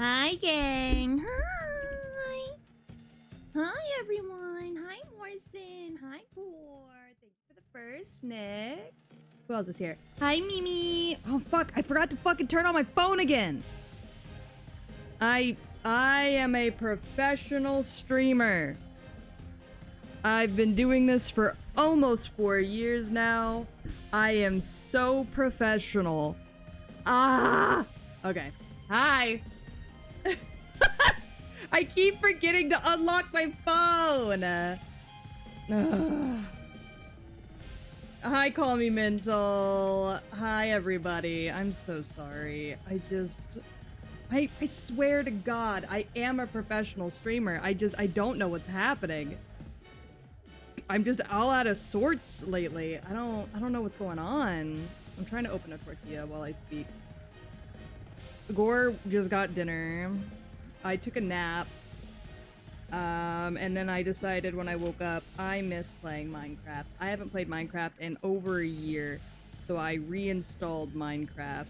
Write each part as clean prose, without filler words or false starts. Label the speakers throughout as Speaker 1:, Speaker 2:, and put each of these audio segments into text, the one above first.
Speaker 1: Hi, gang. Hi. Hi, everyone. Hi, Morrison. Hi, Poor. Thank you for the first, Nick. Who else is here? Hi, Mimi. Oh, fuck. I forgot to fucking turn on my phone again. I am a professional streamer. I've been doing this for almost 4 years now. I am so professional. Ah! Okay. Hi. I keep forgetting to unlock my phone. Hi, Call Me Mental. Hi, everybody. I'm so sorry. I swear to God, I am a professional streamer. I don't know what's happening. I'm just all out of sorts lately. I don't know what's going on. I'm trying to open a tortilla while I speak. Gore just got dinner. I took a nap. And then I decided when I woke up, I miss playing Minecraft. I haven't played Minecraft in over a year, so I reinstalled Minecraft.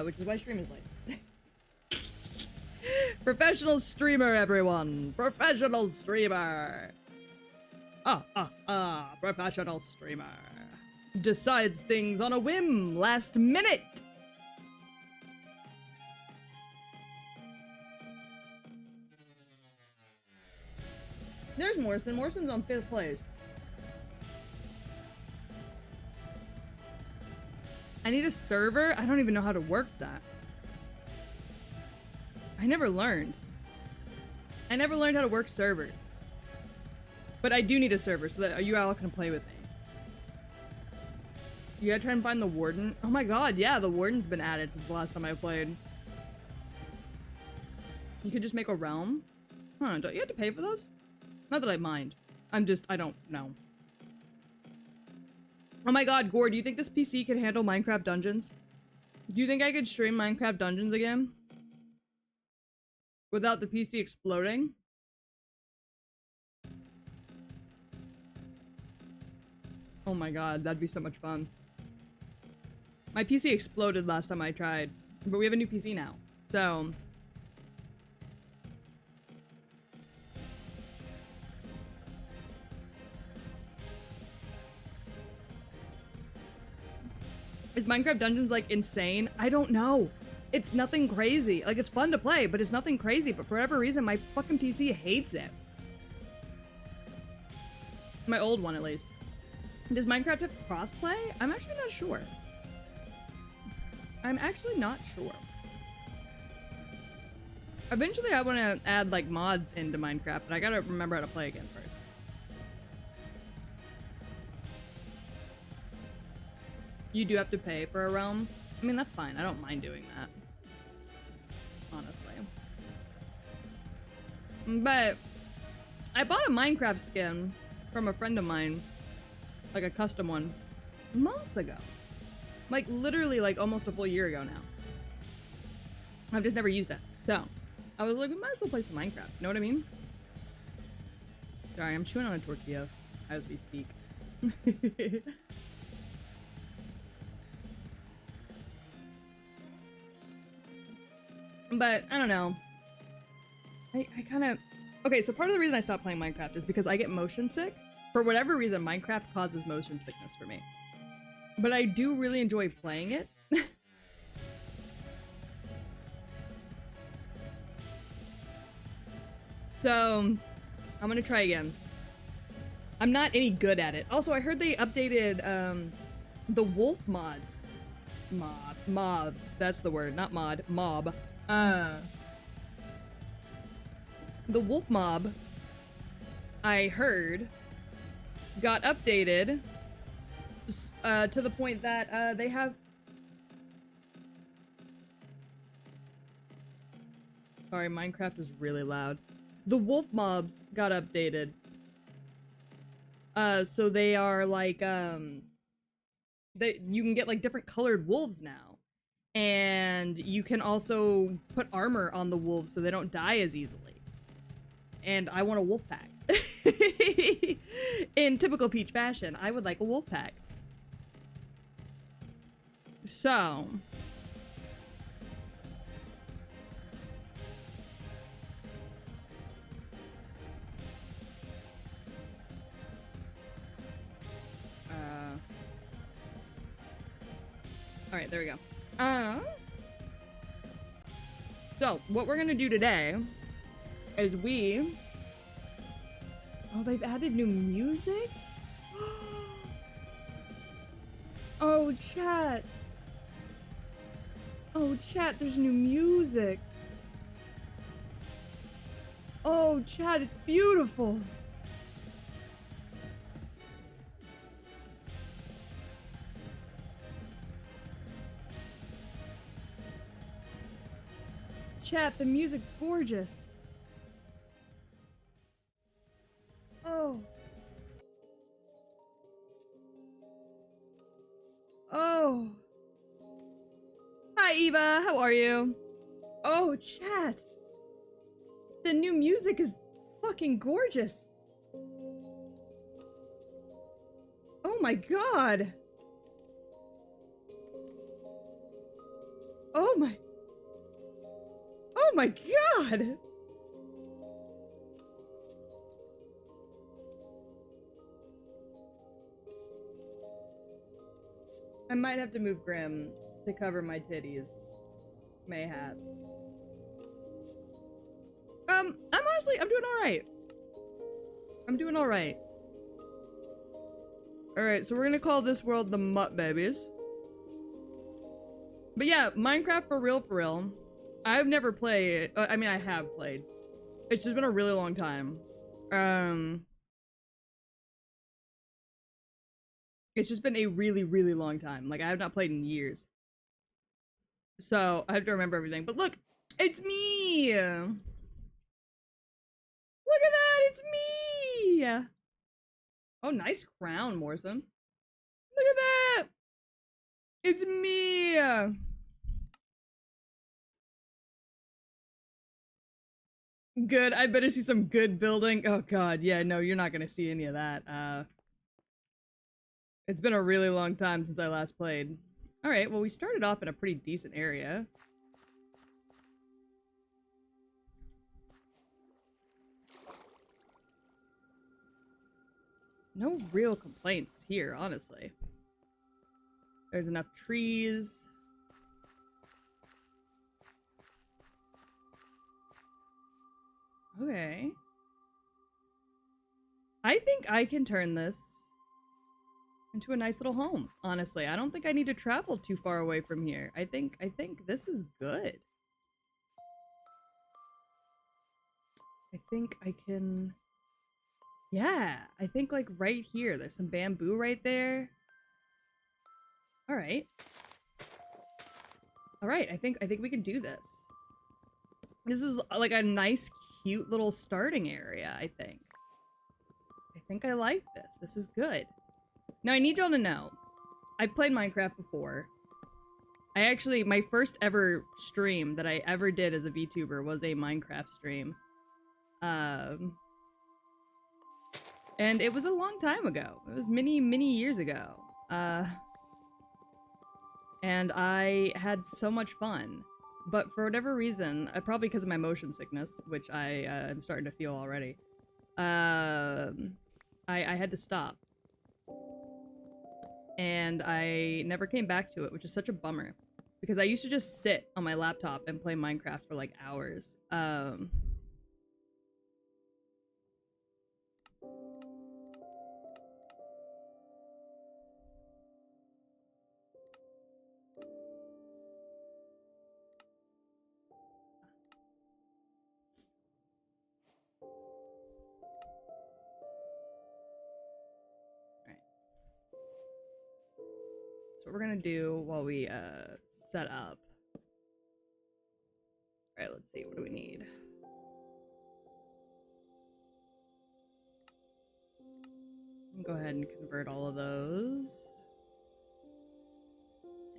Speaker 1: Which is why stream is late. Professional streamer, everyone! Professional streamer! Professional streamer. Decides things on a whim, last minute! There's Morrison. Morrison's on 5th place. I need a server? I don't even know how to work that. I never learned. I never learned how to work servers. But I do need a server so that you all can play with me. You gotta try and find the warden. Oh my god, yeah, the warden's been added since the last time I played. You could just make a realm? Huh, don't you have to pay for those? Not that I mind. I don't know. Oh my god, Gore, do you think this PC can handle Minecraft Dungeons? Do you think I could stream Minecraft Dungeons again? Without the PC exploding? Oh my god, that'd be so much fun. My PC exploded last time I tried, but we have a new PC now, so... Is Minecraft Dungeons, like, insane? I don't know. It's nothing crazy. Like, it's fun to play, but it's nothing crazy. But for whatever reason, my fucking PC hates it. My old one, at least. Does Minecraft have crossplay? I'm actually not sure. I'm actually not sure. Eventually, I want to add, like, mods into Minecraft, but I gotta remember how to play again first. You do have to pay for a realm. I mean, that's fine. I don't mind doing that. Honestly. But I bought a Minecraft skin from a friend of mine. Like a custom one. Months ago. Like, literally, like, almost a full year ago now. I've just never used it. So, I was like, we might as well play some Minecraft. You know what I mean? Sorry, I'm chewing on a tortilla as we speak. But, I don't know. I kind of... Okay, so part of the reason I stopped playing Minecraft is because I get motion sick. For whatever reason, Minecraft causes motion sickness for me. But I do really enjoy playing it. So, I'm gonna try again. I'm not any good at it. Also, I heard they updated, the wolf mods. Mobs. That's the word, not mod. Mob. The wolf mob, I heard, got updated to the point that they have... Sorry, Minecraft is really loud. The wolf mobs got updated. So they are like, you can get like different colored wolves now. And you can also put armor on the wolves so they don't die as easily. And I want a wolf pack. In typical Peach fashion, I would like a wolf pack. So, All right, there we go. So what we're gonna do today is oh, they've added new music? Oh, chat. Oh, chat, there's new music. Oh, chat, it's beautiful. Chat, the music's gorgeous. Oh. Oh. Hi, Eva. How are you? Oh, chat. The new music is fucking gorgeous. Oh my god. Oh my. Oh my god. I might have to move Grim to cover my titties. Mayhaps. I'm doing alright. I'm doing alright. Alright, so we're gonna call this world the Mutt Babies. But yeah, Minecraft for real. I've never played, I mean I have played. It's just been a really long time. It's just been a really long time. Like I have not played in years. So I have to remember everything. But look, it's me! Look at that, it's me! Oh, nice crown, Morrison. Look at that! It's me! Good, I better see some good building. Oh god, yeah, no, you're not gonna see any of that. It's been a really long time since I last played. Alright, well we started off in a pretty decent area. No real complaints here, honestly. There's enough trees. Okay. I think I can turn this into a nice little home, honestly. I don't think I need to travel too far away from here. I think this is good. I think I can... Yeah, I think like right here. There's some bamboo right there. Alright. Alright, I think we can do this. This is like a nice, cute little starting area, I think. I think I like this. This is good. Now, I need y'all to know, I've played Minecraft before. My first ever stream that I ever did as a VTuber was a Minecraft stream. And it was a long time ago. It was many years ago. And I had so much fun. But for whatever reason, probably because of my motion sickness, which I am starting to feel already, I had to stop. And I never came back to it, which is such a bummer. Because I used to just sit on my laptop and play Minecraft for like hours. So what we're gonna do while we set up. Alright, let's see, what do we need? Go ahead and convert all of those.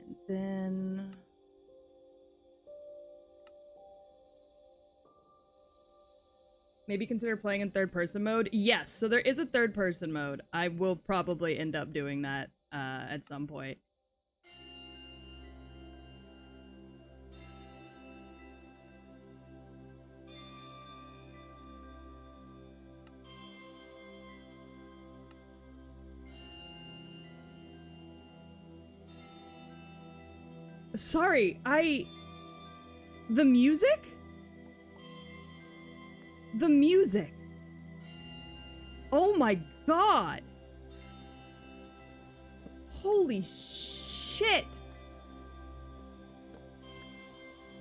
Speaker 1: And then... maybe consider playing in third-person mode? Yes, so there is a third-person mode. I will probably end up doing that at some point. Sorry, the music? The music. Oh my god. Holy shit.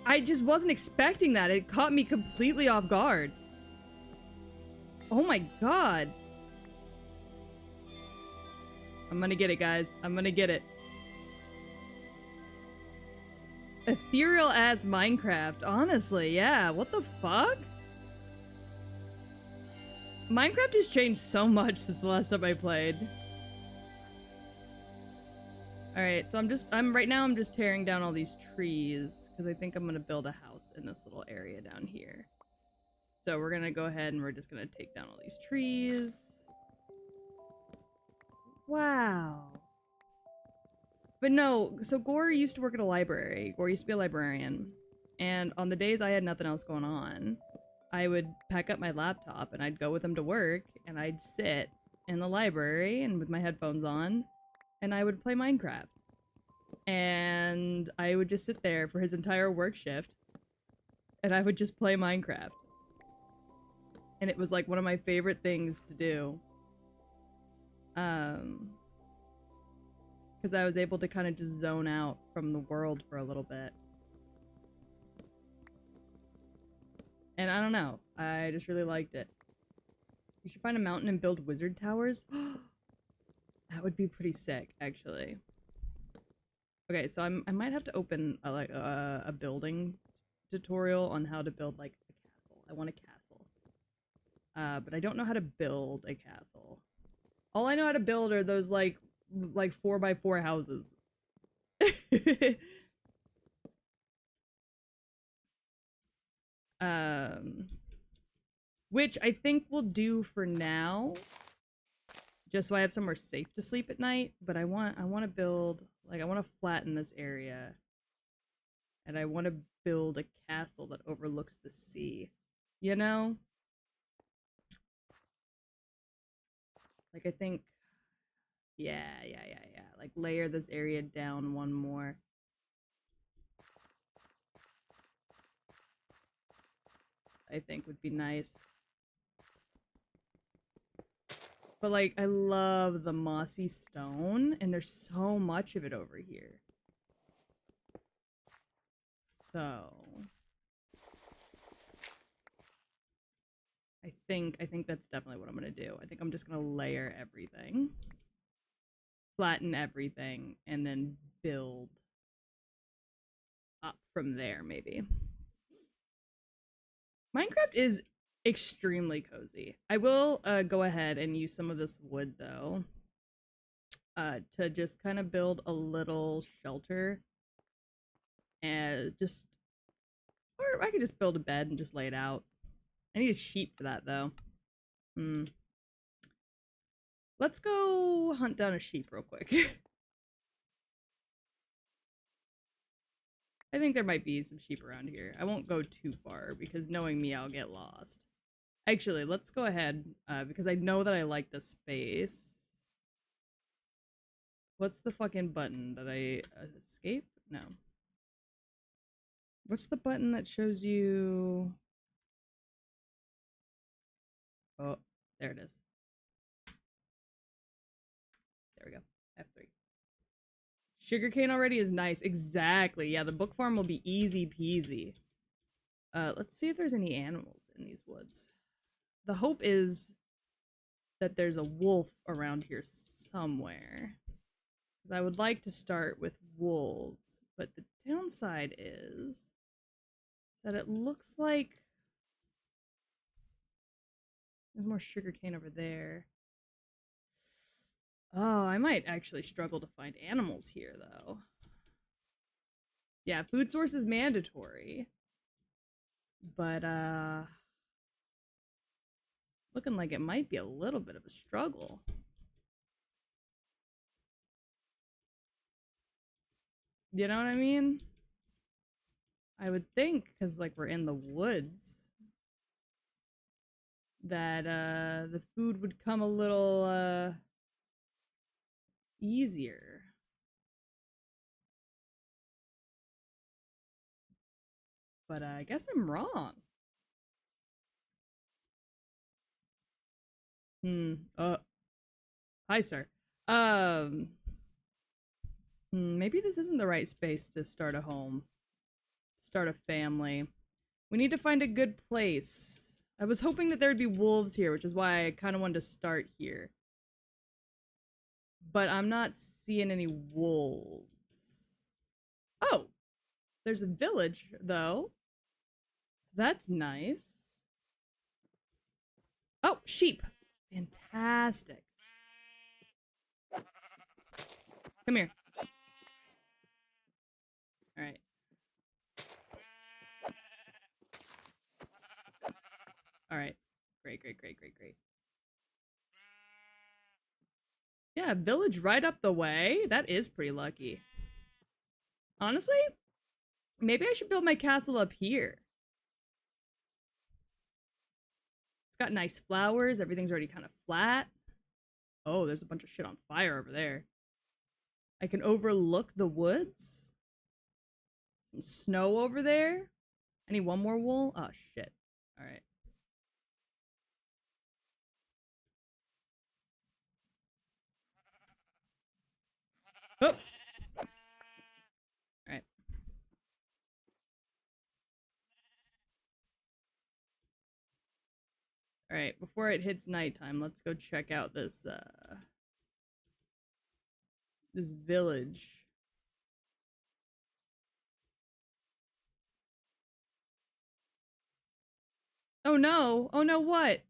Speaker 1: I just wasn't expecting that. It caught me completely off guard. Oh my god. I'm gonna get it, guys. I'm gonna get it. Ethereal as Minecraft. Honestly, yeah. What the fuck? Minecraft has changed so much since the last time I played. Alright, so right now I'm just tearing down all these trees because I think I'm gonna build a house in this little area down here. So we're gonna go ahead and we're just gonna take down all these trees. Wow. But no, so Gore used to work at a library. Gore used to be a librarian. And on the days I had nothing else going on, I would pack up my laptop and I'd go with him to work and I'd sit in the library and with my headphones on and I would play Minecraft. And I would just sit there for his entire work shift and I would just play Minecraft. And it was like one of my favorite things to do. Because I was able to kind of just zone out from the world for a little bit. And I don't know, I just really liked it. You should find a mountain and build wizard towers. That would be pretty sick, actually. Okay, so I might have to open a building tutorial on how to build like a castle. I want a castle. But I don't know how to build a castle. All I know how to build are those like 4x4 houses. Which I think we'll do for now, just so I have somewhere safe to sleep at night. But I want to build, like, I want to flatten this area, and I want to build a castle that overlooks the sea. You know, like I think, yeah. Like layer this area down one more. I think would be nice. But like, I love the mossy stone, and there's so much of it over here. So I think that's definitely what I'm gonna do. I think I'm just gonna layer everything, flatten everything, and then build up from there, maybe. Minecraft is extremely cozy. I will go ahead and use some of this wood, though, to just kind of build a little shelter. And just... Or I could just build a bed and just lay it out. I need a sheep for that, though. Let's go hunt down a sheep real quick. I think there might be some sheep around here. I won't go too far, because knowing me, I'll get lost. Actually, let's go ahead, because I know that I like this space. What's the fucking button that I... escape? No. What's the button that shows you... Oh, there it is. There we go. F3. Sugarcane already is nice. Exactly. Yeah, the book farm will be easy peasy. Let's see if there's any animals in these woods. The hope is that there's a wolf around here somewhere. Because I would like to start with wolves. But the downside is that it looks like there's more sugarcane over there. Oh, I might actually struggle to find animals here, though. Yeah, food source is mandatory. But, looking like it might be a little bit of a struggle. You know what I mean? I would think, because, like, we're in the woods, that, the food would come a little, easier. but I guess I'm wrong. Hi, sir. Um, maybe this isn't the right space to start a home, start a family. We need to find a good place. I was hoping that there would be wolves here, which is why I kind of wanted to start here. But I'm not seeing any wolves. Oh, there's a village, though. So that's nice. Oh, sheep. Fantastic. Come here. All right. All right. Great, great, great, great, great. Yeah, village right up the way. That is pretty lucky. Honestly, maybe I should build my castle up here. It's got nice flowers. Everything's already kind of flat. Oh, there's a bunch of shit on fire over there. I can overlook the woods. Some snow over there. I need one more wool. Oh, shit. All right. Oh. All right. All right. Before it hits nighttime, let's go check out this this village. Oh no. Oh no, what?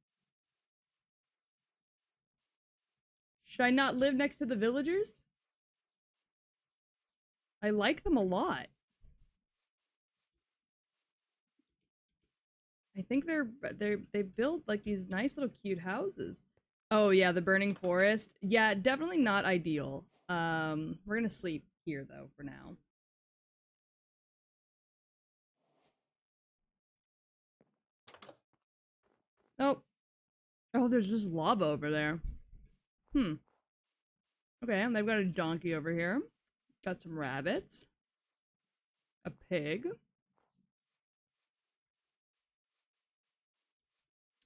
Speaker 1: Should I not live next to the villagers? I like them a lot. I think they build like these nice little cute houses. Oh yeah, the burning forest. Yeah, definitely not ideal. We're gonna sleep here though for now. Oh, oh, there's just lava over there. Hmm. Okay, and they've got a donkey over here. Got some rabbits. A pig.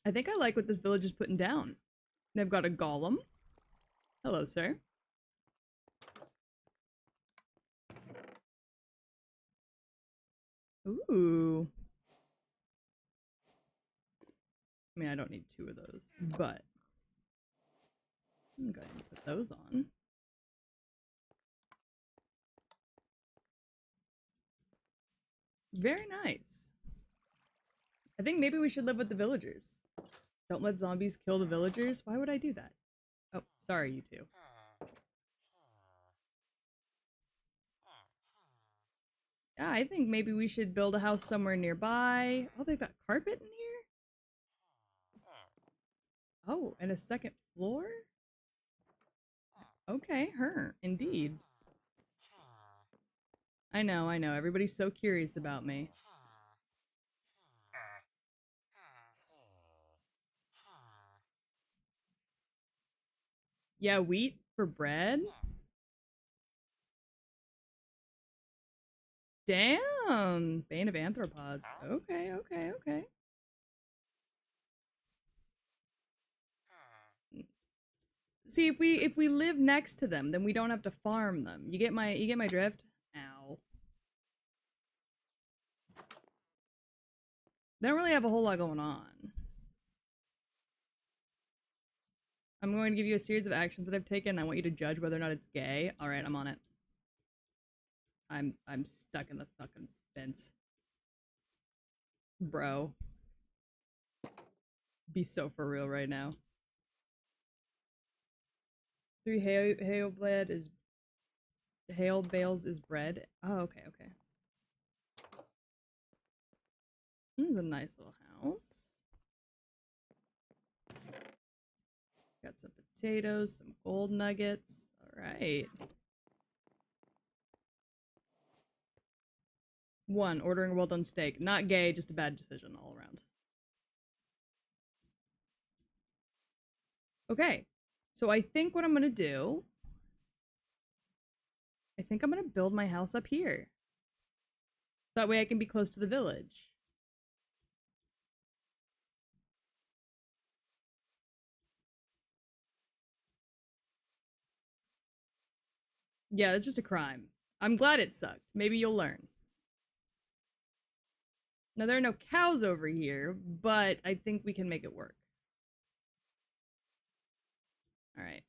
Speaker 1: I think I like what this village is putting down. They've got a golem. Hello, sir. Ooh. I mean, I don't need two of those, but I'm going to put those on. Very nice. I think maybe we should live with the villagers. Don't let zombies kill the villagers. Why would I do that? Oh, sorry, you two. Yeah, I think maybe we should build a house somewhere nearby. Oh, they've got carpet in here? Oh, and a second floor? Okay, her, indeed. I know, I know. Everybody's so curious about me. Yeah, wheat for bread? Damn! Bane of Anthropods. Okay, okay, okay. See, if we live next to them, then we don't have to farm them. You get my drift? Ow. They don't really have a whole lot going on. I'm going to give you a series of actions that I've taken. I want you to judge whether or not it's gay. All right, I'm on it. I'm stuck in the fucking fence. Bro. Be so for real right now. 3 hail bled is hail bales is bread. Oh, okay, okay. This is a nice little house. Got some potatoes, some gold nuggets. All right. 1, ordering a well done steak. Not gay, just a bad decision all around. Okay. So I think what I'm gonna do, I think I'm gonna build my house up here. That way I can be close to the village. Yeah, it's just a crime. I'm glad it sucked. Maybe you'll learn. Now, there are no cows over here, but I think we can make it work. All right.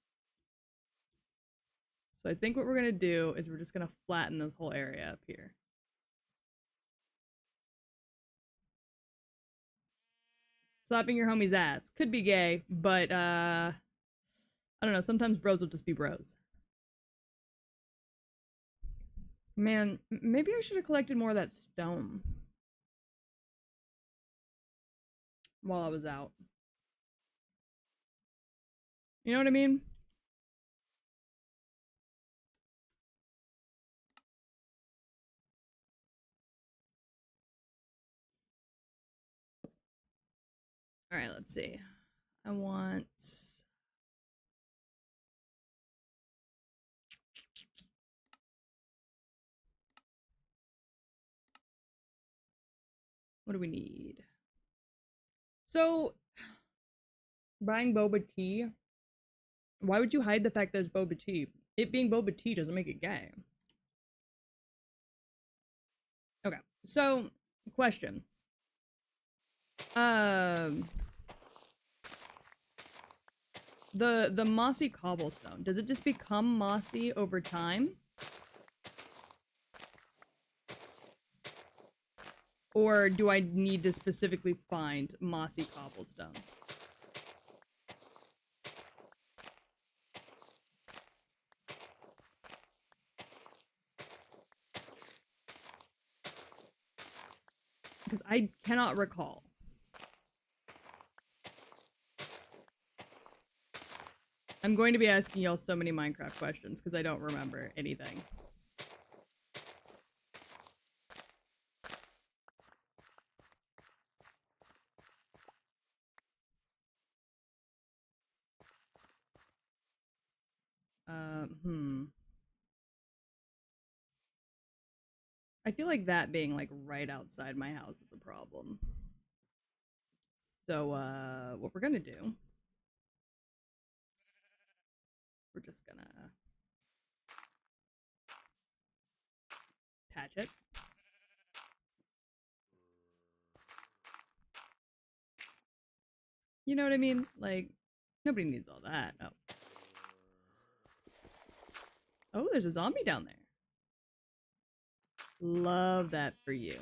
Speaker 1: So I think what we're going to do is we're just going to flatten this whole area up here. Slapping your homie's ass. Could be gay, but I don't know. Sometimes bros will just be bros. Man, maybe I should have collected more of that stone while I was out. You know what I mean? All right, let's see. I want... What do we need? So, buying boba tea. Why would you hide the fact that it's boba tea? It being boba tea doesn't make it gay. Okay, so question. Um, the mossy cobblestone, does it just become mossy over time? Or do I need to specifically find mossy cobblestone? Because I cannot recall. I'm going to be asking y'all so many Minecraft questions because I don't remember anything. I feel like that being like right outside my house is a problem. So, what we're gonna do, we're just gonna patch it. You know what I mean? Like, nobody needs all that. Oh. Oh, there's a zombie down there. Love that for you.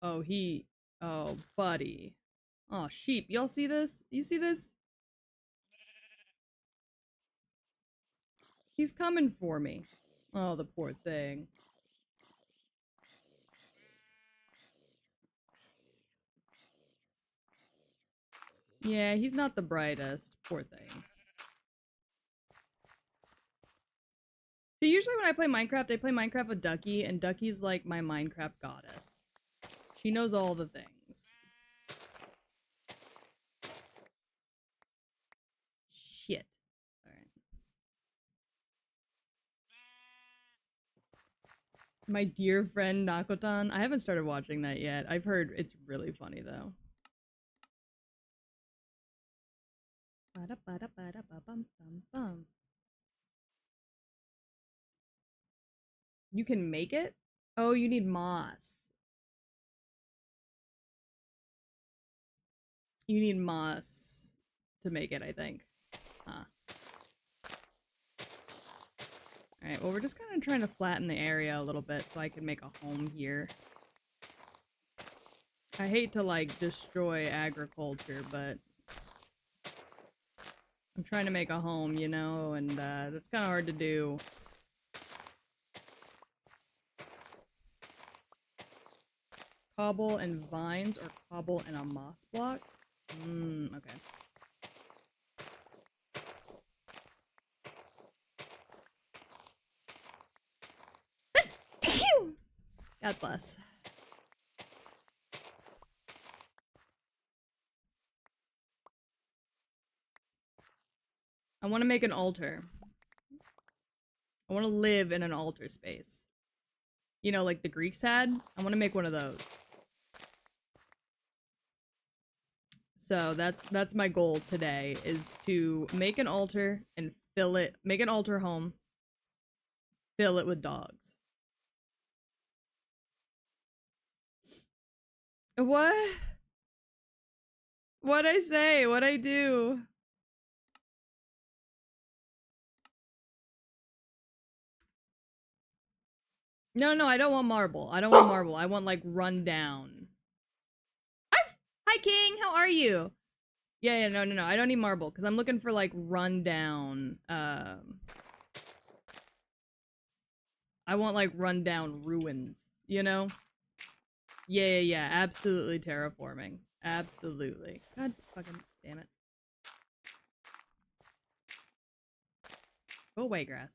Speaker 1: Oh, oh, buddy. Oh, sheep. Y'all see this? You see this? He's coming for me. Oh, the poor thing. Yeah, he's not the brightest. Poor thing. So usually when I play Minecraft with Ducky, and Ducky's like my Minecraft goddess. She knows all the things. Shit. Alright. My dear friend Nakotan. I haven't started watching that yet. I've heard it's really funny though. You can make it? Oh, you need moss. You need moss to make it, I think. Huh. Alright, well, we're just kind of trying to flatten the area a little bit so I can make a home here. I hate to, like, destroy agriculture, but I'm trying to make a home, you know, and that's kind of hard to do. Cobble and vines, or cobble and a moss block? Okay. God bless. I want to make an altar. I want to live in an altar space. You know, like the Greeks had. I want to make one of those. So that's my goal today, is to make an altar and fill it, make an altar home, fill it with dogs. What? What'd I say? What'd I do? No, no, I don't want marble. I don't want marble. I want like run down. Hi King, how are you? Yeah, no, no, no. I don't need marble because I'm looking for like run down. I want like run down ruins, you know? Yeah, yeah, yeah. Absolutely terraforming. Absolutely. God fucking damn it. Go away, grass.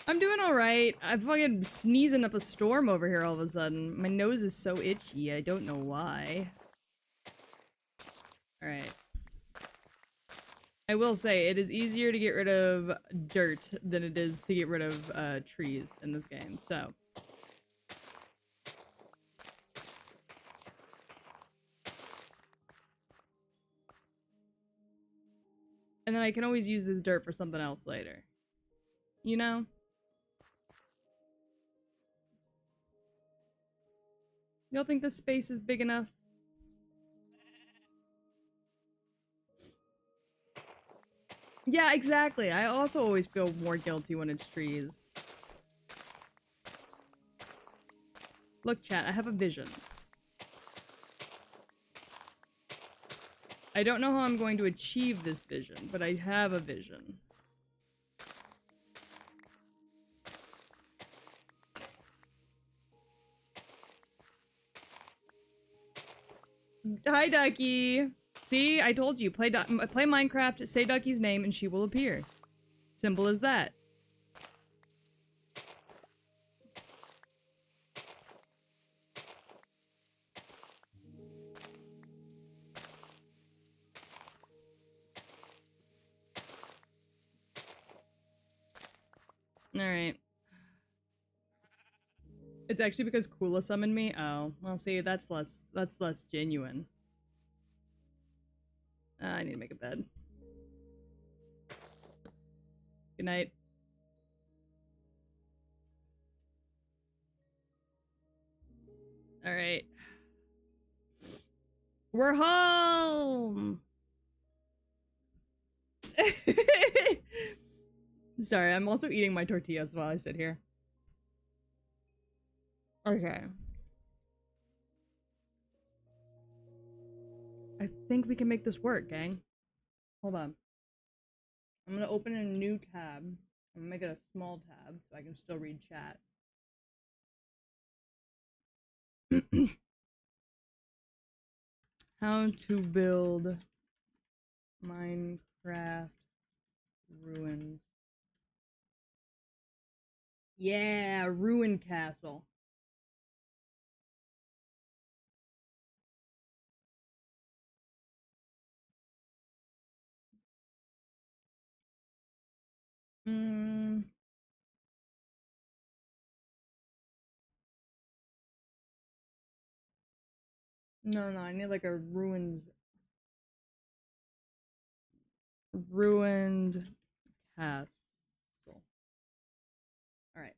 Speaker 1: I'm doing alright. I'm fucking sneezing up a storm over here all of a sudden. My nose is so itchy. I don't know why. Alright. I will say, it is easier to get rid of dirt than it is to get rid of trees in this game, so. And then I can always use this dirt for something else later. You know? Y'all think this space is big enough? Yeah, exactly. I also always feel more guilty when it's trees. Look, chat, I have a vision. I don't know how I'm going to achieve this vision, but I have a vision. Hi, Ducky! See, I told you, play Minecraft, say Ducky's name, and she will appear. Simple as that. Alright. It's actually because Kula summoned me? Oh, well see, that's less genuine. I need to make a bed. Good night. Alright. We're home! Sorry, I'm also eating my tortillas while I sit here. Okay. I think we can make this work, gang. Hold on. I'm gonna open a new tab. I'm gonna make it a small tab so I can still read chat. How to build Minecraft ruins. Yeah, ruin castle. Mm. No, I need like a ruined castle. All right.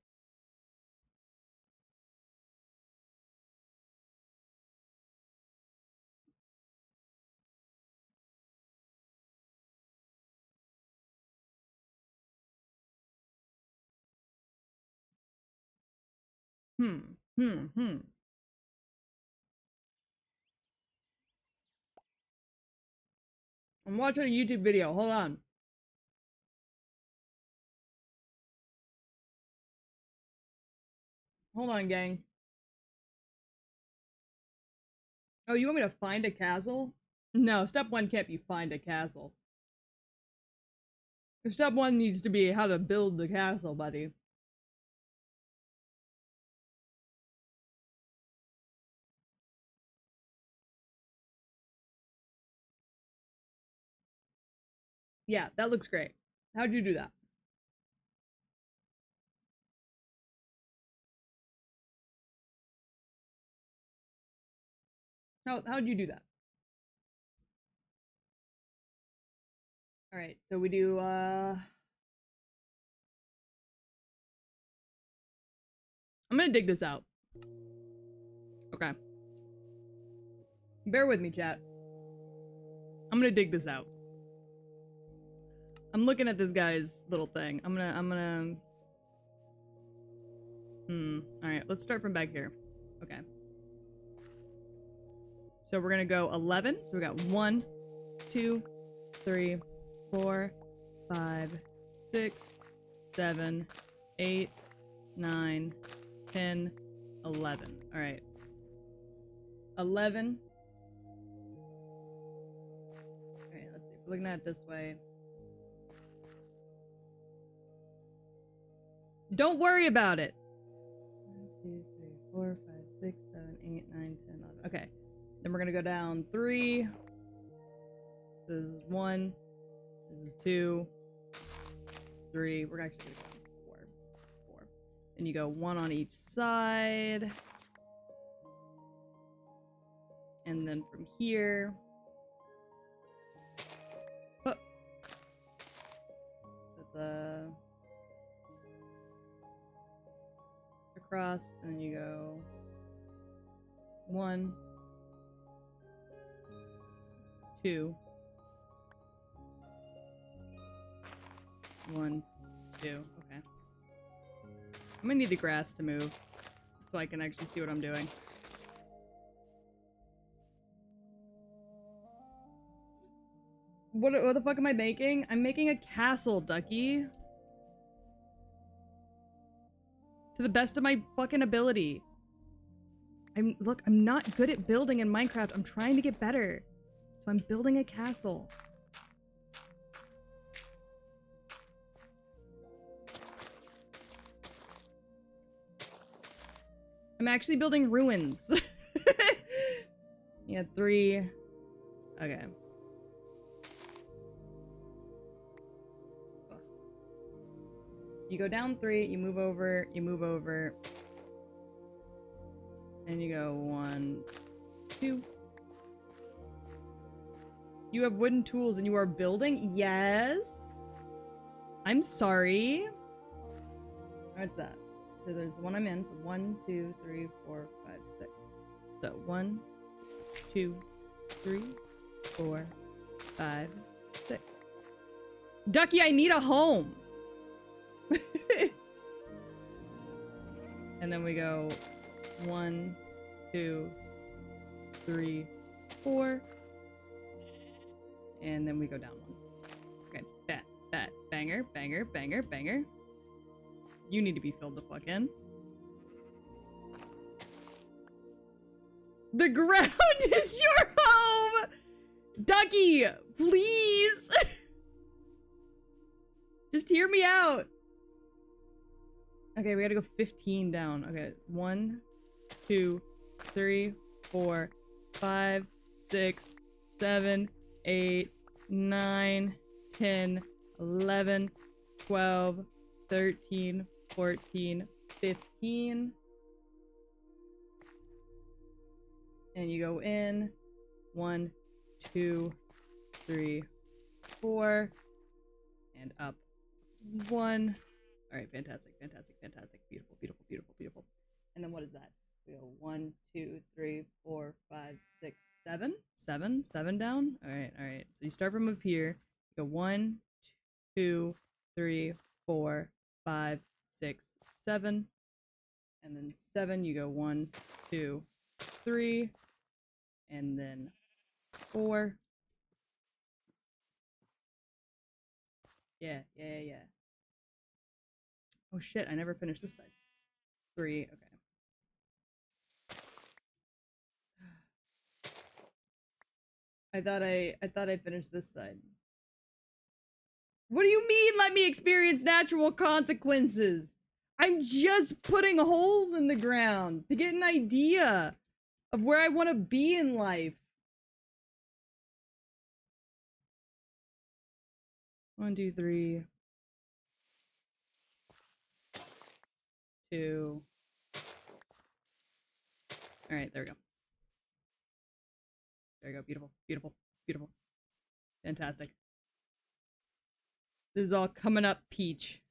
Speaker 1: Hmm. I'm watching a YouTube video. Hold on. Hold on, gang. Oh, you want me to find a castle? No, step one can't be find a castle. Step one needs to be how to build the castle, buddy. Yeah, that looks great. How'd you do that? How'd you do that? All right, so we do I'm gonna dig this out. Okay. Bear with me, chat. I'm gonna dig this out. I'm looking at this guy's little thing. I'm gonna alright, let's start from back here. Okay. So we're gonna go 11. So we got 1, 2, 3, 4, 5, 6, 7, 8, 9, 10, 11. Alright. 11. Alright, let's see. If we're looking at it this way. Don't worry about it. 1, 2, 3, 4, 5, 6, 7, 8, 9, 10, 11. Okay. Then we're gonna go down 3. This is 1. This is 2. 3. We're actually gonna go 4. 4. And you go 1 on each side. And then from here. Oh. That's across, and then you go 1, 2, 1, 2. Okay. I'm gonna need the grass to move so I can actually see what I'm doing. What the fuck am I making? I'm making a castle, Ducky. To the best of my fucking ability. Look, I'm not good at building in Minecraft. I'm trying to get better. So I'm building a castle. I'm actually building ruins. Yeah, 3. Okay. You go down 3, you move over, and you go 1, 2. You have wooden tools and you are building? Yes. I'm sorry. What's that? So there's the one I'm in. So 1, 2, 3, 4, 5, 6. So 1, 2, 3, 4, 5, 6. Ducky, I need a home. And then we go 1, 2, 3, 4. And then we go down 1. Okay, bat, banger, banger, banger, banger. You need to be filled the fuck in. The ground is your home! Ducky, please! Just hear me out. Okay, we gotta go 15 down. Okay, 1, 2, 3, 4, 5, 6, 7, 8, 9, 10, 11, 12, 13, 14, 15. And you go in 1, 2, 3, 4, and up 1. All right, fantastic, fantastic, fantastic, beautiful, beautiful, beautiful, beautiful. And then what is that? We go 1, 2, 3, 4, 5, 6, 7, 7 down. All right, all right. So you start from up here. You go 1, 2, 3, 4, 5, 6, 7, and then 7. You go 1, 2, 3, and then 4. Yeah. Oh shit! I never finished this side. 3. Okay. I thought I finished this side. What do you mean, let me experience natural consequences? I'm just putting holes in the ground to get an idea of where I want to be in life. 1, 2, 3, 2. All right, there we go. There we go. Beautiful, beautiful, beautiful. Fantastic. This is all coming up, Peach.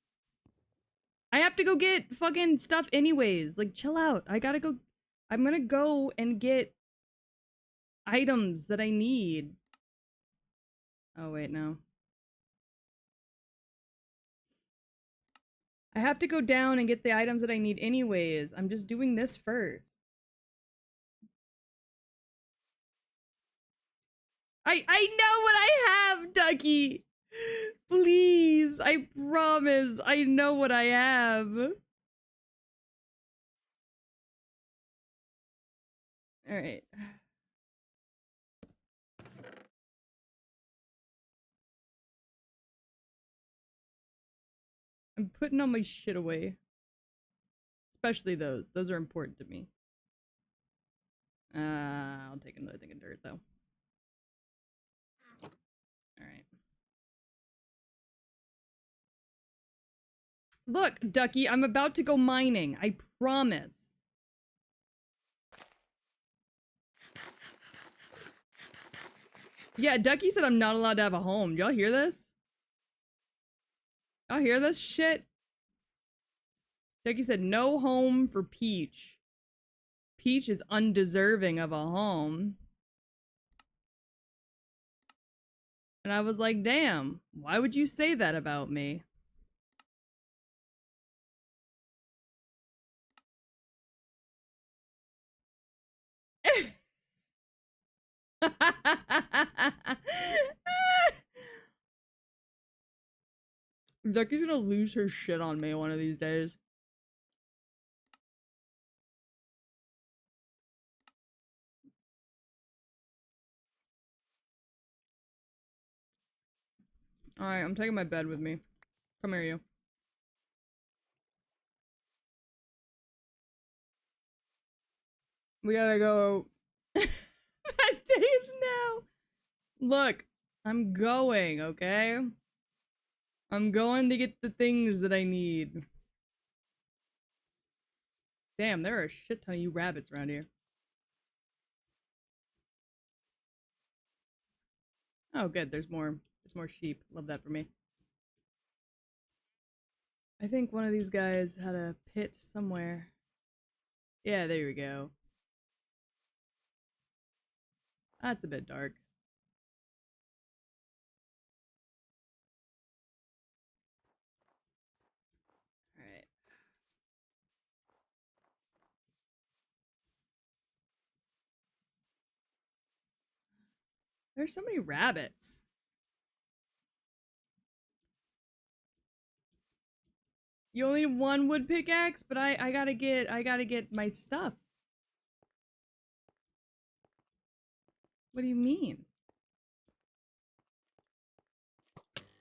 Speaker 1: I have to go get fucking stuff anyways. Like, chill out. I gotta go. I'm gonna go and get items that I need. Oh, wait, no. I have to go down and get the items that I need anyways. I'm just doing this first. I know what I have, Ducky! Please, I promise. I know what I have. Alright. I'm putting all my shit away. Especially those. Those are important to me. I'll take another thing of dirt, though. Alright. Look, Ducky, I'm about to go mining. I promise. Yeah, Ducky said I'm not allowed to have a home. Y'all hear this? Y'all hear this shit? Ducky said no home for Peach. Peach is undeserving of a home. And I was like, damn, why would you say that about me? Ducky's gonna lose her shit on me one of these days. Alright, I'm taking my bed with me. Come here, you. We gotta go. That days now. Look, I'm going, okay? I'm going to get the things that I need. Damn, there are a shit ton of you rabbits around here. Oh, good. There's more sheep. Love that for me. I think one of these guys had a pit somewhere. Yeah, there we go. That's a bit dark. Alright. There's so many rabbits. You only need one wood pickaxe, but I gotta get my stuff. What do you mean?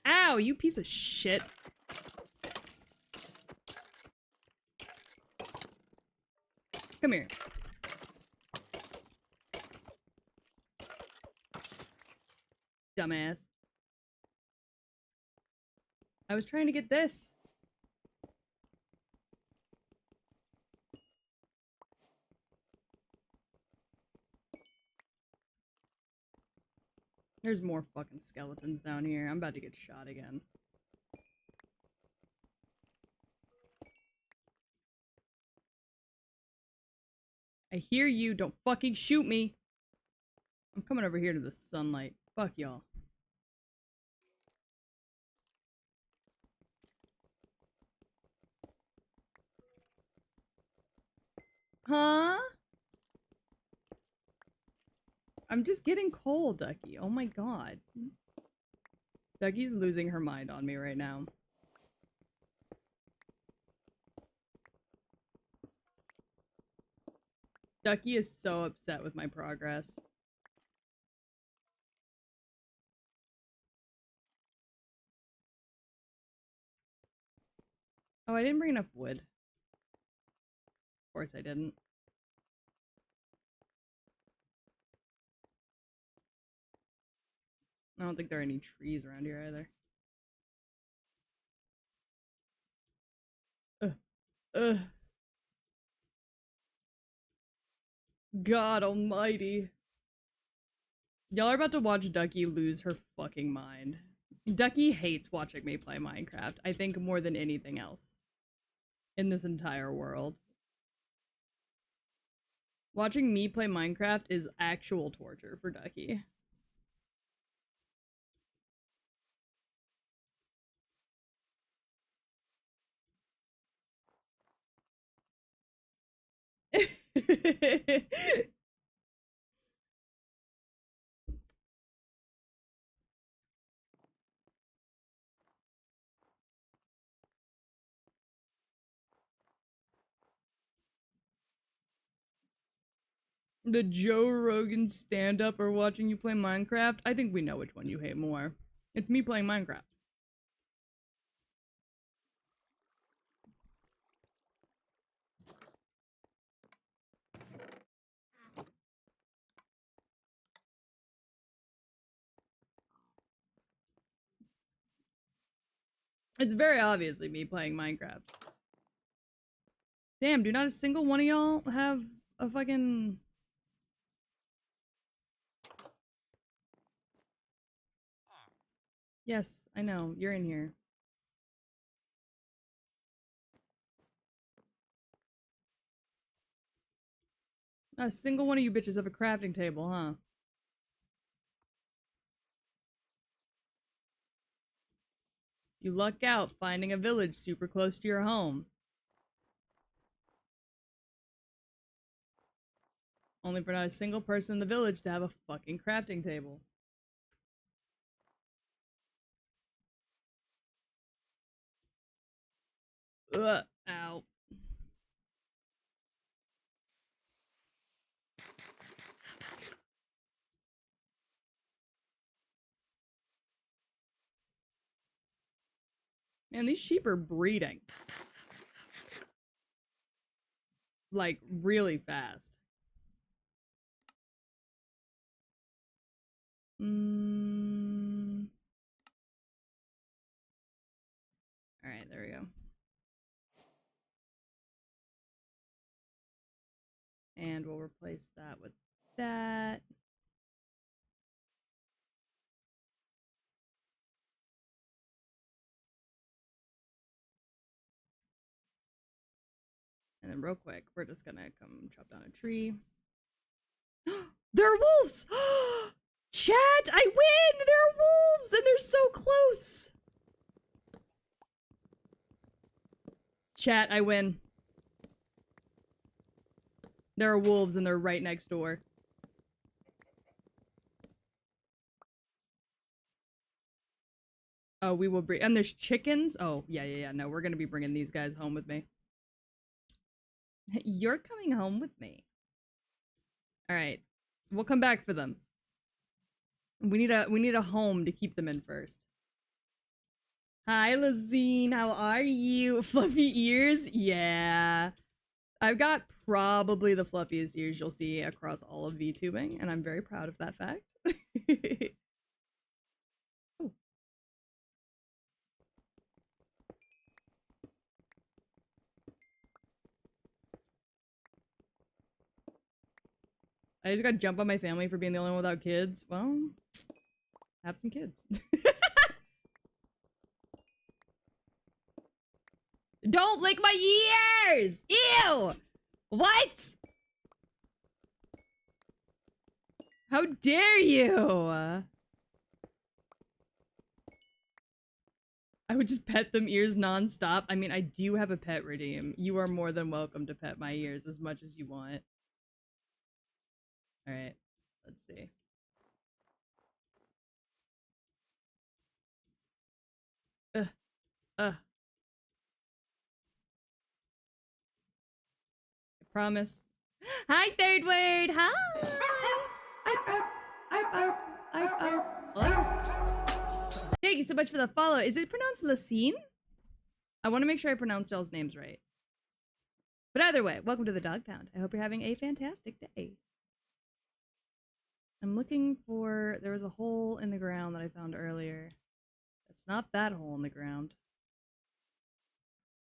Speaker 1: Ow, you piece of shit. Come here. Dumbass. I was trying to get this. There's more fucking skeletons down here. I'm about to get shot again. I hear you. Don't fucking shoot me. I'm coming over here to the sunlight. Fuck y'all. Huh? I'm just getting cold, Ducky. Oh my god. Ducky's losing her mind on me right now. Ducky is so upset with my progress. Oh, I didn't bring enough wood. Of course I didn't. I don't think there are any trees around here either. Ugh. Ugh. God almighty. Y'all are about to watch Ducky lose her fucking mind. Ducky hates watching me play Minecraft, I think more than anything else in this entire world. Watching me play Minecraft is actual torture for Ducky. The Joe Rogan stand-up or watching you play Minecraft? I think we know which one you hate more. It's me playing Minecraft. It's very obviously me playing Minecraft. Damn, do not a single one of y'all have a fucking... Yes, I know. You're in here. Not a single one of you bitches have a crafting table, huh? You luck out finding a village super close to your home. Only for not a single person in the village to have a fucking crafting table. Ugh, ow. Man, these sheep are breeding. Like, really fast. Alright, there we go. And we'll replace that with that. And then real quick, we're just gonna come chop down a tree. There are wolves! Chat, I win! There are wolves! And they're so close! Chat, I win. There are wolves and they're right next door. Oh, we will bring- and there's chickens? Oh, yeah. No, we're gonna be bringing these guys home with me. You're coming home with me. Alright. We'll come back for them. We need a home to keep them in first. Hi, Lazine. How are you? Fluffy ears? Yeah. I've got probably the fluffiest ears you'll see across all of VTubing, and I'm very proud of that fact. Oh. I just got jump on my family for being the only one without kids. Well, have some kids. Don't lick my ears! Ew! What? How dare you? I would just pet them ears non-stop. I mean, I do have a pet redeem. You are more than welcome to pet my ears as much as you want. Alright, let's see. I promise. Hi, Third Word! Hi! Oh. Thank you so much for the follow. Is it pronounced Lacine? I want to make sure I pronounce y'all's names right. But either way, welcome to the Dog Pound. I hope you're having a fantastic day. I'm looking for... There was a hole in the ground that I found earlier. It's not that hole in the ground.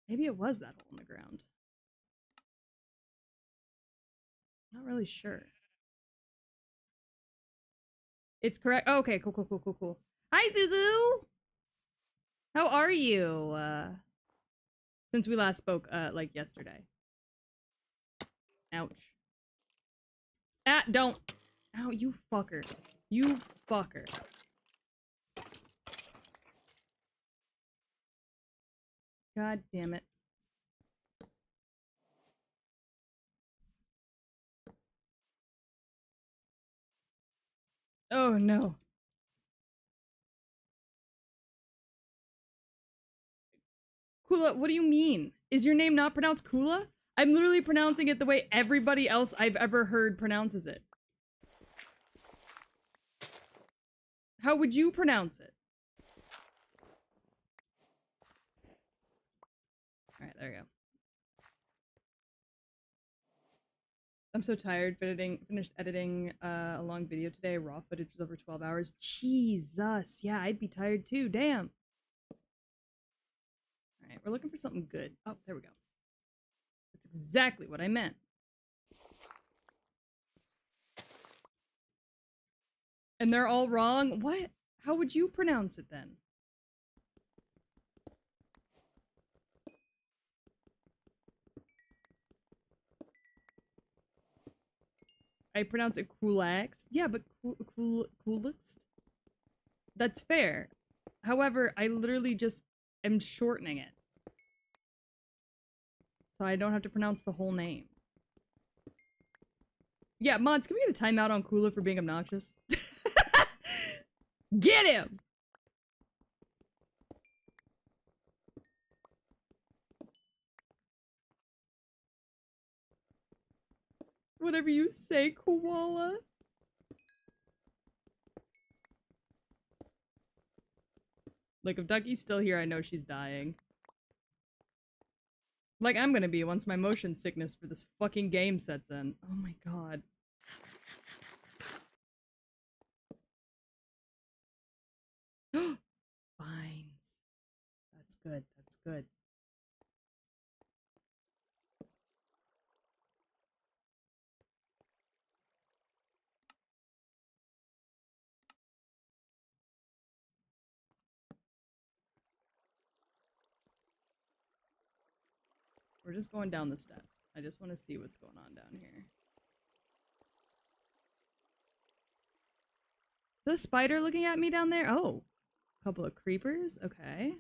Speaker 1: Maybe it was that hole in the ground. Not really really sure. It's correct. Oh, okay, cool. Hi, Zuzu! How are you? Since we last spoke, like yesterday. Ouch. Ah, don't. Ow, you fucker. You fucker. God damn it. Oh, no. Kula, what do you mean? Is your name not pronounced Kula? I'm literally pronouncing it the way everybody else I've ever heard pronounces it. How would you pronounce it? Alright, there we go. I'm so tired. Finished editing a long video today. Raw footage was over 12 hours. Jesus. Yeah, I'd be tired too. Damn. Alright, we're looking for something good. Oh, there we go. That's exactly what I meant. And they're all wrong? What? How would you pronounce it then? I pronounce it Kulaks. Yeah, but Kulaks? That's fair. However, I literally just am shortening it. So I don't have to pronounce the whole name. Yeah, mods, can we get a timeout on Kula for being obnoxious? Get him! Whatever you say, koala. Like, if Ducky's still here, I know she's dying. Like I'm gonna be once my motion sickness for this fucking game sets in. Oh my god. Vines. That's good. That's good. We're just going down the steps. I just want to see what's going on down here. Is that a spider looking at me down there? Oh. A couple of creepers? Okay.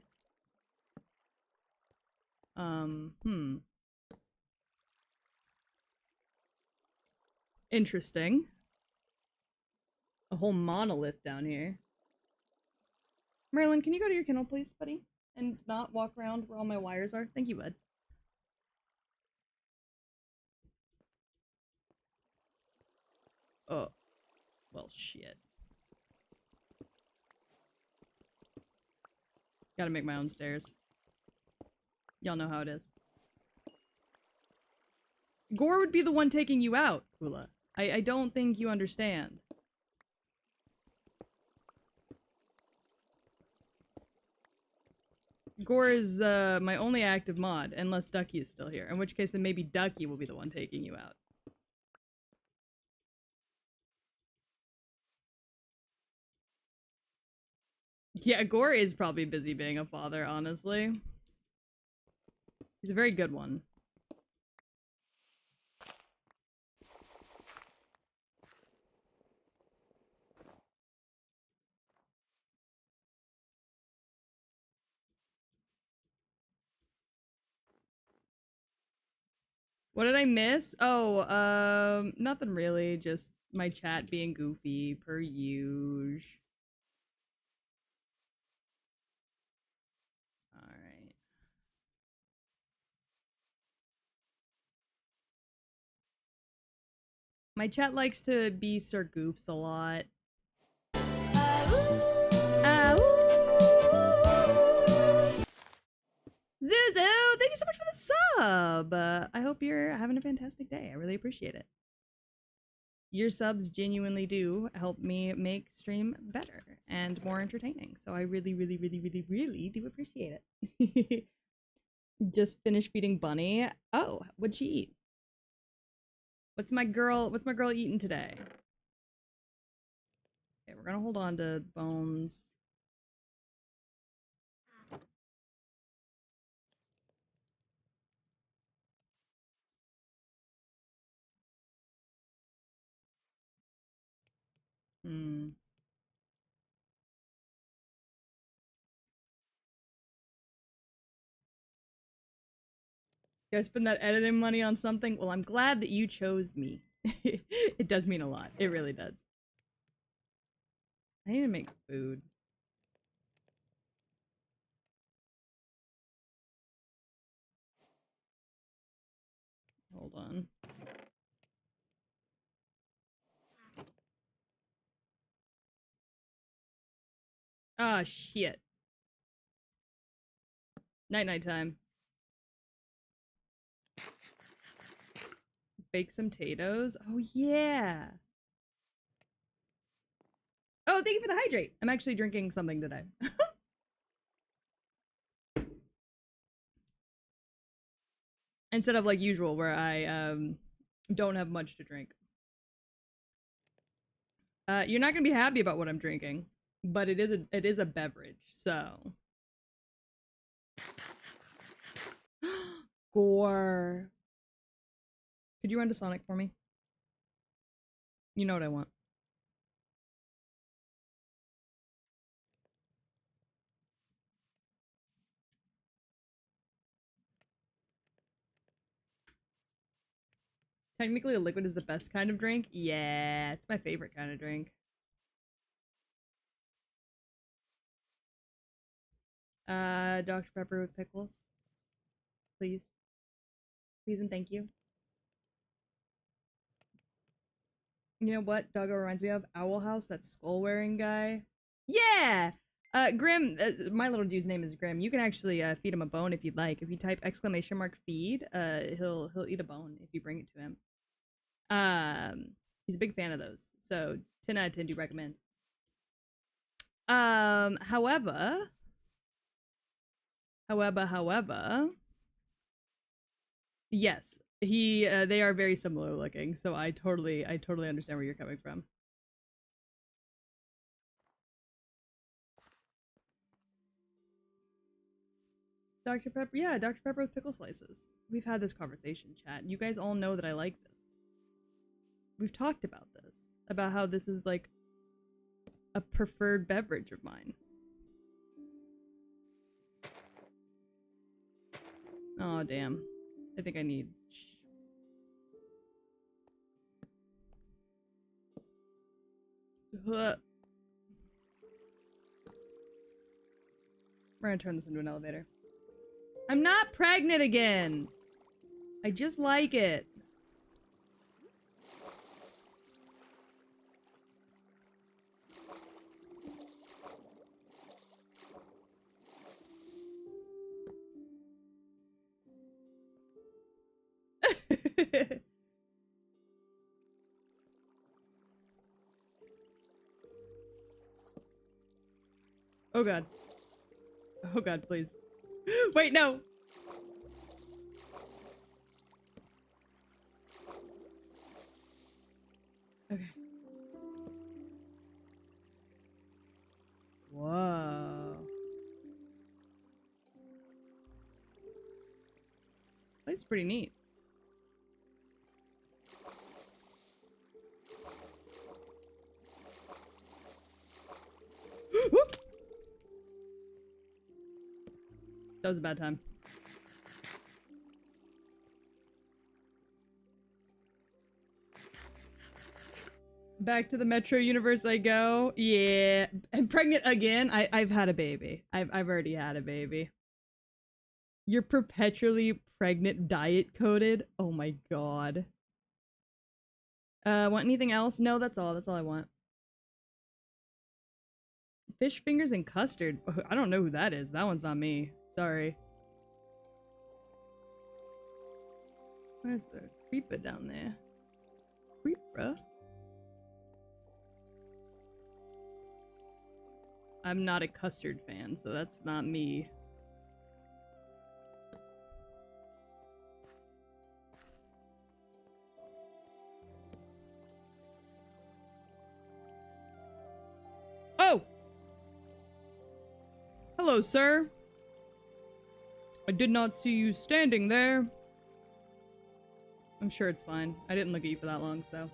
Speaker 1: Interesting. A whole monolith down here. Merlin, can you go to your kennel, please, buddy? And not walk around where all my wires are? Thank you, bud. Oh. Well, shit. Gotta make my own stairs. Y'all know how it is. Gore would be the one taking you out, Kula. I don't think you understand. Gore is my only active mod, unless Ducky is still here. In which case, then maybe Ducky will be the one taking you out. Yeah, Gore is probably busy being a father, honestly. He's a very good one. What did I miss? Oh, nothing really. Just my chat being goofy, per usual. Alright. My chat likes to be Sir Goofs a lot. Zuzu, thank you so much for the sub. I hope you're having a fantastic day. I really appreciate it. Your subs genuinely do help me make stream better and more entertaining. So I really do appreciate it. Just finished feeding Bunny. Oh, what'd she eat? What's my girl eating today? Okay, we're gonna hold on to bones. Hmm. You guys spend that editing money on something? Well, I'm glad that you chose me. It does mean a lot. It really does. I need to make food. Hold on. Ah, shit. Night time. Bake some potatoes. Oh, yeah. Oh, thank you for the hydrate. I'm actually drinking something today. Instead of like usual, where I don't have much to drink. You're not gonna be happy about what I'm drinking, but it is a beverage, so. Gore. Could you run to Sonic for me? You know what I want. Technically, a liquid is the best kind of drink. Yeah, it's my favorite kind of drink. Dr. Pepper with pickles. Please. Please and thank you. You know what Doggo reminds me of? Owl House, that skull wearing guy. Yeah! Grim, my little dude's name is Grim. You can actually feed him a bone if you'd like. If you type !feed, he'll eat a bone if you bring it to him. He's a big fan of those. So 10 out of 10 do recommend. However, yes, they are very similar looking. So I totally understand where you're coming from. Dr. Pepper, yeah, Dr. Pepper with pickle slices. We've had this conversation, chat. You guys all know that I like this. We've talked about this, about how this is like a preferred beverage of mine. Oh, damn. I think I need... We're gonna turn this into an elevator. I'm not pregnant again! I just like it. Oh god. Oh god, please. Wait, no! Okay. Whoa. That's pretty neat. That was a bad time. Back to the Metro universe I go. Yeah. I'm pregnant again. I've had a baby. I've already had a baby. You're perpetually pregnant diet coded? Oh my god. Want anything else? No, that's all. That's all I want. Fish fingers and custard. I don't know who that is. That one's not me. Sorry. Where's the creeper down there? Creeper? I'm not a custard fan, so that's not me. Hello, sir. I did not see you standing there. I'm sure it's fine. I didn't look at you for that long, so.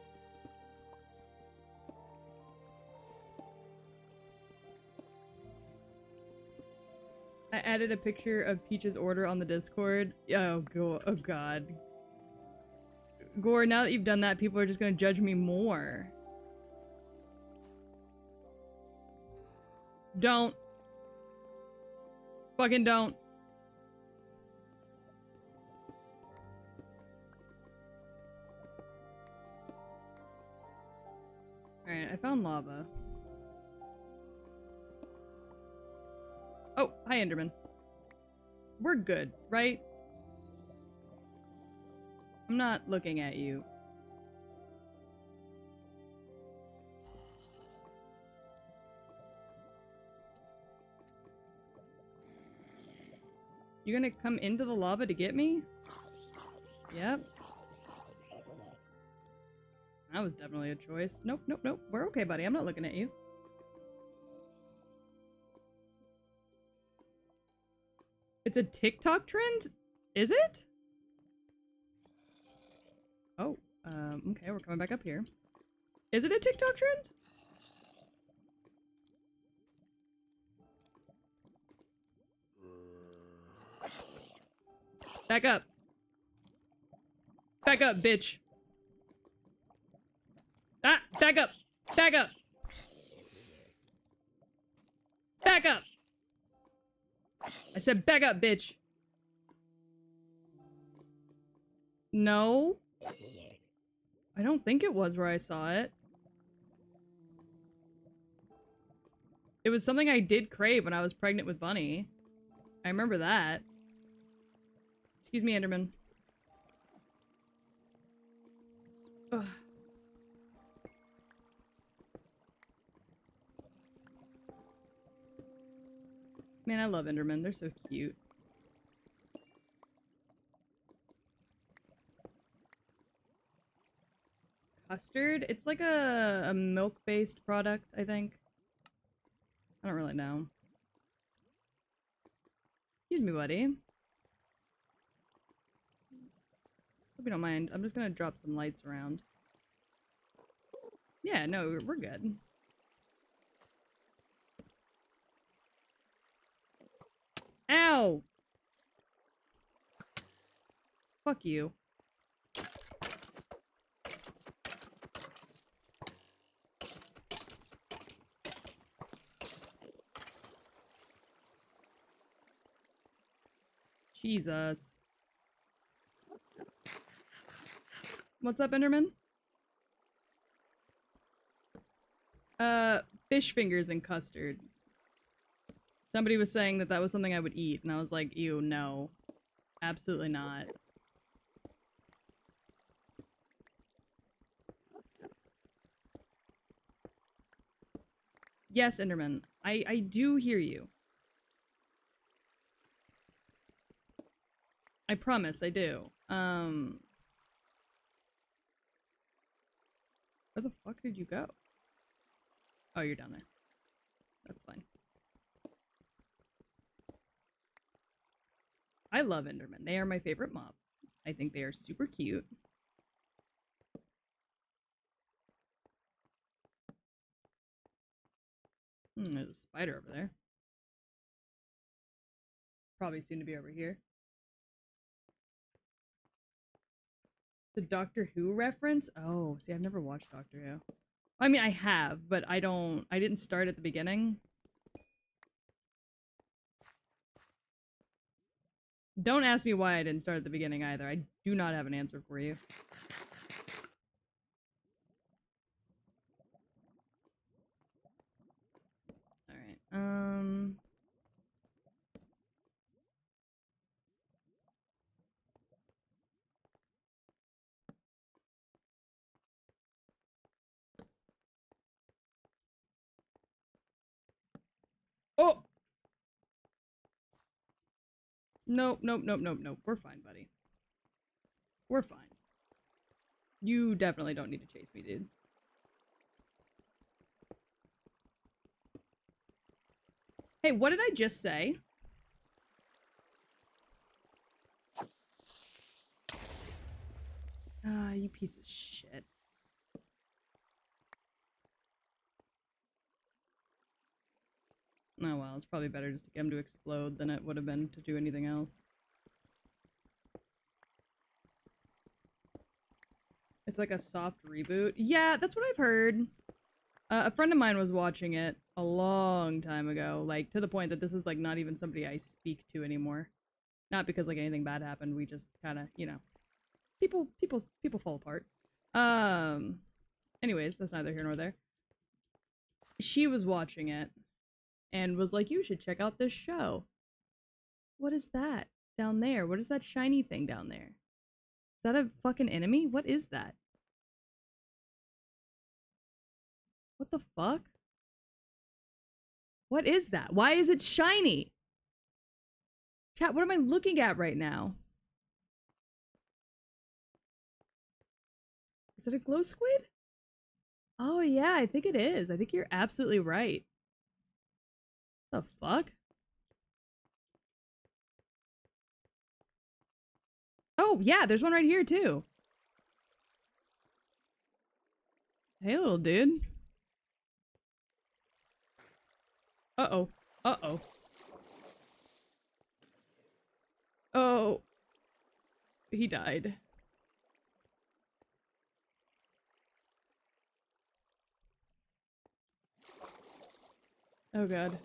Speaker 1: I added a picture of Peach's order on the Discord. Oh, oh god. Gore, now that you've done that, people are just gonna judge me more. Don't. Fucking don't. Alright, I found lava. Oh, hi Enderman. We're good, right? I'm not looking at you. You gonna come into the lava to get me? Yep. That was definitely a choice. Nope, nope, nope. We're okay, buddy. I'm not looking at you. It's a TikTok trend? Is it? Oh, okay, we're coming back up here. Is it a TikTok trend? Back up. Back up, bitch. Ah, back up. Back up. Back up. I said back up, bitch. No. I don't think it was where I saw it. It was something I did crave when I was pregnant with Bunny. I remember that. Excuse me, Enderman. Ugh. Man, I love Endermen. They're so cute. Custard? It's like a milk-based product, I think. I don't really know. Excuse me, buddy. Hope you don't mind. I'm just gonna drop some lights around. Yeah, no, we're good. Ow! Fuck you. Jesus. What's up, Enderman? Fish fingers and custard. Somebody was saying that that was something I would eat, and I was like, ew, no. Absolutely not. Yes, Enderman. I do hear you. I promise, I do. Where the fuck did you go? Oh, you're down there. That's fine. I love Endermen. They are my favorite mob. I think they are super cute. There's a spider over there. Probably soon to be over here. The Doctor Who reference? Oh, see, I've never watched Doctor Who. I mean, I have, but I didn't start at the beginning. Don't ask me why I didn't start at the beginning either. I do not have an answer for you. Alright, Oh! Nope, nope, nope, nope, nope. We're fine, buddy. We're fine. You definitely don't need to chase me, dude. Hey, what did I just say? Ah, you piece of shit. Oh well, it's probably better just to get him to explode than it would have been to do anything else. It's like a soft reboot. Yeah, that's what I've heard. A friend of mine was watching it a long time ago, like to the point that this is like not even somebody I speak to anymore. Not because like anything bad happened, we just kind of, you know, people fall apart. Anyways, that's neither here nor there. She was watching it and was like, "You should check out this show." What is that down there? What is that shiny thing down there? Is that a fucking enemy? What is that? What the fuck? What is that? Why is it shiny? Chat, what am I looking at right now? Is it a glow squid? Oh yeah, I think it is. I think you're absolutely right. The fuck? Oh yeah, there's one right here too. Hey little dude. Uh-oh. Uh-oh. Oh. He died. Oh god.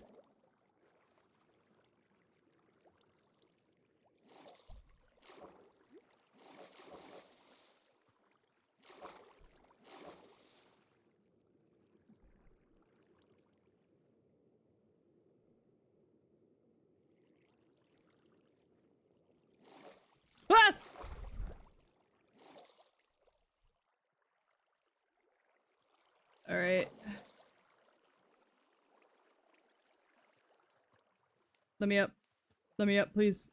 Speaker 1: Ah! Alright. Let me up. Let me up, please.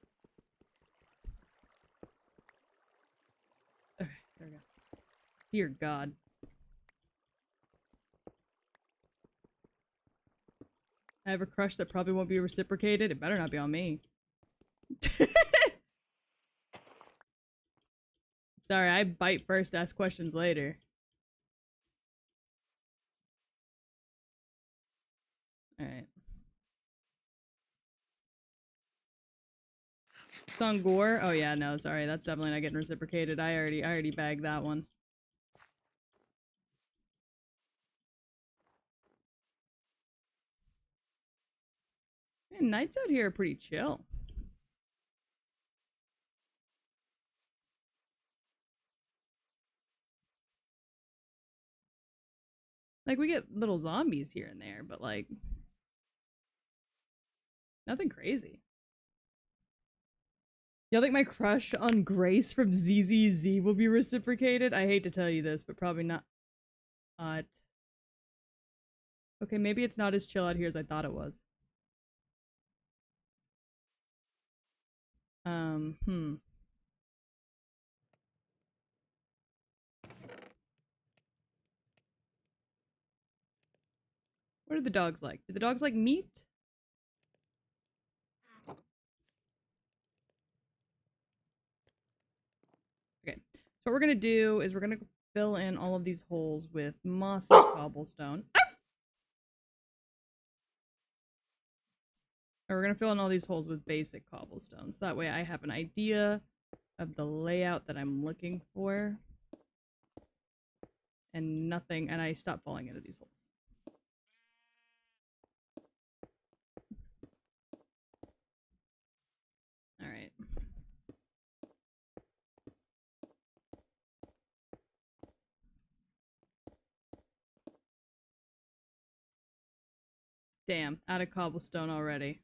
Speaker 1: Okay, there we go. Dear God. I have a crush that probably won't be reciprocated. It better not be on me. Sorry, I bite first, ask questions later. Alright. It's on gore? Oh yeah, no, sorry. That's definitely not getting reciprocated. I already bagged that one. Man, nights out here are pretty chill. Like, we get little zombies here and there, but like... nothing crazy. Y'all think my crush on Grace from ZZZ will be reciprocated? I hate to tell you this, but probably not. Okay, maybe it's not as chill out here as I thought it was. What are the dogs like? Do the dogs like meat? Okay, so what we're gonna do is we're gonna fill in all of these holes with mossy cobblestone. Or we're gonna fill in all these holes with basic cobblestone, so that way I have an idea of the layout that I'm looking for. And nothing, and I stop falling into these holes. Alright. Damn, out of cobblestone already.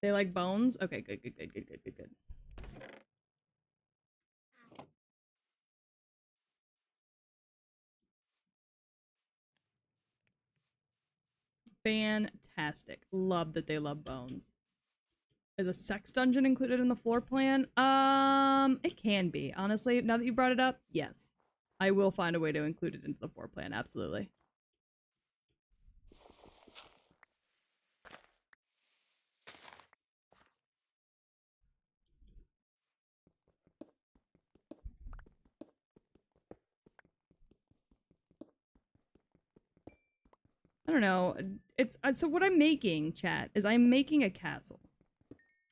Speaker 1: They like bones? Okay, good. Fantastic. Love that they love bones. Is a sex dungeon included in the floor plan? It can be. Honestly, now that you brought it up, yes. I will find a way to include it into the floor plan, absolutely. don't know. It's so what I'm making, chat, is I'm making a castle.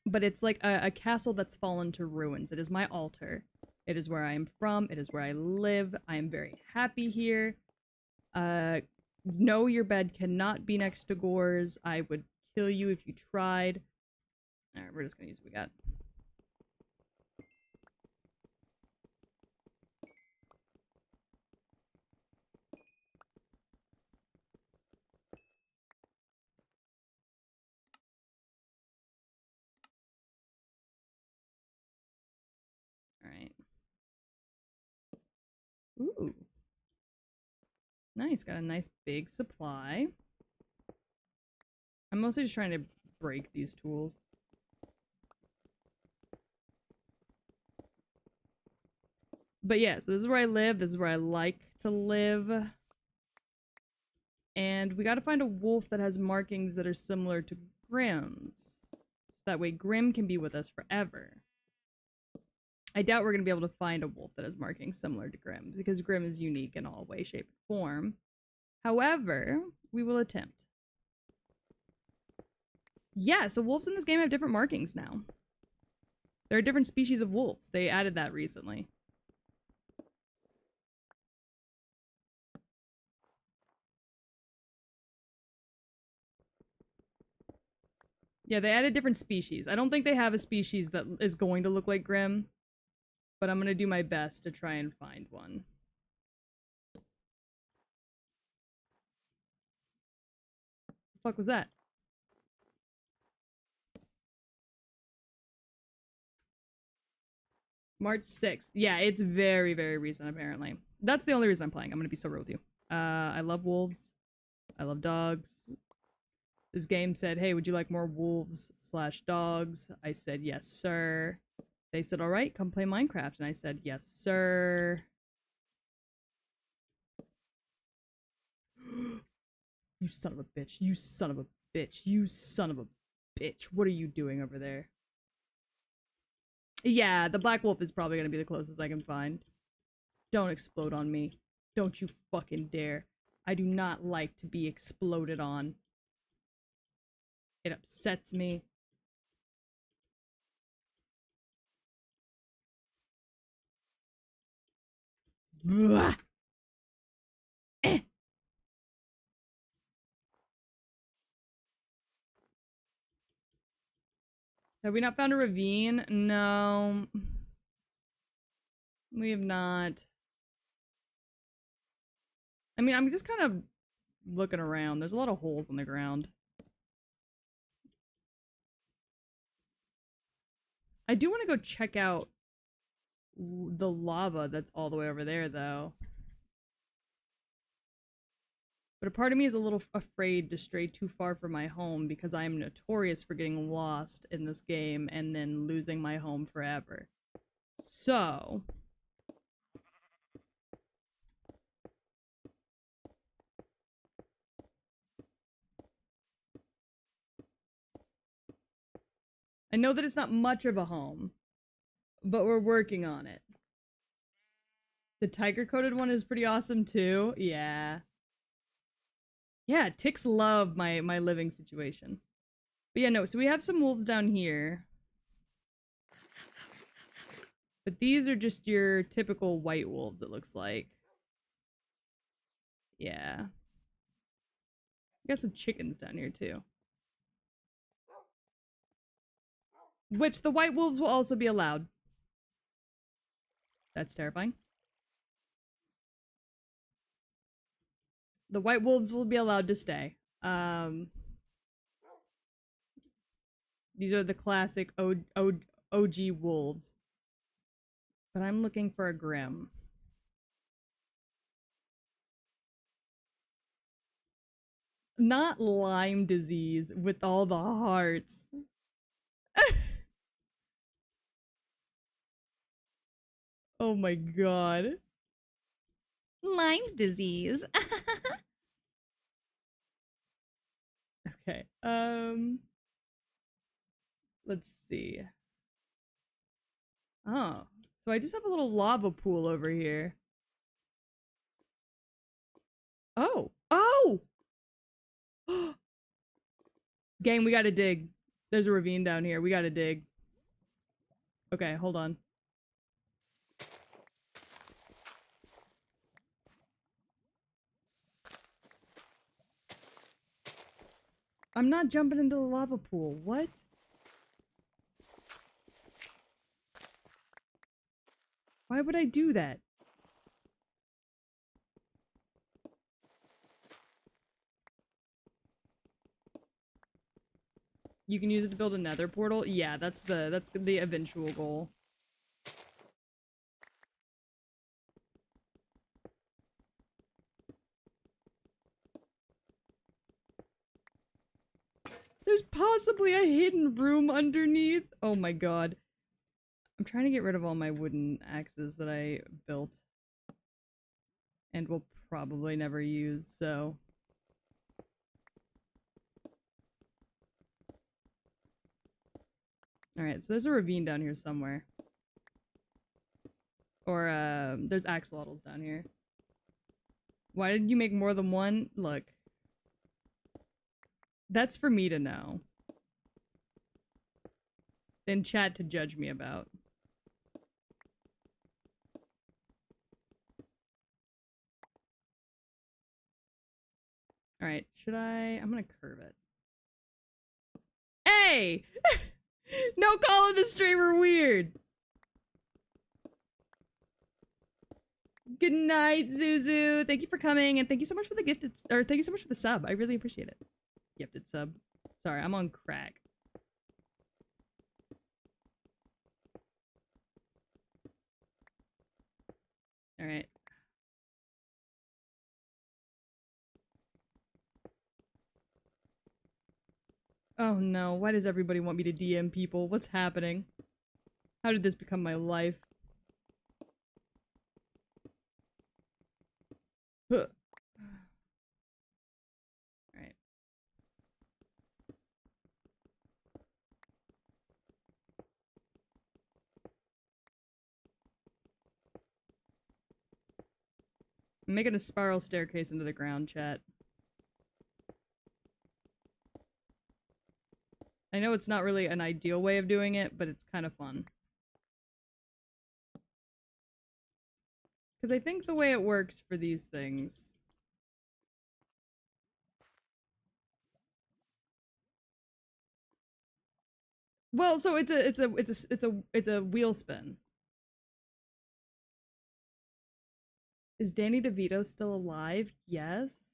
Speaker 1: But it's like a castle that's fallen to ruins. It is my altar. It is where I am from. It is where I live. I am very happy here. No, your bed cannot be next to Gore's. I would kill you if you tried. Alright, we're just gonna use what we got. Alright. Ooh. Nice, got a nice big supply. I'm mostly just trying to break these tools. But yeah, so this is where I live. This is where I like to live. And we gotta find a wolf that has markings that are similar to Grimm's. So that way Grimm can be with us forever. I doubt we're gonna be able to find a wolf that has markings similar to Grimm's, because Grimm is unique in all way, shape, and form. However, we will attempt. Yeah, so wolves in this game have different markings now. There are different species of wolves. They added that recently. Yeah, they added different species. I don't think they have a species that is going to look like Grimm, but I'm gonna do my best to try and find one. The fuck was that? March 6th. Yeah, it's very, very recent, apparently. That's the only reason I'm playing. I'm gonna be so real with you. I love wolves. I love dogs. This game said, hey, would you like more wolves slash dogs? I said, yes, sir. They said, all right, come play Minecraft. And I said, yes, sir. You son of a bitch. You son of a bitch. You son of a bitch. What are you doing over there? Yeah, the black wolf is probably going to be the closest I can find. Don't explode on me. Don't you fucking dare. I do not like to be exploded on. It upsets me. Blah. Eh. Have we not found a ravine? No. We have not. I mean, I'm just kind of looking around. There's a lot of holes in the ground. I do want to go check out the lava that's all the way over there, though. But a part of me is a little afraid to stray too far from my home because I am notorious for getting lost in this game and then losing my home forever. So... I know that it's not much of a home, but we're working on it. The tiger-coated one is pretty awesome, too. Yeah. Yeah, ticks love my living situation. But yeah, no, so we have some wolves down here. But these are just your typical white wolves, it looks like. Yeah. We got some chickens down here, too. Which the white wolves will also be allowed. That's terrifying. The white wolves will be allowed to stay. These are the classic OG wolves. But I'm looking for a Grim. Not Lyme disease with all the hearts. Oh my god. Lyme disease. Okay. Let's see. Oh. So I just have a little lava pool over here. Oh. Oh! Gang, we gotta dig. There's a ravine down here. We gotta dig. Okay, hold on. I'm not jumping into the lava pool. What? Why would I do that? You can use it to build a nether portal? Yeah, that's the eventual goal. There's possibly a hidden room underneath. Oh my god. I'm trying to get rid of all my wooden axes that I built. And will probably never use, so... Alright, so there's a ravine down here somewhere. Or, there's axolotls down here. Why did you make more than one? Look. That's for me to know. And chat to judge me about. Alright, should I... I'm gonna curve it. Hey! No call of the streamer weird! Good night, Zuzu! Thank you for coming, and thank you so much for the gifted... Or thank you so much for the sub. I really appreciate it. Gifted sub. Sorry, I'm on crack. Alright. Oh no, why does everybody want me to DM people? What's happening? How did this become my life? Huh. Alright. I'm making a spiral staircase into the ground, chat. I know it's not really an ideal way of doing it, but it's kind of fun. Because I think the way it works for these things... Well, so it's a wheel spin. Is Danny DeVito still alive? Yes.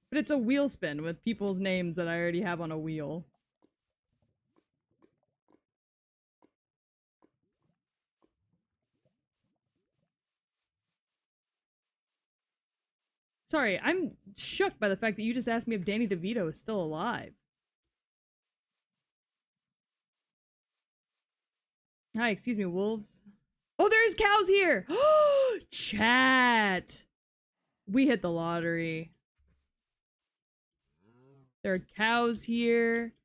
Speaker 1: But it's a wheel spin with people's names that I already have on a wheel. Sorry, I'm shook by the fact that you just asked me if Danny DeVito is still alive. Hi, excuse me, wolves. Oh, there's cows here! Chat! We hit the lottery. There are cows here.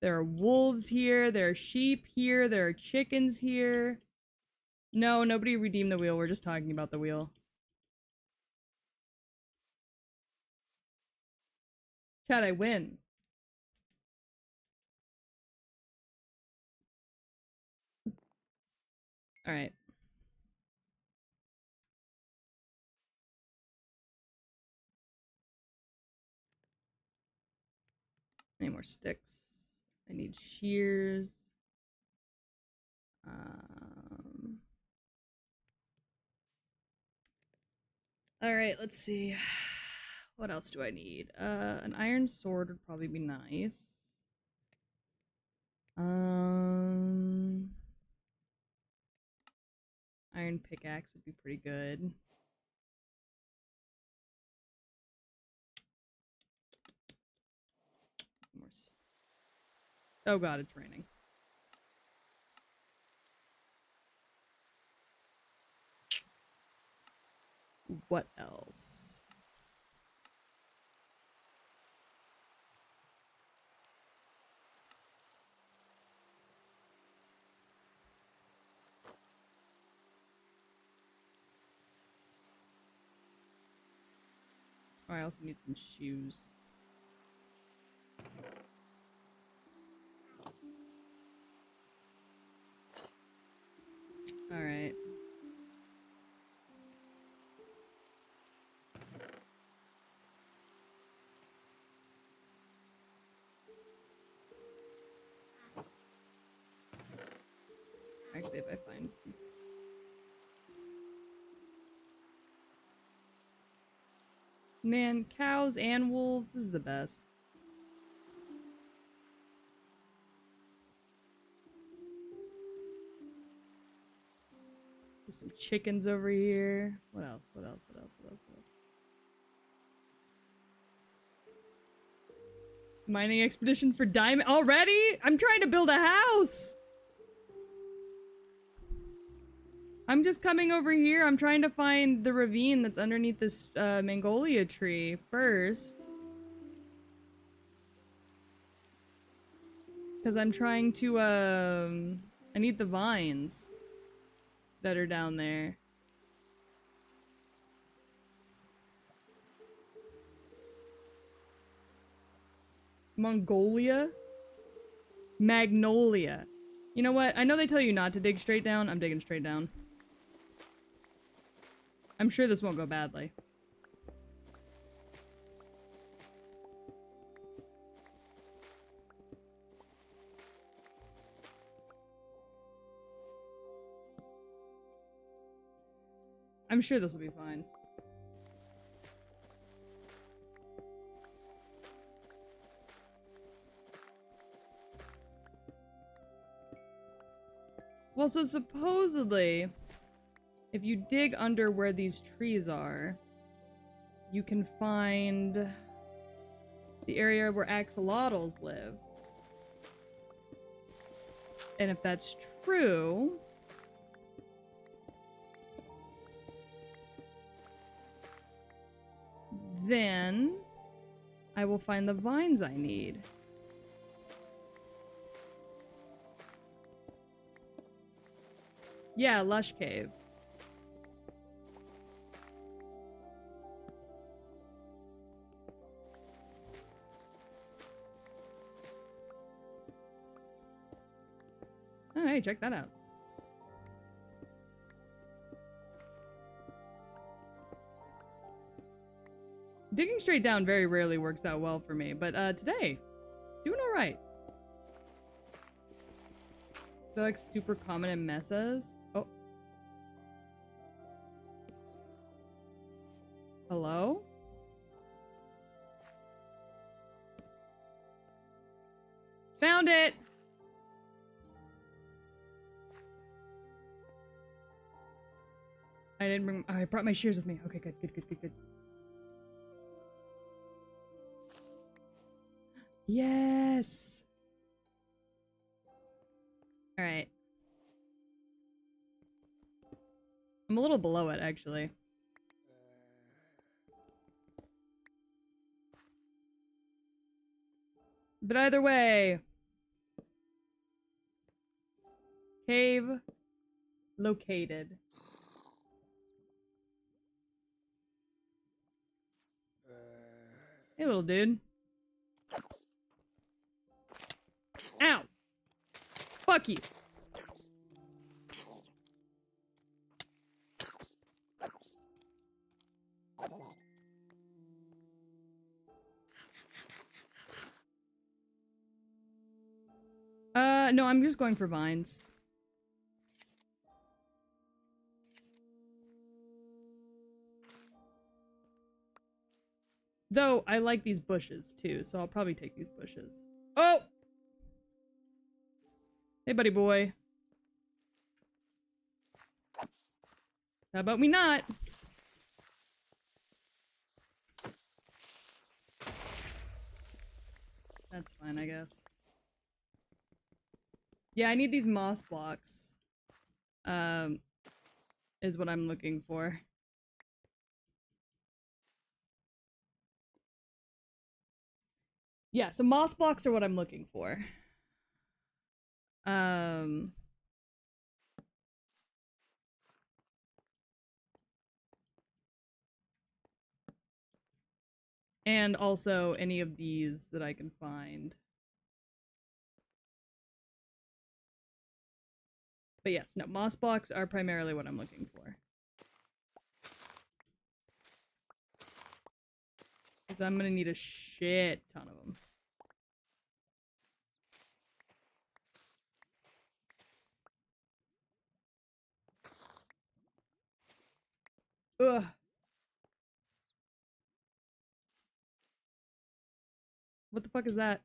Speaker 1: There are wolves here. There are sheep here. There are chickens here. No, nobody redeemed the wheel. We're just talking about the wheel. Chat, I win. Alright. Any more sticks? I need shears. Alright, let's see. What else do I need? An iron sword would probably be nice. Iron pickaxe would be pretty good. More oh god, it's raining. What else? Oh, I also need some shoes. Man, cows and wolves, this is the best. There's some chickens over here. What else? What else? What else? What else? What else? Mining expedition for diamond already? I'm trying to build a house. I'm just coming over here. I'm trying to find the ravine that's underneath this Magnolia tree first. Because I'm trying to, I need the vines that are down there. Mongolia? Magnolia. You know what? I know they tell you not to dig straight down. I'm digging straight down. I'm sure this won't go badly. I'm sure this will be fine. Well, so supposedly, if you dig under where these trees are, you can find the area where axolotls live. And if that's true, then I will find the vines I need. Yeah, Lush Cave. Oh, hey, check that out. Digging straight down very rarely works out well for me, but today, doing alright. They're like super common in mesas. Oh. Hello? Found it! I didn't bring- oh, I brought my shears with me. Okay, good, good, good, good, good. Yes! Alright. I'm a little below it, actually. But either way... Cave located. Hey, little dude. Ow! Fuck you! No, I'm just going for vines. Though, I like these bushes, too, so I'll probably take these bushes. Oh! Hey, buddy boy. How about me not? That's fine, I guess. Yeah, I need these moss blocks. Is what I'm looking for. Yeah, so moss blocks are what I'm looking for. And also any of these that I can find. But yes, no, moss blocks are primarily what I'm looking for. Because I'm gonna need a shit ton of them. Ugh. What the fuck is that?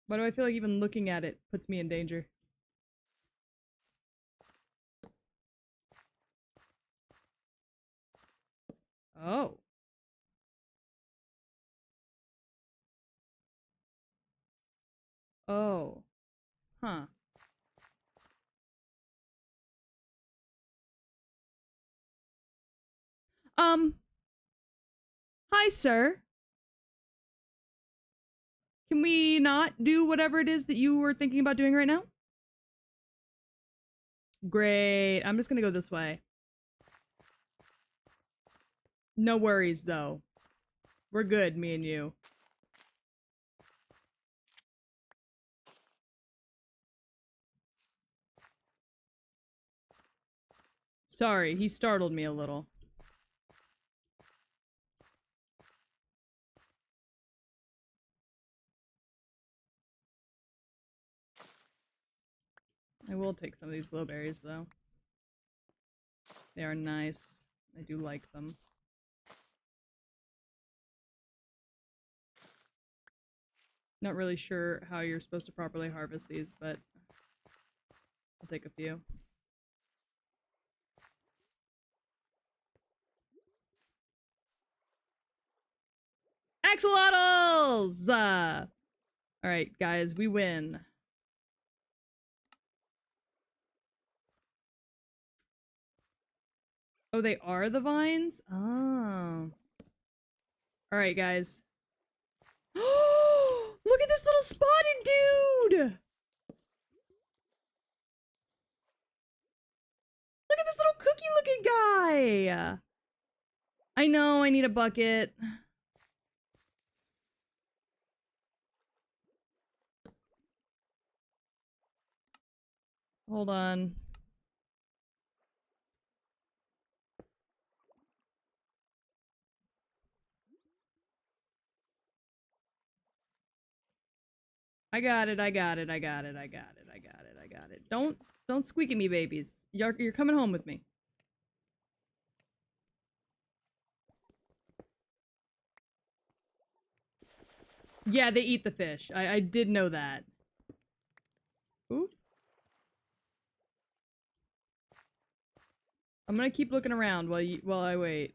Speaker 1: Why do I feel like even looking at it puts me in danger? Oh. Oh. Huh. Hi, sir. Can we not do whatever it is that you were thinking about doing right now? Great. I'm just gonna go this way. No worries, though. We're good, me and you. Sorry, he startled me a little. I will take some of these glowberries, though. They are nice. I do like them. Not really sure how you're supposed to properly harvest these, but I'll take a few. Axolotls! Alright, guys, we win. Oh, they are the vines? Oh. Alright, guys. Look at this little spotted dude! Look at this little cookie-looking guy! I know, I need a bucket. Hold on. I got it, I got it, I got it, I got it, I got it, I got it. Don't squeak at me, babies. You're coming home with me. Yeah, they eat the fish. I did know that. Ooh. I'm gonna keep looking around while I wait.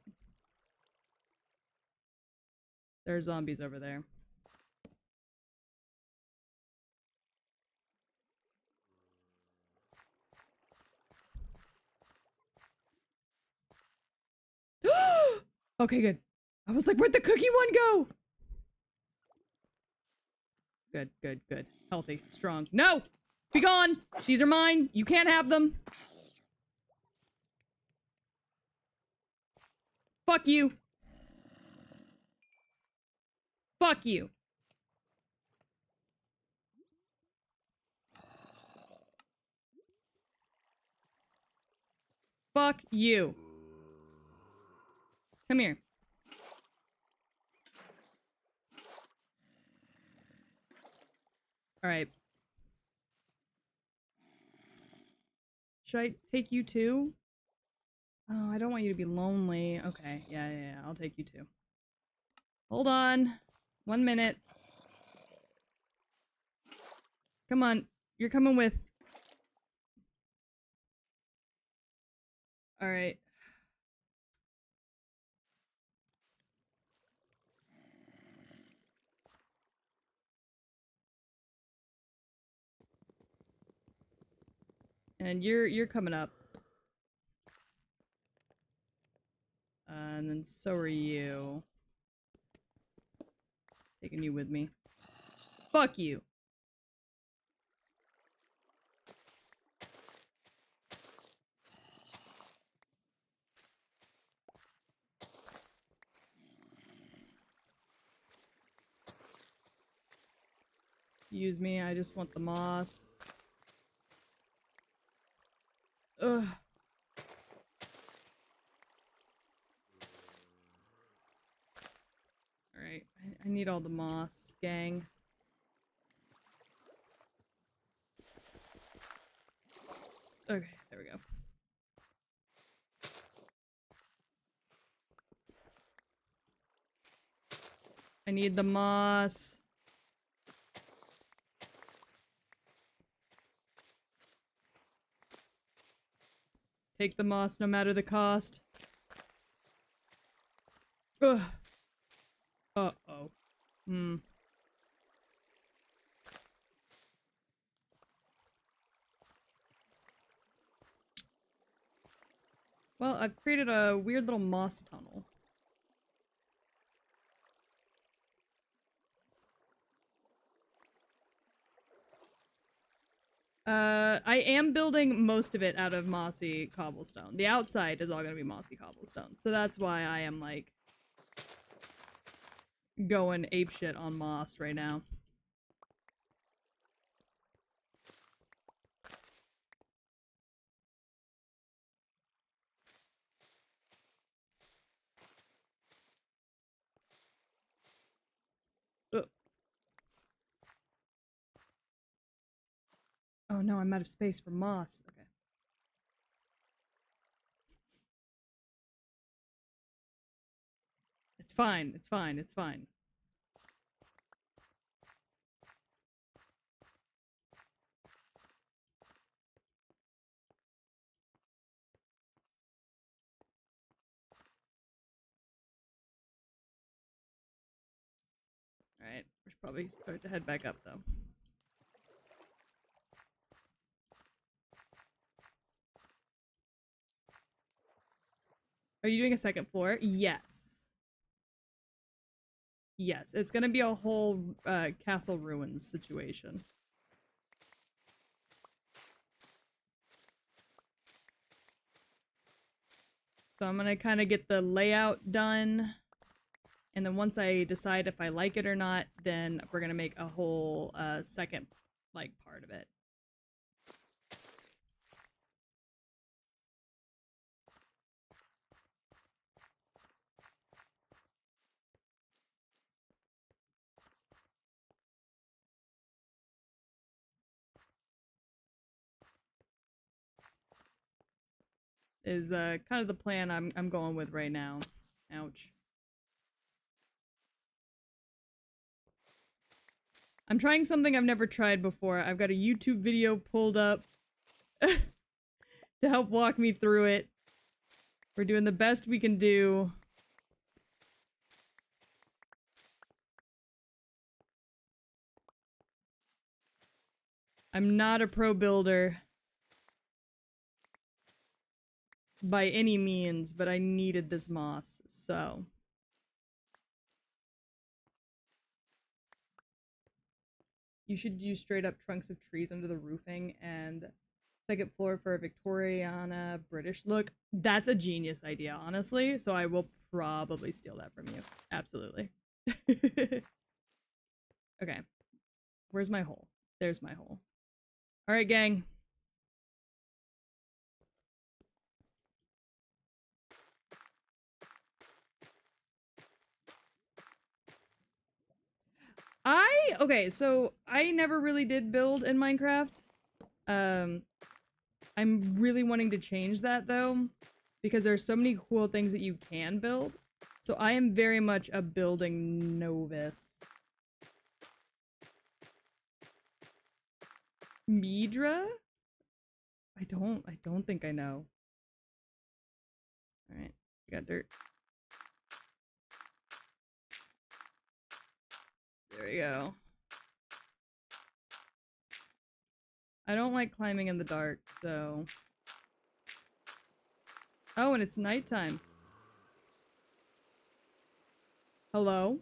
Speaker 1: There are zombies over there. Okay, good. I was like, where'd the cookie one go? Good, good, good. Healthy, strong. No! Be gone! These are mine. You can't have them. Fuck you. Fuck you. Fuck you. Come here. Alright. Should I take you too? Oh, I don't want you to be lonely. Okay, yeah, I'll take you too. Hold on. 1 minute. Come on. You're coming with. Alright. And you're coming up. And then so are you. Taking you with me. Fuck you. Use me, I just want the moss. Ugh. Alright, I need all the moss, gang. Okay, there we go. I need the moss. Take the moss no matter the cost. Ugh. Uh-oh. Hmm. Well, I've created a weird little moss tunnel. I am building most of it out of mossy cobblestone. The outside is all gonna be mossy cobblestone. So that's why I am, like, going apeshit on moss right now. Ugh. Oh no, I'm out of space for moss. Okay. It's fine, it's fine, it's fine. Alright, we should probably start to head back up, though. Are you doing a second floor? Yes. Yes, it's gonna be a whole castle ruins situation. So I'm gonna kind of get the layout done. And then once I decide if I like it or not, then we're gonna make a whole second, like, part of it. Is kind of the plan I'm going with right now. Ouch. I'm trying something I've never tried before. I've got a YouTube video pulled up to help walk me through it. We're doing the best we can do. I'm not a pro builder by any means, but I needed this moss, so. You should use straight up trunks of trees under the roofing and second floor for a Victoriana British look. That's a genius idea, honestly, so I will probably steal that from you. Absolutely. Okay. Where's my hole? There's my hole. Alright, gang. Okay, so I never really did build in Minecraft. I'm really wanting to change that, though, because there's so many cool things that you can build. So I am very much a building novice. Midra? I don't think I know. Alright, we got dirt. There we go. I don't like climbing in the dark, so... Oh, and it's nighttime. Hello?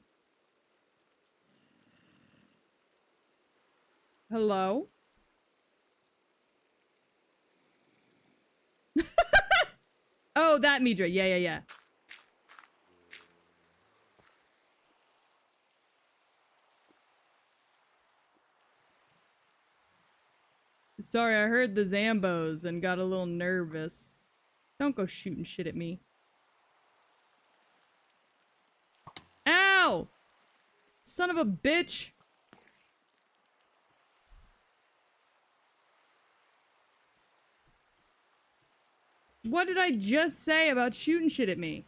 Speaker 1: Hello? Oh, that Midra. Yeah, yeah, yeah. Sorry, I heard the Zambos and got a little nervous. Don't go shooting shit at me. Ow! Son of a bitch! What did I just say about shooting shit at me?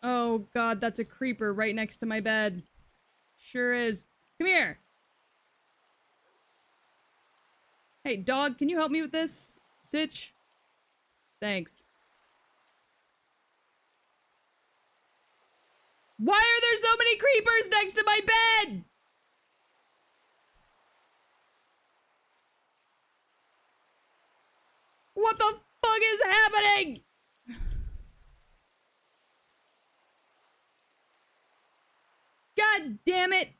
Speaker 1: Oh god, that's a creeper right next to my bed. Sure is. Come here! Hey, dog, can you help me with this? Sitch? Thanks. Why are there so many creepers next to my bed? What the fuck is happening? God damn it!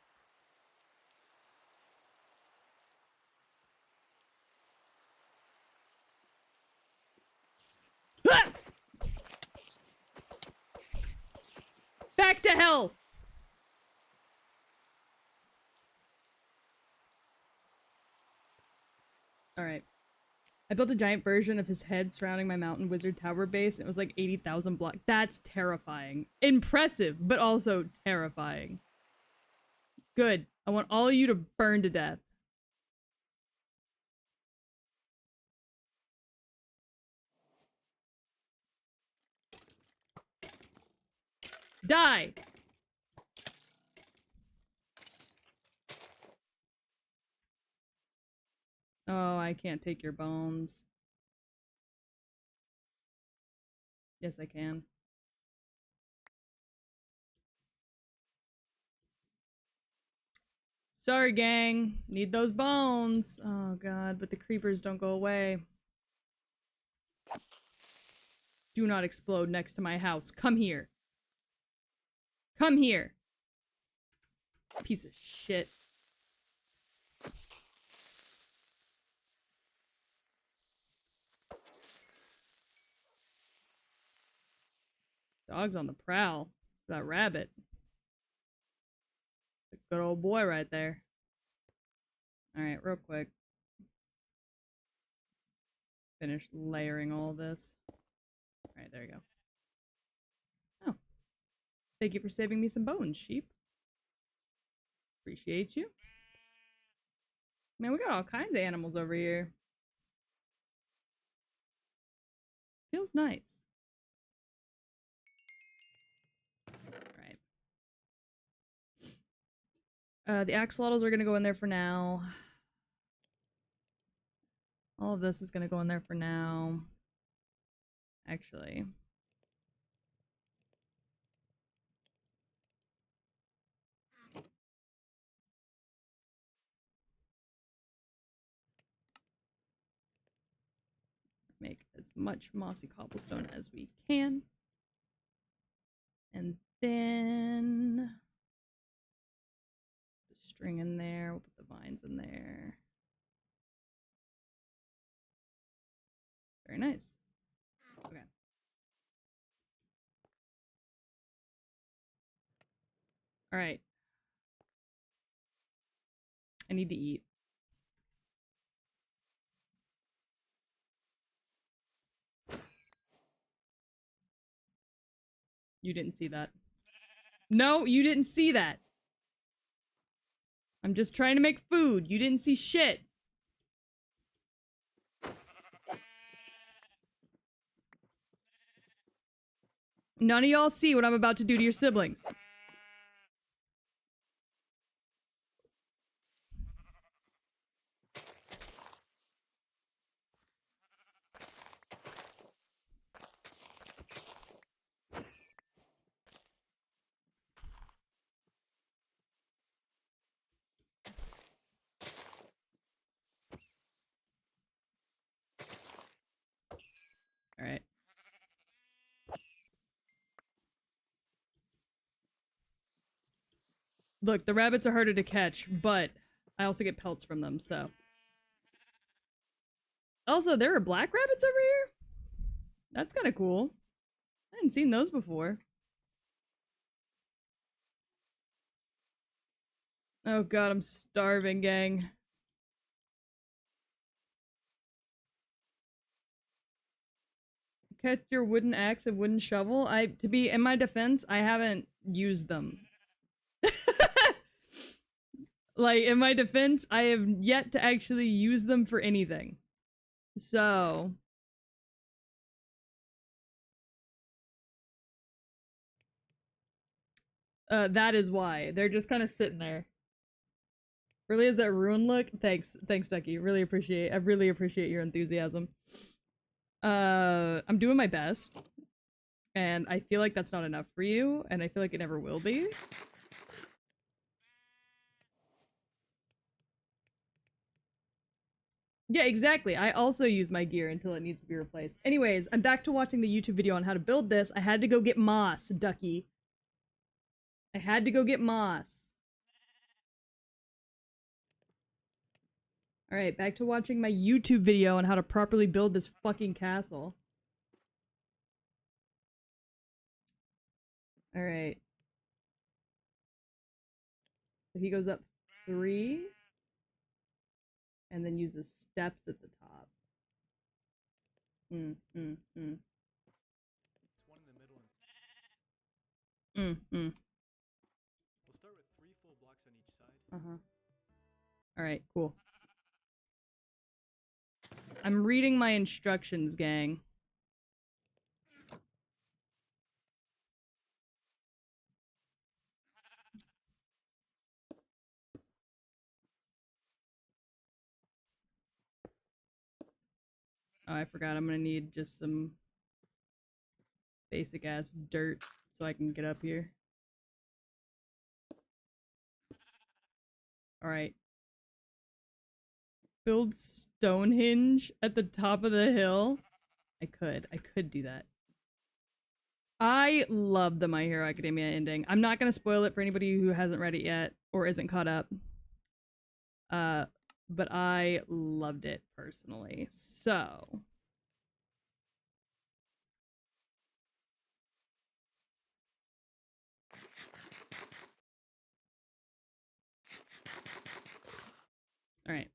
Speaker 1: Ah! Back to hell! Alright. I built a giant version of his head surrounding my mountain wizard tower base, and it was like 80,000 blocks. That's terrifying. Impressive, but also terrifying. Good. I want all of you to burn to death. Die! Oh, I can't take your bones. Yes, I can. Sorry, gang. Need those bones. Oh, God, but the creepers don't go away. Do not explode next to my house. Come here. Come here. Piece of shit. Dog's on the prowl. That rabbit. A good old boy right there. Alright, real quick. Finish layering all this. Alright, there you go. Oh. Thank you for saving me some bones, sheep. Appreciate you. Man, we got all kinds of animals over here. Feels nice. Alright. The axolotls are gonna go in there for now. All of this is gonna go in there for now. Actually. Make as much mossy cobblestone as we can. And then the string in there. We'll put the vines in there. Very nice. Okay. All right. I need to eat. You didn't see that. No, you didn't see that. I'm just trying to make food. You didn't see shit. None of y'all see what I'm about to do to your siblings. All right. Look, the rabbits are harder to catch, but I also get pelts from them, so. Also, there are black rabbits over here? That's kind of cool. I hadn't seen those before. Oh god, I'm starving, gang. Catch your wooden axe and wooden shovel? To be in my defense, I haven't used them. Like, in my defense, I have yet to actually use them for anything. So... that is why. They're just kind of sitting there. Really has that ruin look? Thanks, Ducky. I really appreciate your enthusiasm. I'm doing my best. And I feel like that's not enough for you, and I feel like it never will be. Yeah, exactly. I also use my gear until it needs to be replaced. Anyways, I'm back to watching the YouTube video on how to build this. I had to go get moss, Ducky. I had to go get moss. Alright, back to watching my YouTube video on how to properly build this fucking castle. Alright. So he goes up 3. And then uses steps at the top.
Speaker 2: It's one in the middle. We'll start with 3 full blocks on each side.
Speaker 1: Alright, cool. I'm reading my instructions, gang. Oh, I forgot. I'm gonna need just some basic ass dirt so I can get up here. Alright. Build Stonehenge at the top of the hill. I could do that. I love the My Hero Academia ending. I'm not gonna spoil it for anybody who hasn't read it yet or isn't caught up. But I loved it personally. So... Alright.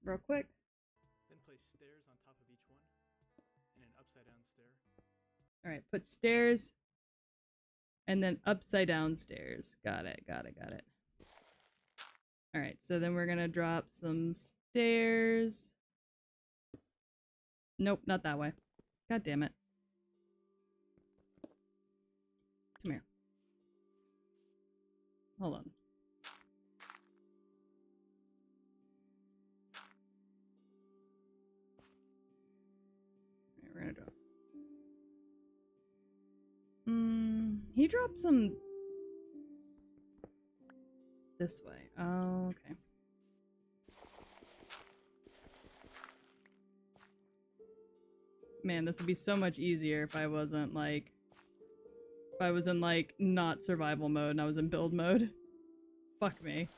Speaker 1: Real quick.
Speaker 2: Then place stairs on top of each one, and an upside down stair.
Speaker 1: Alright, put stairs, and then upside down stairs. Got it. Alright, so then we're gonna drop some stairs. Nope, not that way. God damn it. Come here. Hold on. Alright, we're gonna drop. He dropped some... this way. Oh, okay. Man, this would be so much easier if I wasn't, like... if I was in, like, not survival mode and I was in build mode. Fuck me.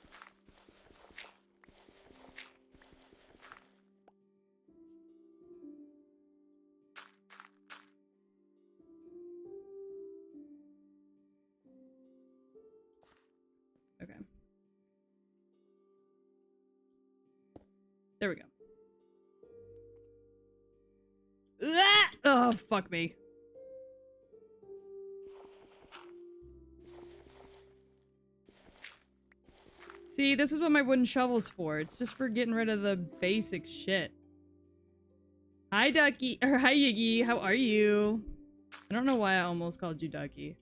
Speaker 1: Okay. There we go. Ah! Oh, fuck me. See, this is what my wooden shovel's for. It's just for getting rid of the basic shit. Hi, Ducky. Or hi, Yiggy. How are you? I don't know why I almost called you Ducky.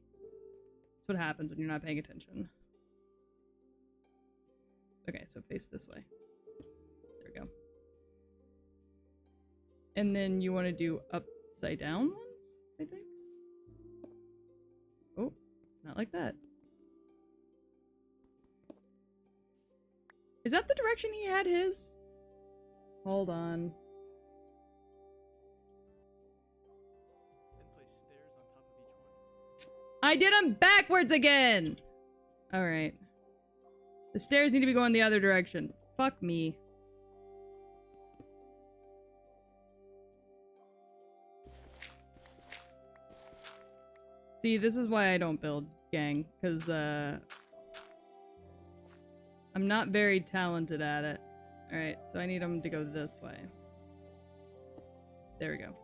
Speaker 1: That's what happens when you're not paying attention. Okay, so face this way. There we go. And then you want to do upside down ones, I think? Oh, not like that. Is that the direction he had his? Hold on.
Speaker 2: Then place stairs on top of each one.
Speaker 1: I did them backwards again! Alright. The stairs need to be going the other direction. Fuck me. See, this is why I don't build, gang. Because, I'm not very talented at it. Alright, so I need them to go this way. There we go.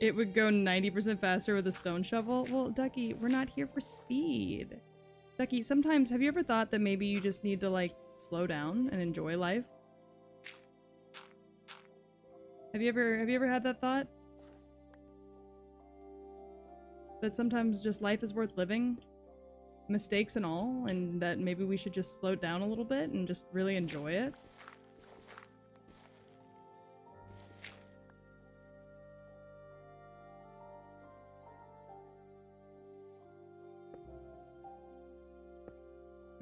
Speaker 1: It would go 90% faster with a stone shovel? Well, Ducky, we're not here for speed. Ducky, sometimes, have you ever thought that maybe you just need to, like, slow down and enjoy life? Have you ever had that thought? That sometimes just life is worth living? Mistakes and all, and that maybe we should just slow down a little bit and just really enjoy it?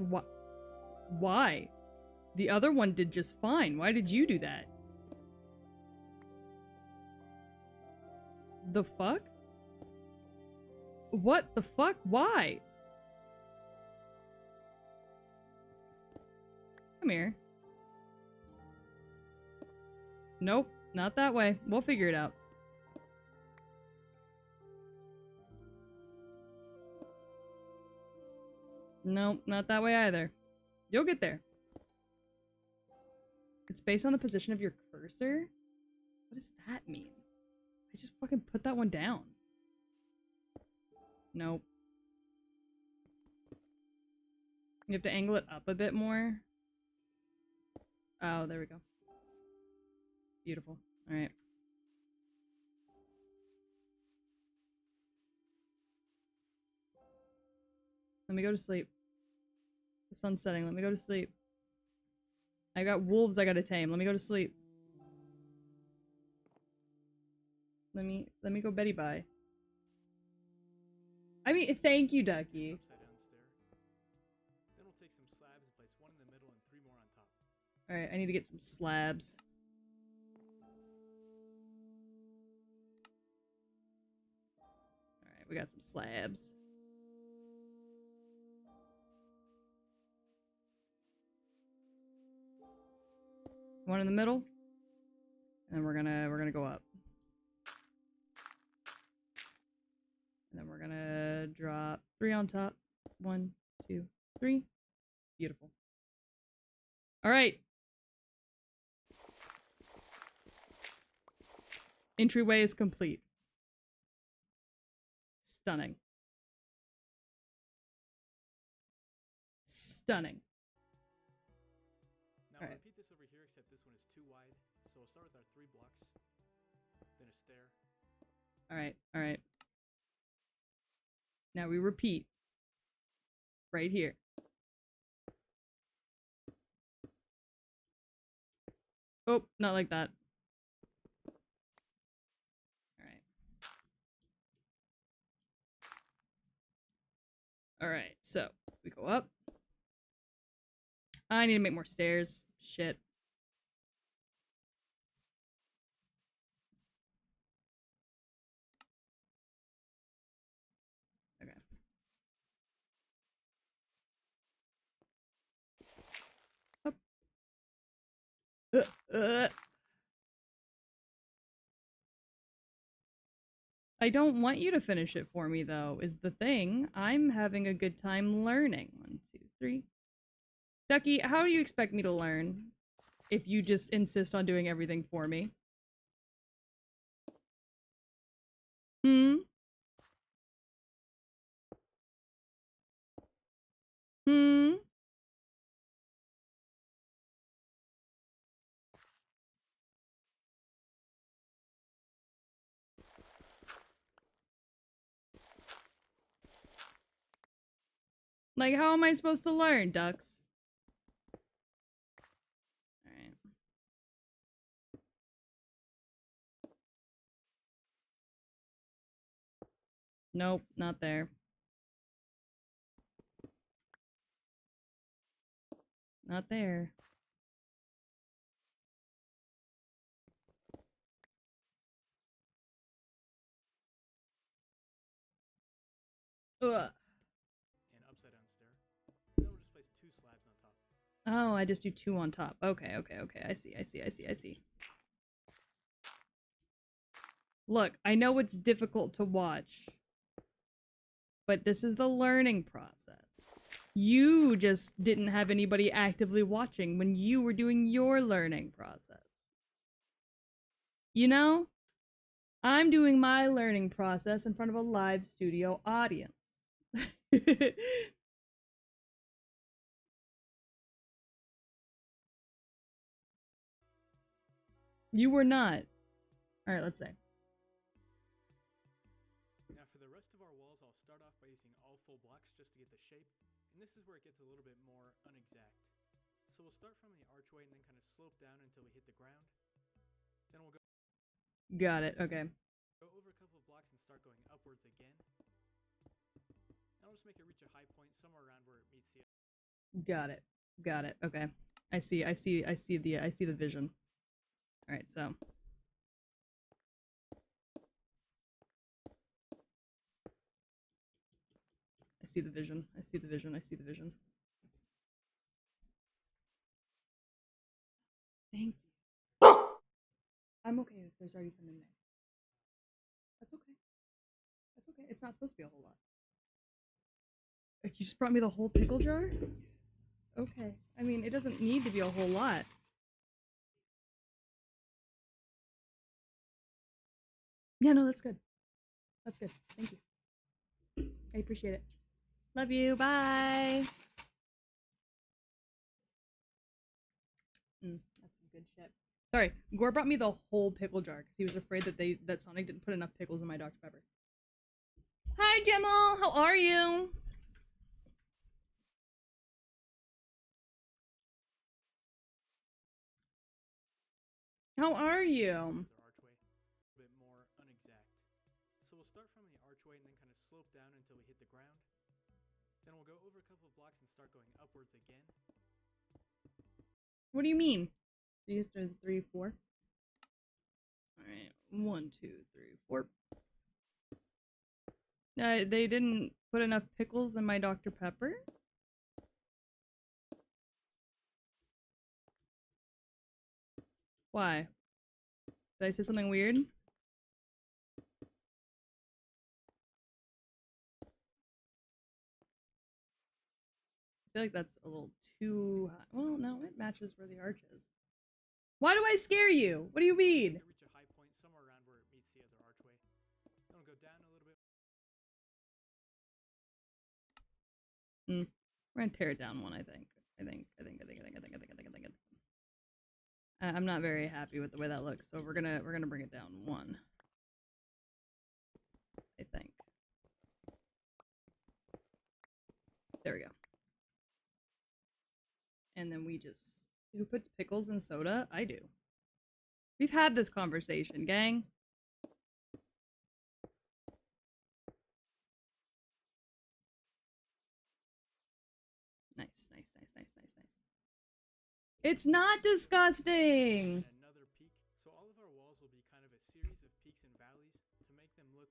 Speaker 1: What? Why? The other one did just fine. Why did you do that? The fuck? What the fuck? Why? Come here. Nope, not that way. We'll figure it out. Nope, not that way either. You'll get there. It's based on the position of your cursor? What does that mean? I just fucking put that one down. Nope. You have to angle it up a bit more. Oh, there we go. Beautiful. Alright. Let me go to sleep. The sun's setting. Let me go to sleep. I got wolves I gotta tame. Let me go to sleep. Let me go Betty bye. I mean, thank you, Ducky.
Speaker 2: Upside down stair. Then we'll take some slabs and place one in the middle and 3 more on top.
Speaker 1: Alright, I need to get some slabs. Alright, we got some slabs. One in the middle. And we're gonna go up. And then we're gonna drop 3 on top. 1, 2, 3. Beautiful. Alright. Entryway is complete. Stunning. Stunning.
Speaker 2: Now
Speaker 1: Alright.
Speaker 2: repeat this over here, except this one is too wide. So we'll start with our 3 blocks, then a stair.
Speaker 1: Alright, alright. Now we repeat. Right here. Oh, not like that. Alright. Alright, so we go up. I need to make more stairs. Shit. Okay. Up. I don't want you to finish it for me, though, is the thing. I'm having a good time learning. 1, 2, 3. Ducky, how do you expect me to learn if you just insist on doing everything for me? Hmm? Hmm? Like, how am I supposed to learn, ducks? Alright. Nope, not there. Not there. Ugh.
Speaker 2: And upside down stair. And then we'll just place 2 slabs on top.
Speaker 1: Oh, I just do 2 on top. Okay, okay, okay. I see. Look, I know it's difficult to watch, but this is the learning process. You just didn't have anybody actively watching when you were doing your learning process. You know? I'm doing my learning process in front of a live studio audience. You were not. All right, let's say.
Speaker 2: Now for the rest of our walls, I'll start off by using all full blocks just to get the shape, and this is where it gets a little bit more unexact. So we'll start from the archway and then kind of slope down until we hit the ground. Then we'll go
Speaker 1: Got it. Okay.
Speaker 2: over a couple of blocks and start going upwards again. And I'll just make it reach a high point somewhere around where it meets the.
Speaker 1: Got it. Got it. Okay. I see the vision. All right, so I see the vision. I see the vision. I see the vision. Thank you. I'm okay if there's already some in there. That's okay. That's okay. It's not supposed to be a whole lot. You just brought me the whole pickle jar? Okay. I mean, it doesn't need to be a whole lot. Yeah, no, that's good. That's good. Thank you. I appreciate it. Love you. Bye. That's some good shit. Sorry, Gore brought me the whole pickle jar because he was afraid that Sonic didn't put enough pickles in my Dr. Pepper. Hi, Gemma. How are you? How are you?
Speaker 2: Archway, a bit more unexact. So we'll start from the archway and then kind of slope down until we hit the ground. Then we'll go over a couple of blocks and start going upwards again.
Speaker 1: What do you mean? These are 3, 4. All right, 1, 2, 3, 4. They didn't put enough pickles in my Dr. Pepper. Why? Did I say something weird? I feel like that's a little too high. Well, no, it matches where the arch is. Why do I scare you? What do you mean?
Speaker 2: Reach a high point somewhere around where it meets the other archway. Then we'll go down a little bit.
Speaker 1: We're gonna tear it down one, I think. I'm not very happy with the way that looks, so we're gonna bring it down one. I think. There we go. And then we just... Who puts pickles in soda? I do. We've had this conversation, gang. Nice. It's not disgusting!
Speaker 2: Another peak. So all of our walls will be kind of a series of peaks and valleys to make them look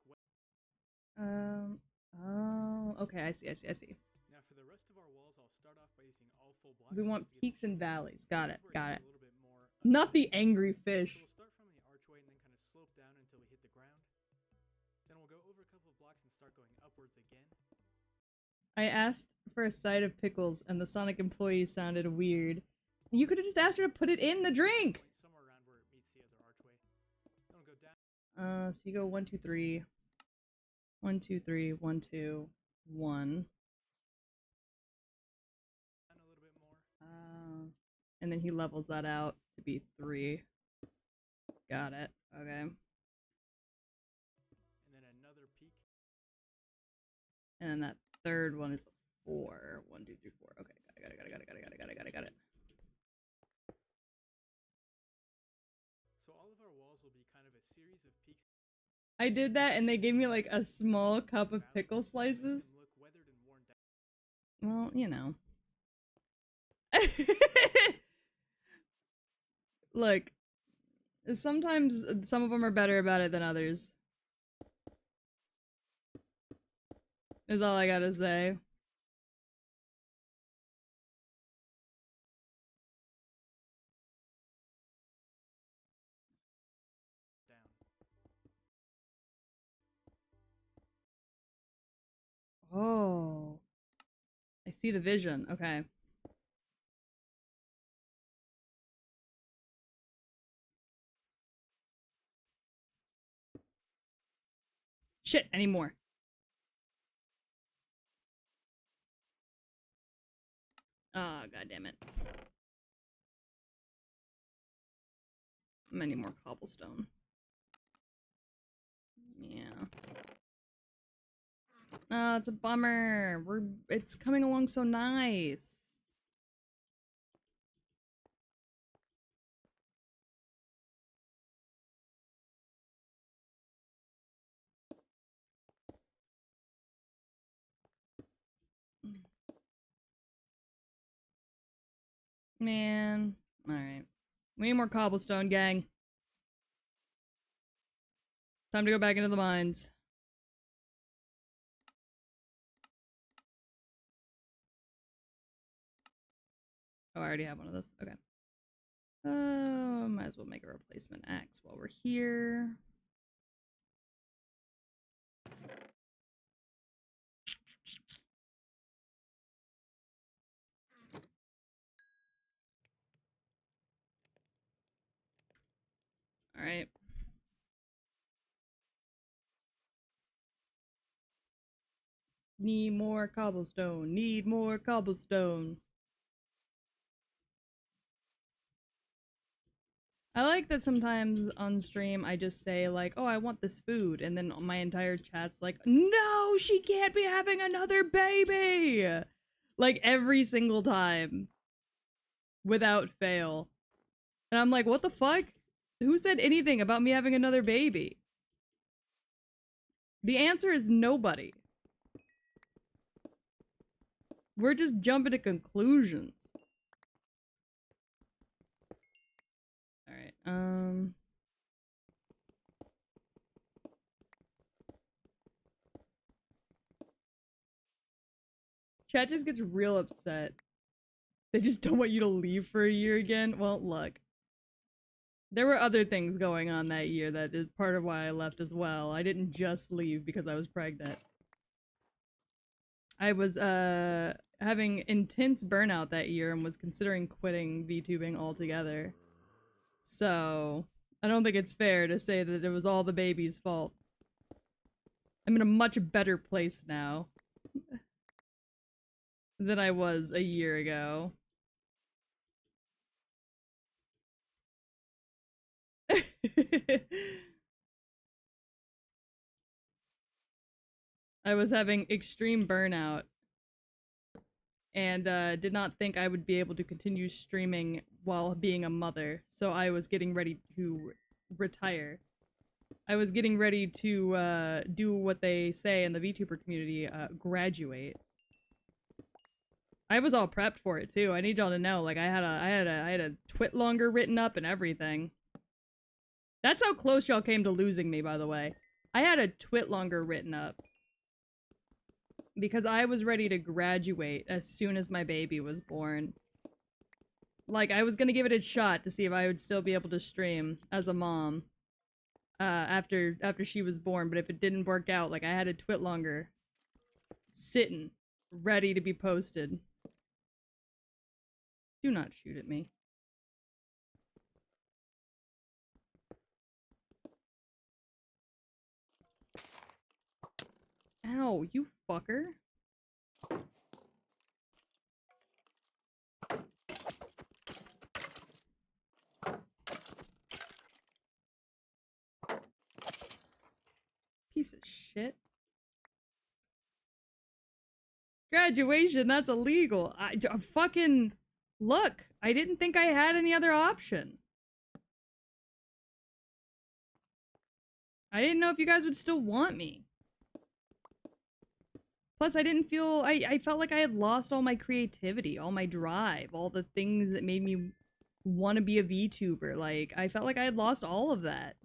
Speaker 1: Oh, okay, I see.
Speaker 2: Now for the rest of our walls, I'll start off by using all full blocks.
Speaker 1: We want peaks and valleys. Got it.
Speaker 2: A little bit more
Speaker 1: Not the angry fish.
Speaker 2: So we'll start from the archway and then kind of slope down until we hit the ground. Then we'll go over a couple of blocks and start going upwards again.
Speaker 1: I asked for a side of pickles, and the Sonic employee sounded weird. You could have just asked her to put it in the drink!
Speaker 2: Somewhere around where it meets the other archway. Then we'll go down.
Speaker 1: So you go 1, 2, 3. 1, 2, 3, 1, 2, 1.
Speaker 2: Down a little bit more.
Speaker 1: And then he levels that out to be 3. Got it. Okay.
Speaker 2: And then another peak.
Speaker 1: And then that third one is a 4. 1, 2, 3, 4. Okay, got it.
Speaker 2: So all of our walls will be kind of a series of peaks.
Speaker 1: I did that and they gave me like a small cup of pickle slices.
Speaker 2: Look weathered and worn down.
Speaker 1: Well, you know. Look, sometimes some of them are better about it than others. Is all I gotta say. Oh. I see the vision. Okay. Shit, I need more. Oh, god damn it. I'm gonna need more cobblestone. Yeah. Oh, it's a bummer. It's coming along so nice. Man. Alright. We need more cobblestone, gang. Time to go back into the mines. Oh, I already have one of those. Okay. Might as well make a replacement axe while we're here. Alright. Need more cobblestone. Need more cobblestone. I like that sometimes on stream I just say like, oh, I want this food, and then my entire chat's like, no, she can't be having another baby! Like every single time. Without fail. And I'm like, what the fuck? Who said anything about me having another baby? The answer is nobody. We're just jumping to conclusions. Alright, Chat just gets real upset. They just don't want you to leave for a year again. Well, look. There were other things going on that year that is part of why I left as well. I didn't just leave because I was pregnant. I was, having intense burnout that year and was considering quitting VTubing altogether. So, I don't think it's fair to say that it was all the baby's fault. I'm in a much better place now than I was a year ago. I was having extreme burnout and did not think I would be able to continue streaming while being a mother. So I was getting ready to retire. I was getting ready to do what they say in the VTuber community, graduate. I was all prepped for it too. I need y'all to know, like I had a twit longer written up and everything. That's how close y'all came to losing me, by the way. I had a twit longer written up. Because I was ready to graduate as soon as my baby was born. Like, I was gonna give it a shot to see if I would still be able to stream as a mom. After she was born, but if it didn't work out, like, I had a twit longer sitting, ready to be posted. Do not shoot at me. Ow, you fucker. Piece of shit. Graduation, that's illegal. I fucking... Look, I didn't think I had any other option. I didn't know if you guys would still want me. Plus, I didn't feel... I felt like I had lost all my creativity, all my drive, all the things that made me want to be a VTuber. Like, I felt like I had lost all of that.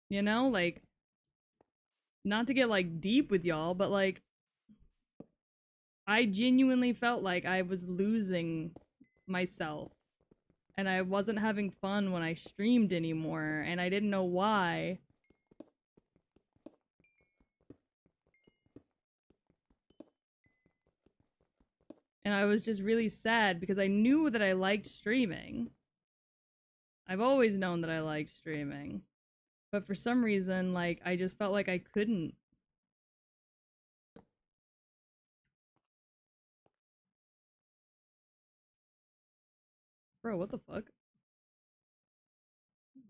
Speaker 1: You know? Like, not to get, like, deep with y'all, but, like, I genuinely felt like I was losing myself. And I wasn't having fun when I streamed anymore, and I didn't know why. And I was just really sad because I knew that I liked streaming. I've always known that I liked streaming. But for some reason, like, I just felt like I couldn't. Bro, what the fuck?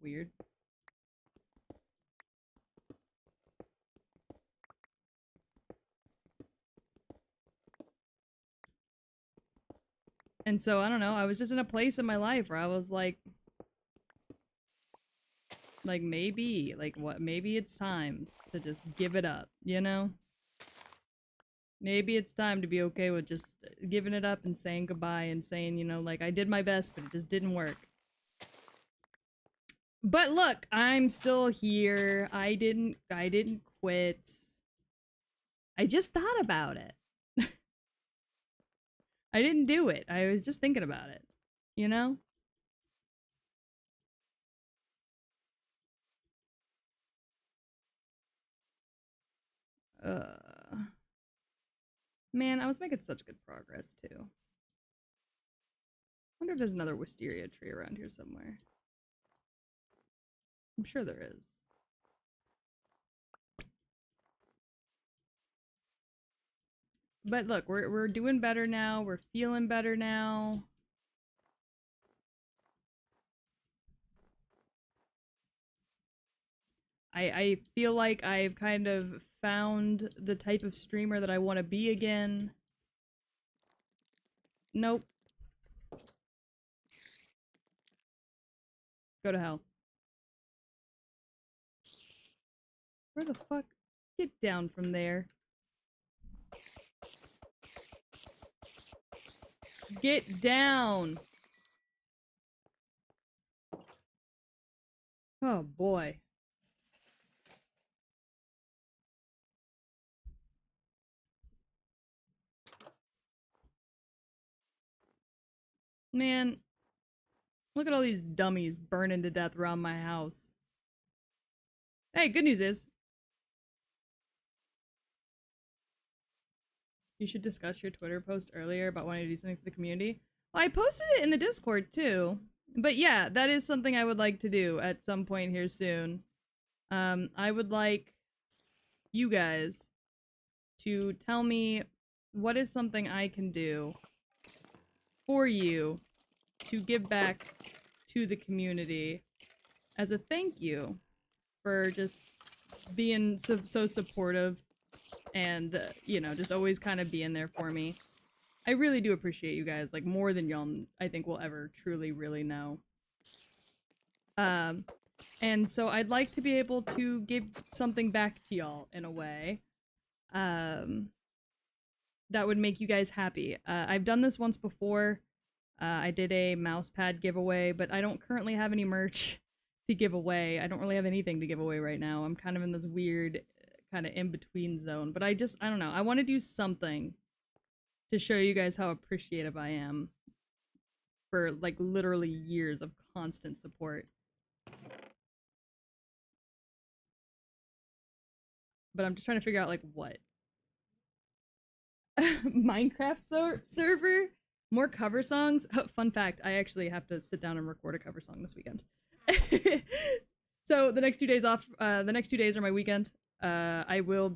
Speaker 1: Weird. And so, I don't know, I was just in a place in my life where I was like, maybe, like, what, maybe it's time to just give it up, you know? Maybe it's time to be okay with just giving it up and saying goodbye and saying, you know, like, I did my best, but it just didn't work. But look, I'm still here. I didn't quit. I just thought about it. I didn't do it. I was just thinking about it. You know? Man, I was making such good progress too. Wonder if there's another wisteria tree around here somewhere. I'm sure there is. But look, we're doing better now. We're feeling better now. I feel like I've kind of found the type of streamer that I want to be again. Nope. Go to hell. Where the fuck? Get down from there. Get down! Oh boy. Man, look at all these dummies burning to death around my house. Hey, good news is, you should discuss your Twitter post earlier about wanting to do something for the community. Well, I posted it in the Discord too. But yeah, that is something I would like to do at some point here soon. I would like you guys to tell me what is something I can do for you to give back to the community as a thank you for just being so supportive and, you know, just always kind of being there for me. I really do appreciate you guys, like, more than y'all, I think, will ever truly, really know. And so I'd like to be able to give something back to y'all in a way. That would make you guys happy. I've done this once before. I did a mouse pad giveaway, but I don't currently have any merch to give away. I don't really have anything to give away right now. I'm kind of in this weird kind of in-between zone, but I don't know. I want to do something to show you guys how appreciative I am for, like, literally years of constant support. But I'm just trying to figure out, like, what. Minecraft server? More cover songs? Fun fact, I actually have to sit down and record a cover song this weekend. So the next 2 days off, the next 2 days are my weekend. I will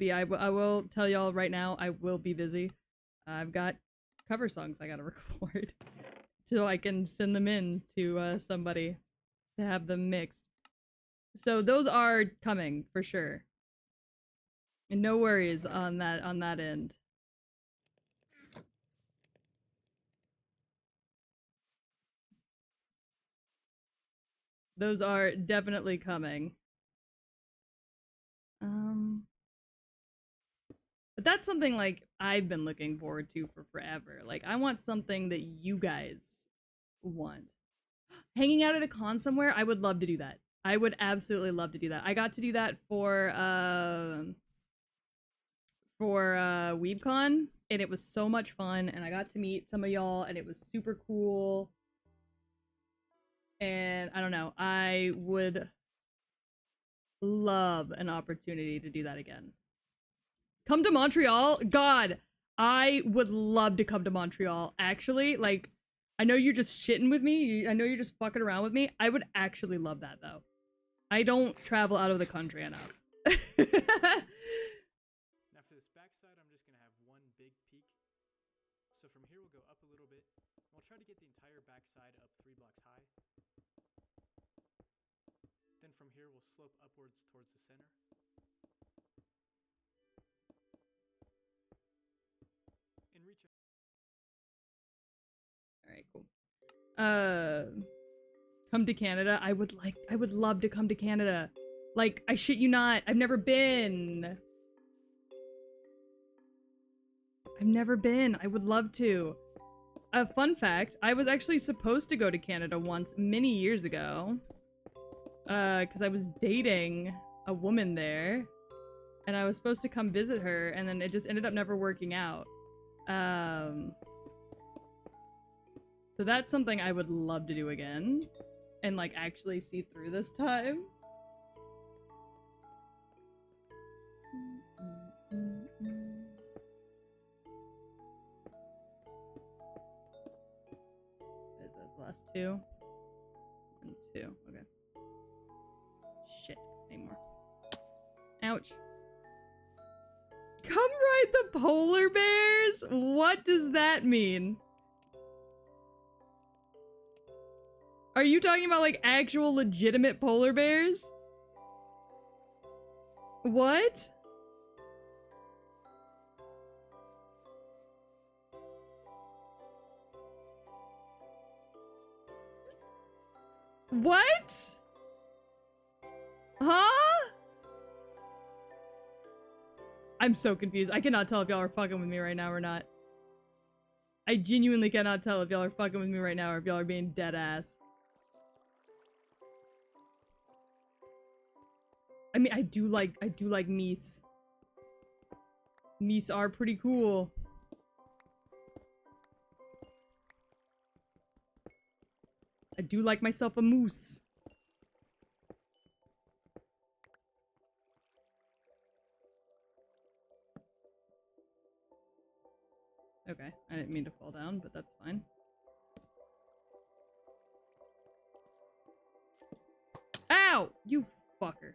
Speaker 1: tell y'all right now, I will be busy. I've got cover songs I gotta record so I can send them in to somebody to have them mixed. So those are coming for sure. And no worries on that end. Those are definitely coming. But that's something, like, I've been looking forward to for forever. Like, I want something that you guys want. Hanging out at a con somewhere, I would love to do that. I would absolutely love to do that. I got to do that for WeebCon, and it was so much fun, and I got to meet some of y'all, and it was super cool. And I don't know, I would love an opportunity to do that again. Come to Montreal? God, I would love to come to Montreal. Actually, like, I know you're just shitting with me. I know you're just fucking around with me. I would actually love that, though. I don't travel out of the country enough.
Speaker 2: Now for this backside, I'm just gonna have one big peak. So from here we'll go up a little bit. We'll try to get the entire backside up 3 blocks high. Then from here we'll slope upwards towards the center. And reach out.
Speaker 1: Alright, cool. Come to Canada. I would love to come to Canada. Like, I shit you not. I've never been. I would love to. A fun fact, I was actually supposed to go to Canada once, many years ago. Because I was dating a woman there. And I was supposed to come visit her, and then it just ended up never working out. So that's something I would love to do again. And, like, actually see through this time. Is that the last 2? 1, 2. Okay. Shit. Any more. Ouch. Come ride the polar bears? What does that mean? Are you talking about, like, actual legitimate polar bears? What? What? Huh? I'm so confused. I cannot tell if y'all are fucking with me right now or not. I genuinely cannot tell if y'all are fucking with me right now or if y'all are being dead ass. I mean, I do like meese. Meese are pretty cool. I do like myself a moose. Okay, I didn't mean to fall down, but that's fine. Ow! You fucker.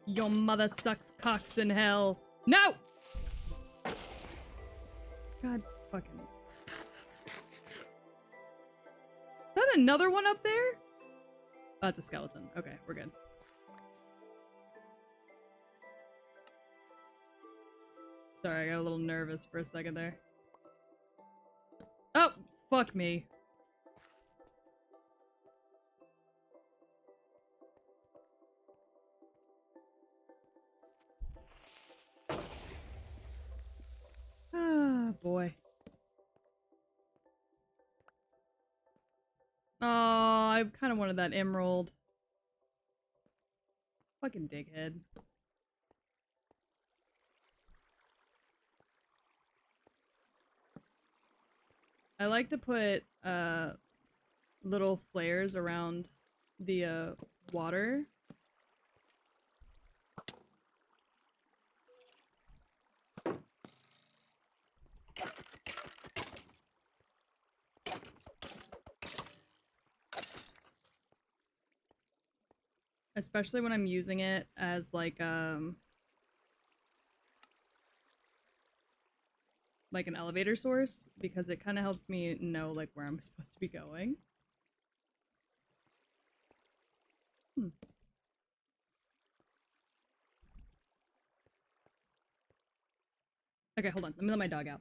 Speaker 1: Your mother sucks cocks in hell. No! God fucking. Is that another one up there? Oh, it's a skeleton. Okay, we're good. Sorry, I got a little nervous for a second there. Oh, fuck me. Ah, boy. Oh, I kind of wanted that emerald. Fucking dighead. I like to put little flares around the water. Especially when I'm using it as like an elevator source, because it kind of helps me know like where I'm supposed to be going. Okay, hold on. Let me let my dog out.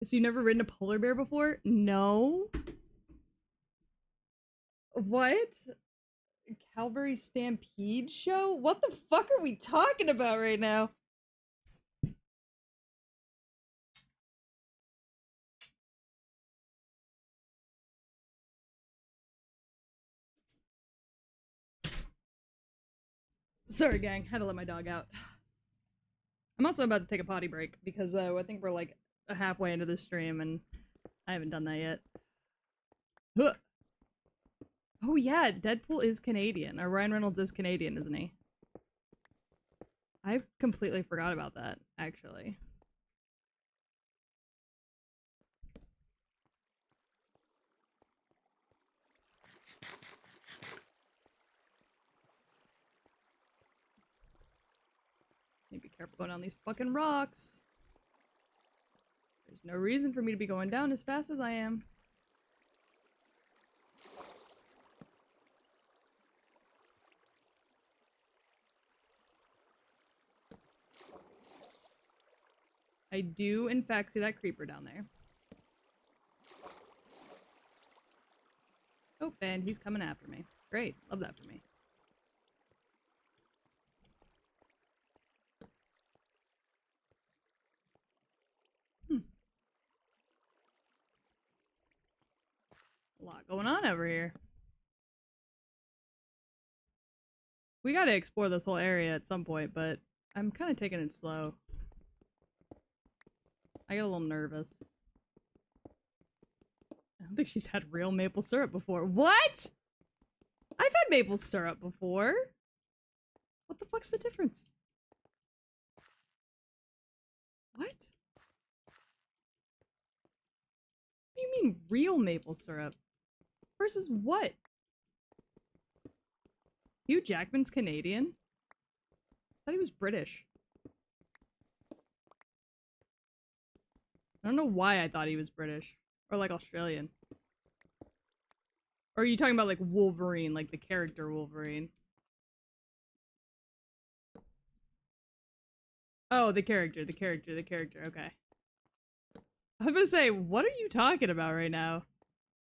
Speaker 1: So you've never ridden a polar bear before? No. What? Calvary Stampede show? What the fuck are we talking about right now? Sorry, gang. Had to let my dog out. I'm also about to take a potty break because I think we're like halfway into the stream and I haven't done that yet. Huh. Oh yeah, Deadpool is Canadian. Or Ryan Reynolds is Canadian, isn't he? I completely forgot about that, actually. Need to be careful going down these fucking rocks. There's no reason for me to be going down as fast as I am. I do, in fact, see that creeper down there. Oh, and he's coming after me. Great. Love that for me. A lot going on over here. We gotta explore this whole area at some point, but I'm kind of taking it slow. I get a little nervous. I don't think she's had real maple syrup before. What? I've had maple syrup before. What the fuck's the difference? What? What do you mean real maple syrup? Versus what? Hugh Jackman's Canadian? I thought he was British. I don't know why I thought he was British. Or like Australian. Or are you talking about like Wolverine, like the character Wolverine? Oh, the character, okay. I was gonna say, what are you talking about right now?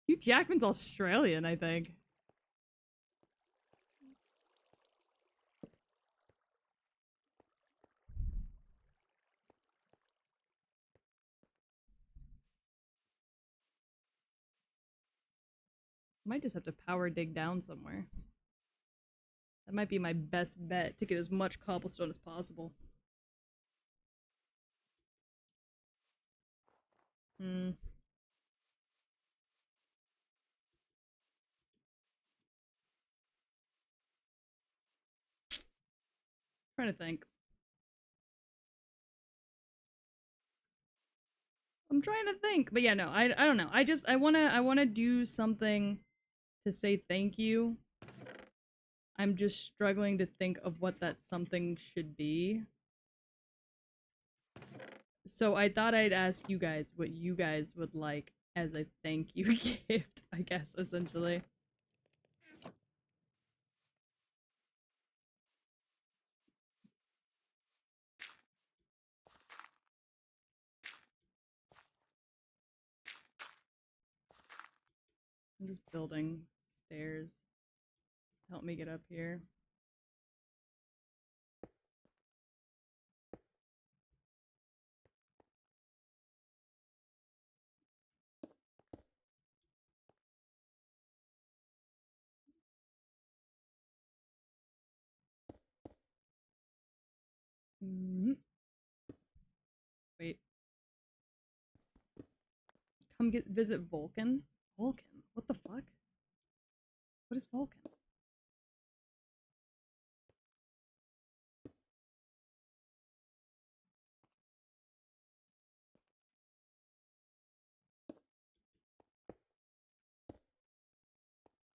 Speaker 1: Hugh Jackman's Australian, I think. Might just have to power dig down somewhere. That might be my best bet to get as much cobblestone as possible. Hmm. Trying to think. I'm trying to think. But yeah, no, I don't know. I wanna do something to say thank you. I'm just struggling to think of what that something should be. So I thought I'd ask you guys what you guys would like as a thank you gift, I guess, essentially. I'm just building stairs. Help me get up here. Wait. Come visit Vulcan? Vulcan? What the fuck? What is Vulcan?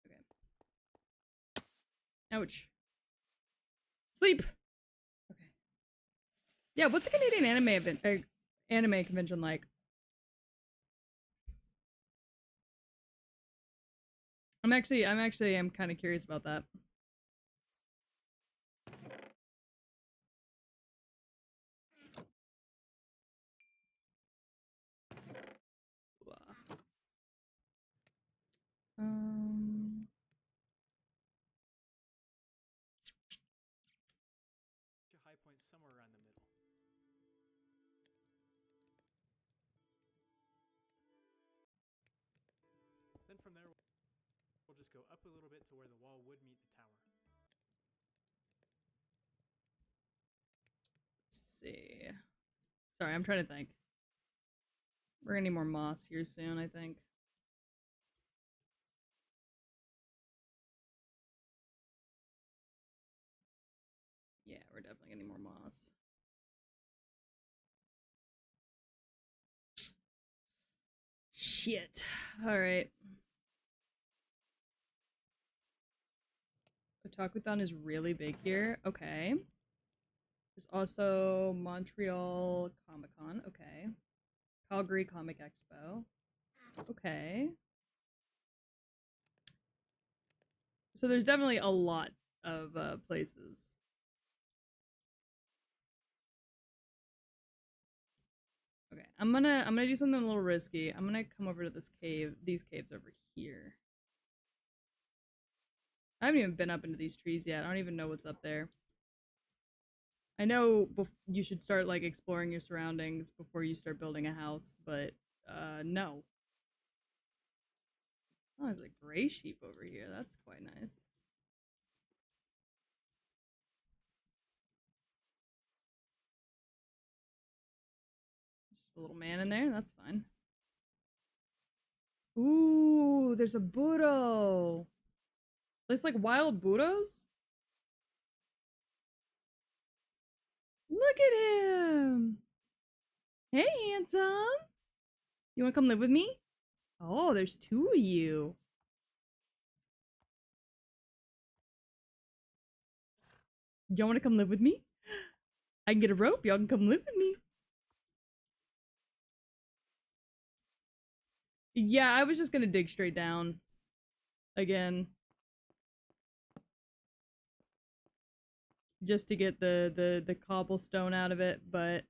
Speaker 1: Okay. Ouch. Sleep! Okay. Yeah, what's a Canadian anime event, anime convention like? I'm kind of curious about that. Um,
Speaker 2: High point somewhere around the middle. Then from there, we'll just go up a little bit to where the wall would meet the tower.
Speaker 1: let's see. Sorry, I'm trying to think. We're gonna need more moss here soon, I think. Yeah, we're definitely getting more moss. Shit. Alright. Otakuthon is really big here. Okay. There's also Montreal Comic Con. Okay. Calgary Comic Expo. Okay. So there's definitely a lot of places. Okay, I'm gonna do something a little risky. I'm gonna come over to this cave, these caves over here. I haven't even been up into these trees yet. I don't even know what's up there. I know you should start like exploring your surroundings before you start building a house, but no. Oh, there's a gray sheep over here. That's quite nice. Just a little man in there. That's fine. Ooh, there's a burro. It's like wild burros. Look at him. Hey, handsome. You want to come live with me? Oh, there's two of you. Y'all want to come live with me? I can get a rope. Y'all can come live with me. Yeah, I was just gonna dig straight down. Again. Just to get the cobblestone out of it, but...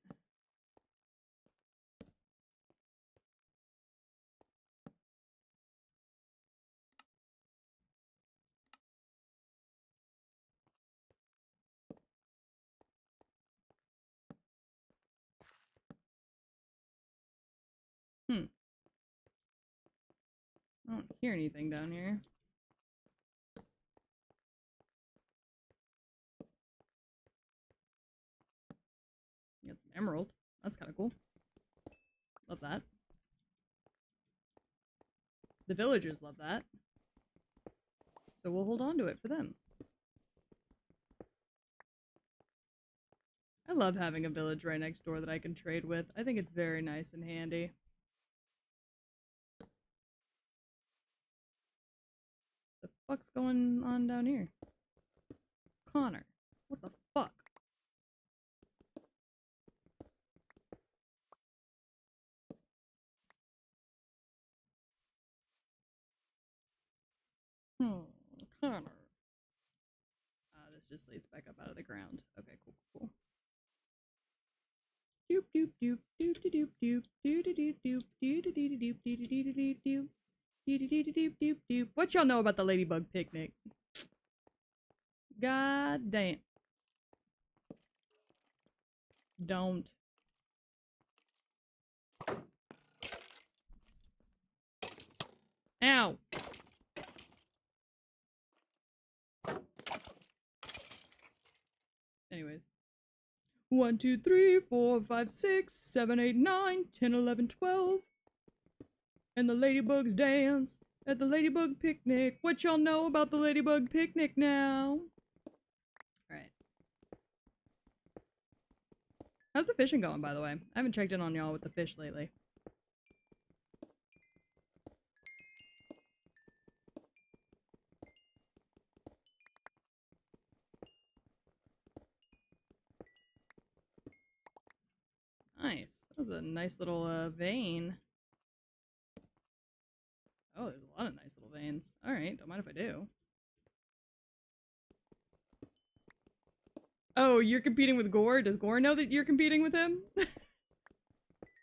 Speaker 1: I don't hear anything down here. Got some emerald. That's kind of cool. Love that. The villagers love that. So we'll hold on to it for them. I love having a village right next door that I can trade with. I think it's very nice and handy. The fuck's going on down here? Connor. What the fuck? Connor. This just leads back up out of the ground. Okay, cool, cool. Doop doop doop doop doop doop doop doop doop doop doop doop doop doop doop doop doop. What y'all know about the ladybug picnic? God damn. Don't. Ow. Anyways. 1, 2, 3, 4, 5, 6, 7, 8, 9, 10, 11, 12. And the ladybugs dance at the ladybug picnic. What y'all know about the ladybug picnic now? Alright. How's the fishing going, by the way? I haven't checked in on y'all with the fish lately. Nice. That was a nice little vein. Oh, there's a lot of nice little veins. Alright, don't mind if I do. Oh, you're competing with Gore? Does Gore know that you're competing with him?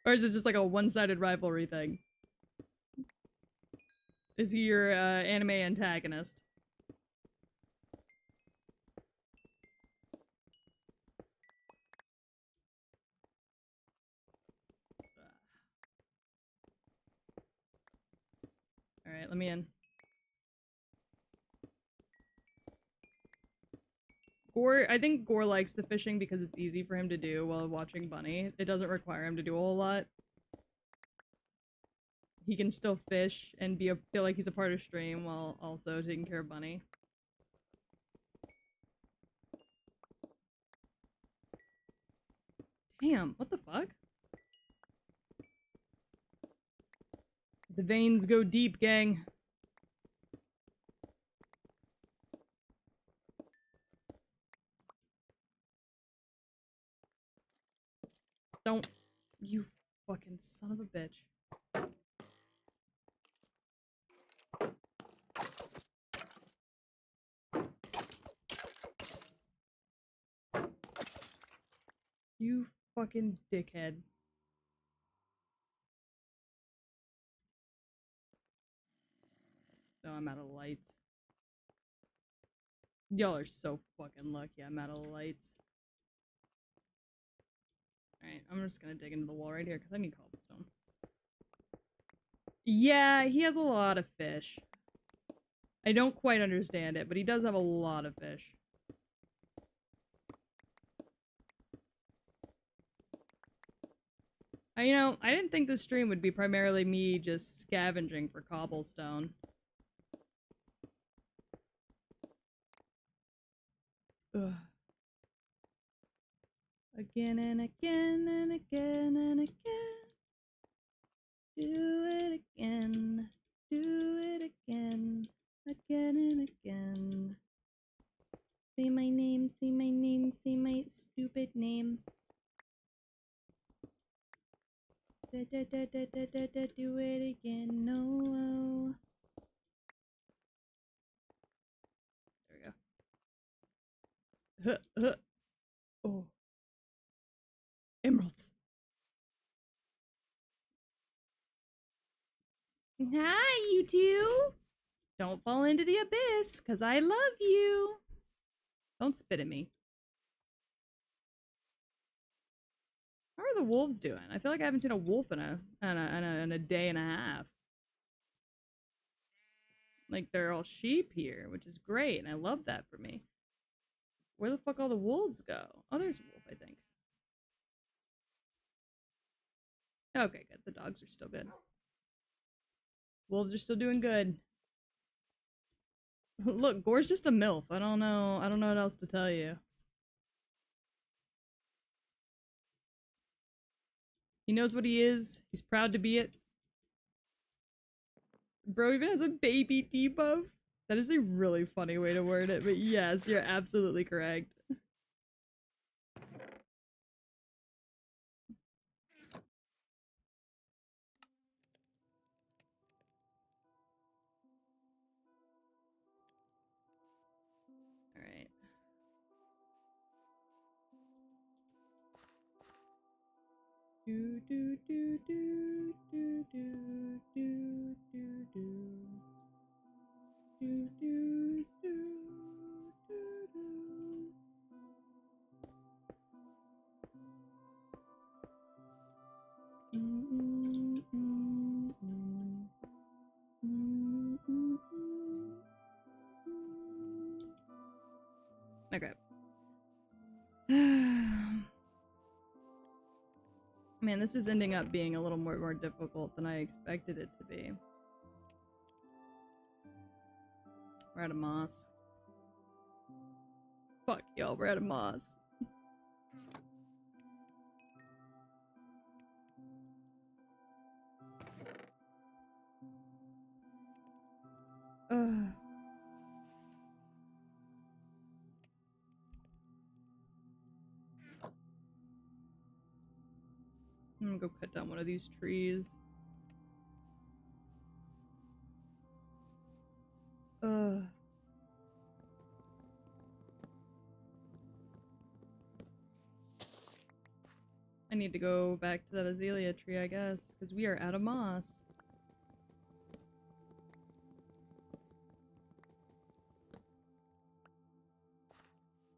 Speaker 1: Or is this just like a one-sided rivalry thing? Is he your anime antagonist? Alright, let me in. Gore, I think Gore likes the fishing because it's easy for him to do while watching Bunny. It doesn't require him to do a whole lot. He can still fish and feel like he's a part of stream while also taking care of Bunny. Damn, what the fuck? The veins go deep, gang. Don't. You fucking son of a bitch. You fucking dickhead. Oh, I'm out of lights. Y'all are so fucking lucky I'm out of lights. Alright, I'm just gonna dig into the wall right here because I need cobblestone. Yeah, he has a lot of fish. I don't quite understand it, but he does have a lot of fish. You know, I didn't think this stream would be primarily me just scavenging for cobblestone. Ugh. Again and again and again and again. Do it again. Do it again. Again and again. Say my name, say my name, say my stupid name. Da, da, da, da, da, da, da, do it again, no. There we go. Oh. Emeralds. Hi, you two. Don't fall into the abyss, because I love you. Don't spit at me. How are the wolves doing? I feel like I haven't seen a wolf in a day and a half. Like, they're all sheep here, which is great, and I love that for me. Where the fuck all the wolves go? Oh, there's a wolf, I think. Okay, good. The dogs are still good. Wolves are still doing good. Look, Gore's just a MILF. I don't know what else to tell you. He knows what he is. He's proud to be it. Bro even has a baby debuff. That is a really funny way to word it, but yes, you're absolutely correct. Alright. Do do do do do do do do do do do do do. Okay. Man, this is ending up being a little more difficult than I expected it to be. We're out of moss. Fuck y'all, we're out of moss. Ugh. I'm gonna go cut down one of these trees. Ugh. I need to go back to that azalea tree, I guess, because we are out of moss.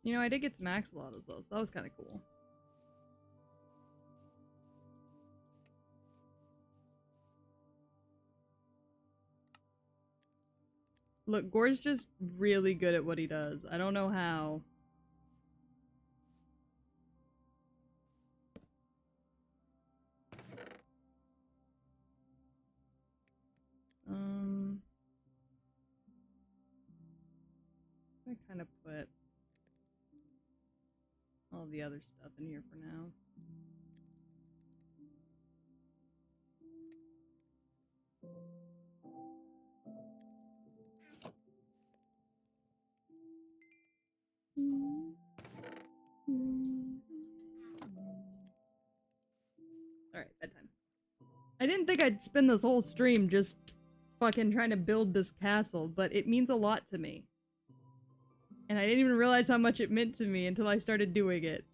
Speaker 1: You know, I did get some axolotls though, so that was kind of cool. Look, Gore's just really good at what he does. I don't know how. I kind of put all the other stuff in here for now. Alright, bedtime. I didn't think I'd spend this whole stream just fucking trying to build this castle, but it means a lot to me. And I didn't even realize how much it meant to me until I started doing it.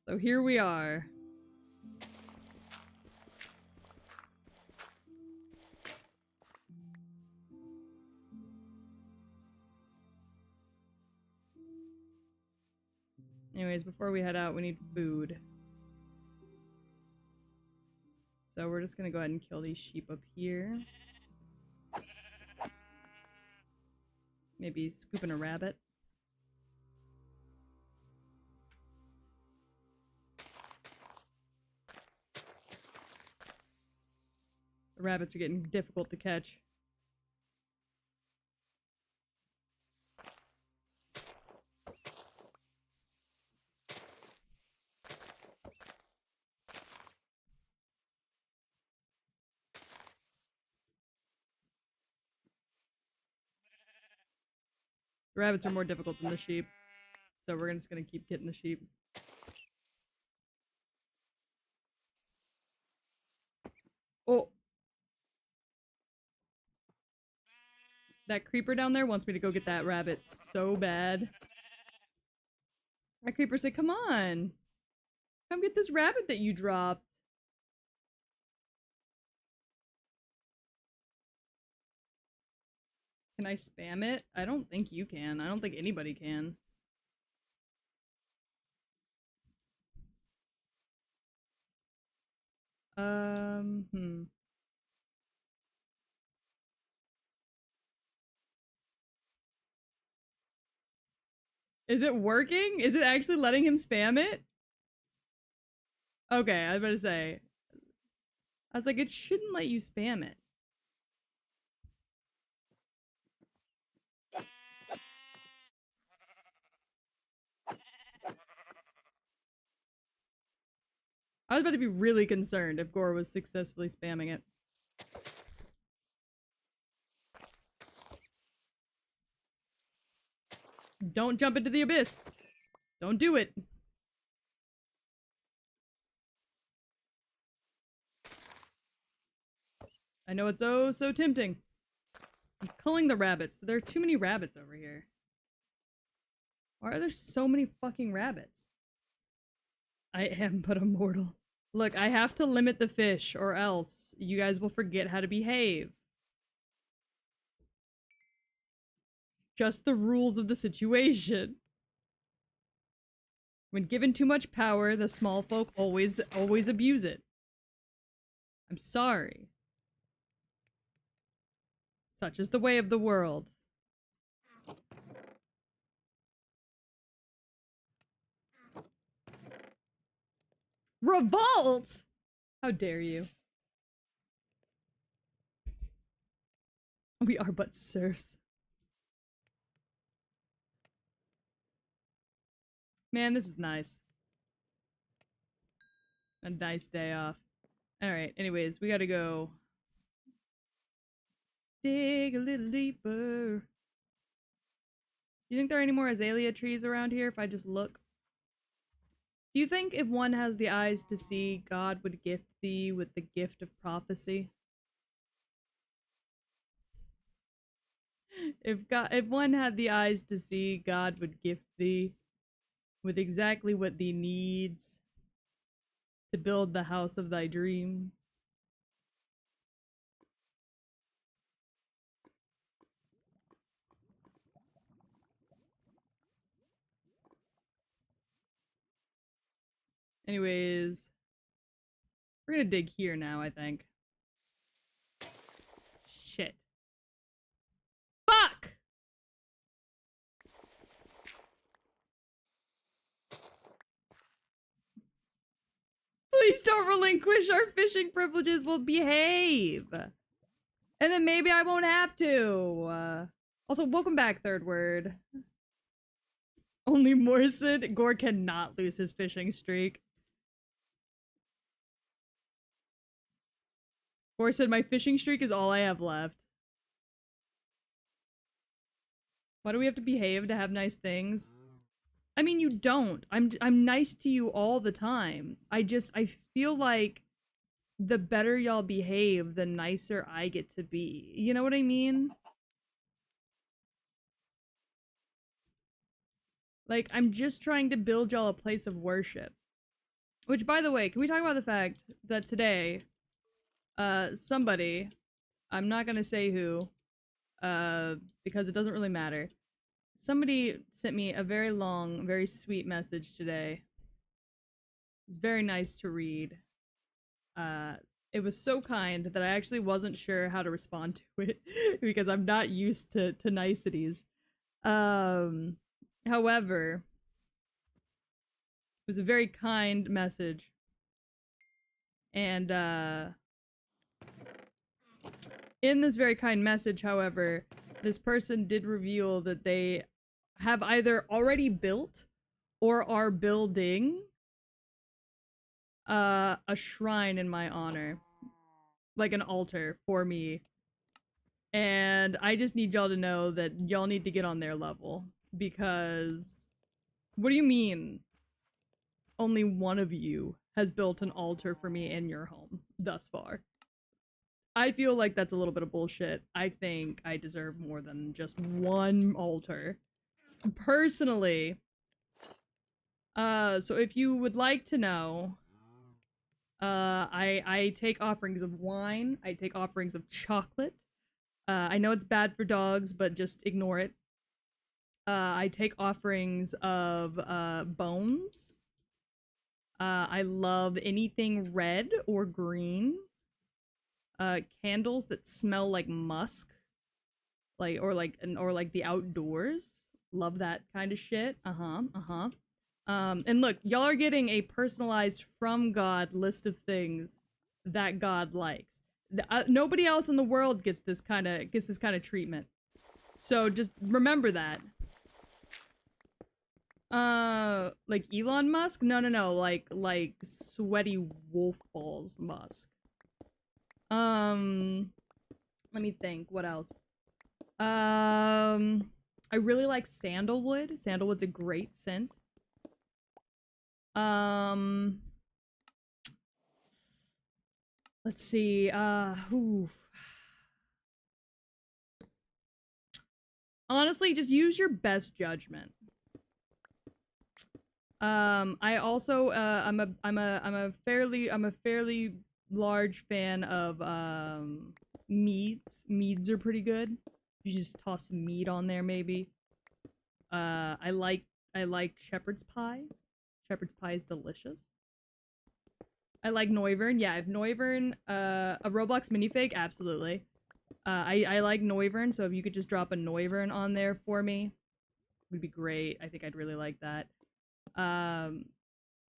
Speaker 1: So here we are. Anyways, before we head out, we need food. So we're just gonna go ahead and kill these sheep up here. Maybe scooping a rabbit. The rabbits are getting difficult to catch. The rabbits are more difficult than the sheep. So we're just gonna keep getting the sheep. Oh! That creeper down there wants me to go get that rabbit so bad. That creeper said, come on! Come get this rabbit that you dropped. Can I spam it? I don't think you can. I don't think anybody can. Is it working? Is it actually letting him spam it? Okay, I was about to say. I was like, it shouldn't let you spam it. I was about to be really concerned if Gore was successfully spamming it. Don't jump into the abyss. Don't do it. I know it's oh so tempting. I'm killing the rabbits. There are too many rabbits over here. Why are there so many fucking rabbits? I am but a mortal. Look, I have to limit the fish or else you guys will forget how to behave. Just the rules of the situation. When given too much power, the small folk always abuse it. I'm sorry. Such is the way of the world. Revolt! How dare you? We are but serfs. Man, this is nice. A nice day off. Alright, anyways, we gotta go dig a little deeper. Do you think there are any more azalea trees around here if I just look? Do you think if one has the eyes to see, God would gift thee with the gift of prophecy? If one had the eyes to see, God would gift thee with exactly what thee needs to build the house of thy dreams. Anyways, we're gonna dig here now, I think. Shit. Fuck! Please don't relinquish our fishing privileges. We'll behave. And then maybe I won't have to. Also, welcome back, Third Word. Only Morrison. Gore cannot lose his fishing streak. Gore said, my fishing streak is all I have left. Why do we have to behave to have nice things? I mean, you don't. I'm nice to you all the time. I feel like the better y'all behave, the nicer I get to be. You know what I mean? Like, I'm just trying to build y'all a place of worship. Which, by the way, can we talk about the fact that today, somebody, I'm not gonna say who, because it doesn't really matter. Somebody sent me a very long, very sweet message today. It was very nice to read. It was so kind that I actually wasn't sure how to respond to it because I'm not used to niceties. However, it was a very kind message. And in this very kind message, however, this person did reveal that they have either already built or are building a shrine in my honor. Like an altar for me. And I just need y'all to know that y'all need to get on their level. Because what do you mean only one of you has built an altar for me in your home thus far? I feel like that's a little bit of bullshit. I think I deserve more than just one altar. Personally. So if you would like to know, I take offerings of wine. I take offerings of chocolate. I know it's bad for dogs, but just ignore it. I take offerings of bones. I love anything red or green. Candles that smell like musk, or like the outdoors. Love that kind of shit. And look, y'all are getting a personalized from God list of things that God likes. Nobody else in the world gets this kind of treatment. So just remember that. Like Elon Musk? No, like sweaty wolf balls Musk. Let me think. What else? I really like sandalwood. Sandalwood's a great scent. Let's see. Honestly, just use your best judgment. I also I'm a fairly large fan of meads. Meads are pretty good. You just toss some mead on there, maybe. I like shepherd's pie. Shepherd's pie is delicious. I like Noivern. Yeah, if Noivern, a Roblox minifig, absolutely. I like Noivern, so if you could just drop a Noivern on there for me, would be great. I think I'd really like that. I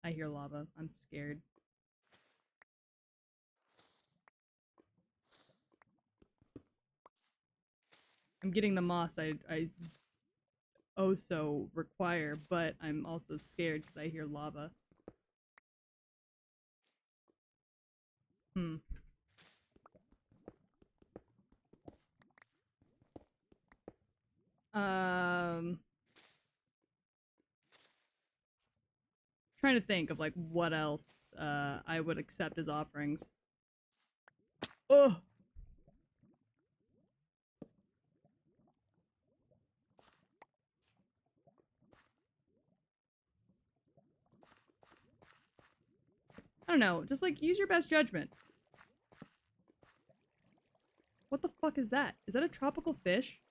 Speaker 1: hear lava. I'm scared. I'm getting the moss I oh so require, but I'm also scared because I hear lava. Trying to think of like what else I would accept as offerings. Ugh. I don't know, just like use your best judgment. What the fuck is that? Is that a tropical fish?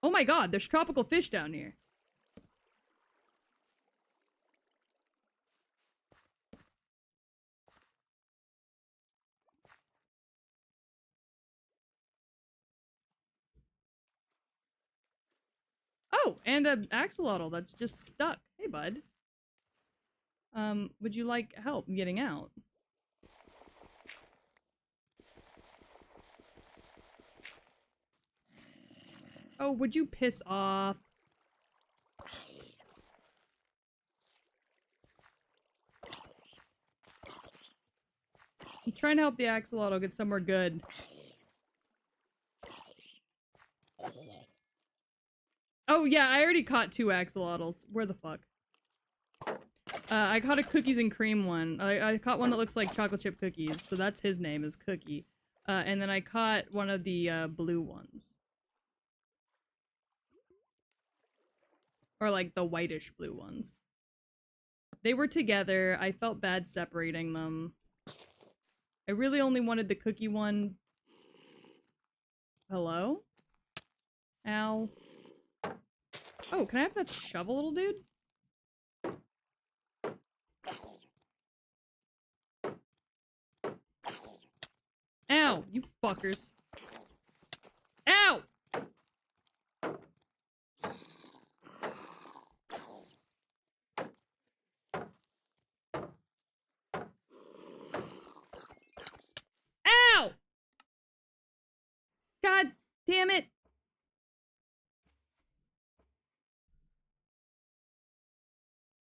Speaker 1: Oh my god, there's tropical fish down here. Oh, and an axolotl that's just stuck. Hey, bud. Would you like help getting out? Oh, would you piss off? I'm trying to help the axolotl get somewhere good. Oh yeah, I already caught 2 axolotls. Where the fuck? I caught a cookies and cream one. I caught one that looks like chocolate chip cookies, so that's his name is Cookie. And then I caught one of the blue ones. Or like the whitish blue ones. They were together. I felt bad separating them. I really only wanted the cookie one. Hello? Ow. Oh, can I have that shovel, little dude? Ow, you fuckers. Ow! Ow! God damn it.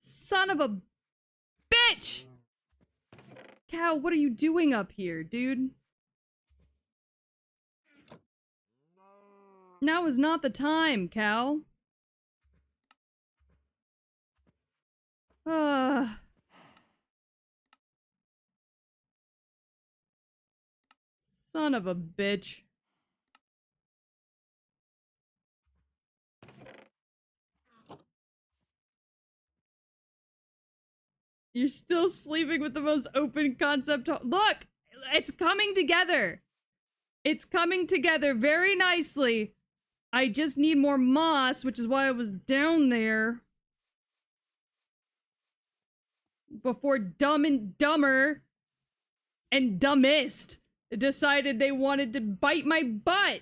Speaker 1: Son of a bitch! Cow, what are you doing up here, dude? Now is not the time, Cow. Son of a bitch. You're still sleeping with the most open concept. Look! It's coming together! It's coming together very nicely. I just need more moss, which is why I was down there. Before Dumb and Dumber and Dumbest decided they wanted to bite my butt.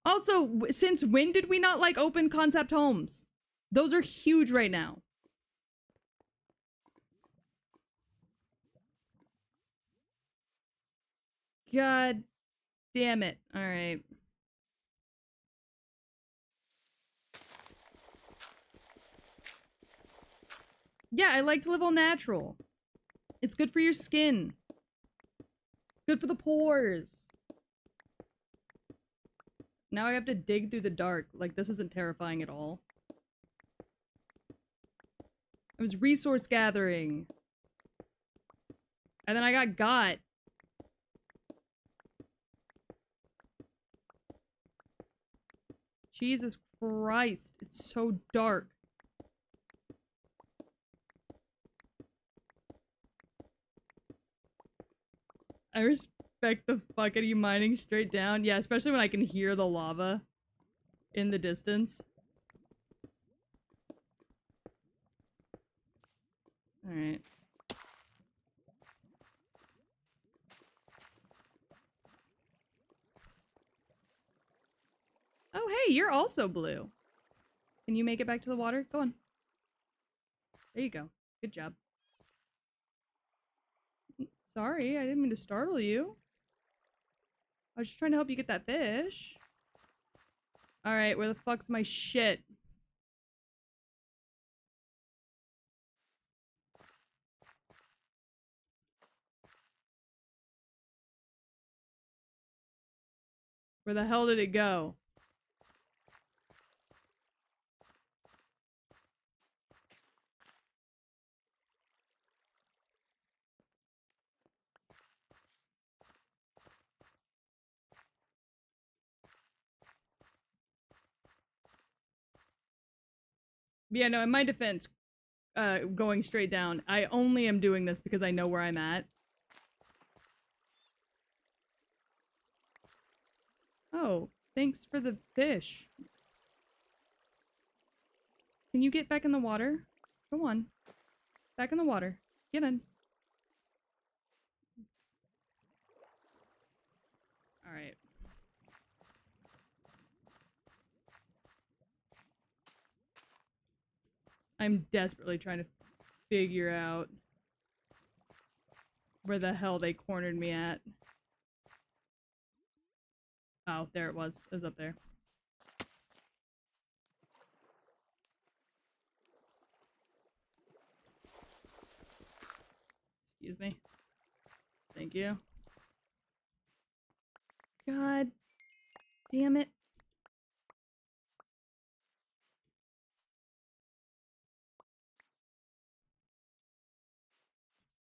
Speaker 1: Also, since when did we not like open concept homes? Those are huge right now. God damn it. All right. Yeah, I like to live all natural. It's good for your skin. Good for the pores. Now I have to dig through the dark. Like, this isn't terrifying at all. I was resource gathering. And then I got. Jesus Christ. It's so dark. I respect the fuck out of you mining straight down. Yeah, especially when I can hear the lava in the distance. Alright. Oh, hey, you're also blue. Can you make it back to the water? Go on. There you go. Good job. Sorry, I didn't mean to startle you. I was just trying to help you get that fish. Alright, where the fuck's my shit? Where the hell did it go? Yeah, no, in my defense, going straight down, I only am doing this because I know where I'm at. Oh, thanks for the fish. Can you get back in the water? Go on. Back in the water. Get in. Alright. I'm desperately trying to figure out where the hell they cornered me at. Oh, there it was. It was up there. Excuse me. Thank you. God damn it.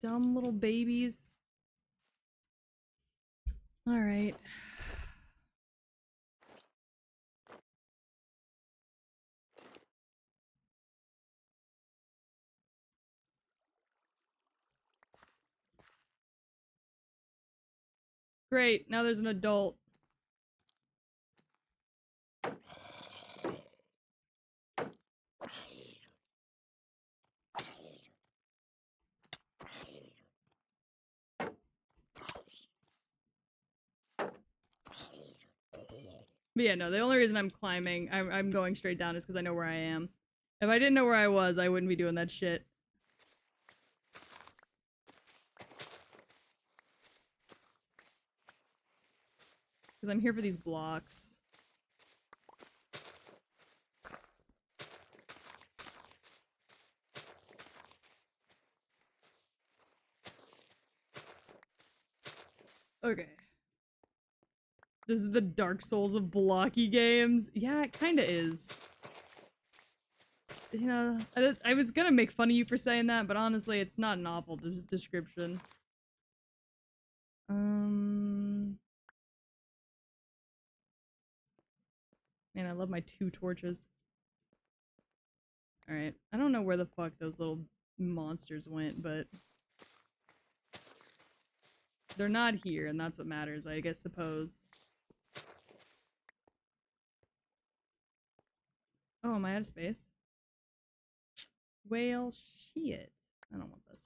Speaker 1: Dumb little babies. Alright. Great, now there's an adult. But yeah, no, the only reason I'm climbing, I'm going straight down is because I know where I am. If I didn't know where I was, I wouldn't be doing that shit. Because I'm here for these blocks. Okay. This is the Dark Souls of blocky games. Yeah, it kinda is. You know, I was gonna make fun of you for saying that, but honestly, it's not an awful description. Man, I love my 2 torches. Alright, I don't know where the fuck those little monsters went, but... they're not here, and that's what matters, I guess, suppose. Oh, am I out of space? Well, shit. I don't want this.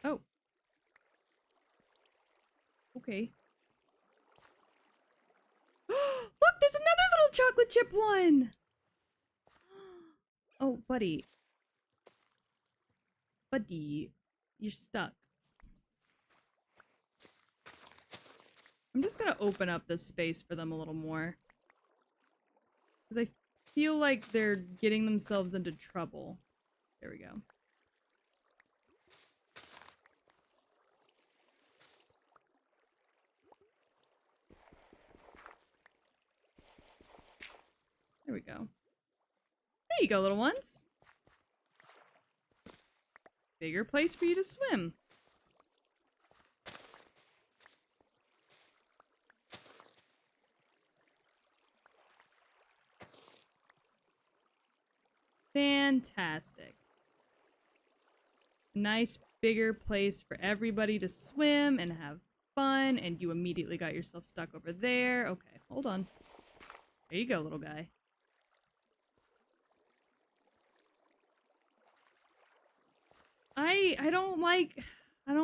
Speaker 1: Oh. Okay. Look, there's another little chocolate chip one! Oh, buddy. Buddy. You're stuck. I'm just gonna open up this space for them a little more. Because I feel like they're getting themselves into trouble. There we go. There we go. There you go, little ones. Bigger place for you to swim. Fantastic. Nice bigger place for everybody to swim and have fun, and you immediately got yourself stuck over there. Okay, hold on. There you go, little guy. I don't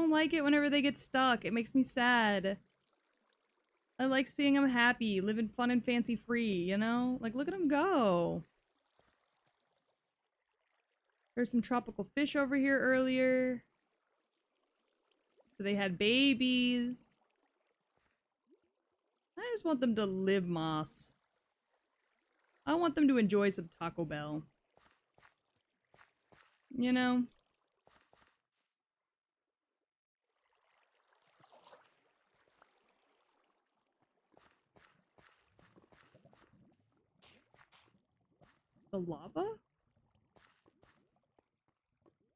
Speaker 1: like it whenever they get stuck. It makes me sad. I like seeing them happy, living fun and fancy free, you know? Like, look at them go. There's some tropical fish over here earlier. So they had babies. I just want them to live moss. I want them to enjoy some Taco Bell. You know? The lava?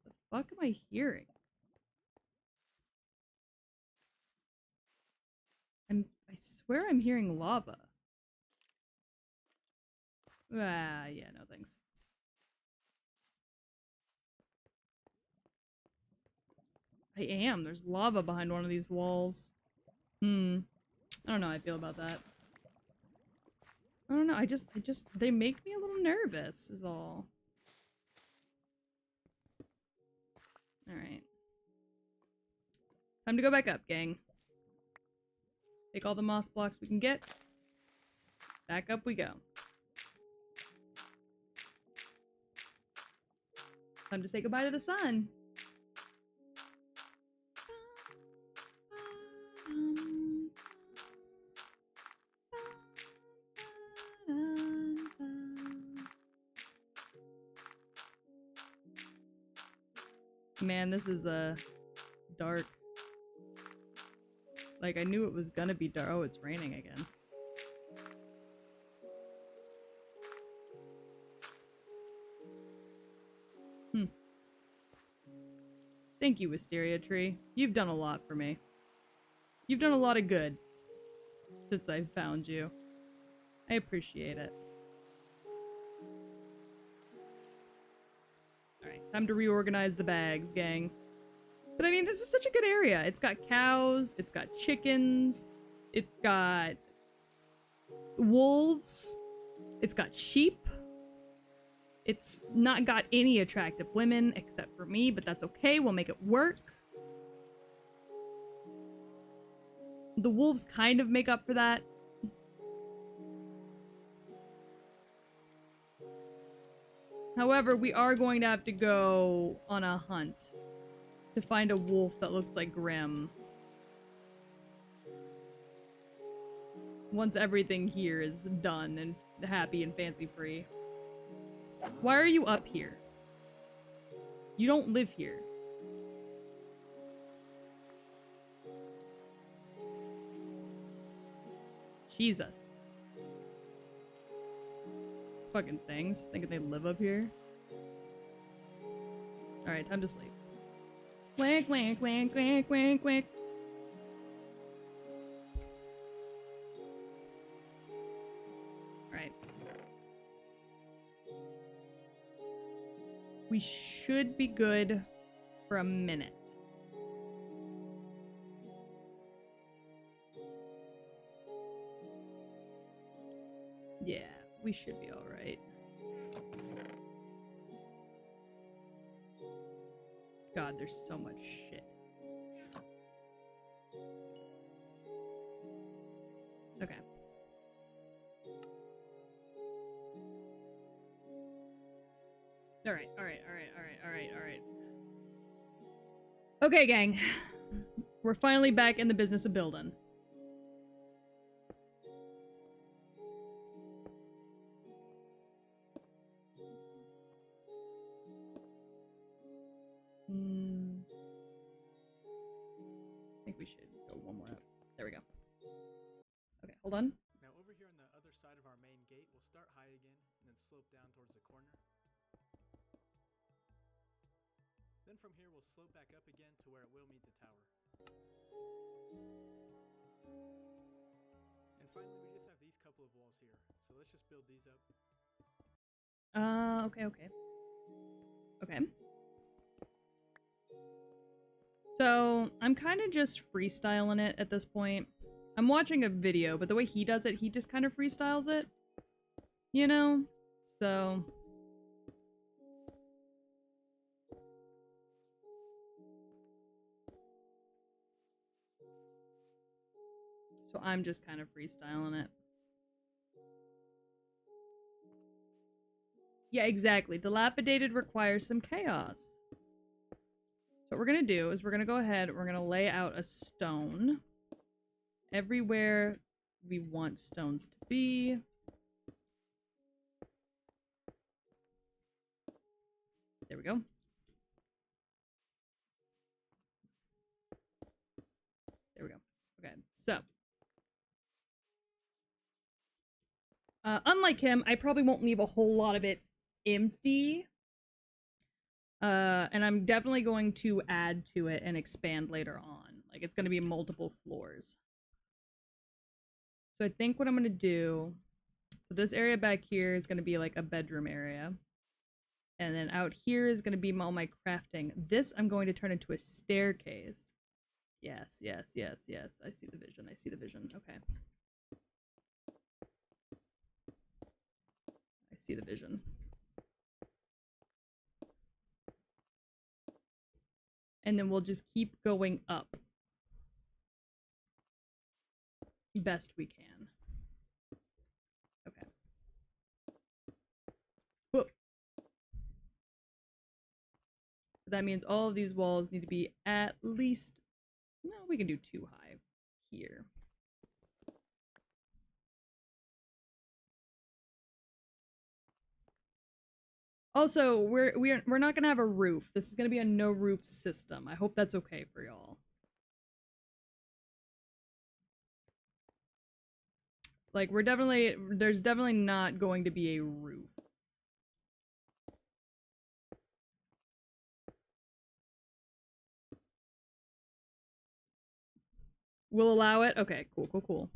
Speaker 1: The fuck am I hearing? I swear I'm hearing lava. Ah, yeah, no thanks. I am. There's lava behind one of these walls. I don't know how I feel about that. I don't know. They make me a little nervous, is all. Alright. Time to go back up, gang. Take all the moss blocks we can get. Back up we go. Time to say goodbye to the sun. Man, this is dark. Like, I knew it was gonna be dark. Oh, it's raining again. Thank you, Wisteria Tree. You've done a lot for me. You've done a lot of good since I found you. I appreciate it. Alright, time to reorganize the bags, gang. But I mean, this is such a good area. It's got cows, it's got chickens, it's got wolves, it's got sheep. It's not got any attractive women except for me, but that's okay. We'll make it work. The wolves kind of make up for that. However, we are going to have to go on a hunt to find a wolf that looks like Grim. Once everything here is done and happy and fancy-free. Why are you up here? You don't live here. Jesus. Fucking things. Thinking they live up here. Alright, time to sleep. Quack, quack, quack, quack, quack, quack. Alright. We should be good for a minute. Yeah, we should be alright. God, there's so much shit. Okay. Alright. Okay, gang. We're finally back in the business of building. I think we should go one more up. There we go. Okay, hold on.
Speaker 2: Now over here on the other side of our main gate, we'll start high again and then slope down towards the corner. Then from here we'll slope back up again to where it will meet the tower. And finally we just have these couple of walls here. So let's just build these up.
Speaker 1: Okay. So, I'm kind of just freestyling it at this point. I'm watching a video, but the way he does it, he just kind of freestyles it. You know? So... So I'm just kind of freestyling it. Yeah, exactly. Dilapidated requires some chaos. So what we're gonna do is we're gonna go ahead, we're gonna lay out a stone everywhere we want stones to be. There we go. There we go. Okay, so. Unlike him, I probably won't leave a whole lot of it empty. And I'm definitely going to add to it and expand later on. Like, it's going to be multiple floors. So I think what I'm going to do... So this area back here is going to be like a bedroom area. And then out here is going to be all my crafting. This I'm going to turn into a staircase. Yes. I see the vision. Okay. I see the vision. And then we'll just keep going up. Best we can. Okay. Whoop. That means all of these walls need to be at least... No, we can do 2 high here. Also, we're not gonna have a roof. This is gonna be a no roof system. I hope that's okay for y'all. Like, there's definitely not going to be a roof. We'll allow it? Okay, cool, cool, cool.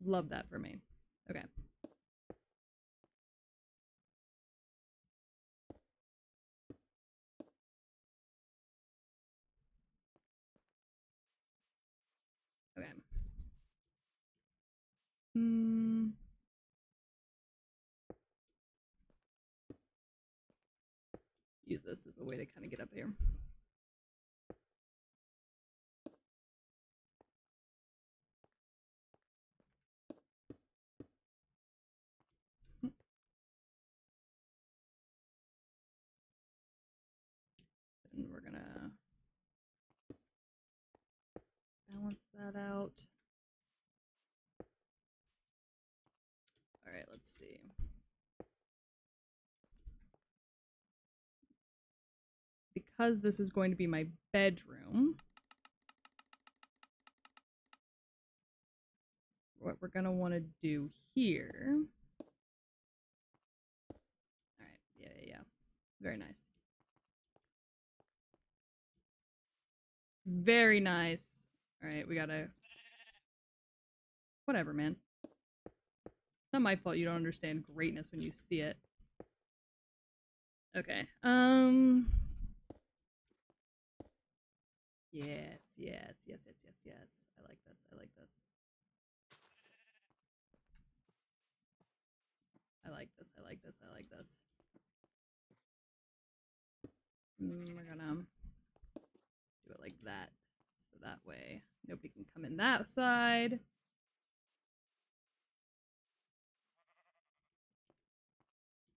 Speaker 1: Love that for me. Okay. Okay. Use this as a way to kind of get up here. And we're gonna balance that out. All right, let's see. Because this is going to be my bedroom, what we're gonna want to do here. All right, yeah. Very nice. Very nice. All right, we gotta... Whatever, man. It's not my fault you don't understand greatness when you see it. Okay. Yes. I like this. I like this. I like this. I like this. I like this. We're gonna do it like that. So that way nobody can come in that side.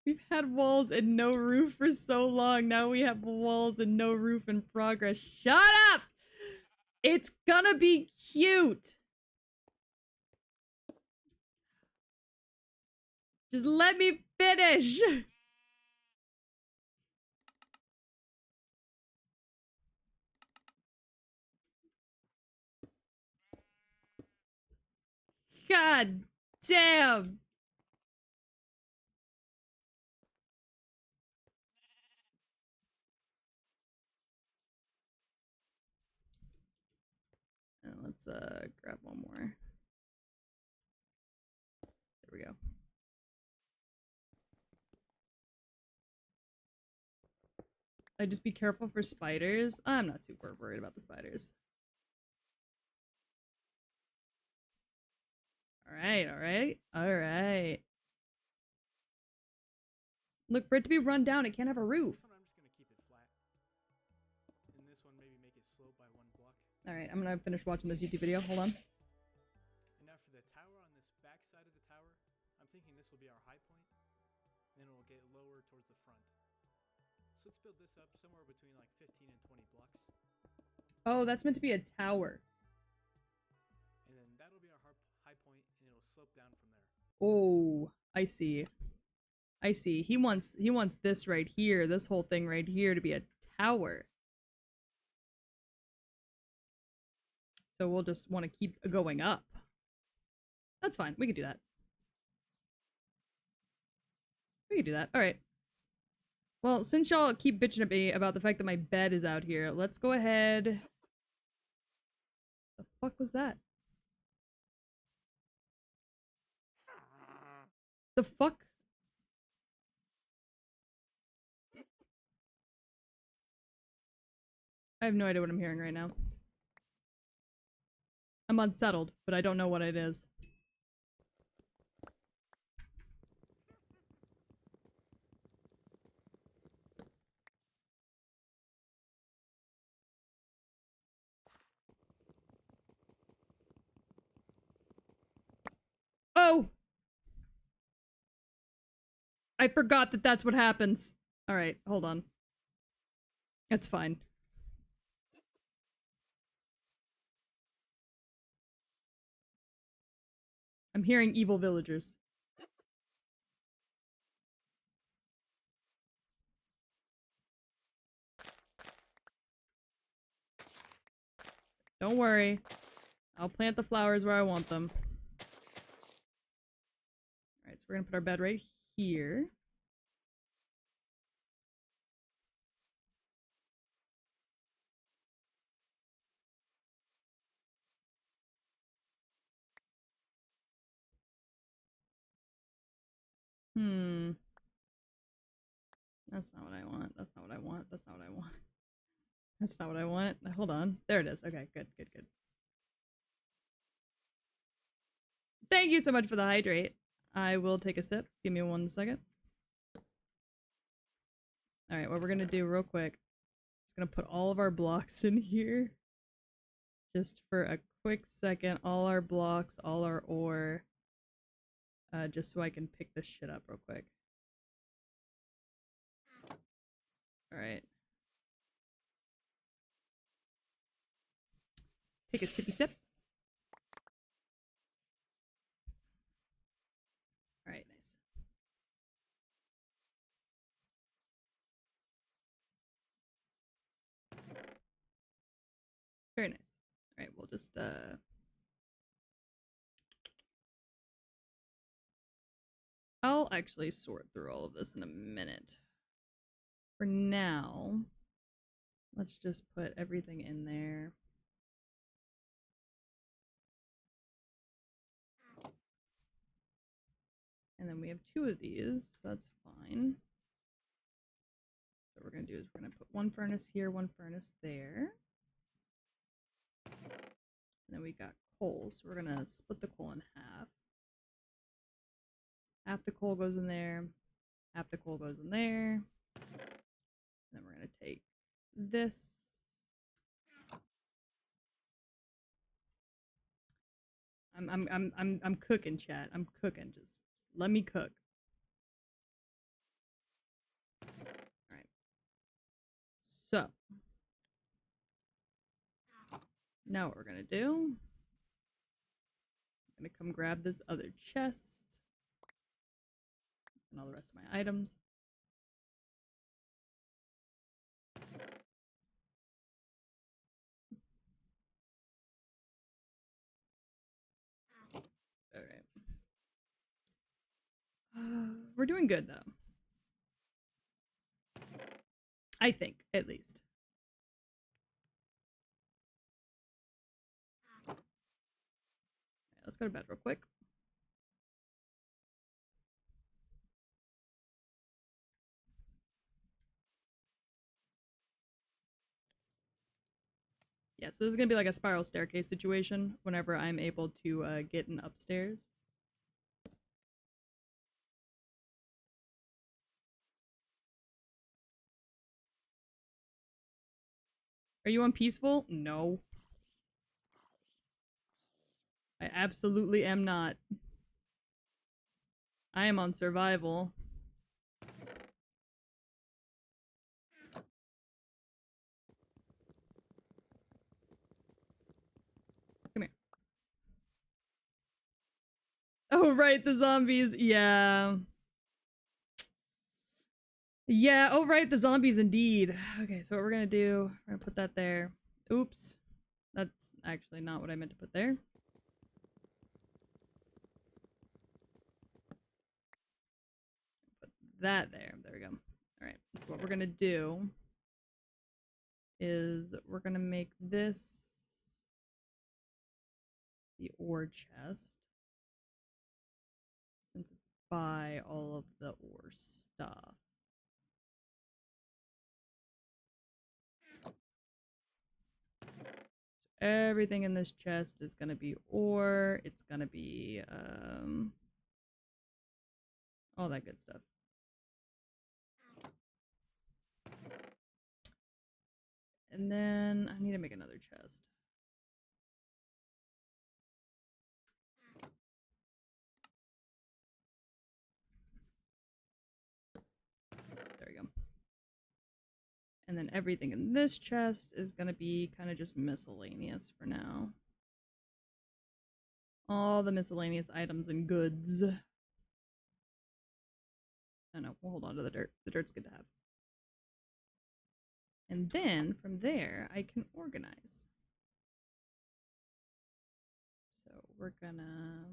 Speaker 1: We've had walls and no roof for so long. Now we have walls and no roof in progress. Shut up! It's gonna be cute! Just let me finish! God damn! Let's grab one more. There we go. I just be careful for spiders. I'm not super worried about the spiders. Alright. Look, for it to be run down, it can't have a roof.
Speaker 2: This one I'm just gonna keep it flat. And this one maybe make it slope by 1 block.
Speaker 1: Alright, I'm gonna finish watching this YouTube video. Hold on.
Speaker 2: And now for the tower on this back side of the tower, I'm thinking this will be our high point. Then it will get lower towards the front. So let's build this up somewhere between like 15 and 20 blocks.
Speaker 1: Oh, that's meant to be a tower.
Speaker 2: And then that'll be our high point, and it'll slope down from there.
Speaker 1: Oh, I see. He wants this right here, this whole thing right here to be a tower. So we'll just want to keep going up. That's fine. We can do that. All right. Well, since y'all keep bitching at me about the fact that my bed is out here, let's go ahead. The fuck was that? The fuck? I have no idea what I'm hearing right now. I'm unsettled, but I don't know what it is. Oh! I forgot that that's what happens. All right, hold on. It's fine. I'm hearing evil villagers. Don't worry. I'll plant the flowers where I want them. Alright, so we're gonna put our bed right here. Hmm. That's not what I want. That's not what I want. That's not what I want. That's not what I want. Hold on. There it is. Okay, good, good, good. Thank you so much for the hydrate. I will take a sip. Give me 1 second. Alright, what we're gonna do real quick. Just gonna put all of our blocks in here. Just for a quick second. All our blocks, all our ore. Just so I can pick this shit up real quick. Alright. Take a sippy sip. Alright, nice. Very nice. Alright, we'll just I'll actually sort through all of this in a minute. For now, let's just put everything in there. And then we have 2 of these, so that's fine. So what we're gonna do is we're gonna put 1 furnace here, 1 furnace there. And then we got coal, so we're gonna split the coal in half. Half the coal goes in there, half the coal goes in there. And then we're gonna take this. I'm cooking, chat. I'm cooking. Just let me cook. Alright. So now what we're gonna do, I'm gonna come grab this other chest and all the rest of my items. Alright. We're doing good though. I think, at least. Right, let's go to bed real quick. Yeah, so this is gonna be like a spiral staircase situation whenever I'm able to get in upstairs. Are you on peaceful? No. I absolutely am not. I am on survival. Come here. Oh, right, the zombies. Yeah. Yeah, oh, right, the zombies indeed. Okay, so what we're gonna do, we're gonna put that there. Oops. That's actually not what I meant to put there. Put that there. There we go. Alright, so what we're gonna do is we're gonna make this the ore chest. Since it's by all of the ore stuff. So everything in this chest is gonna be ore. It's gonna be all that good stuff. And then I need to make another chest. And then everything in this chest is gonna be kind of just miscellaneous for now. All the miscellaneous items and goods. No, we'll hold on to the dirt. The dirt's good to have. And then from there, I can organize. So we're gonna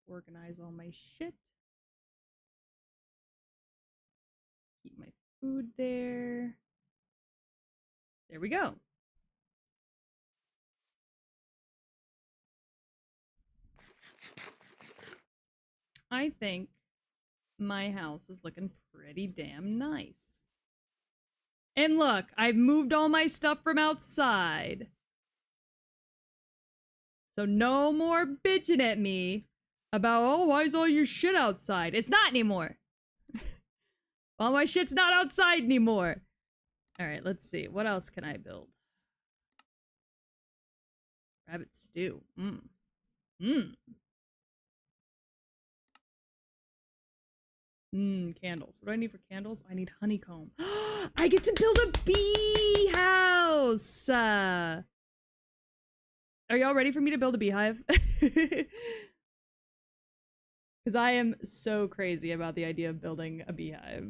Speaker 1: organize all my shit. Keep my food there. There we go. I think my house is looking pretty damn nice. And look, I've moved all my stuff from outside. So no more bitching at me about, oh, why is all your shit outside? It's not anymore. All my shit's not outside anymore. All right, let's see. What else can I build? Rabbit stew. Candles. What do I need for candles? I need honeycomb. I get to build a bee house! Are y'all ready for me to build a beehive? Because I am so crazy about the idea of building a beehive.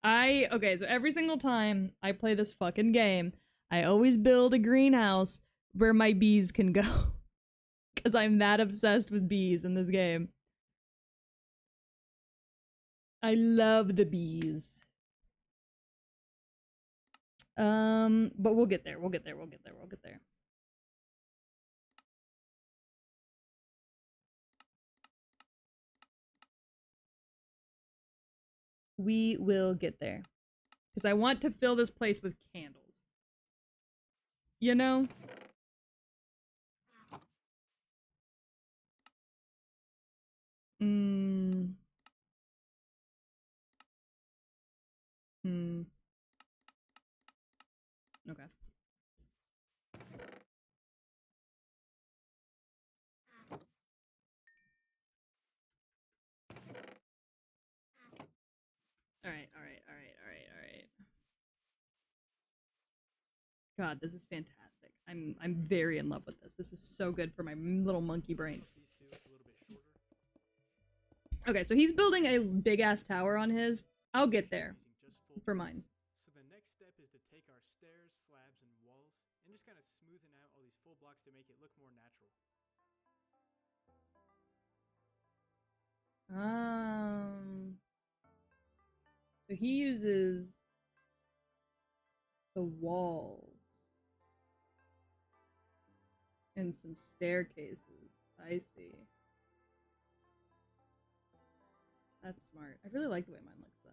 Speaker 1: Okay, so every single time I play this fucking game, I always build a greenhouse where my bees can go. Because I'm that obsessed with bees in this game. I love the bees. But we'll get there. We'll get there. We'll get there. We'll get there. We will get there. Because I want to fill this place with candles. You know? Okay. Alright. God, this is fantastic. I'm very in love with this. This is so good for my little monkey brain. Okay, so he's building a big-ass tower on his. I'll get there for mine.
Speaker 2: So the next step is to take our stairs, slabs, and walls, and just kind of smoothen out all these full blocks to make it look more natural.
Speaker 1: So he uses the walls and some staircases. I see. That's smart. I really like the way mine looks, though.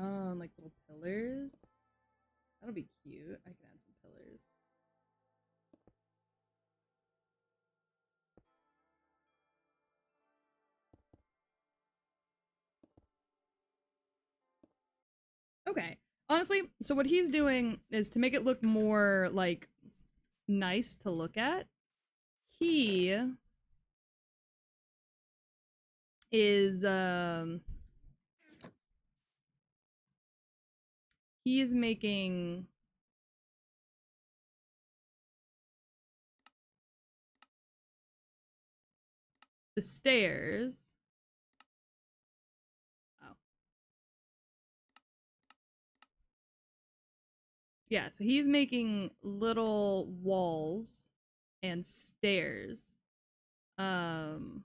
Speaker 1: Oh, and like little pillars. That'll be cute. I can add some pillars. Okay. Honestly, so what he's doing is to make it look more, like, nice to look at. He is, he is making the stairs. Oh. Yeah, so he's making little walls and stairs. I'm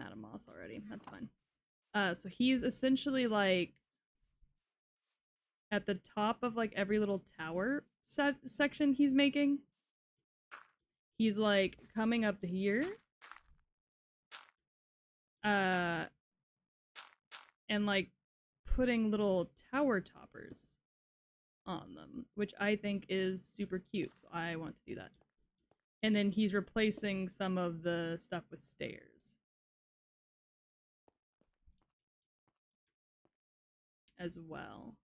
Speaker 1: out of moss already. That's fine. So he's essentially like at the top of like every little tower section he's making. He's like coming up here. And like putting little tower toppers on them, which I think is super cute. So I want to do that. And then he's replacing some of the stuff with stairs. as well.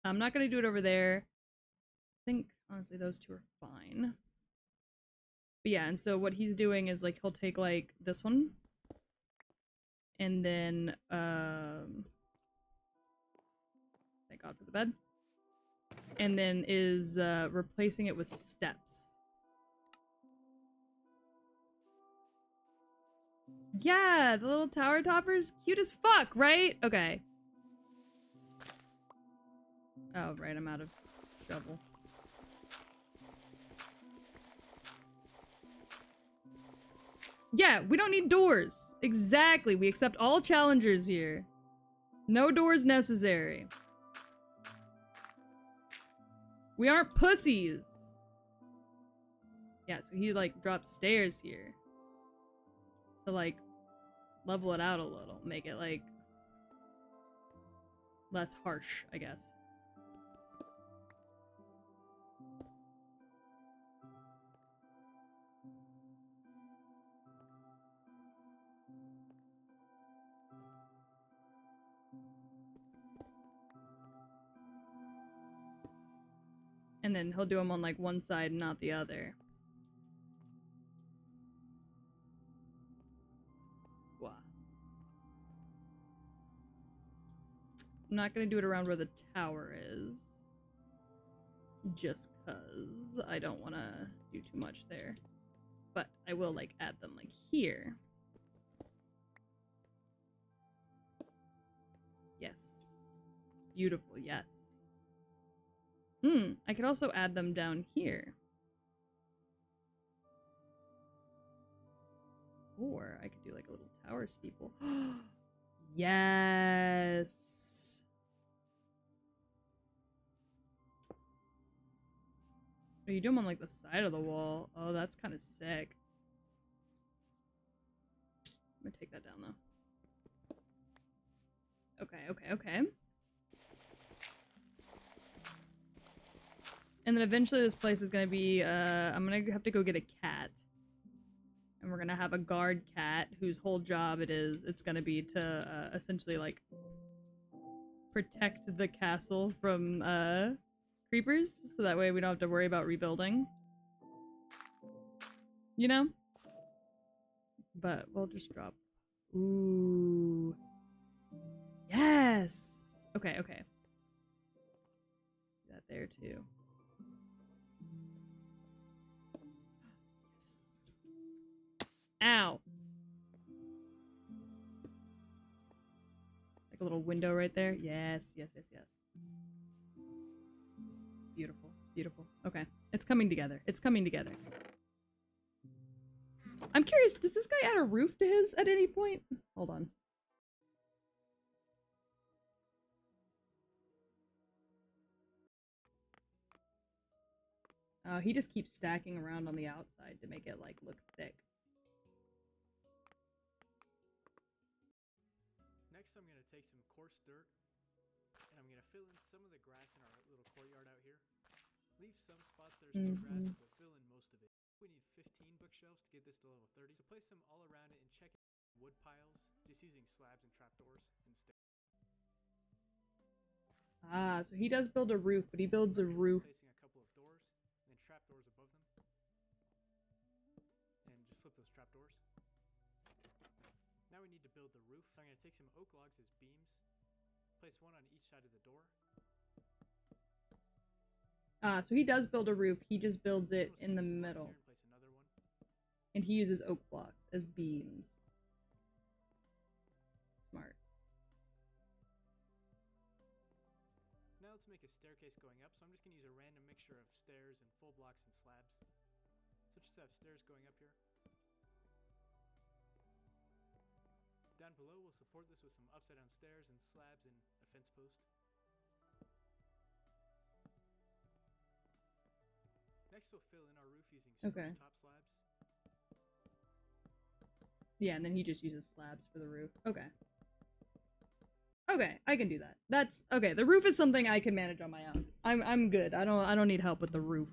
Speaker 1: I'm not going to do it over there. I think, honestly, those two are fine. But yeah, and so what he's doing is, like, he'll take, like, this one. And then, thank God for the bed. And then is, replacing it with steps. Yeah, the little tower toppers. Cute as fuck, right? Okay. Oh, right, I'm out of shovel. Yeah, we don't need doors. Exactly. We accept all challengers here. No doors necessary. We aren't pussies. Yeah, so he, like, drops stairs here. To, like, level it out a little. Make it, like, less harsh, I guess. And then he'll do them on, like, one side and not the other. Wow. I'm not gonna do it around where the tower is. Just cause I don't want to do too much there. But I will, like, add them, like, here. Yes. Beautiful, yes. I could also add them down here. Or I could do, like, a little tower steeple. Yes! Oh, you do them on, like, the side of the wall. Oh, that's kind of sick. I'm gonna take that down, though. Okay. And then eventually this place is gonna be, I'm gonna have to go get a cat. And we're gonna have a guard cat whose whole job it's gonna be to, essentially, like, protect the castle from, creepers, so that way we don't have to worry about rebuilding. You know? But we'll just drop. Ooh. Yes! Okay. Do that there, too. Yes. Ow! Like a little window right there. Yes. Beautiful. Okay. It's coming together. I'm curious, does this guy add a roof to his at any point? Hold on. He just keeps stacking around on the outside to make it, like, look thick.
Speaker 2: Next, I'm going to take some coarse dirt, and I'm going to fill in some of the grass in our little courtyard out here. Leave some spots there's no grass, but fill in most of it. We need 15 bookshelves to get this to level 30, so place them all around it and check wood piles, just using slabs and trapdoors instead.
Speaker 1: Ah, so he does build a roof, but he builds a roof.
Speaker 2: Placing a couple of doors, and then trapdoors above them. And just flip those trapdoors. Now we need to build the roof, so I'm going to take some oak logs as beams, place one on each side of the door.
Speaker 1: Ah, so he does build a roof, he just builds it in the middle.
Speaker 2: Place another one.
Speaker 1: And he uses oak blocks as beams. Smart.
Speaker 2: Now let's make a staircase going up, so I'm just going to use a random mixture of stairs and full blocks and slabs. So just have stairs going up here. Down below, we'll support this with some upside down stairs and slabs and a fence post. Next, we'll fill in our roof using spruce top slabs.
Speaker 1: Yeah, and then he just uses slabs for the roof. Okay. Okay, I can do that. That's okay. The roof is something I can manage on my own. I'm good. I don't need help with the roof.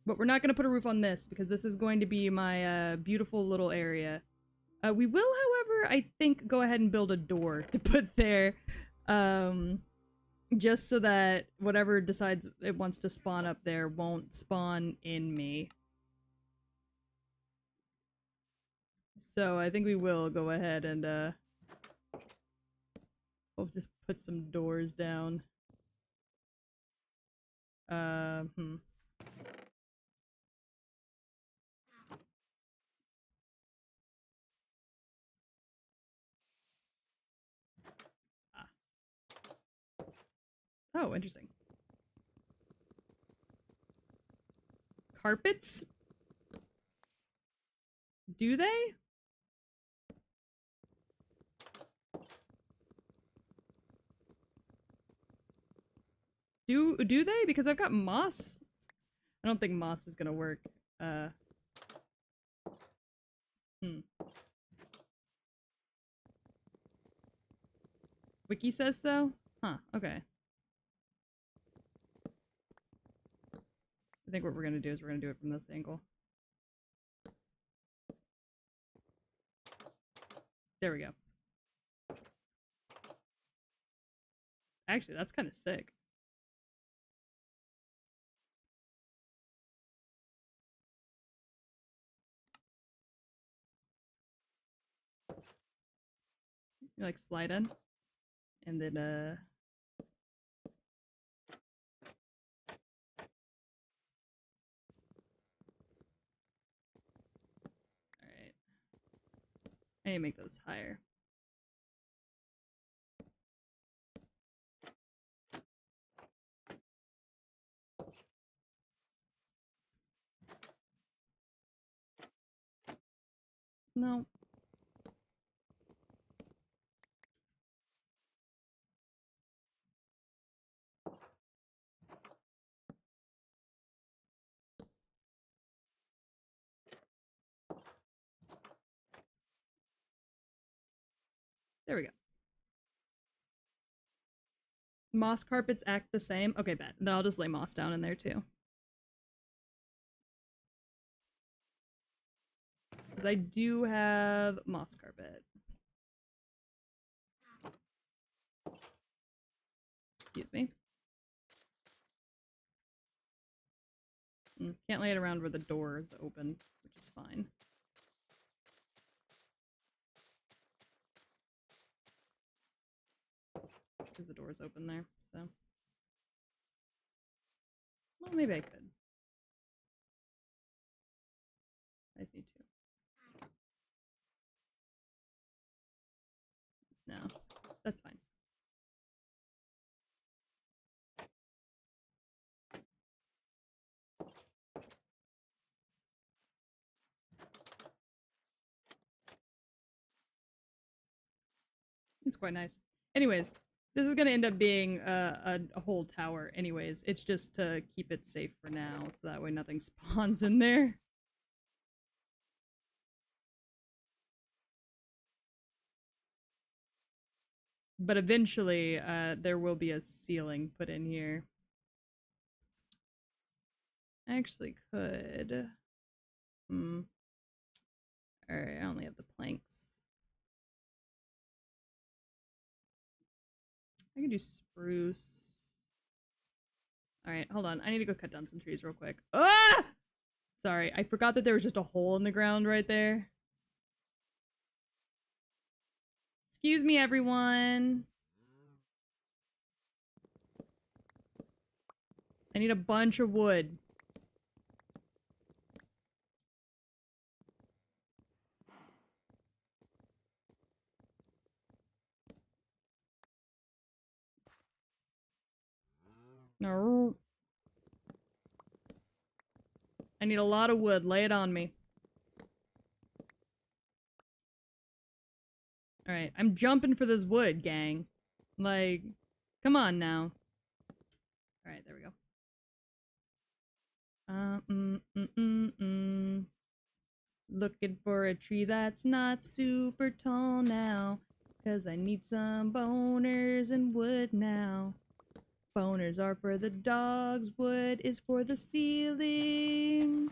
Speaker 1: But we're not gonna put a roof on this because this is going to be my beautiful little area We will, however, I think go ahead and build a door to put there. Just so that whatever decides it wants to spawn up there won't spawn in me. So I think we will go ahead and we'll just put some doors down. Hmm. Ah. Oh, interesting. Carpets? Do they? Do they? Because I've got moss. I don't think moss is gonna work. Hmm. Wiki says so? Huh, okay. I think what we're gonna do is we're gonna do it from this angle. There we go. Actually, that's kind of sick. You like slide in, and then all right. I need to make those higher. No. There we go. Moss carpets act the same? Okay, bet. Then I'll just lay moss down in there too. Because I do have moss carpet. Excuse me. Can't lay it around where the door is open, which is fine. Because the door's open there, so. Well, maybe I could. I just need to. No, that's fine. It's quite nice. Anyways, this is gonna end up being a whole tower anyways. It's just to keep it safe for now, so that way nothing spawns in there. But eventually, there will be a ceiling put in here. I actually could. Alright, I only have the planks. I can do spruce. Alright, hold on. I need to go cut down some trees real quick. Ah! Sorry, I forgot that there was just a hole in the ground right there. Excuse me, everyone. I need a bunch of wood. No. I need a lot of wood. Lay it on me. Alright, I'm jumping for this wood, gang. Like, come on now. Alright, there we go. Looking for a tree that's not super tall now. Cause I need some boners and wood now. Boners are for the dogs, wood is for the ceiling.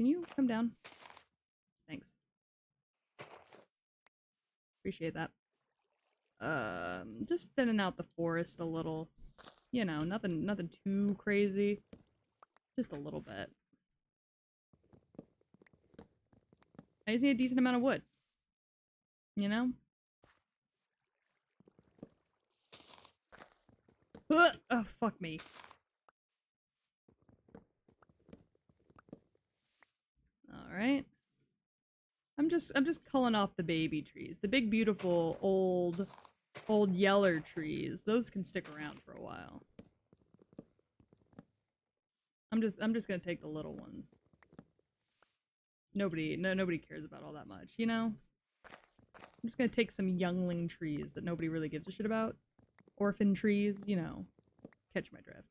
Speaker 1: Can you come down? Thanks. Appreciate that. Just thinning out the forest a little. You know, nothing too crazy. Just a little bit. I just need a decent amount of wood. You know? Oh, fuck me. Alright. I'm just culling off the baby trees. The big, beautiful, old yeller trees. Those can stick around for a while. I'm just gonna take the little ones. Nobody cares about all that much, you know? I'm just gonna take some youngling trees that nobody really gives a shit about. Orphan trees, you know. Catch my drift.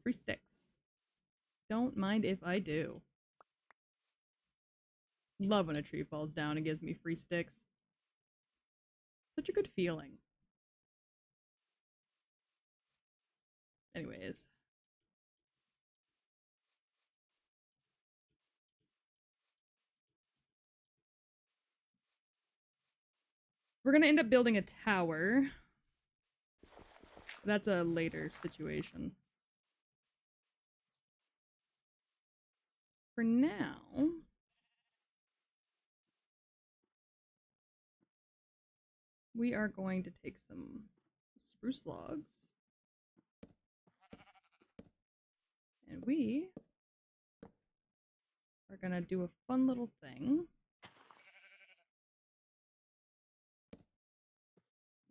Speaker 1: Free sticks. Don't mind if I do. Love when a tree falls down and gives me free sticks. Such a good feeling. Anyways. We're gonna end up building a tower. That's a later situation. For now... we are going to take some spruce logs. And we are gonna do a fun little thing.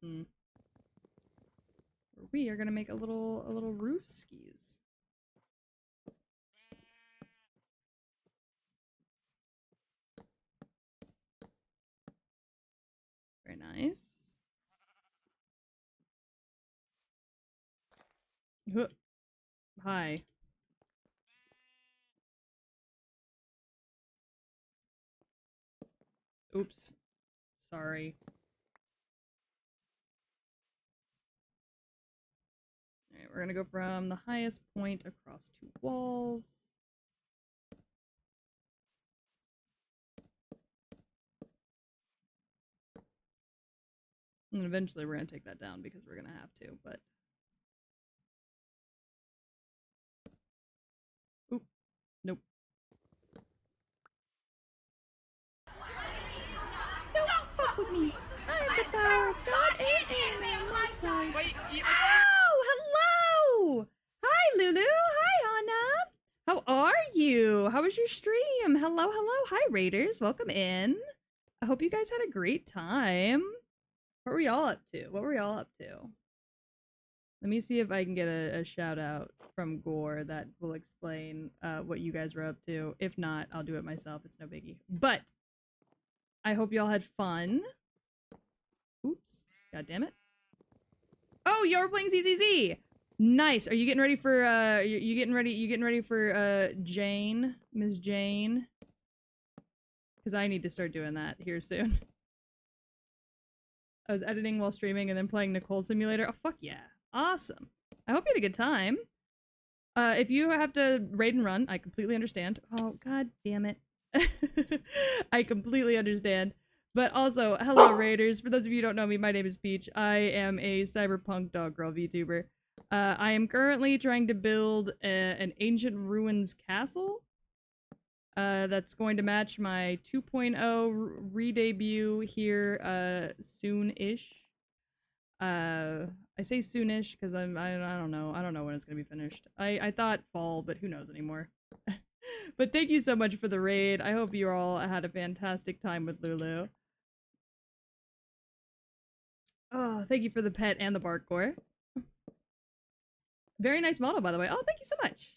Speaker 1: Where we are gonna make a little roof skis. Very nice. Hi. Oops. Sorry. Alright, we're gonna go from the highest point across 2 walls. And eventually we're gonna take that down because we're gonna have to, but... oop. Nope. Don't fuck with me! I'm the power of God and on my side!
Speaker 3: Wait,
Speaker 1: Oh, hello! Hi, Lulu! Hi, Anna! How are you? How was your stream? Hello, hello! Hi, Raiders! Welcome in! I hope you guys had a great time. What were y'all up to? What were y'all up to? Let me see if I can get a shout out from Gore that will explain what you guys were up to. If not, I'll do it myself. It's no biggie. But I hope y'all had fun. Oops. God damn it. Oh, you're playing ZZZ! Nice. Are you getting ready for you getting ready for Jane? Miss Jane? Because I need to start doing that here soon. I was editing while streaming and then playing Nicole Simulator. Oh, fuck yeah. Awesome. I hope you had a good time. If you have to raid and run, I completely understand. Oh, god damn it. I completely understand. But also, hello Raiders. For those of you who don't know me, my name is Peach. I am a cyberpunk dog girl VTuber. I am currently trying to build an ancient ruins castle. That's going to match my 2.0 re-debut here soon-ish. I say soonish because I don't know. I don't know when it's gonna be finished. I thought fall, but who knows anymore. But thank you so much for the raid. I hope you all had a fantastic time with Lulu. Oh, thank you for the pet and the bark core. Very nice model, by the way. Oh, thank you so much.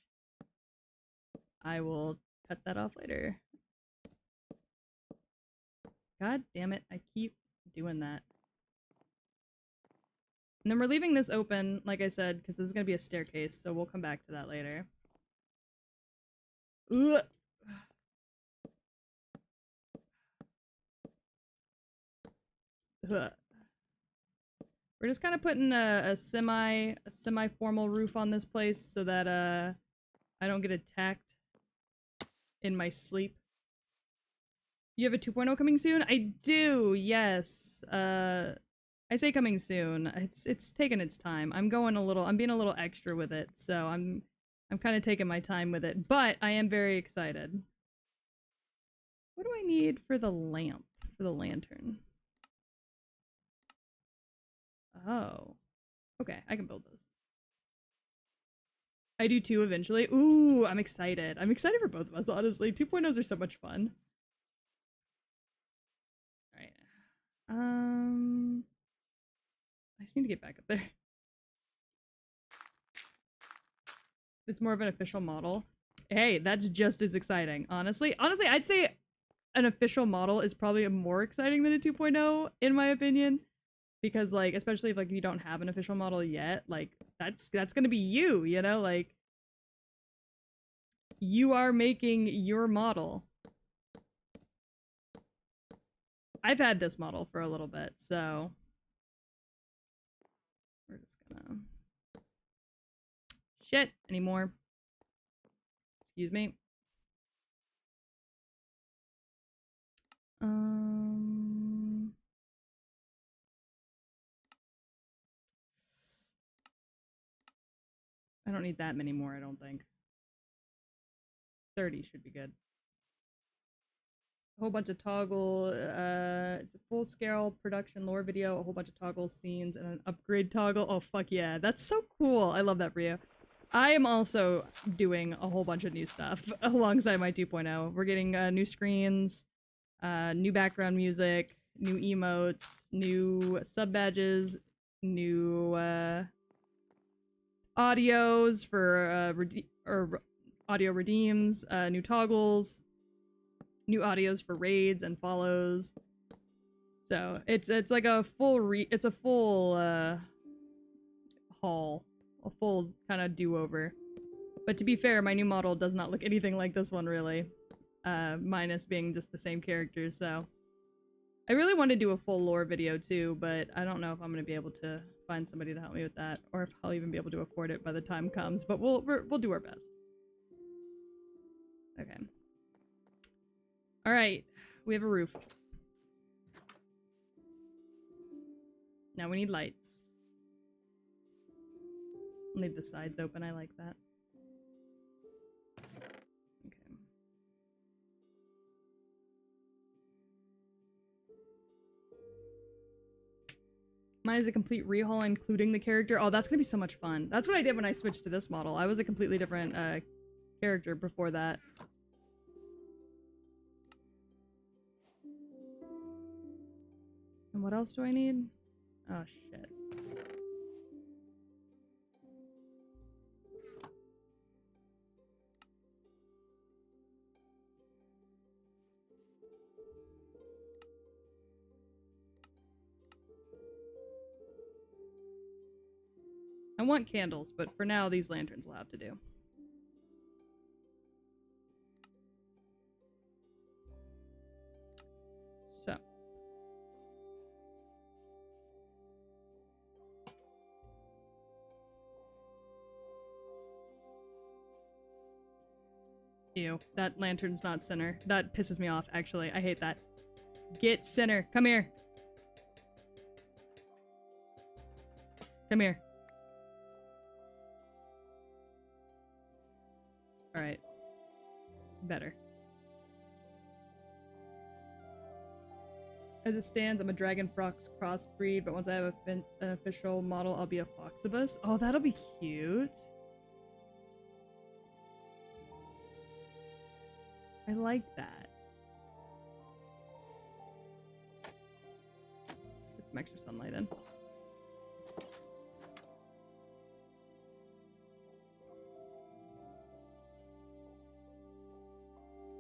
Speaker 1: I will cut that off later. God damn it. I keep doing that. And then we're leaving this open, like I said, because this is going to be a staircase, so we'll come back to that later. Ugh. Ugh. We're just kind of putting a semi-formal roof on this place so that I don't get attacked in my sleep. You have a 2.0 coming soon? I do, yes. I say coming soon. It's taking its time. I'm being a little extra with it, so I'm kind of taking my time with it, but I am very excited. What do I need for the lamp, for the lantern? Oh. Okay, I can build those. I do too eventually. Ooh, I'm excited. I'm excited for both of us, honestly. 2.0s are so much fun. Alright. I just need to get back up there. It's more of an official model. Hey, that's just as exciting, honestly. Honestly, I'd say an official model is probably more exciting than a 2.0, in my opinion. Because, like, especially if, like, you don't have an official model yet, like, that's gonna be you, you know? Like, you are making your model. I've had this model for a little bit, so we're just gonna... Shit! Anymore. Excuse me. I don't need that many more, I don't think. 30 should be good. A whole bunch of toggle, it's a full scale production lore video, a whole bunch of toggle scenes, and an upgrade toggle. Oh, fuck yeah. That's so cool. I love that for you. I am also doing a whole bunch of new stuff alongside my 2.0. We're getting new screens, new background music, new emotes, new sub badges, new audios for audio redeems, new toggles, new audios for raids and follows. So it's like a full haul, a full kind of do-over. But to be fair, my new model does not look anything like this one, really. Minus being just the same characters, so. I really want to do a full lore video too, but I don't know if I'm going to be able to find somebody to help me with that, or if I'll even be able to afford it by the time comes, but we'll do our best. Okay. Alright, we have a roof. Now we need lights. Leave the sides open, I like that. Okay. Mine is a complete rehaul, including the character. Oh, that's gonna be so much fun. That's what I did when I switched to this model. I was a completely different character before that. And what else do I need? Oh, shit. I want candles, but for now, these lanterns will have to do. So. Ew, that lantern's not center. That pisses me off, actually. I hate that. Get center. Come here. Come here. Alright. Better. As it stands, I'm a dragon fox crossbreed, but once I have an official model, I'll be a foxibus. Oh, that'll be cute. I like that. Get some extra sunlight in.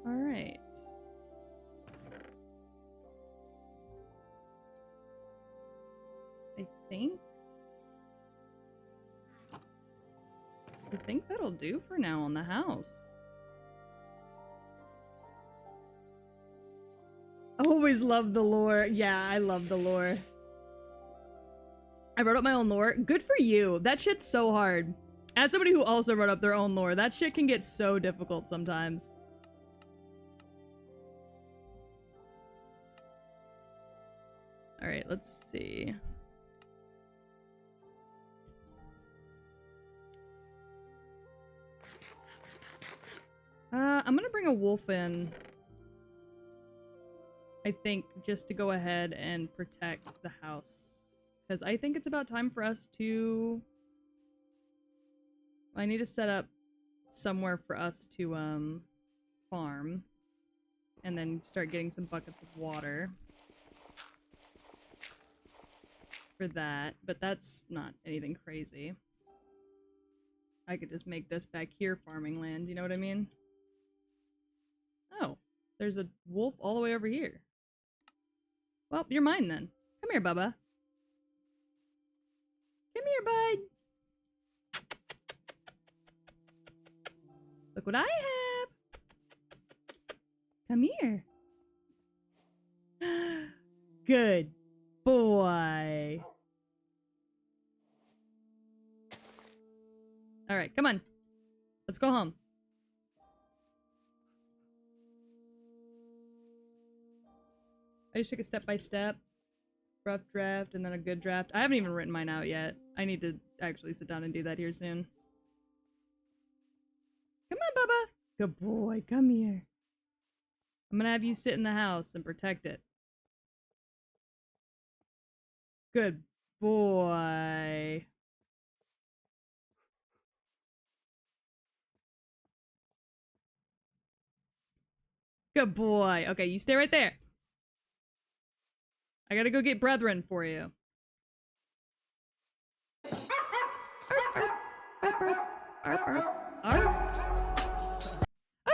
Speaker 1: Alright. I think that'll do for now on the house. Always love the lore. Yeah, I love the lore. I wrote up my own lore. Good for you. That shit's so hard. As somebody who also wrote up their own lore, that shit can get so difficult sometimes. All right, let's see. I'm gonna bring a wolf in. I think just to go ahead and protect the house. Because I think it's about time for us to... I need to set up somewhere for us to, farm. And then start getting some buckets of water. For that. But that's not anything crazy. I could just make this back here farming land, you know what I mean? Oh, there's a wolf all the way over here. Well, you're mine then. Come here, Bubba. Come here, bud. Look what I have. Come here. Good boy. All right, come on. Let's go home. I just took a step-by-step, rough draft, and then a good draft. I haven't even written mine out yet. I need to actually sit down and do that here soon. Come on, Bubba. Good boy, come here. I'm gonna have you sit in the house and protect it. Good boy. Good boy. Okay, you stay right there. I gotta go get brethren for you. Oh,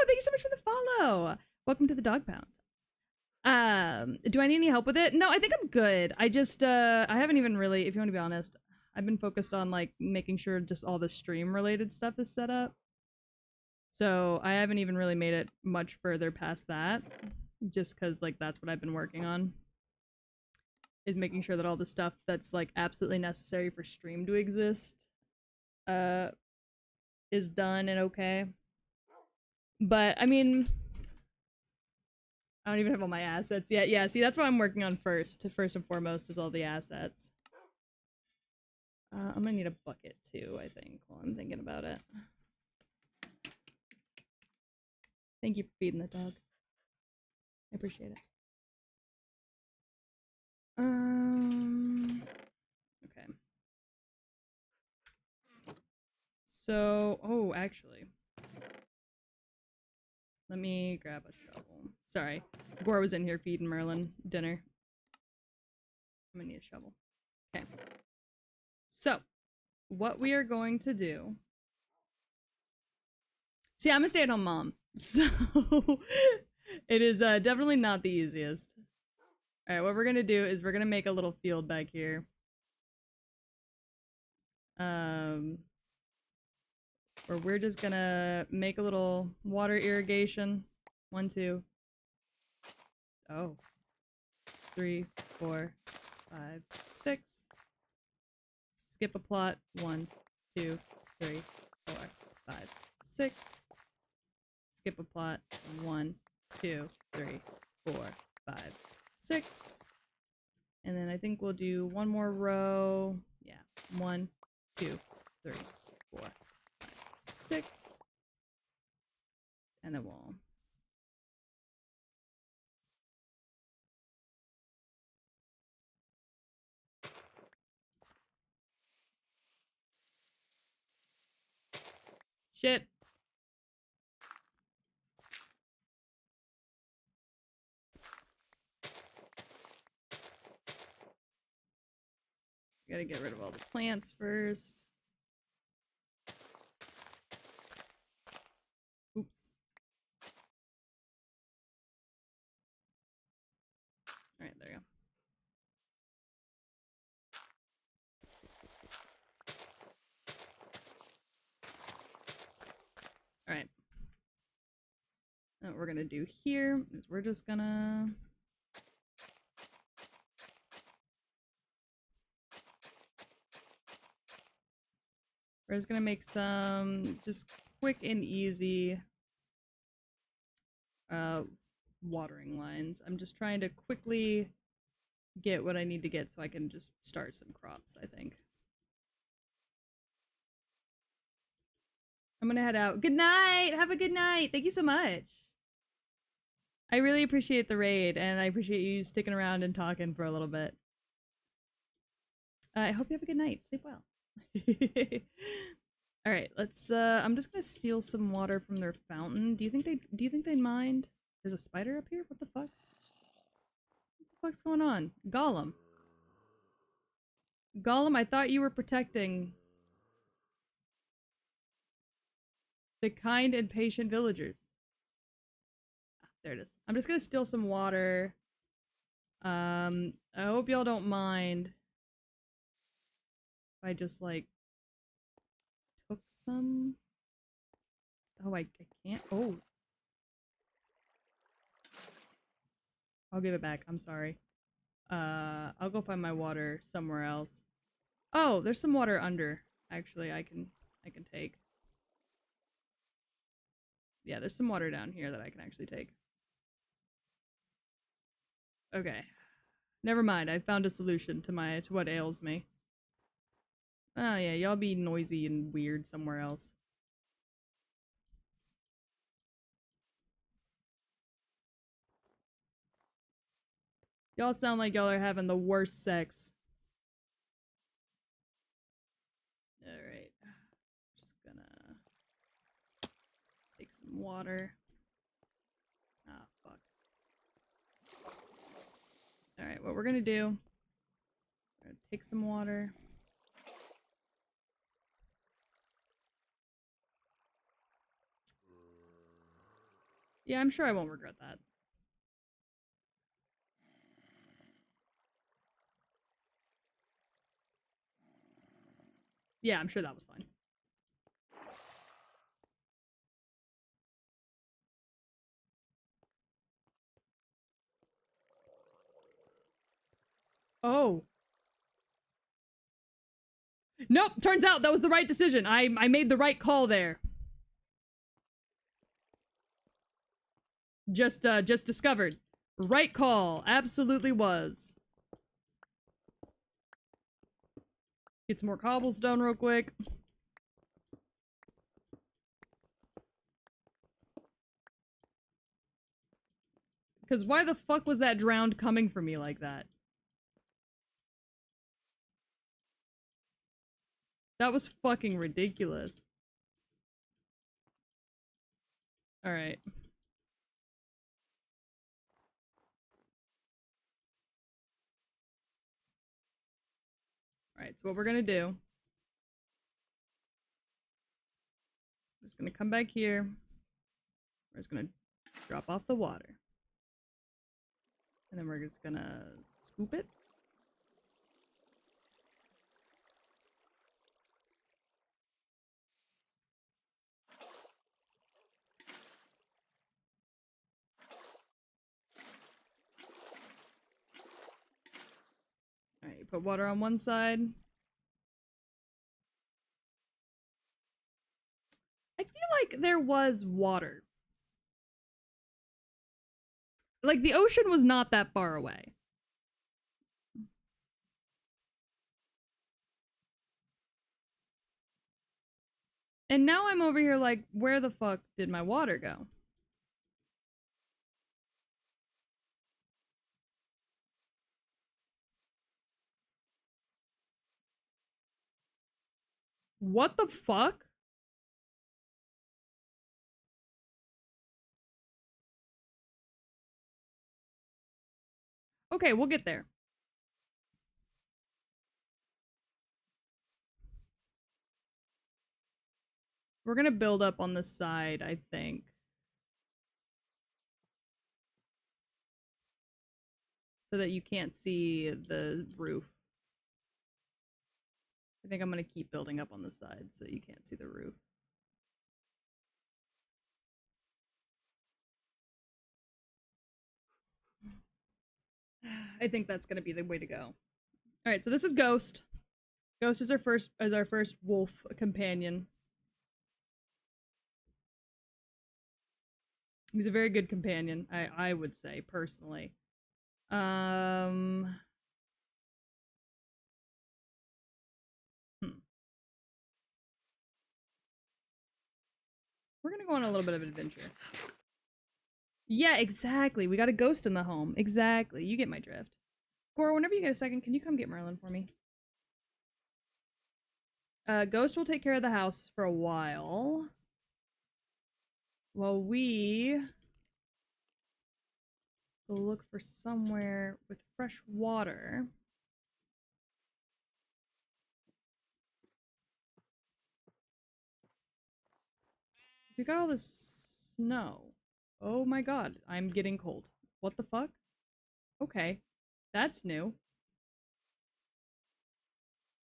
Speaker 1: thank you so much for the follow. Welcome to the dog pound. Do I need any help with it? No, I think I'm good. I just, I haven't even really, if you want to be honest, I've been focused on, like, making sure just all the stream-related stuff is set up. So, I haven't even really made it much further past that. Just because, like, that's what I've been working on. Is making sure that all the stuff that's, like, absolutely necessary for stream to exist, is done and okay. But, I mean... I don't even have all my assets yet. Yeah, see, that's what I'm working on first. First and foremost is all the assets. I'm gonna need a bucket too, I think, while I'm thinking about it. Thank you for feeding the dog. I appreciate it. Okay. So, oh, actually. Let me grab a shovel. Sorry. Gore was in here feeding Merlin dinner. I'm gonna need a shovel. Okay. So, what we are going to do... See, I'm a stay-at-home mom, so it is definitely not the easiest. Alright, what we're gonna do is we're gonna make a little field back here. Where we're just gonna make a little water irrigation. 1, 2. Oh. 3, 4, 5, 6. Skip a plot. 1, 2, 3, 4, 5, 6. Skip a plot. 1, 2, 3, 4, 5, 6. And then I think we'll do one more row. Yeah. 1, 2, 3, 4, 5, 6. And then we'll... Shit. Gotta get rid of all the plants first. Oops. Alright, there you go. Alright. What we're gonna do here is we're just gonna... We're just gonna make some just quick and easy watering lines. I'm just trying to quickly get what I need to get so I can just start some crops, I think. I'm gonna head out. Good night! Have a good night! Thank you so much! I really appreciate the raid, and I appreciate you sticking around and talking for a little bit. I hope you have a good night. Sleep well. Alright, let's I'm just gonna steal some water from their fountain. Do you think they'd mind? There's a spider up here? What the fuck? What the fuck's going on? Gollum. Gollum, I thought you were protecting the kind and patient villagers. Ah, there it is. I'm just gonna steal some water. I hope y'all don't mind if I just, like, took some. Oh, I can't. Oh. I'll give it back. I'm sorry. I'll go find my water somewhere else. Oh, there's some water under. Actually, I can take. Yeah, there's some water down here that I can actually take. Okay. Never mind. I found a solution to what ails me. Oh yeah, y'all be noisy and weird somewhere else. Y'all sound like y'all are having the worst sex. Alright. Just gonna take some water. Ah, fuck. Alright, what we're gonna do... We're gonna take some water. Yeah, I'm sure I won't regret that. Yeah, I'm sure that was fine. Oh. Nope, turns out that was the right decision. I made the right call there. Just discovered. Right call. Absolutely was. Get some more cobblestone real quick. Because why the fuck was that drowned coming for me like that? That was fucking ridiculous. Alright. Alright, so what we're gonna do... We're just gonna come back here. We're just gonna drop off the water. And then we're just gonna scoop it. Alright, you put water on one side. I feel like there was water. Like, the ocean was not that far away. And now I'm over here like, where the fuck did my water go? What the fuck? Okay, we'll get there. We're gonna build up on this side, I think. So that you can't see the roof. I think I'm gonna keep building up on the side so you can't see the roof. I think that's gonna be the way to go. Alright, so this is Ghost. Ghost is our first wolf companion. He's a very good companion, I would say, personally. Um hmm. We're gonna go on a little bit of an adventure. Yeah, exactly. We got a ghost in the home. Exactly. You get my drift. Gore, whenever you get a second, can you come get Merlin for me? Ghost will take care of the house for a while. While we go look for somewhere with fresh water. We got all this snow. Oh my god, I'm getting cold. What the fuck? Okay. That's new.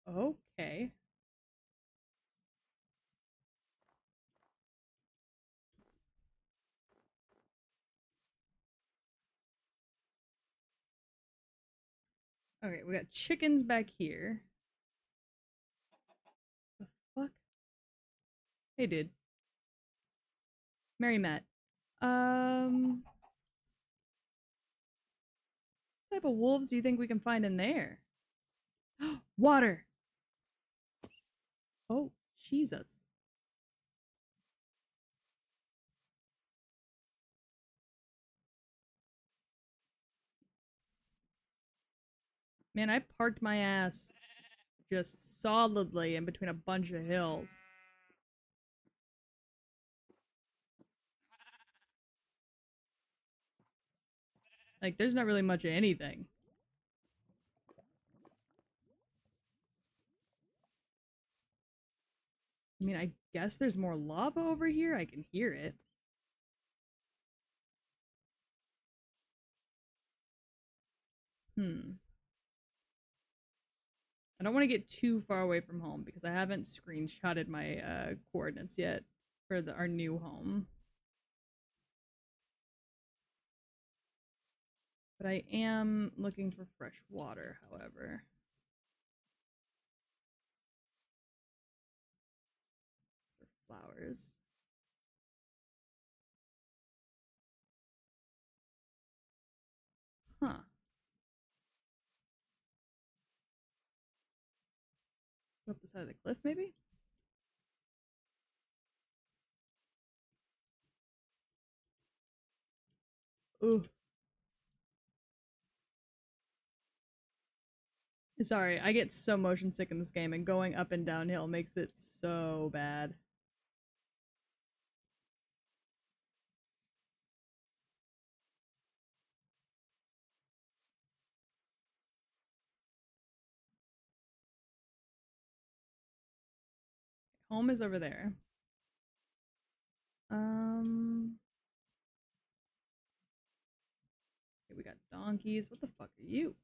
Speaker 1: Okay. Okay, we got chickens back here. The fuck? Hey, dude. Mary Matt. What type of wolves do you think we can find in there? Water! Oh, Jesus. Man, I parked my ass just solidly in between a bunch of hills. Like, there's not really much of anything. I mean, I guess there's more lava over here. I can hear it. Hmm. I don't want to get too far away from home because I haven't screenshotted my coordinates yet for our new home. But I am looking for fresh water, however. For flowers. Huh. Go up the side of the cliff, maybe? Ooh. Sorry, I get so motion sick in this game, and going up and downhill makes it so bad. Home is over there. Okay, we got donkeys. What the fuck are you?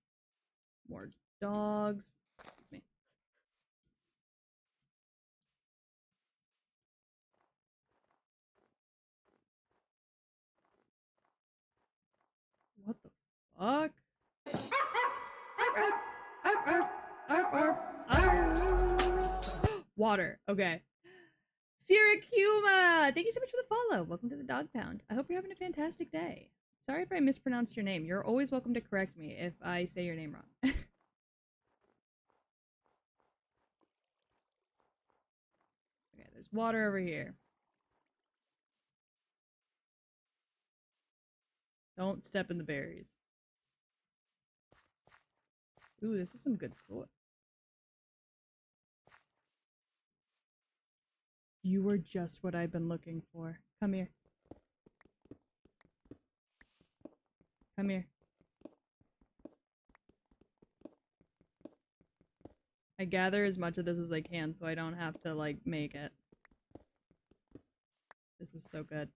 Speaker 1: More dogs. Excuse me. What the fuck? Water. Okay. Syracuma! Thank you so much for the follow. Welcome to the dog pound. I hope you're having a fantastic day. Sorry if I mispronounced your name. You're always welcome to correct me if I say your name wrong. Okay, there's water over here. Don't step in the berries. Ooh, this is some good soil. You were just what I've been looking for. Come here. Come here. I gather as much of this as I can so I don't have to, like, make it. This is so good.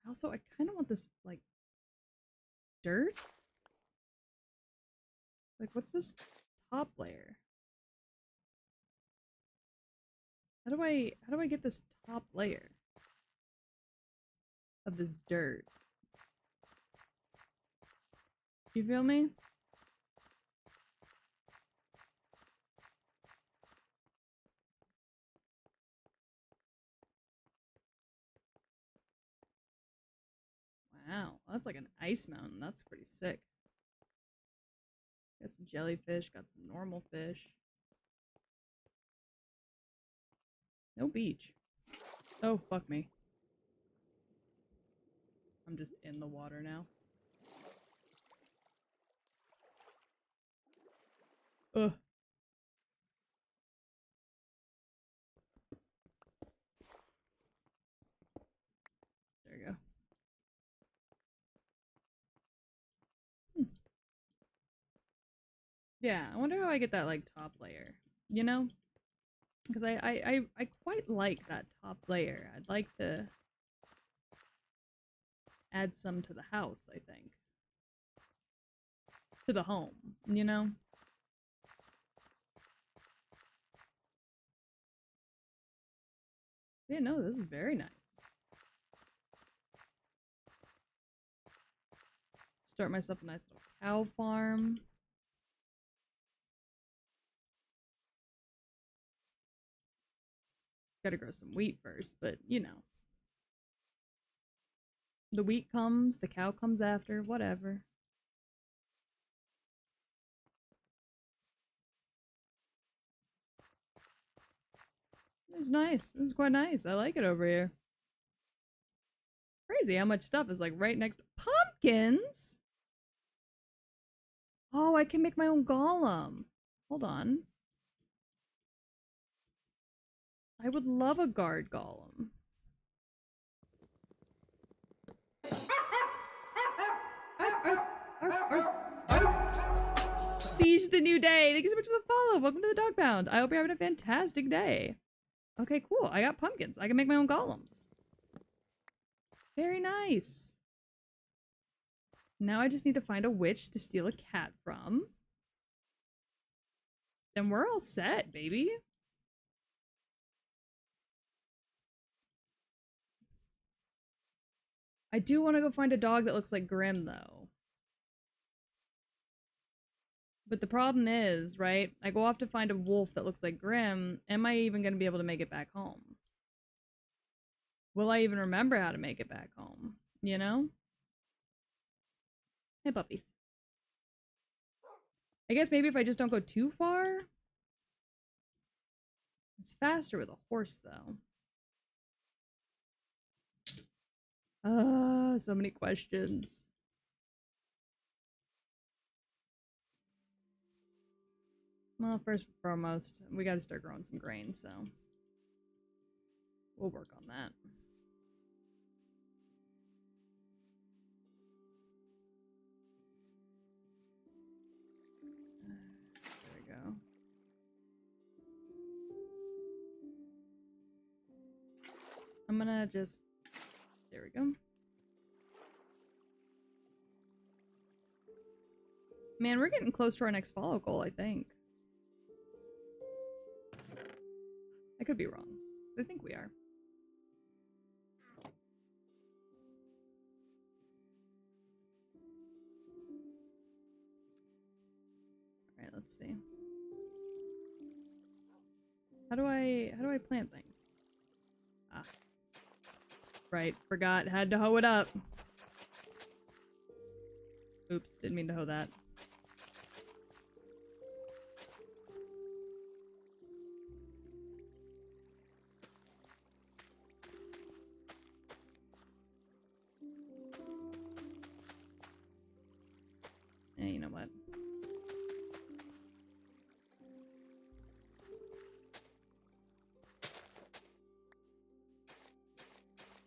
Speaker 1: Also, I kind of want this, like, dirt? Like, what's this top layer? How do I get this top layer of this dirt? You feel me? Wow, that's like an ice mountain. That's pretty sick. Got some jellyfish, got some normal fish. No beach. Oh, fuck me. I'm just in the water now. Ugh. There you go. Yeah, I wonder how I get that, like, top layer. You know? Because I quite like that top layer. I'd like to add some to the house, I think. To the home, you know? Yeah, no, this is very nice. Start myself a nice little cow farm. Gotta grow some wheat first, but you know. The wheat comes, the cow comes after, whatever. It's nice. It's quite nice. I like it over here. Crazy how much stuff is like right next to pumpkins. Oh, I can make my own golem. Hold on. I would love a guard golem. Siege the new day. Thank you so much for the follow. Welcome to the dog pound. I hope you're having a fantastic day. Okay, cool. I got pumpkins. I can make my own golems. Very nice. Now I just need to find a witch to steal a cat from. Then we're all set, baby. I do want to go find a dog that looks like Grim, though. But the problem is, right? I go off to find a wolf that looks like Grim. Am I even going to be able to make it back home? Will I even remember how to make it back home? You know? Hey, puppies. I guess maybe if I just don't go too far? It's faster with a horse, though. So many questions. Well, first and foremost, we gotta start growing some grain, so we'll work on that. There we go. I'm gonna just... There we go. Man, we're getting close to our next follow goal, I think. I could be wrong. I think we are. Alright, let's see. How do I plant things? Ah. Right, forgot. Had to hoe it up. Oops, didn't mean to hoe that. Eh, you know what?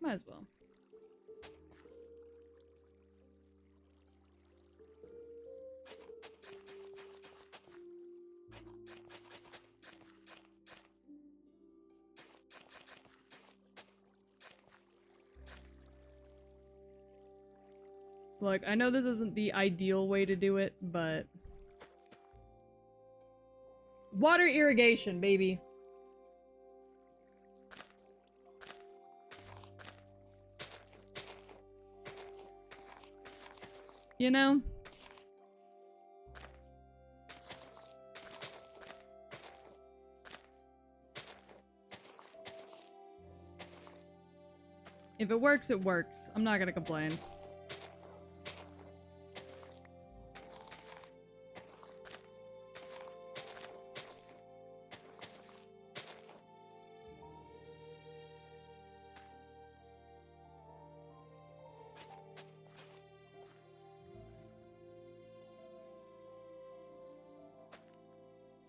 Speaker 1: Might as well. Look, I know this isn't the ideal way to do it, but... Water irrigation, baby! You know? If it works, it works. I'm not gonna complain.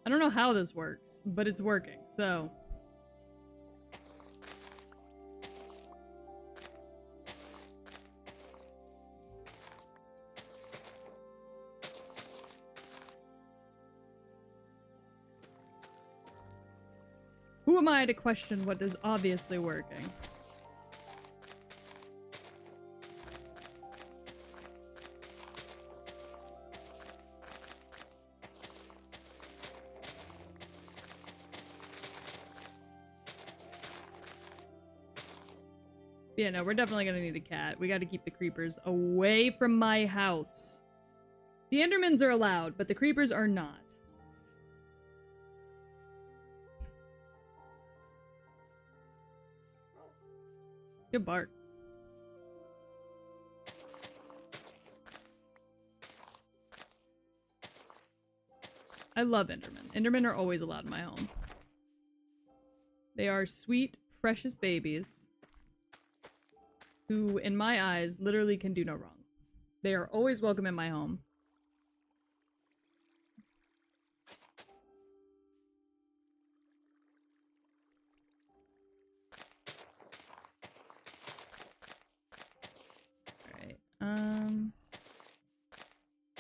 Speaker 1: I don't know how this works, but it's working, so. Who am I to question what is obviously working? Yeah, no, we're definitely gonna need a cat. We gotta keep the creepers away from my house. The Endermans are allowed, but the creepers are not. Good bark. I love Endermen. Endermen are always allowed in my home. They are sweet, precious babies who, in my eyes, literally can do no wrong. They are always welcome in my home. Alright,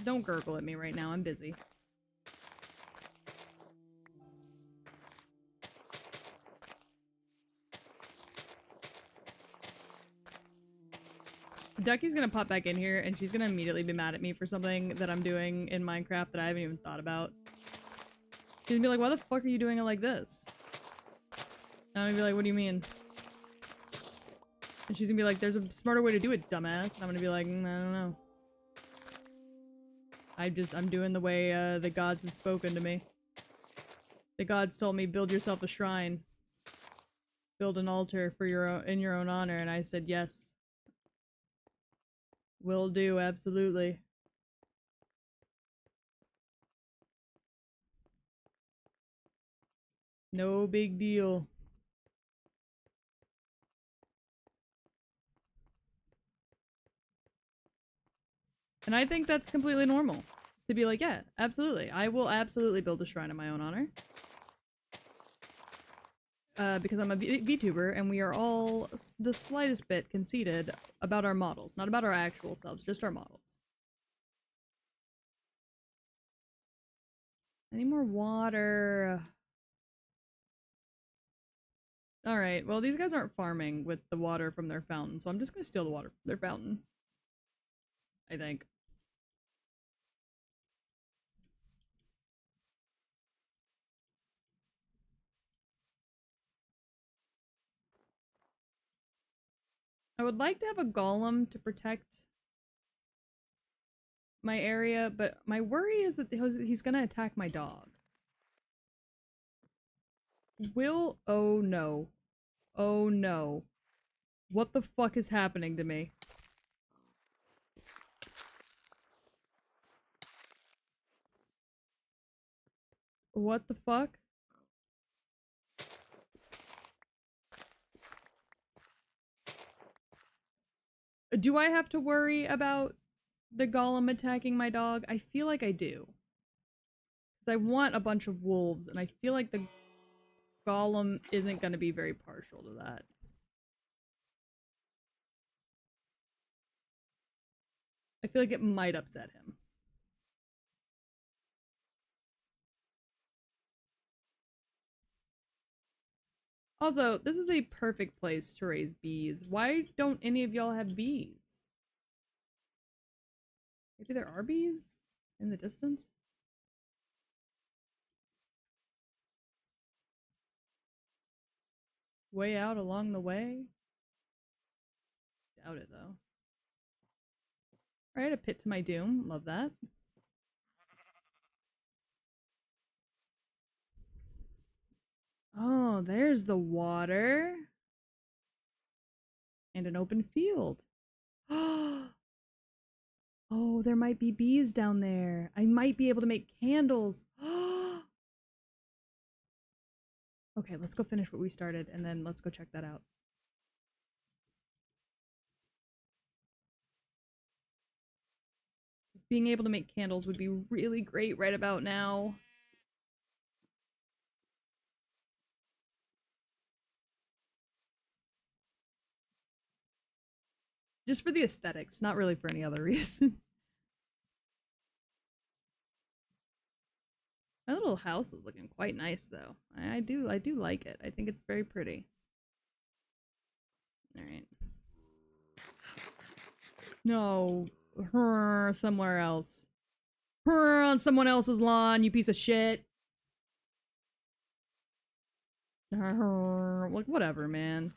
Speaker 1: don't gurgle at me right now, I'm busy. Ducky's gonna pop back in here, and she's gonna immediately be mad at me for something that I'm doing in Minecraft that I haven't even thought about. She's gonna be like, why the fuck are you doing it like this? And I'm gonna be like, what do you mean? And she's gonna be like, there's a smarter way to do it, dumbass. And I'm gonna be like, I don't know. I'm doing the way the gods have spoken to me. The gods told me, build yourself a shrine. Build an altar for in your own honor, and I said yes. Will do, absolutely. No big deal. And I think that's completely normal. To be like, yeah, absolutely. I will absolutely build a shrine in my own honor. Because I'm a VTuber, and we are all the slightest bit conceited about our models. Not about our actual selves, just our models. Any more water? Alright, well these guys aren't farming with the water from their fountain, so I'm just gonna steal the water from their fountain. I think. I would like to have a golem to protect my area, but my worry is that he's gonna attack my dog. Oh no. Oh no. What the fuck is happening to me? What the fuck? Do I have to worry about the golem attacking my dog? I feel like I do. Because I want a bunch of wolves, and I feel like the golem isn't going to be very partial to that. I feel like it might upset him. Also, this is a perfect place to raise bees. Why don't any of y'all have bees? Maybe there are bees in the distance? Way out along the way? Doubt it, though. Alright, a pit to my doom. Love that. Oh, there's the water. And an open field. Oh, there might be bees down there. I might be able to make candles. Okay, let's go finish what we started and then let's go check that out. Being able to make candles would be really great right about now. Just for the aesthetics, not really for any other reason. My little house is looking quite nice though. I do like it. I think it's very pretty. Alright. No. Somewhere else. On someone else's lawn, you piece of shit. Like, whatever, man.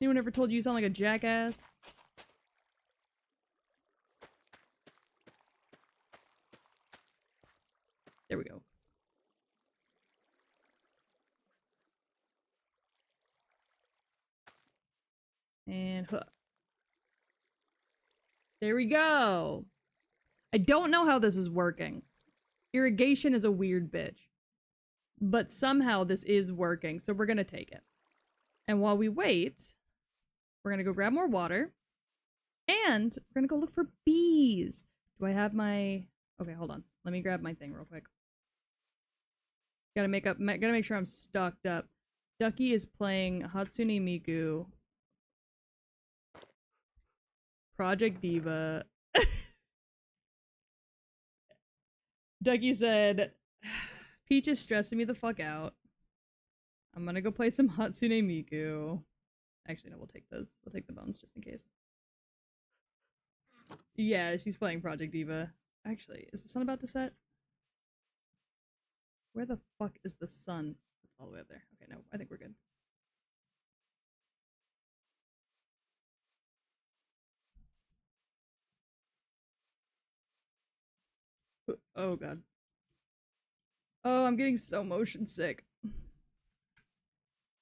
Speaker 1: Anyone ever told you sound like a jackass? There we go. And hook. There we go. I don't know how this is working. Irrigation is a weird bitch. But somehow this is working, so we're gonna take it. And while we wait, we're gonna go grab more water. And we're gonna go look for bees. Do I have my... Okay, hold on. Let me grab my thing real quick. Gotta make sure I'm stocked up. Ducky is playing Hatsune Miku. Project Diva. Ducky said, Peach is stressing me the fuck out. I'm gonna go play some Hatsune Miku. Actually, no, we'll take those. We'll take the bones just in case. Yeah, she's playing Project Diva. Actually, is the sun about to set? Where the fuck is the sun? It's all the way up there. Okay, no, I think we're good. Oh god. Oh, I'm getting so motion sick.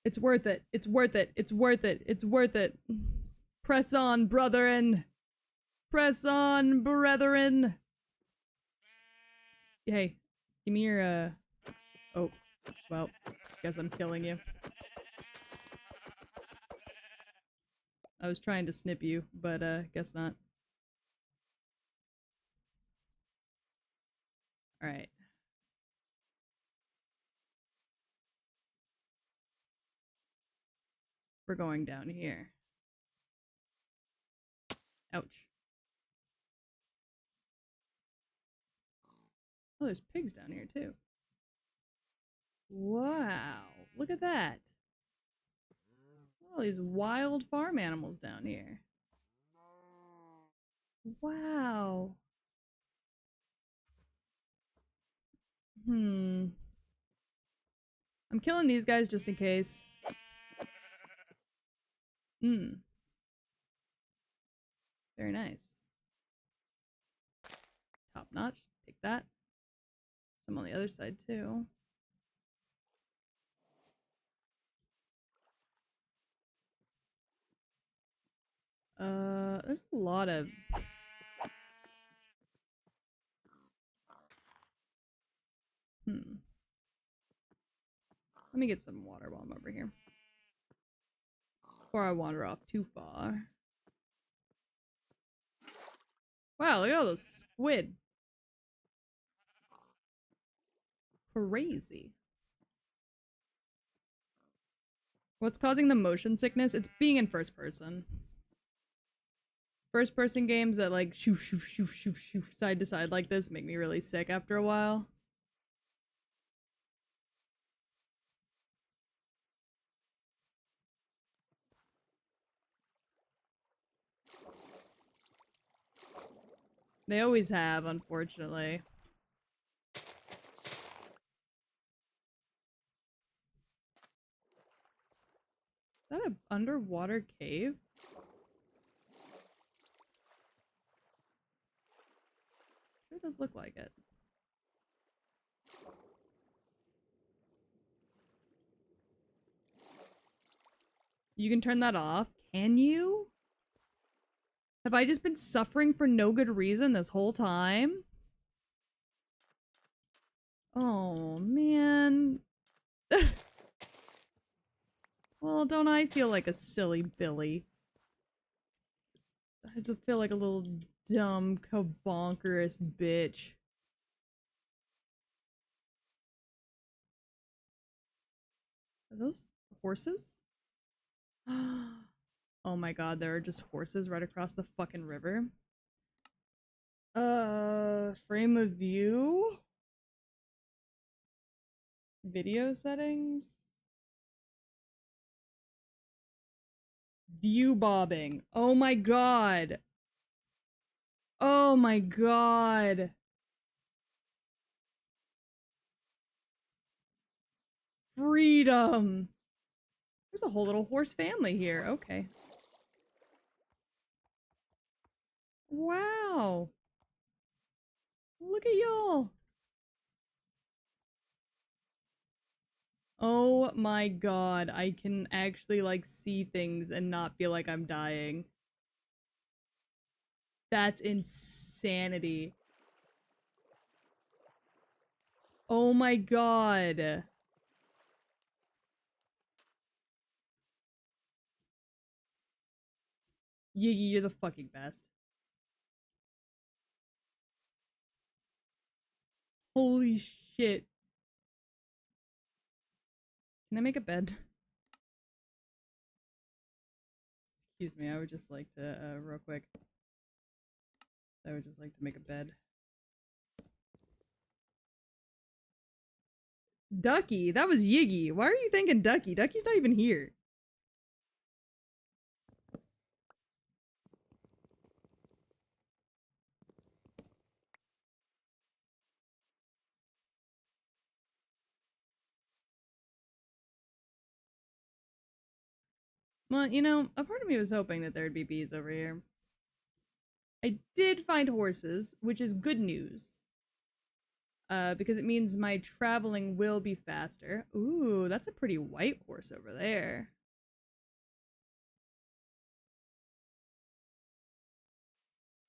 Speaker 1: It's worth it. It's worth it. It's worth it. It's worth it. Press on, brethren. Press on, brethren. Hey, give me your, Oh, well, guess I'm killing you. I was trying to snip you, but, guess not. Alright. We're going down here. Ouch. Oh, there's pigs down here, too. Wow. Look at that. All these wild farm animals down here. Wow. I'm killing these guys just in case. Very nice. Top notch. Take that. Some on the other side, too. There's a lot of... Let me get some water while I'm over here. Before I wander off too far. Wow, look at all those squid. Crazy. What's causing the motion sickness? It's being in first person. First person games that like shoo shoo shoo shoo shoo side to side like this make me really sick after a while. They always have, unfortunately. Is that an underwater cave? Sure does look like it. You can turn that off. Can you? Have I just been suffering for no good reason this whole time? Oh, man. Well, don't I feel like a silly Billy? I just feel like a little dumb, cabonkerous bitch. Are those horses? Oh my god, there are just horses right across the fucking river. Frame of view? Video settings? View bobbing. Oh my god. Oh my god. Freedom. There's a whole little horse family here. Okay. Wow. Look at y'all. Oh my god. I can actually like see things and not feel like I'm dying. That's insanity. Oh my god. Yiggy, you're the fucking best. Holy shit. Can I make a bed? Excuse me, I would just like to, real quick. I would just like to make a bed. Ducky? That was Yiggy. Why are you thinking Ducky? Ducky's not even here. Well, you know, a part of me was hoping that there'd be bees over here. I did find horses, which is good news. Because it means my traveling will be faster. Ooh, that's a pretty white horse over there.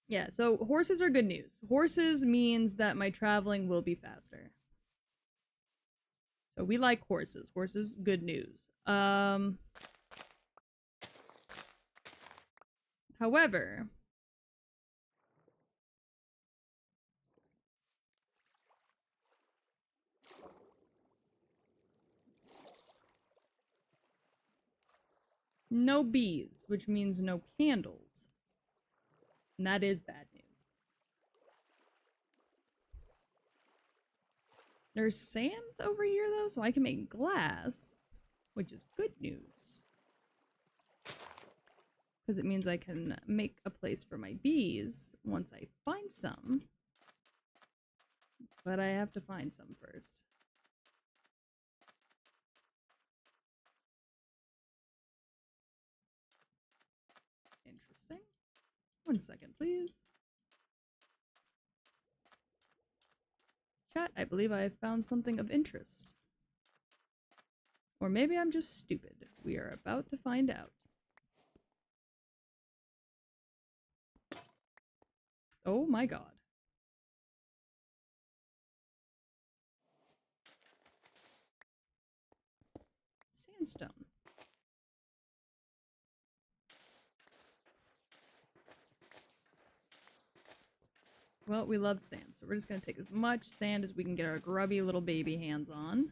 Speaker 1: Yeah, so horses are good news. Horses means that my traveling will be faster. So we like horses. Horses, good news. However, no bees, which means no candles. And that is bad news. There's sand over here, though, so I can make glass, which is good news. Because it means I can make a place for my bees once I find some. But I have to find some first. Interesting. 1 second, please. Chat, I believe I have found something of interest. Or maybe I'm just stupid. We are about to find out. Oh my god. Sandstone. Well, we love sand, so we're just gonna take as much sand as we can get our grubby little baby hands on.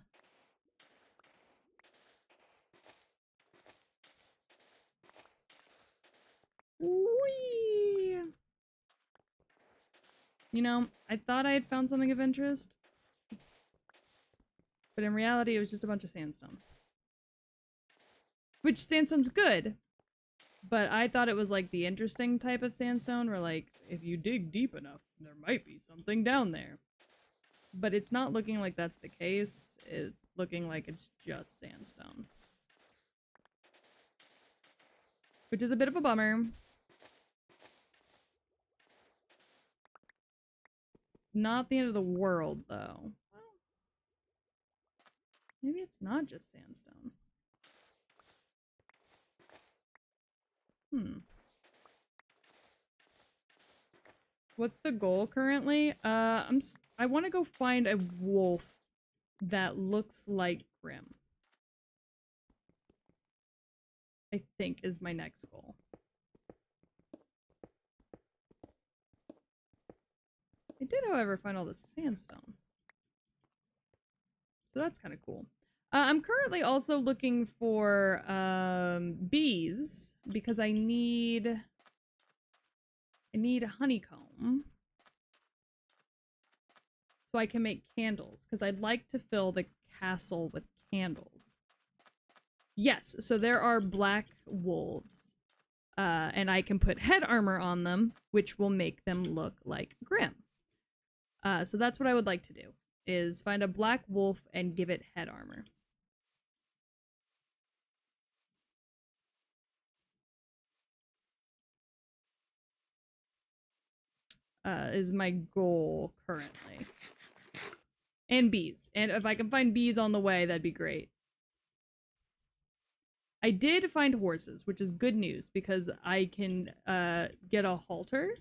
Speaker 1: Whee! You know, I thought I had found something of interest, but in reality it was just a bunch of sandstone. Which sandstone's good, but I thought it was like the interesting type of sandstone where like, if you dig deep enough, there might be something down there. But it's not looking like that's the case. It's looking like it's just sandstone. Which is a bit of a bummer. Not the end of the world, though. Well, maybe it's not just sandstone. Hmm. What's the goal currently? I want to go find a wolf that looks like Grim. I think is my next goal. I did, however, find all the sandstone. So that's kind of cool. I'm currently also looking for bees because I need honeycomb so I can make candles because I'd like to fill the castle with candles. Yes, so there are black wolves. And I can put head armor on them, which will make them look like Grim. So that's what I would like to do, is find a black wolf and give it head armor. Is my goal currently. And bees. And if I can find bees on the way, that'd be great. I did find horses, which is good news, because I can get a halter.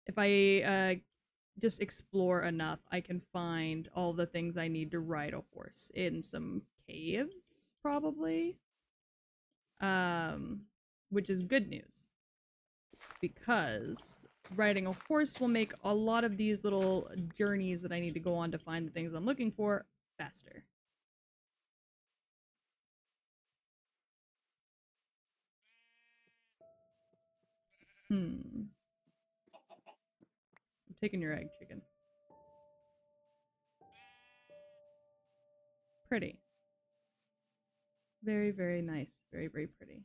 Speaker 1: If I just explore enough, I can find all the things I need to ride a horse in some caves, probably. Which is good news. Because riding a horse will make a lot of these little journeys that I need to go on to find the things I'm looking for faster. I'm taking your egg, chicken. Pretty. Very, very nice. Very, very pretty.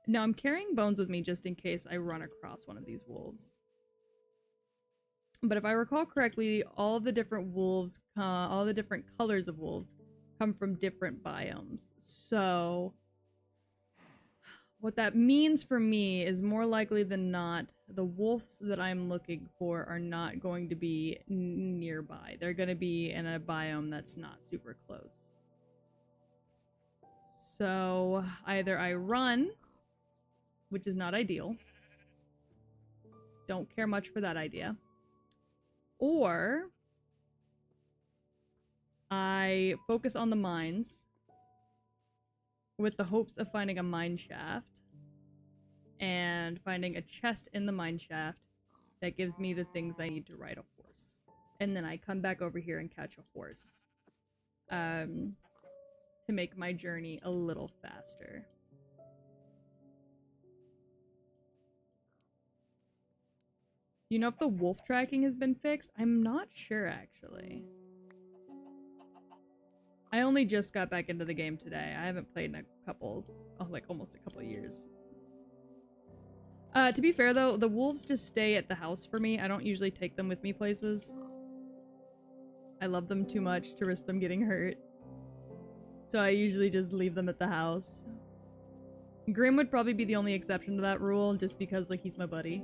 Speaker 1: Now, I'm carrying bones with me just in case I run across one of these wolves. But if I recall correctly, all the different wolves, all the different colors of wolves come from different biomes. So what that means for me is more likely than not, the wolves that I'm looking for are not going to be nearby. They're going to be in a biome that's not super close. So either I run, which is not ideal. Don't care much for that idea. Or I focus on the mines with the hopes of finding a mine shaft and finding a chest in the mine shaft that gives me the things I need to ride a horse. And then I come back over here and catch a horse to make my journey a little faster. You know if the wolf tracking has been fixed? I'm not sure, actually. I only just got back into the game today. I haven't played in a couple, like almost a couple years. To be fair though, the wolves just stay at the house for me. I don't usually take them with me places. I love them too much to risk them getting hurt. So I usually just leave them at the house. Grim would probably be the only exception to that rule, just because, like, he's my buddy.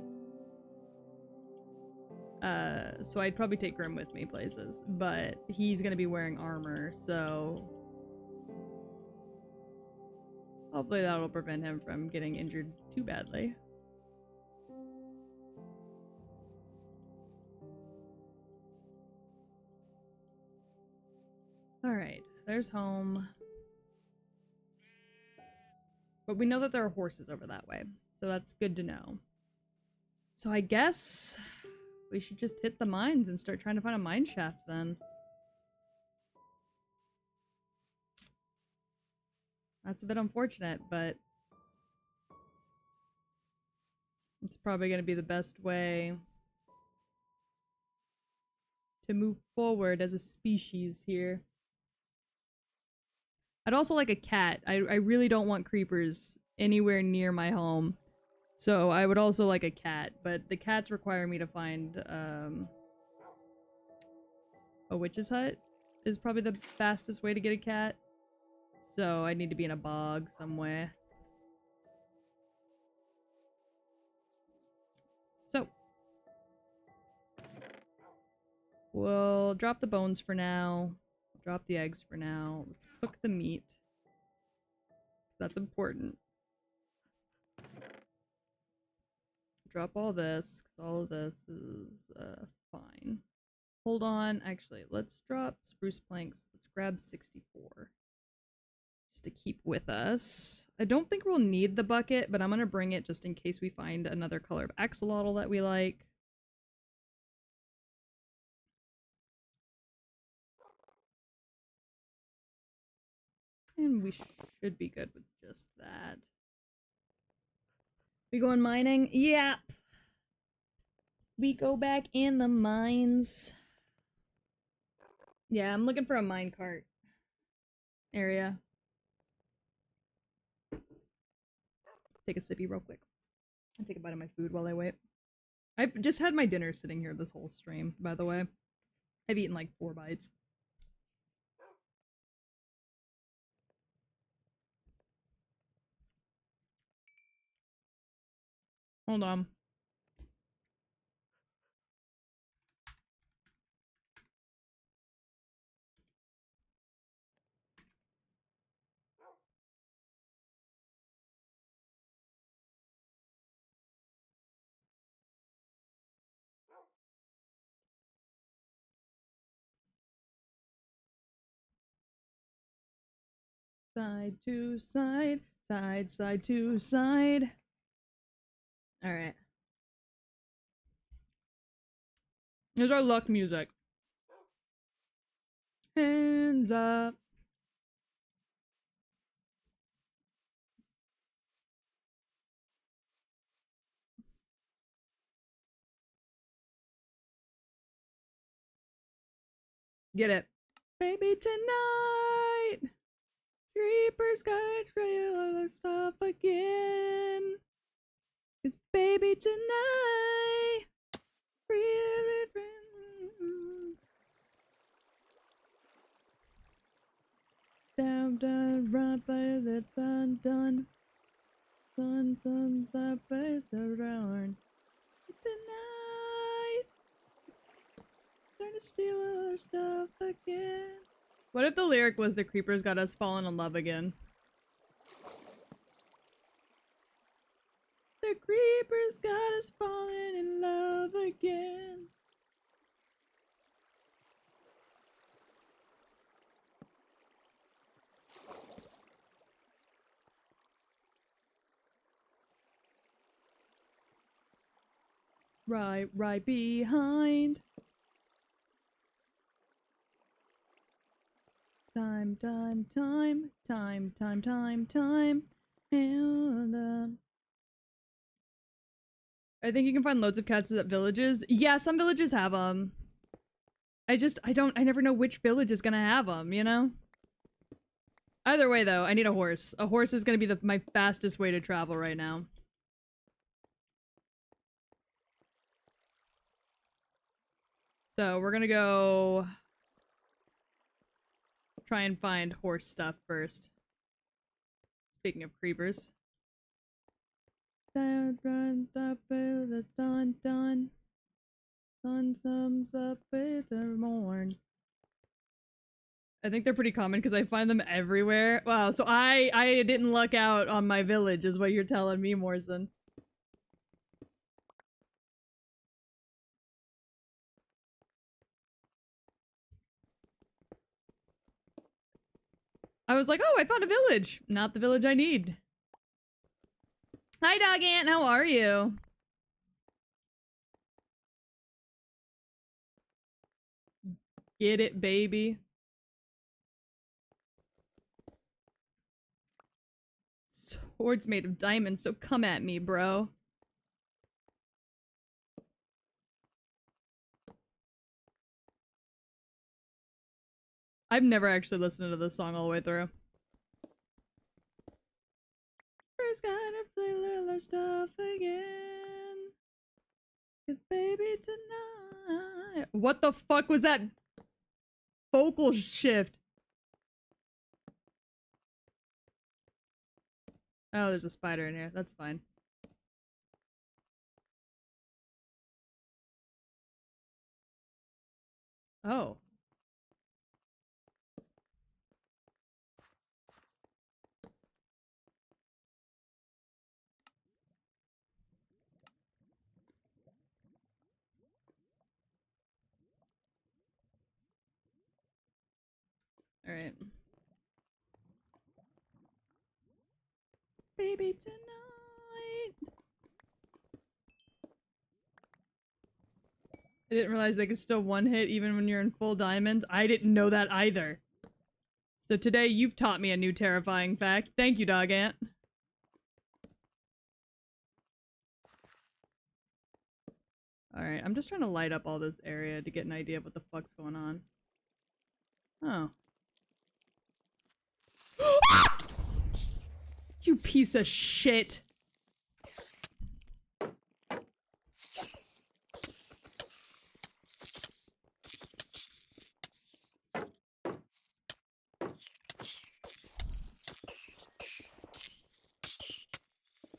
Speaker 1: So I'd probably take Grim with me places, but he's gonna be wearing armor, so hopefully that'll prevent him from getting injured too badly. Alright, there's home. But we know that there are horses over that way, so that's good to know. So I guess we should just hit the mines and start trying to find a mine shaft then. That's a bit unfortunate, but it's probably going to be the best way to move forward as a species here. I'd also like a cat. I really don't want creepers anywhere near my home. So I would also like a cat, but the cats require me to find a witch's hut is probably the fastest way to get a cat. So I need to be in a bog somewhere. So we'll drop the bones for now. Drop the eggs for now. Let's cook the meat. That's important. Drop all this, because all of this is fine. Hold on. Actually, let's drop spruce planks. Let's grab 64. Just to keep with us. I don't think we'll need the bucket, but I'm going to bring it just in case we find another color of axolotl that we like. And we should be good with just that. We going mining? Yeah. We go back in the mines. Yeah, I'm looking for a minecart area. Take a sippy real quick. I'll take a bite of my food while I wait. I've just had my dinner sitting here this whole stream, by the way. I've eaten like 4 bites. Hold on. Side to side, side to side. Alright. Here's our luck music. Hands up. Get it. Baby tonight. Creepers got trailer stuff again. Cause baby tonight. Down, down, run by the dun dun. Sun, sun's up, face around. Tonight. Trying to steal our stuff again. What if the lyric was the creepers got us falling in love again? The creepers got us falling in love again. Right behind. Time. And I think you can find loads of cats at villages. Yeah, some villages have them. I never know which village is gonna have them, you know? Either way, though, I need a horse. A horse is gonna be my fastest way to travel right now. So, we're gonna go try and find horse stuff first. Speaking of creepers. Dun. Sun sums up with the morn. I think they're pretty common because I find them everywhere. Wow, so I didn't luck out on my village is what you're telling me, Morrison. I was like, oh, I found a village. Not the village I need. Hi, Dog Ant. How are you? Get it, baby. Sword's made of diamonds, so come at me, bro. I've never actually listened to this song all the way through. First gotta play little stuff again. Cause baby tonight. What the fuck was that vocal shift? Oh, there's a spider in here. That's fine. Oh. Alright. Baby tonight. I didn't realize they could still one hit even when you're in full diamond. I didn't know that either. So today you've taught me a new terrifying fact. Thank you, Dog Ant. Alright, I'm just trying to light up all this area to get an idea of what the fuck's going on. Oh. You piece of shit!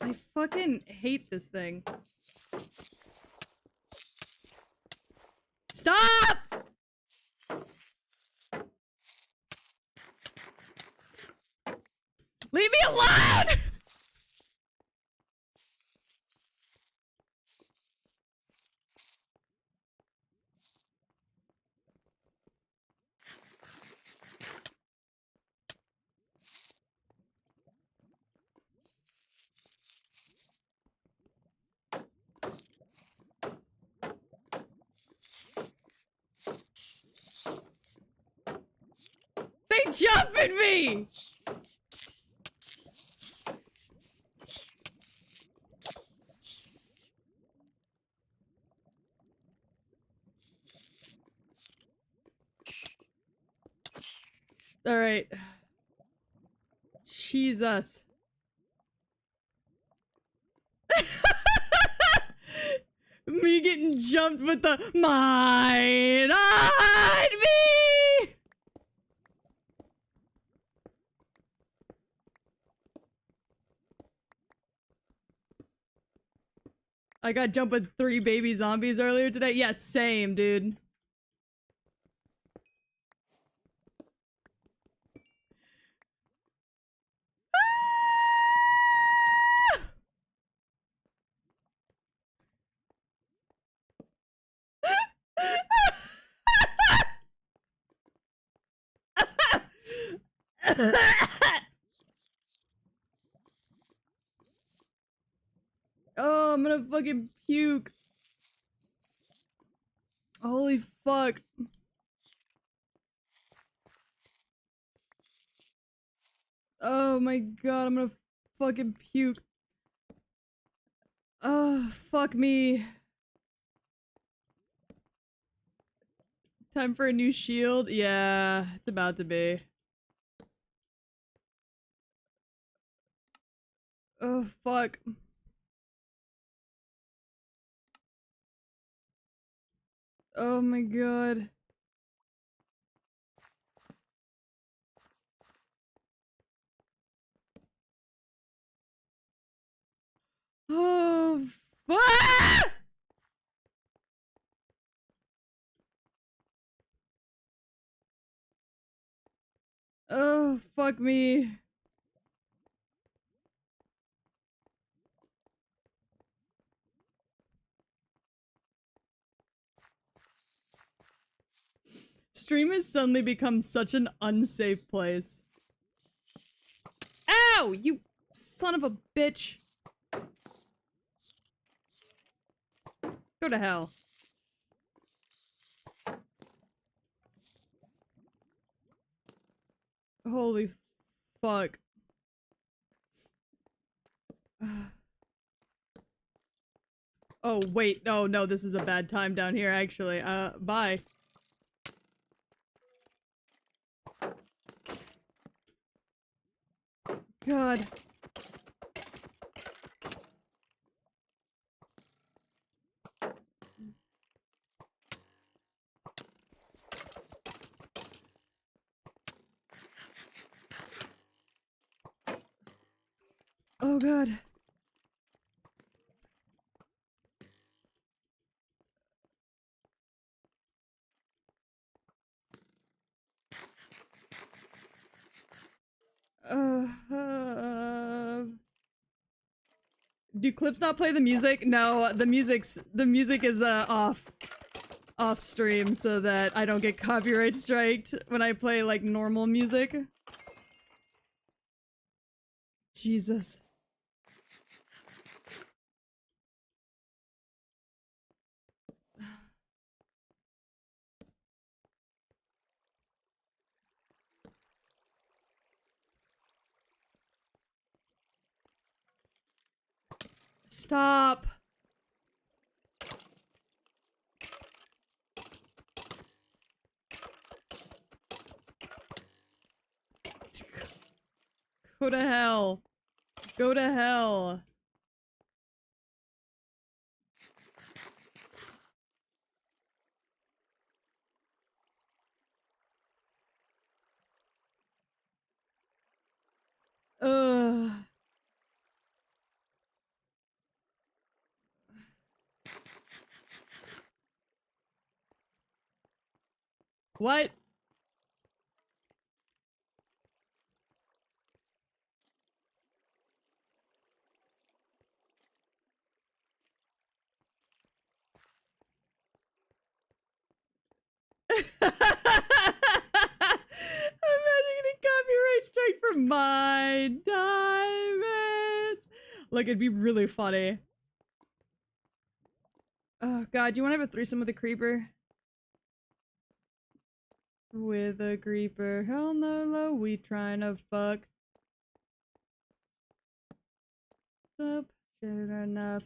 Speaker 1: I fucking hate this thing. Stop! Leave me alone! They jump at me! Alright. Jesus. Me getting jumped with the mine on me! I got jumped with 3 baby zombies earlier today. Yeah, same, dude. Oh, I'm gonna fucking puke. Holy fuck. Oh my god, I'm gonna fucking puke. Oh, fuck me. Time for a new shield? Yeah, it's about to be. Oh, fuck. Oh my god. Oh, ah! Oh, fuck me. Stream has suddenly become such an unsafe place. Ow! You son of a bitch. Go to hell. Holy fuck. Oh, wait. Oh, no, this is a bad time down here, actually. Bye. God. Oh, God. Do clips not play the music? No, the music is off. off stream so that I don't get copyright striked when I play like normal music. Jesus. Stop. Go to hell. Go to hell. Ugh. What? I'm getting a copyright strike for my diamonds. Like, it'd be really funny. Oh god, do you want to have a threesome with a creeper? With a creeper, hell no, low, we trying to fuck. Up, sure enough.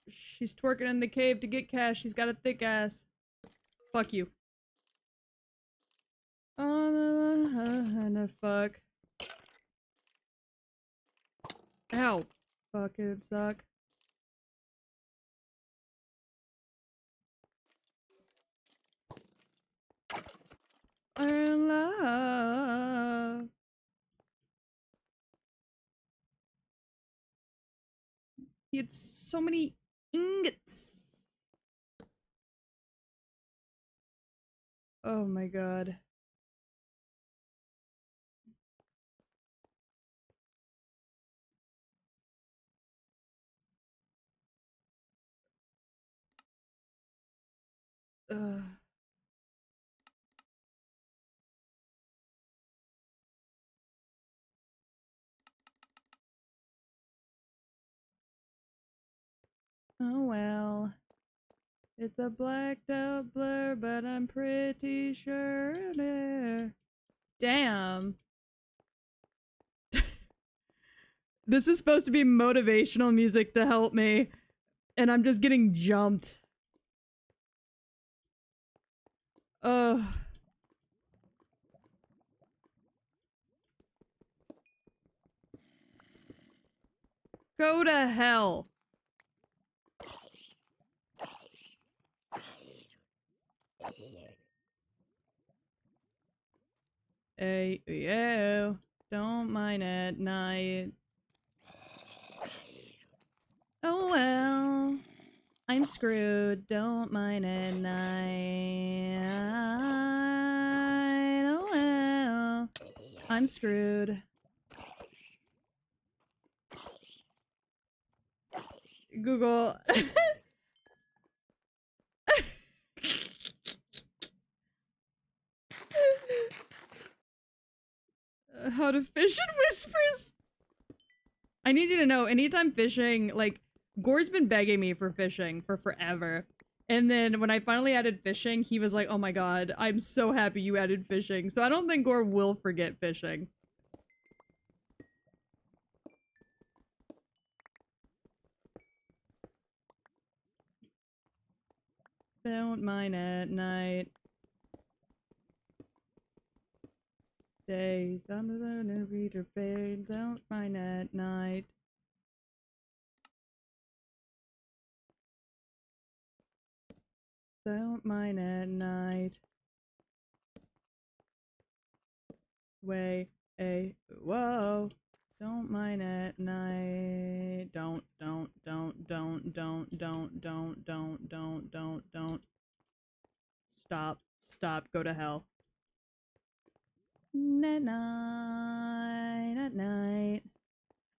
Speaker 1: She's twerking in the cave to get cash. She's got a thick ass. Fuck you. Oh, the fuck. Ow. Fuck, it suck. Our love. He had so many ingots. Oh my god. Ugh. Oh well. It's a blacked out blur, but I'm pretty sure it is. Damn. This is supposed to be motivational music to help me, and I'm just getting jumped. Ugh. Go to hell. Hey, yo. Don't mind at night. Oh well. I'm screwed. Don't mind at night. Oh well. I'm screwed. Google. How to fish in whispers. I need you to know, anytime fishing, like, Gore's been begging me for fishing for forever. And then when I finally added fishing, he was like, oh my god, I'm so happy you added fishing. So I don't think Gore will forget fishing. Don't mind at night. Days under the reader fade. Don't mind at night. Don't mind at night. Way, a, whoa. Don't mind at night. Don't. Stop, go to hell. At night, at night.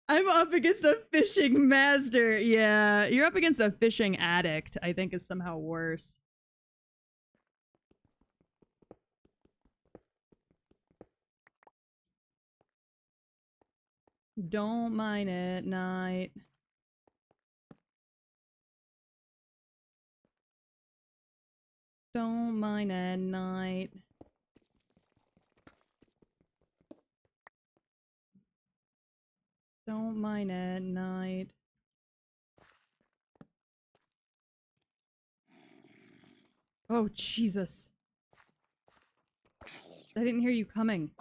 Speaker 1: I'm up against a fishing master. Yeah, you're up against a fishing addict, I think is somehow worse. Don't mine at night. Don't mine at night. Don't mine at night. Oh, Jesus. I didn't hear you coming.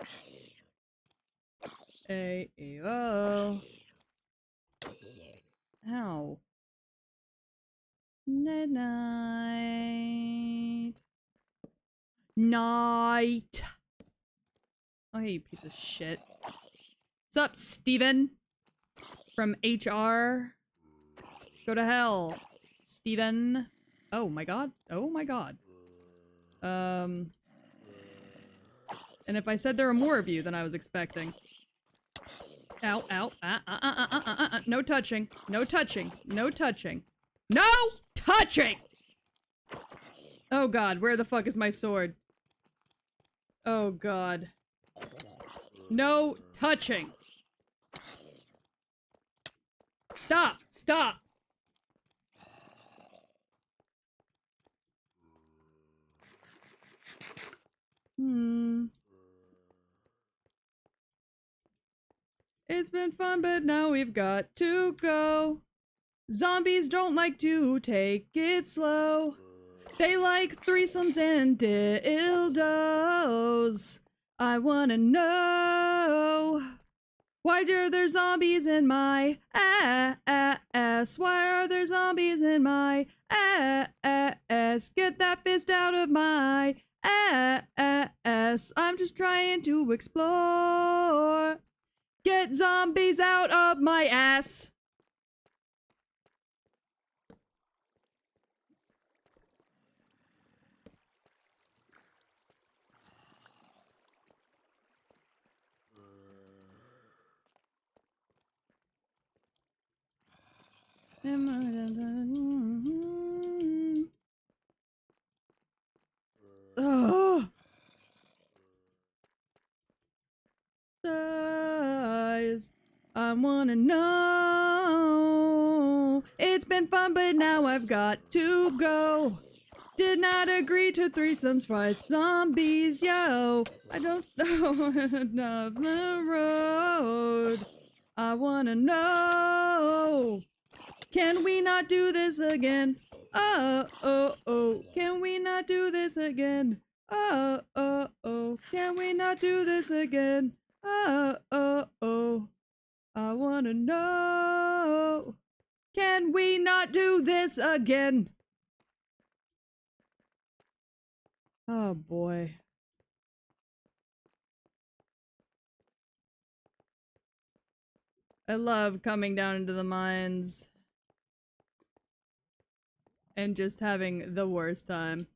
Speaker 1: Hey, oh. Ow. Night night. Night. Oh, hey, you piece of shit. What's up, Steven? From HR? Go to hell, Steven. Oh my god. Oh my god. And if I said there were more of you than I was expecting. Ow, ow, no touching. No touching. No touching. No touching! Oh god, where the fuck is my sword? Oh god. No touching! Stop! Stop! It's been fun, but now we've got to go. Zombies don't like to take it slow. They like threesomes and dildos. I wanna know, why are there zombies in my ass? Why are there zombies in my ass? Get that fist out of my ass. I'm just trying to explore. Get zombies out of my ass. Ugh. Dies. I wanna know. It's been fun, but now I've got to go. Did not agree to threesomes, fight zombies, yo. I don't know enough the road. I wanna know. Can we not do this again? Oh, oh, oh. Can we not do this again? Oh, oh, oh. Can we not do this again? Oh, oh, oh. I wanna know. Can we not do this again? Oh boy. I love coming down into the mines and just having the worst time.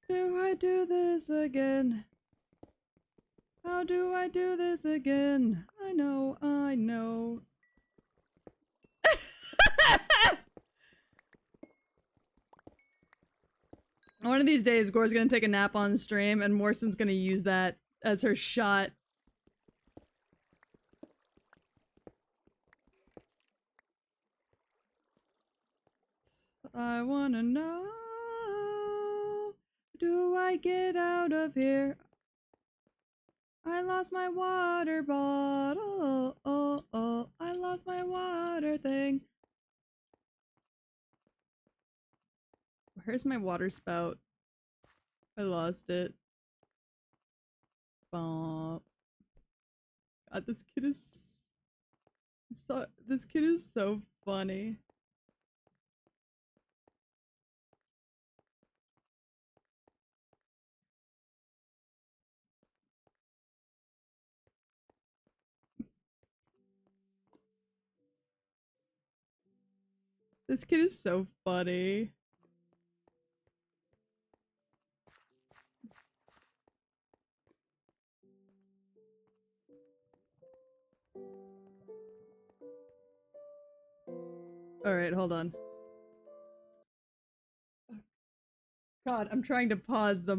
Speaker 1: Do I do this again? How do I do this again? I know, I know. One of these days, Gore's gonna take a nap on stream, and Morson's gonna use that as her shot. I wanna know, do I get out of here? I lost my water bottle. I lost my water thing. Where's my water spout? I lost it. Bump. God, this kid is so funny. This kid is so funny. Alright, hold on. God, I'm trying to pause the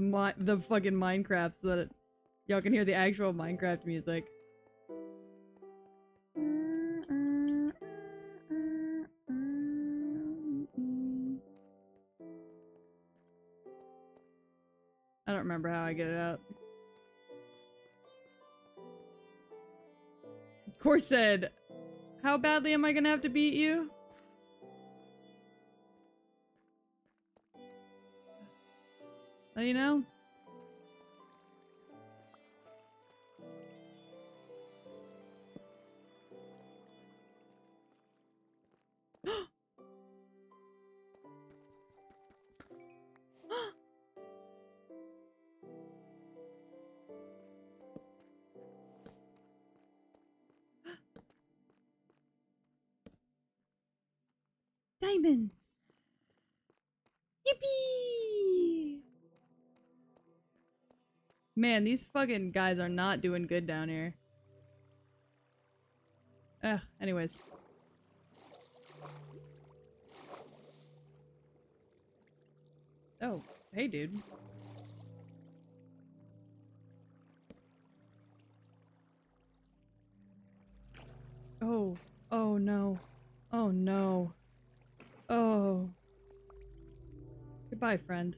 Speaker 1: fucking Minecraft so that y'all can hear the actual Minecraft music. I don't remember how I get it out. Course said, how badly am I gonna have to beat you? Let you know? Diamonds! Yippee! Man, these fucking guys are not doing good down here. Ugh, anyways. Oh, hey dude. Oh, oh no. Oh no. Oh. Goodbye, friend.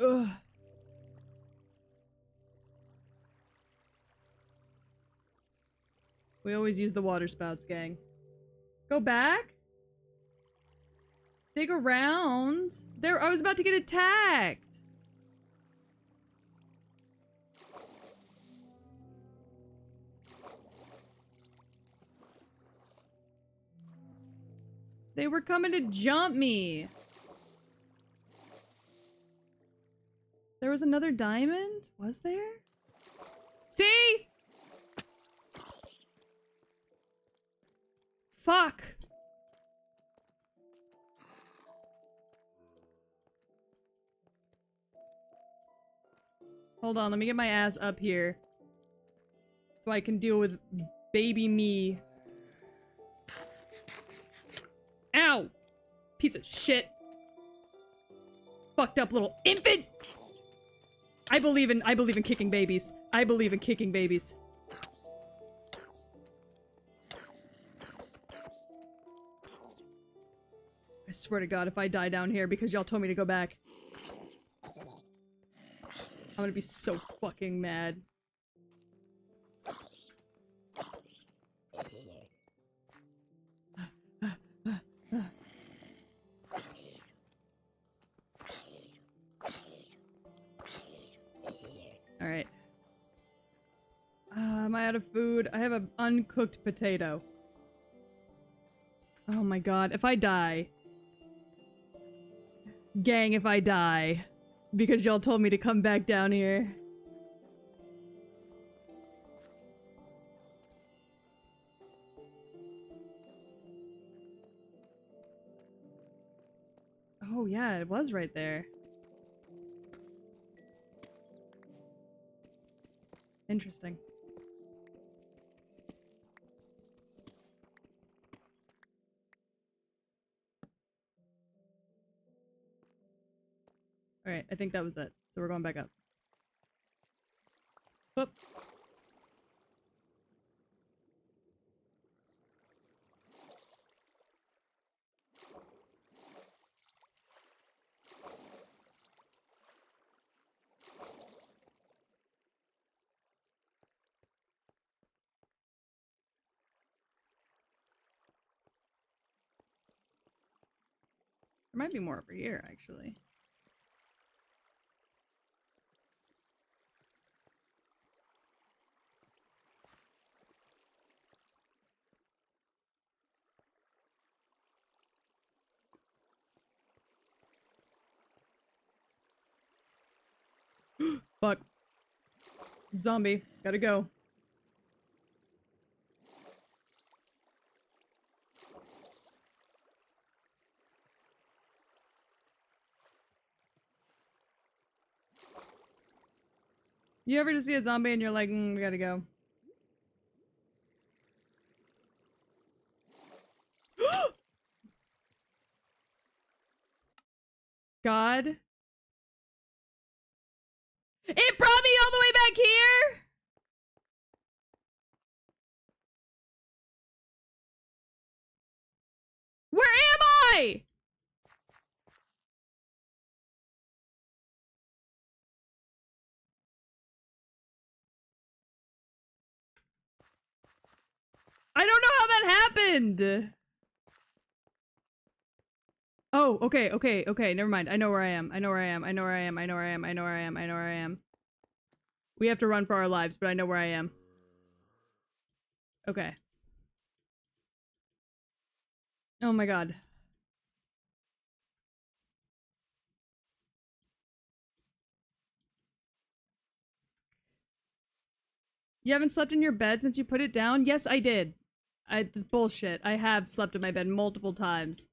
Speaker 1: Ugh. We always use the water spouts, gang. Go back? Dig around? There, I was about to get attacked! They were coming to jump me! There was another diamond? Was there? See? Fuck! Hold on, let me get my ass up here. So I can deal with baby me. Ow! Piece of shit. Fucked up little infant! I believe in kicking babies. I believe in kicking babies. I swear to God, if I die down here because y'all told me to go back, I'm gonna be so fucking mad. Alright. Am I out of food? I have an uncooked potato. Oh my God, if I die. Gang, if I die. Because y'all told me to come back down here. Oh yeah, it was right there. Interesting. Alright, I think that was it. So we're going back up. Whoop. There might be more over here, actually. Fuck. Zombie. Gotta go. You ever just see a zombie and you're like, we gotta go. God. It brought me all the way back here? Where am I? I don't know how that happened. Oh, okay, okay, okay. Never mind. I know where I am. I know where I am. I know where I am. I know where I am. I know where I am. I know where I am. We have to run for our lives, but I know where I am. Okay. Oh my god. You haven't slept in your bed since you put it down? Yes, I did. This bullshit. I have slept in my bed multiple times.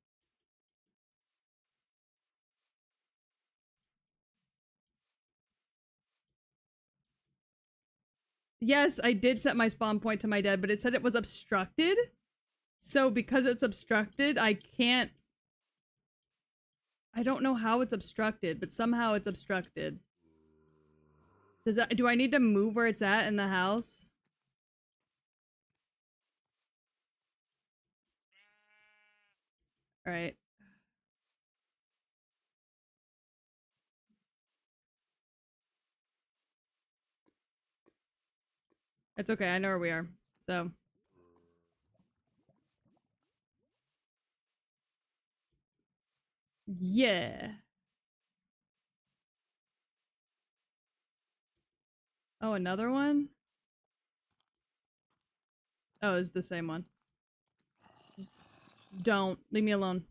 Speaker 1: Yes, I did set my spawn point to my dead, but it said it was obstructed. So because it's obstructed, I can't... I don't know how it's obstructed, but somehow it's obstructed. Do I need to move where it's at in the house? Alright. It's okay, I know where we are. So... yeah. Oh, another one? Oh, it's the same one. Don't. Leave me alone.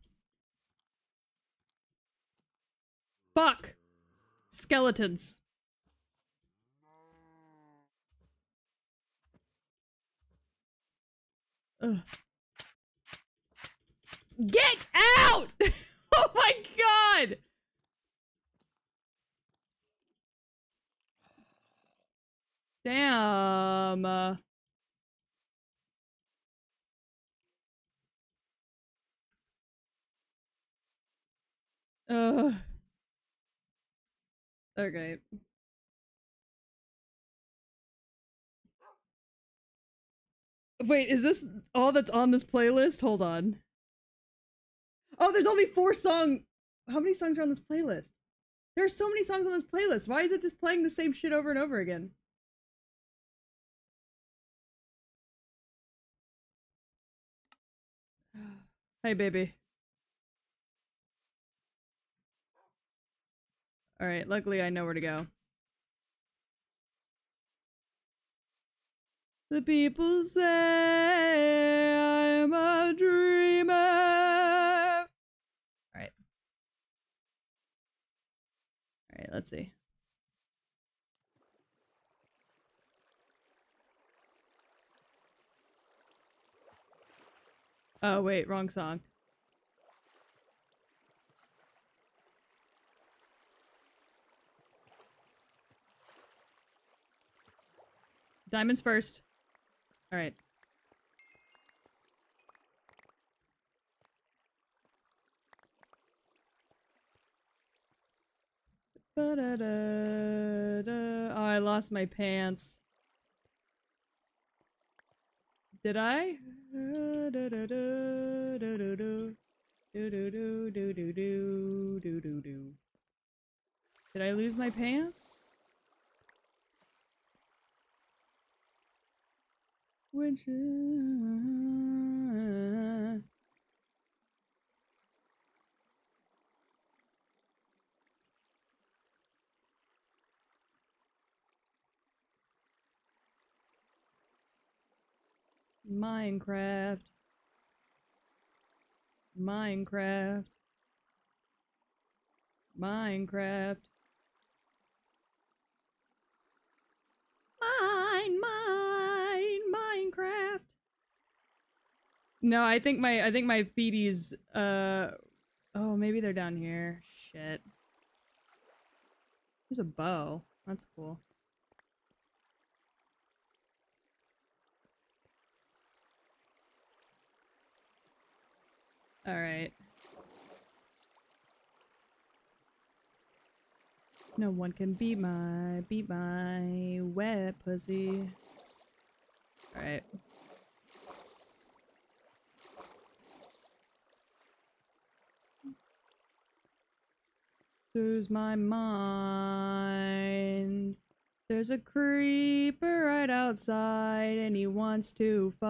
Speaker 1: Fuck! Skeletons. Ugh. Get out! Oh my god! Damn. Ugh. Okay. Wait, is this all that's on this playlist? Hold on. Oh, there's only 4 songs. How many songs are on this playlist? There are so many songs on this playlist. Why is it just playing the same shit over and over again? Hey, baby. Alright, luckily I know where to go. The people say I'm a dreamer. Alright. Alright, let's see. Oh, wait, wrong song. Diamonds first. Alright. Oh, I lost my pants. Did I? Did I lose my pants? Which Minecraft. Minecraft. Minecraft. Minecraft. No, I think my feeties, oh, maybe they're down here. Shit. There's a bow. That's cool. Alright. No one can beat my wet pussy. Alright. Lose my mind. There's a creeper right outside and he wants to fuck.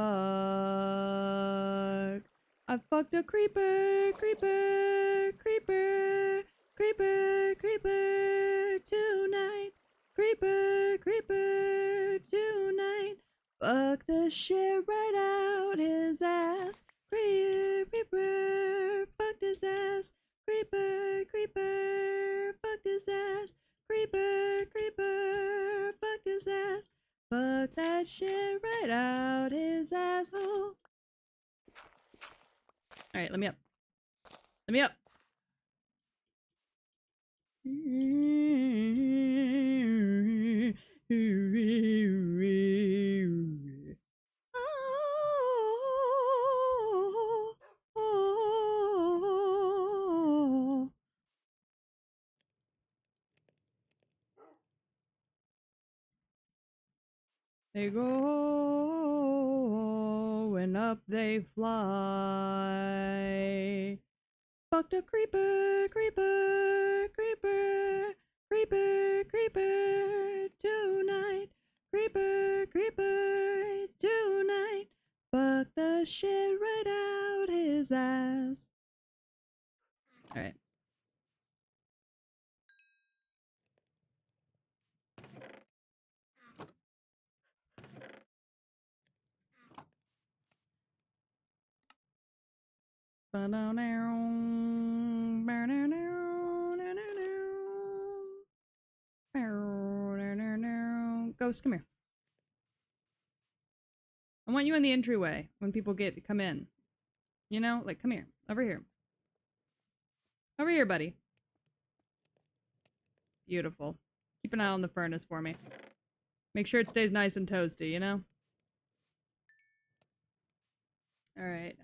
Speaker 1: I fucked a creeper, creeper, creeper, creeper, creeper tonight. Creeper, creeper tonight. Fuck the shit right out his ass. Creeper, creeper, fucked his ass. Creeper, creeper, fucked his ass. Creeper, creeper, fucked his ass. Fuck that shit right out his asshole. Alright, let me up. Let me up. They go and up they fly. Fucked a creeper, creeper, creeper, creeper, creeper tonight. Creeper, creeper tonight. Fuck the shit right out his ass. Alright. Ghost, come here. I want you in the entryway when people come in. You know, like, come here. Over here. Over here, buddy. Beautiful. Keep an eye on the furnace for me. Make sure it stays nice and toasty, you know? Alright.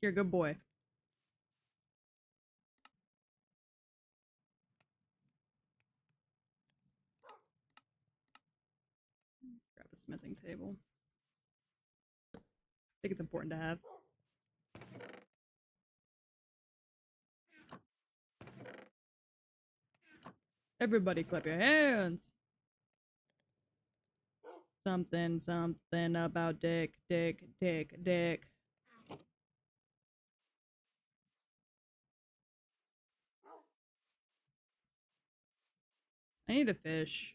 Speaker 1: You're a good boy. Grab a smithing table. I think it's important to have. Everybody clap your hands! Something, something about dick, dick, dick, dick. I need a fish.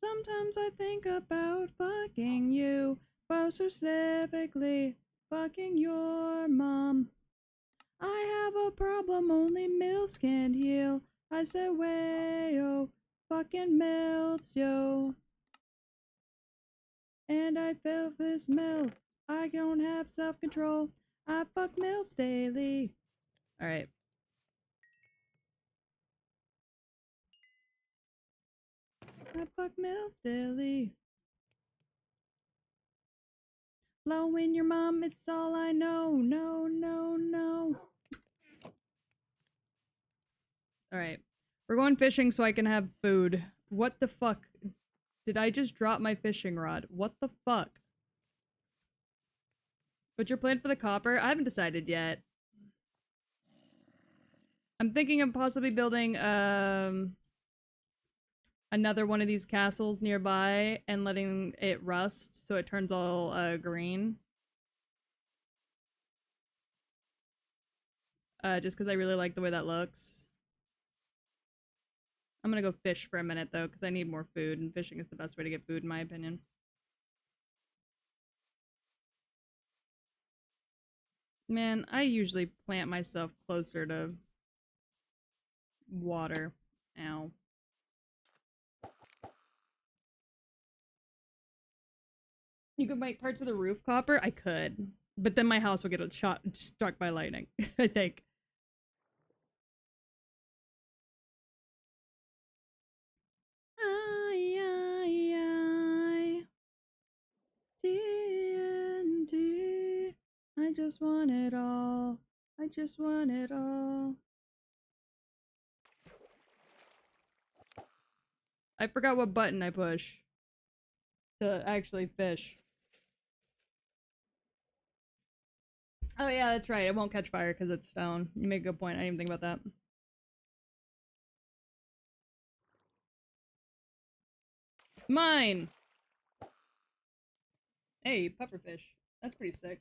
Speaker 1: Sometimes I think about fucking you, but specifically fucking your mom. I have a problem only MILFs can't heal. I said, way-oh, fucking MILFs, yo. And I felt this MILF. I don't have self-control. I fuck MILFs daily. Alright. I fuck MILFs daily. Blowing your mom, it's all I know. No, no, no. Alright. We're going fishing so I can have food. What the fuck? Did I just drop my fishing rod? What the fuck? What's your plan for the copper? I haven't decided yet. I'm thinking of possibly building another one of these castles nearby and letting it rust so it turns all green. Just because I really like the way that looks. I'm gonna go fish for a minute though, because I need more food, and fishing is the best way to get food in my opinion. Man, I usually plant myself closer to water. Ow. You could make parts of the roof copper? I could. But then my house will get struck by lightning, I think. I, TNT. I just want it all. I just want it all. I forgot what button I push to actually fish. Oh yeah, that's right. It won't catch fire because it's stone. You make a good point. I didn't even think about that. Mine! Hey, pufferfish. That's pretty sick.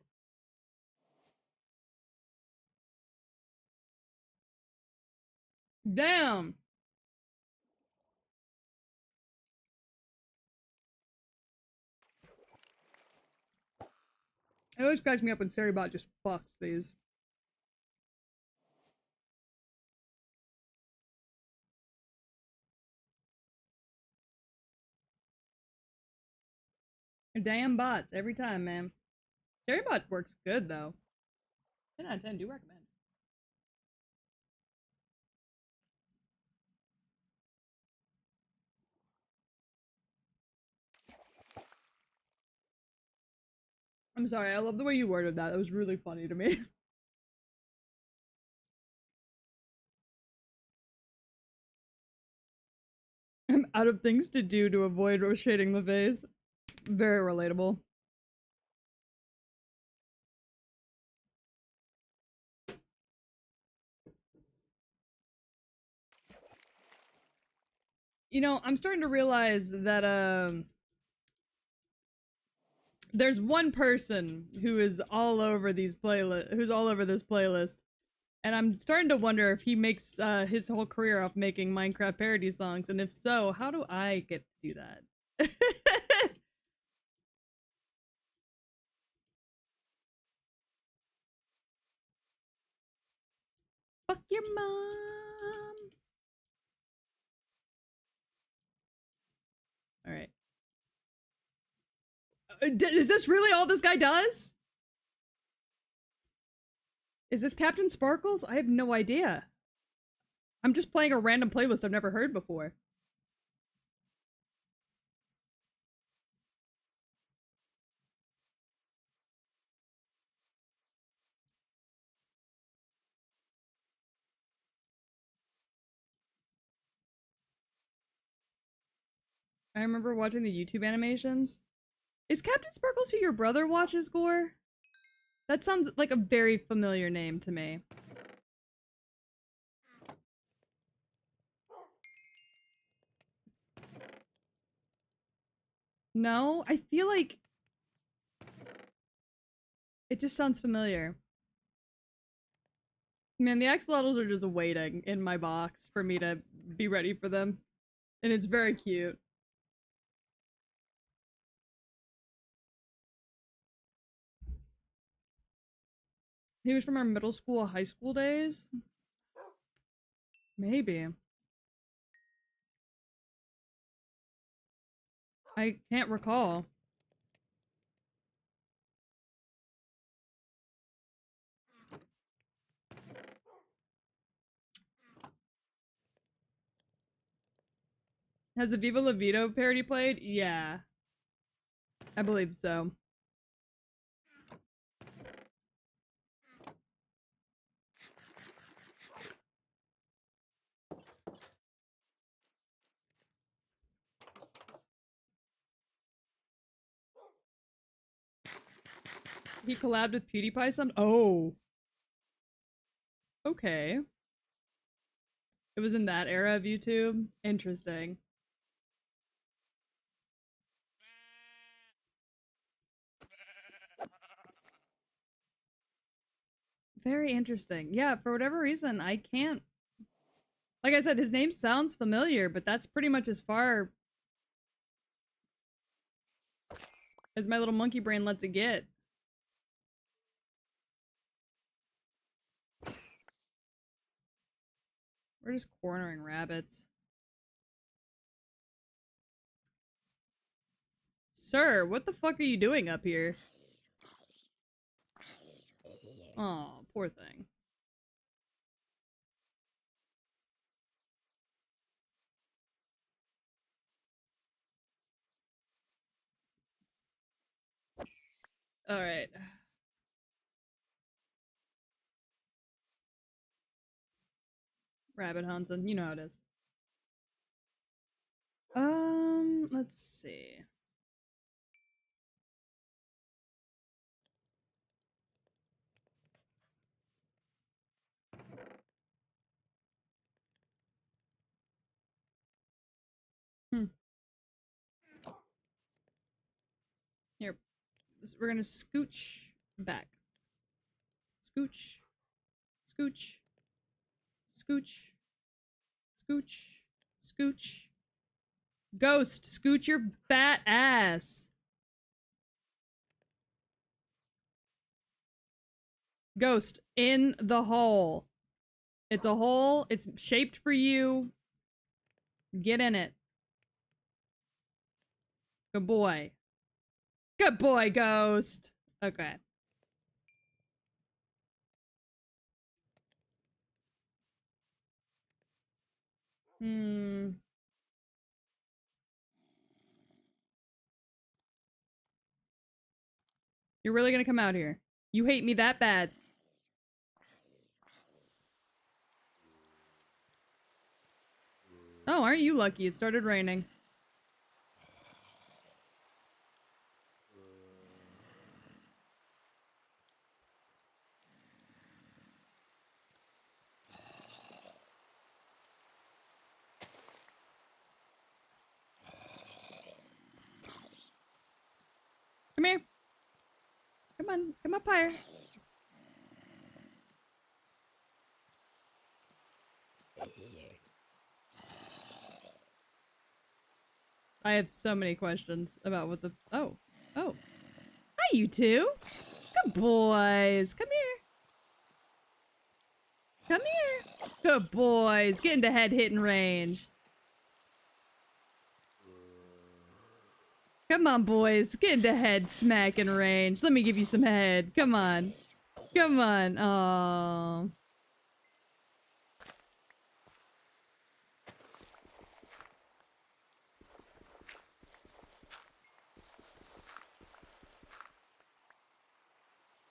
Speaker 1: Damn! It always cracks me up when Seribot just fucks these. Damn bots every time, man. Seribot works good though. 10 out of 10 do recommend. I'm sorry, I love the way you worded that. That was really funny to me. I'm out of things to do to avoid shading the face. Very relatable. You know, I'm starting to realize that there's one person who is all over these who's all over this playlist. And I'm starting to wonder if he makes his whole career off making Minecraft parody songs, and if so, how do I get to do that? Fuck your mom. All right. Is this really all this guy does? Is this Captain Sparkles? I have no idea. I'm just playing a random playlist I've never heard before. I remember watching the YouTube animations. Is Captain Sparkles who your brother watches, Gore? That sounds like a very familiar name to me. No, I feel like it just sounds familiar. Man, the axolotls are just waiting in my box for me to be ready for them. And it's very cute. He was from our middle school, high school days? Maybe. I can't recall. Has the Viva La Vida parody played? Yeah. I believe so. He collabed with PewDiePie some? Oh. Okay. It was in that era of YouTube? Interesting. Very interesting. Yeah, for whatever reason, I can't. Like I said, his name sounds familiar, but that's pretty much as far as my little monkey brain lets it get. We're just cornering rabbits. Sir, what the fuck are you doing up here? Oh, poor thing. All right. Rabbit Huntin, you know how it is. Let's see. Here, we're gonna scooch back. Scooch, scooch, scooch, scooch, scooch. Ghost, scooch your fat ass. Ghost, in the hole. It's a hole. It's shaped for you. Get in it. Good boy. Good boy, Ghost. Okay. Hmm. You're really gonna come out here? You hate me that bad? Oh, aren't you lucky? It started raining. Come here. Come on. Come up higher. I have so many questions about what the... Oh. Oh. Hi, you two. Good boys. Come here. Come here. Good boys. Get into head hitting range. Come on, boys. Get into head smacking range. Let me give you some head. Come on. Come on. Oh.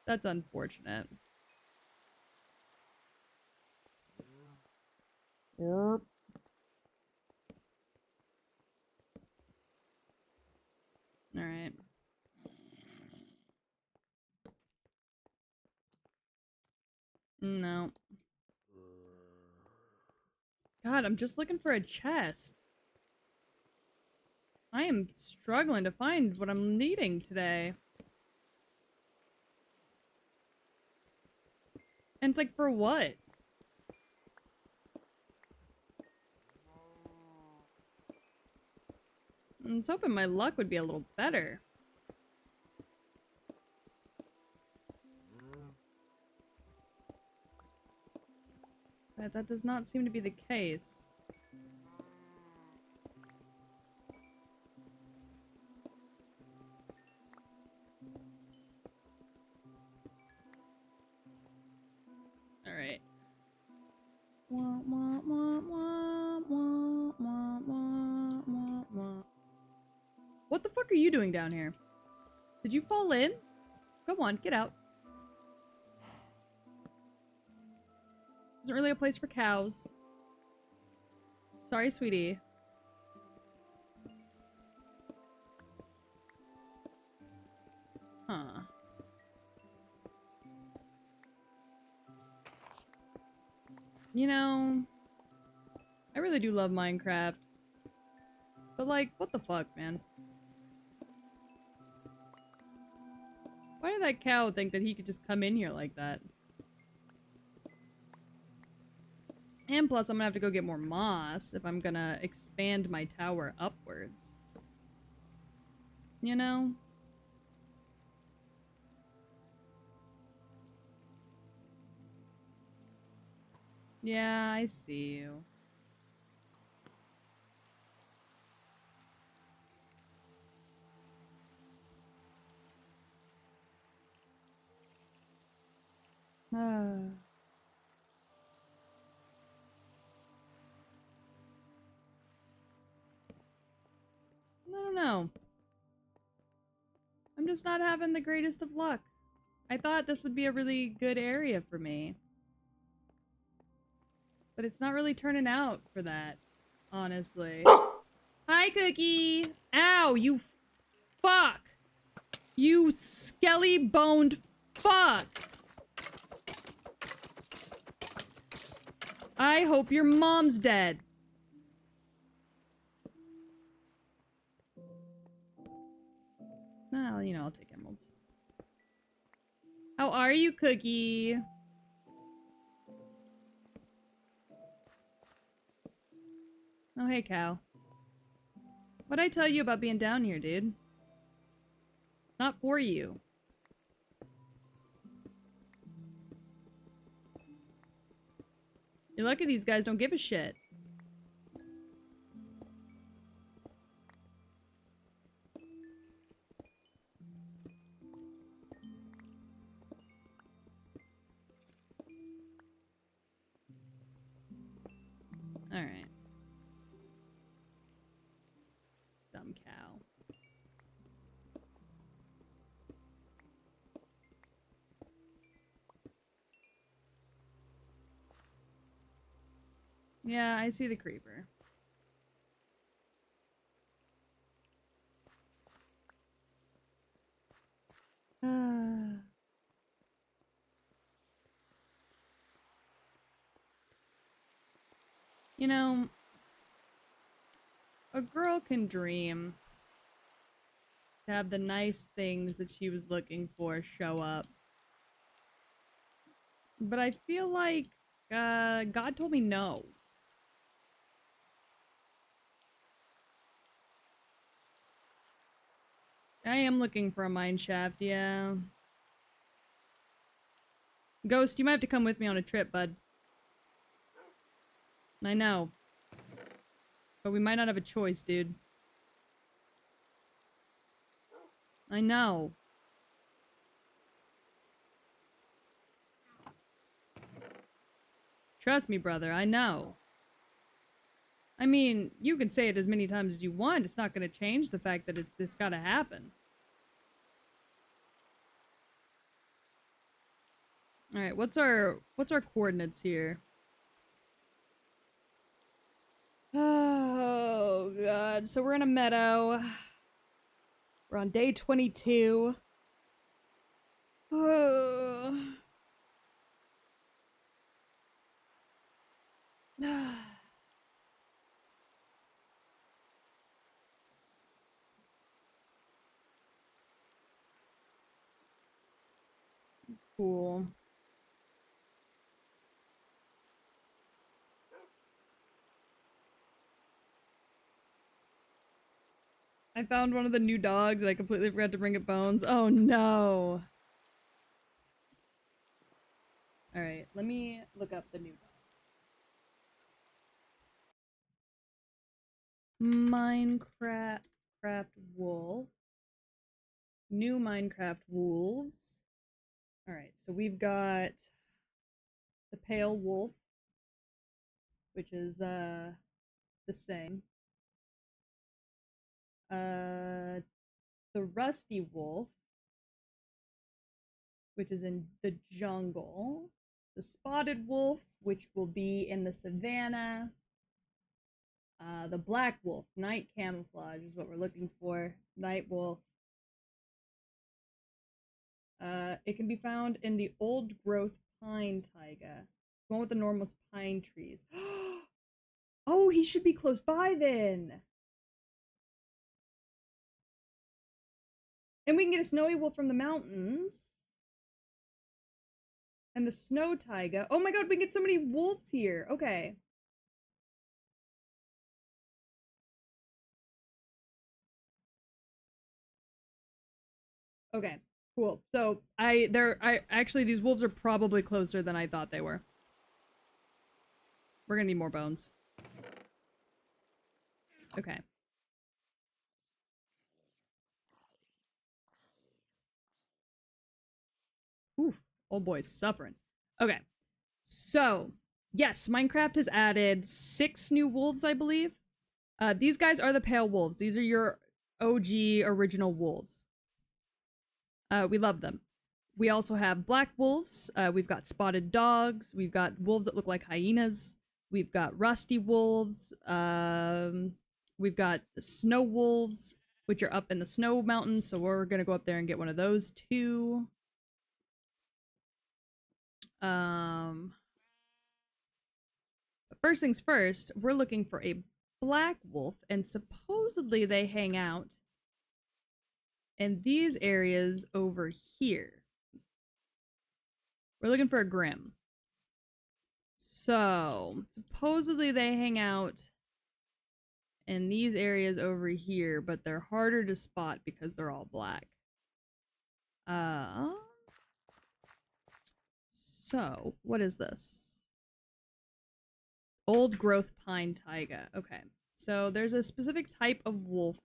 Speaker 1: That's unfortunate. All right. No. God, I'm just looking for a chest. I am struggling to find what I'm needing today. And it's like, for what? I was hoping my luck would be a little better. But that does not seem to be the case. Alright. What the fuck are you doing down here? Did you fall in? Come on, get out. Isn't really a place for cows. Sorry, sweetie. Huh. You know, I really do love Minecraft. But like, what the fuck, man? Why did that cow think that he could just come in here like that? And plus, I'm gonna have to go get more moss if I'm gonna expand my tower upwards. You know? Yeah, I see you. No. I'm just not having the greatest of luck. I thought this would be a really good area for me. But it's not really turning out for that, honestly. Hi, Cookie! Ow, you fuck! You skelly-boned fuck! I hope your mom's dead. Well, you know, I'll take emeralds. How are you, Cookie? Oh, hey, cow. What'd I tell you about being down here, dude? It's not for you. You're lucky these guys don't give a shit. Alright. Dumb cow. Yeah, I see the creeper. You know, a girl can dream to have the nice things that she was looking for show up. But I feel like, God told me no. I am looking for a mine shaft, yeah. Ghost, you might have to come with me on a trip, bud. I know. But we might not have a choice, dude. I know. Trust me, brother, I know. I mean, you can say it as many times as you want, it's not gonna change the fact that it's gotta happen. Alright, what's our coordinates here? Oh, God. So we're in a meadow. We're on day 22. Cool. I found one of the new dogs and I completely forgot to bring it bones. Oh no. Alright, let me look up the new dog. Minecraft wolf. New Minecraft wolves. Alright, so we've got the pale wolf, which is the same. The rusty wolf, which is in the jungle. The spotted wolf, which will be in the savannah. The black wolf, night camouflage is what we're looking for. Night wolf. It can be found in the old growth pine taiga. One with the enormous pine trees. Oh, he should be close by then. And we can get a snowy wolf from the mountains. And the snow taiga. Oh my god, we can get so many wolves here. Okay. Okay, cool. So actually these wolves are probably closer than I thought they were. We're gonna need more bones. Okay. Oof, old boy's suffering. Okay. So, yes, Minecraft has added 6 new wolves, I believe. These guys are the pale wolves. These are your OG original wolves. We love them. We also have black wolves. We've got spotted dogs. We've got wolves that look like hyenas. We've got rusty wolves. We've got snow wolves, which are up in the snow mountains. So we're gonna go up there and get one of those too. But first things first, we're looking for a black wolf, and supposedly they hang out in these areas over here. We're looking for a Grim. So, supposedly they hang out in these areas over here, but they're harder to spot because they're all black. So, what is this? Old growth pine taiga. Okay. So, there's a specific type of wolf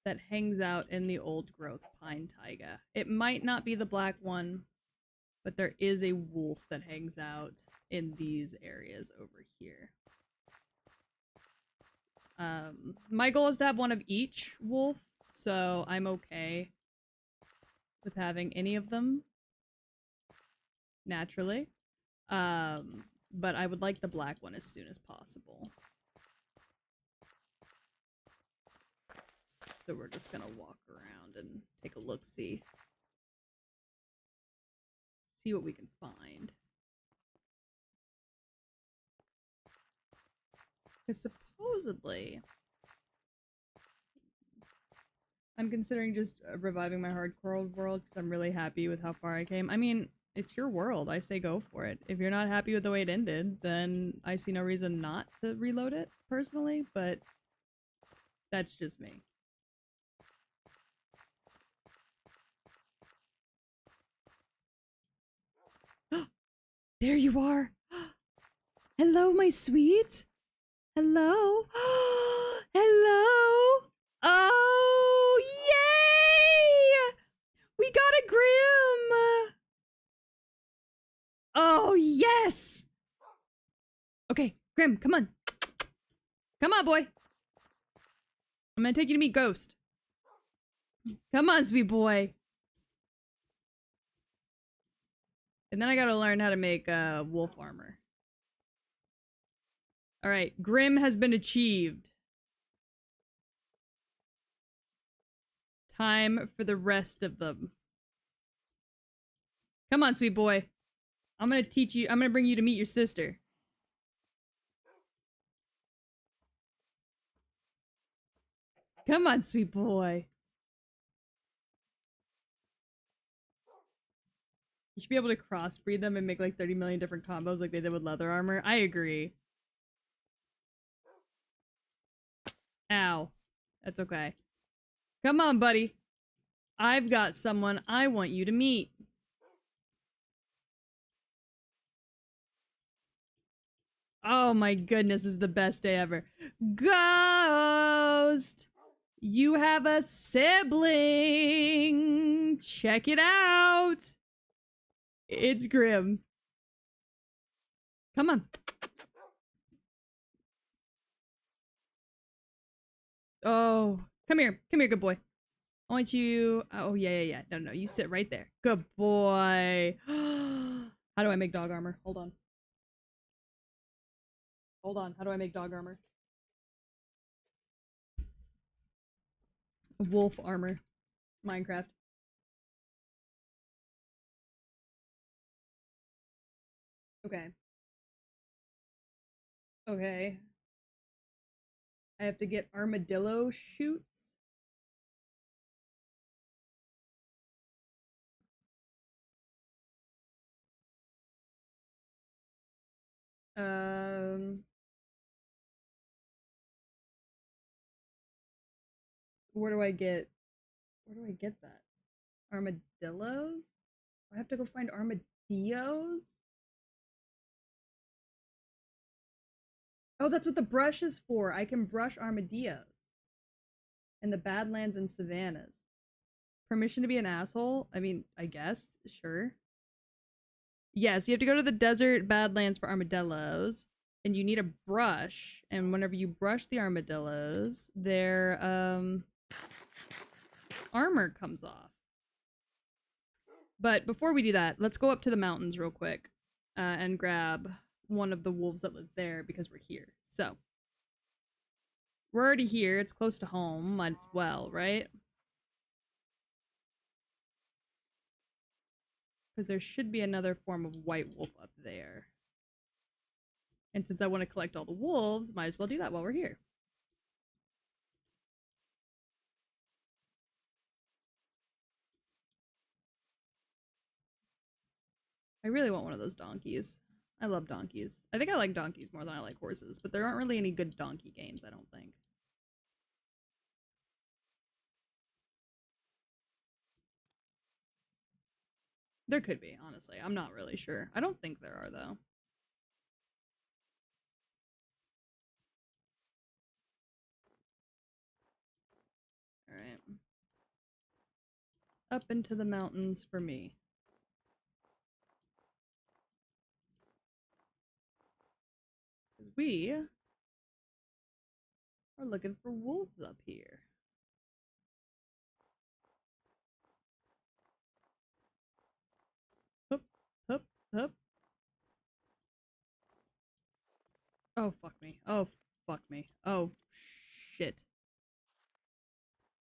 Speaker 1: that hangs out in the old growth pine taiga. It might not be the black one, but there is a wolf that hangs out in these areas over here. My goal is to have one of each wolf, so I'm okay with having any of them, naturally. But I would like the black one as soon as possible. So we're just gonna walk around and take a look-see. See what we can find. Because supposedly, I'm considering just reviving my hardcore world because I'm really happy with how far I came. I mean, it's your world. I say go for it. If you're not happy with the way it ended, then I see no reason not to reload it, personally, but that's just me. There you are! Hello, my sweet! Hello? Hello? Oh, yay! We got a Grim! Oh, yes! Okay, Grim, come on. Come on, boy. I'm gonna take you to meet Ghost. Come on, sweet boy. And then I gotta learn how to make wolf armor. Alright, Grim has been achieved. Time for the rest of them. Come on, sweet boy. I'm gonna teach you, I'm gonna bring you to meet your sister. Come on, sweet boy. You should be able to crossbreed them and make like 30 million different combos like they did with leather armor. I agree. Ow. That's okay. Come on, buddy. I've got someone I want you to meet. Oh my goodness, this is the best day ever. Ghost! You have a sibling! Check it out! It's Grim. Come on. Oh, come here. Come here, good boy. I want you... Oh, yeah. No, you sit right there. Good boy. How do I make dog armor? Hold on. Hold on. How do I make dog armor? Wolf armor. Minecraft. Okay. Okay. I have to get armadillo shoots. Um, where do I get? Where do I get that? Armadillos? I have to go find armadillos. Oh, that's what the brush is for. I can brush armadillos in the Badlands and savannas. Permission to be an asshole? I mean, I guess, sure. Yeah, so you have to go to the desert badlands for armadillos, and you need a brush. And whenever you brush the armadillos, their armor comes off. But before we do that, let's go up to the mountains real quick and grab one of the wolves that lives there because we're here. So we're already here. It's close to home. Might as well, right? Because there should be another form of white wolf up there. And since I want to collect all the wolves, might as well do that while we're here. I really want one of those donkeys. I love donkeys. I think I like donkeys more than I like horses, but there aren't really any good donkey games, I don't think. There could be, honestly. I'm not really sure. I don't think there are, though. Alright. Up into the mountains for me. Because we are looking for wolves up here. Hup, hup, hup. Oh, fuck me. Oh, fuck me. Oh, shit.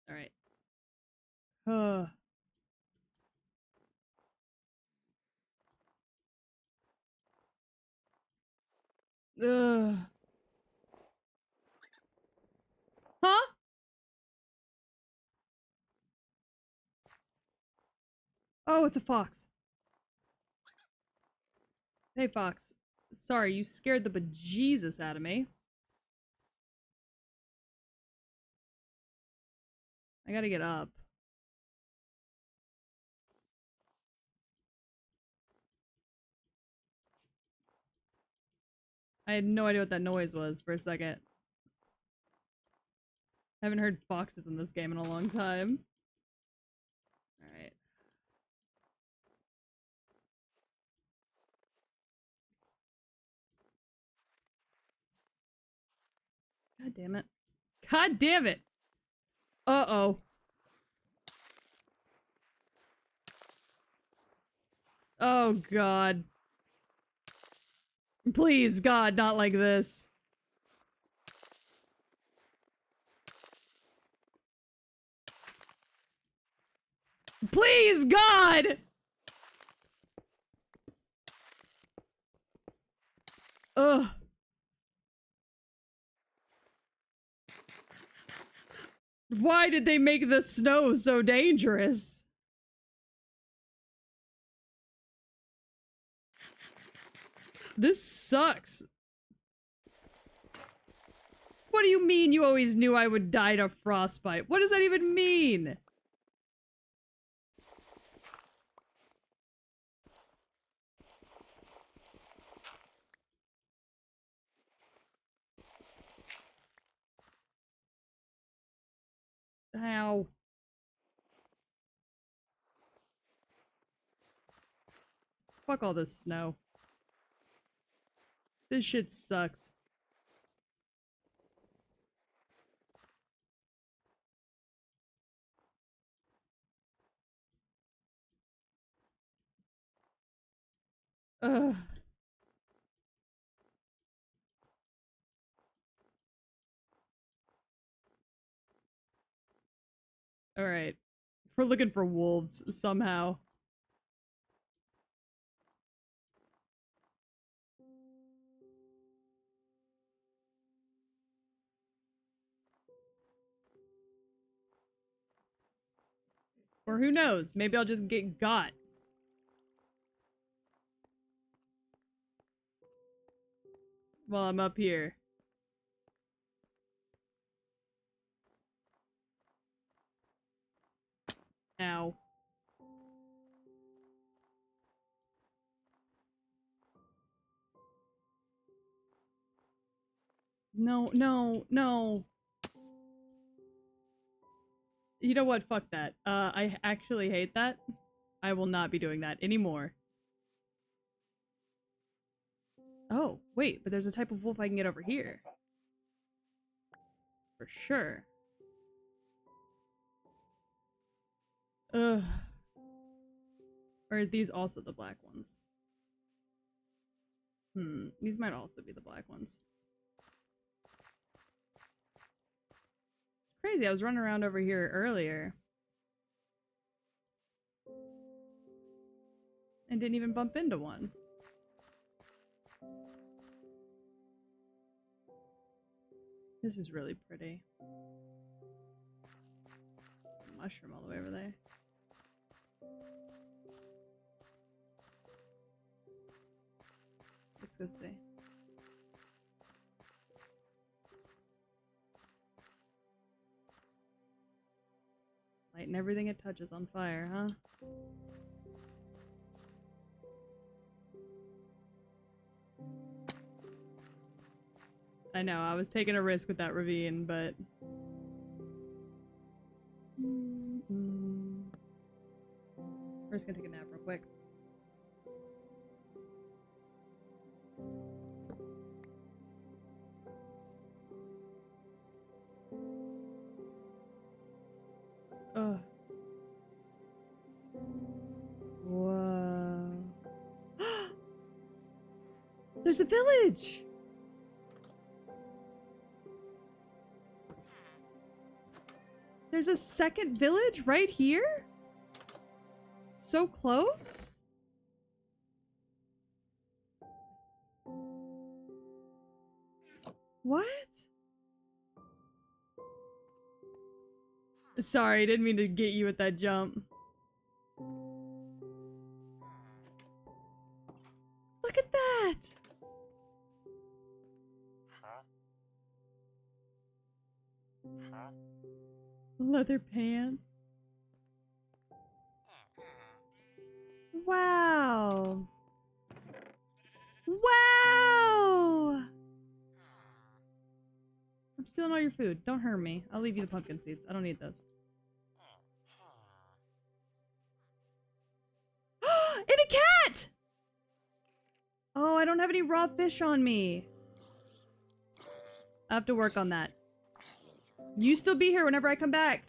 Speaker 1: Alright. Ugh. Huh? Oh, it's a fox. Hey, fox. Sorry, you scared the bejesus out of me. I gotta get up. I had no idea what that noise was for a second. I haven't heard foxes in this game in a long time. Alright. God damn it. God damn it! Uh-oh. Oh, God. Please, God, not like this. Please, God! Ugh. Why did they make the snow so dangerous? This sucks. What do you mean you always knew I would die to frostbite? What does that even mean? How? Fuck all this snow. This shit sucks. Ugh. Alright. We're looking for wolves somehow. Or who knows? Maybe I'll just get got. While I'm up here. Ow. No, no, no. You know what? Fuck that. I actually hate that. I will not be doing that anymore. Oh, wait, but there's a type of wolf I can get over here. For sure. Ugh. Or are these also the black ones? These might also be the black ones. Crazy, I was running around over here earlier. And didn't even bump into one. This is really pretty. Mushroom all the way over there. Let's go see. Lighting everything it touches on fire, huh? I know, I was taking a risk with that ravine, but... We're just gonna take a nap real quick. Ugh. Whoa. There's a village! There's a second village right here? So close? What? Sorry, didn't mean to get you with that jump. Look at that! Leather pants. Wow! Wow! I'm stealing all your food. Don't hurt me. I'll leave you the pumpkin seeds. I don't need those. And a cat! Oh, I don't have any raw fish on me. I have to work on that. You still be here whenever I come back.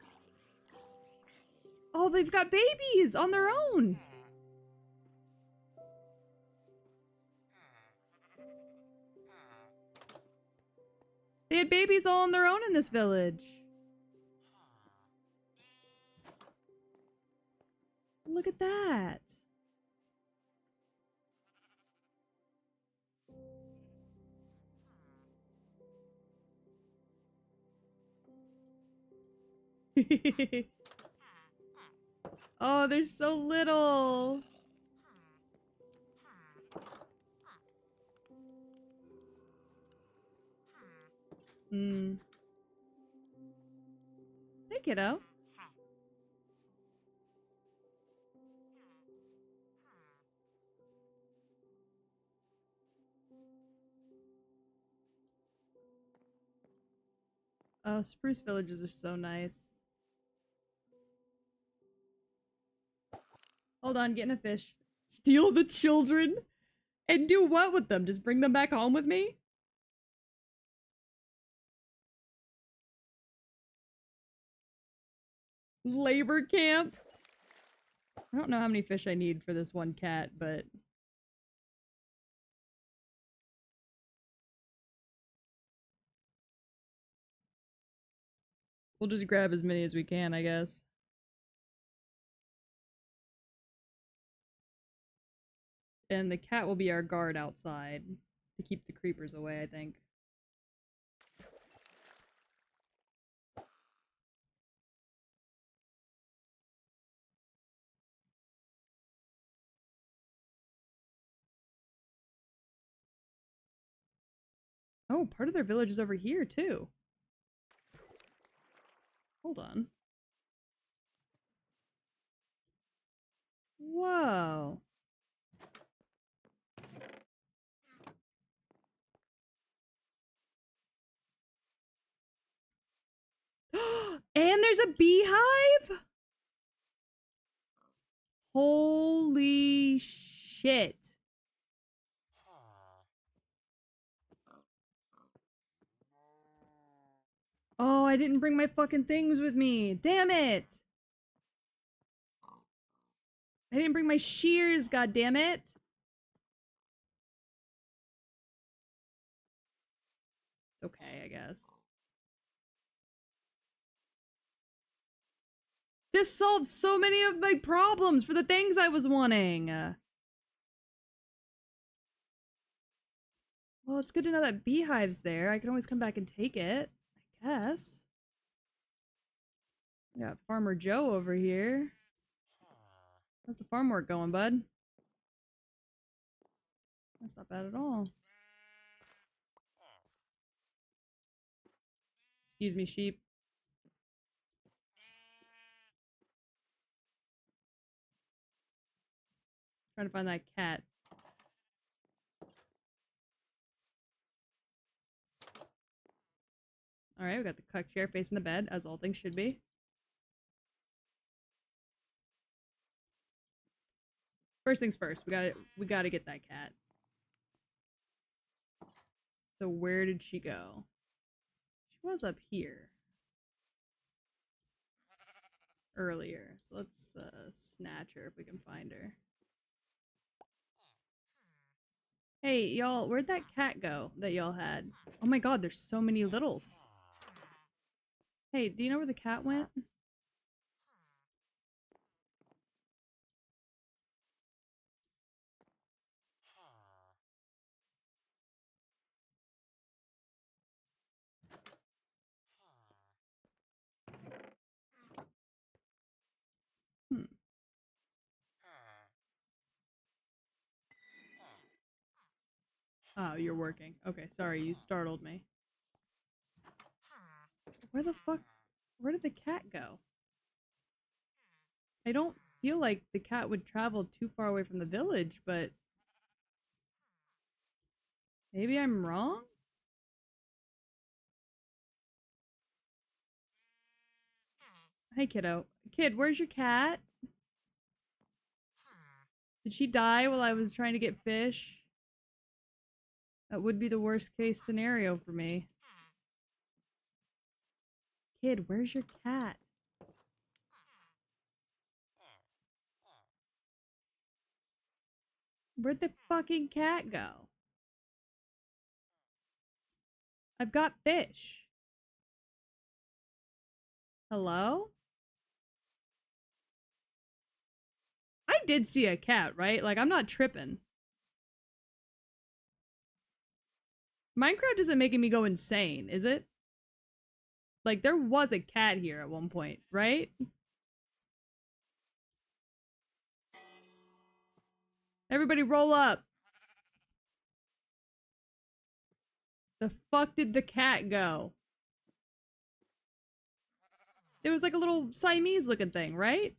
Speaker 1: Oh, they've got babies on their own. They had babies all on their own in this village. Look at that. Oh, they're so little. Hey, kiddo. Oh, spruce villages are so nice. Hold on, getting a fish. Steal the children? And do what with them? Just bring them back home with me? Labor camp? I don't know how many fish I need for this one cat, but... we'll just grab as many as we can, I guess. And the cat will be our guard outside to keep the creepers away, I think. Oh, part of their village is over here, too. Hold on. Whoa. And there's a beehive? Holy shit. Oh, I didn't bring my fucking things with me. Damn it. I didn't bring my shears, god damn it. Okay, I guess. This solves so many of my problems for the things I was wanting. Well, it's good to know that Beehive's there. I can always come back and take it, I guess. We got Farmer Joe over here. How's the farm work going, bud? That's not bad at all. Excuse me, sheep. Trying to find that cat. Alright, we got the cuck chair facing the bed, as all things should be. First things first, we gotta get that cat. So where did she go? She was up here. Earlier. So let's snatch her if we can find her. Hey, y'all, where'd that cat go that y'all had? Oh my god, there's so many littles. Hey, do you know where the cat went? Hmm. Oh, you're working. Okay, sorry, you startled me. Where the fuck? Where did the cat go? I don't feel like the cat would travel too far away from the village, but maybe I'm wrong? Hey, kiddo. Kid, where's your cat? Did she die while I was trying to get fish? That would be the worst case scenario for me. Kid, where's your cat? Where'd the fucking cat go? I've got fish. Hello? I did see a cat, right? Like, I'm not tripping. Minecraft isn't making me go insane, is it? Like, there was a cat here at one point, right? Everybody roll up. The fuck did the cat go? It was like a little Siamese looking thing, right?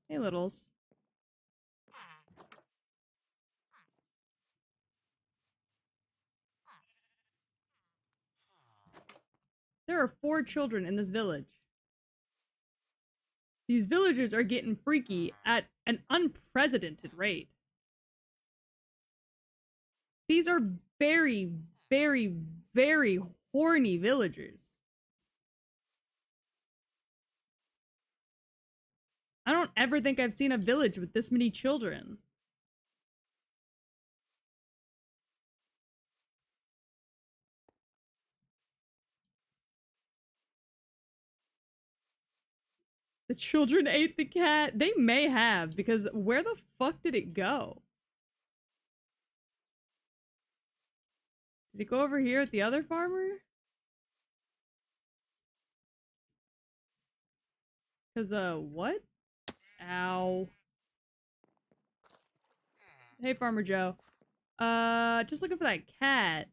Speaker 1: Hey, littles. There are 4 children in this village. These villagers are getting freaky at an unprecedented rate. These are very, very, very horny villagers. I don't ever think I've seen a village with this many children. The children ate the cat. They may have, because where the fuck did it go? Did it go over here at the other farmer? Cause, what? Ow. Hey, Farmer Joe. Just looking for that cat.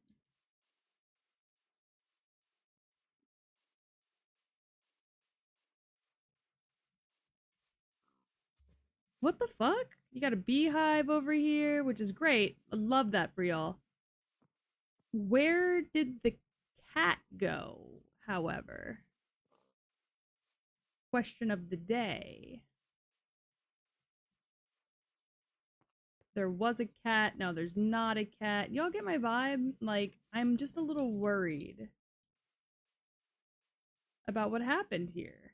Speaker 1: What the fuck? You got a beehive over here, which is great. I love that for y'all. Where did the cat go, however? Question of the day. There was a cat, now there's not a cat. Y'all get my vibe? Like, I'm just a little worried about what happened here.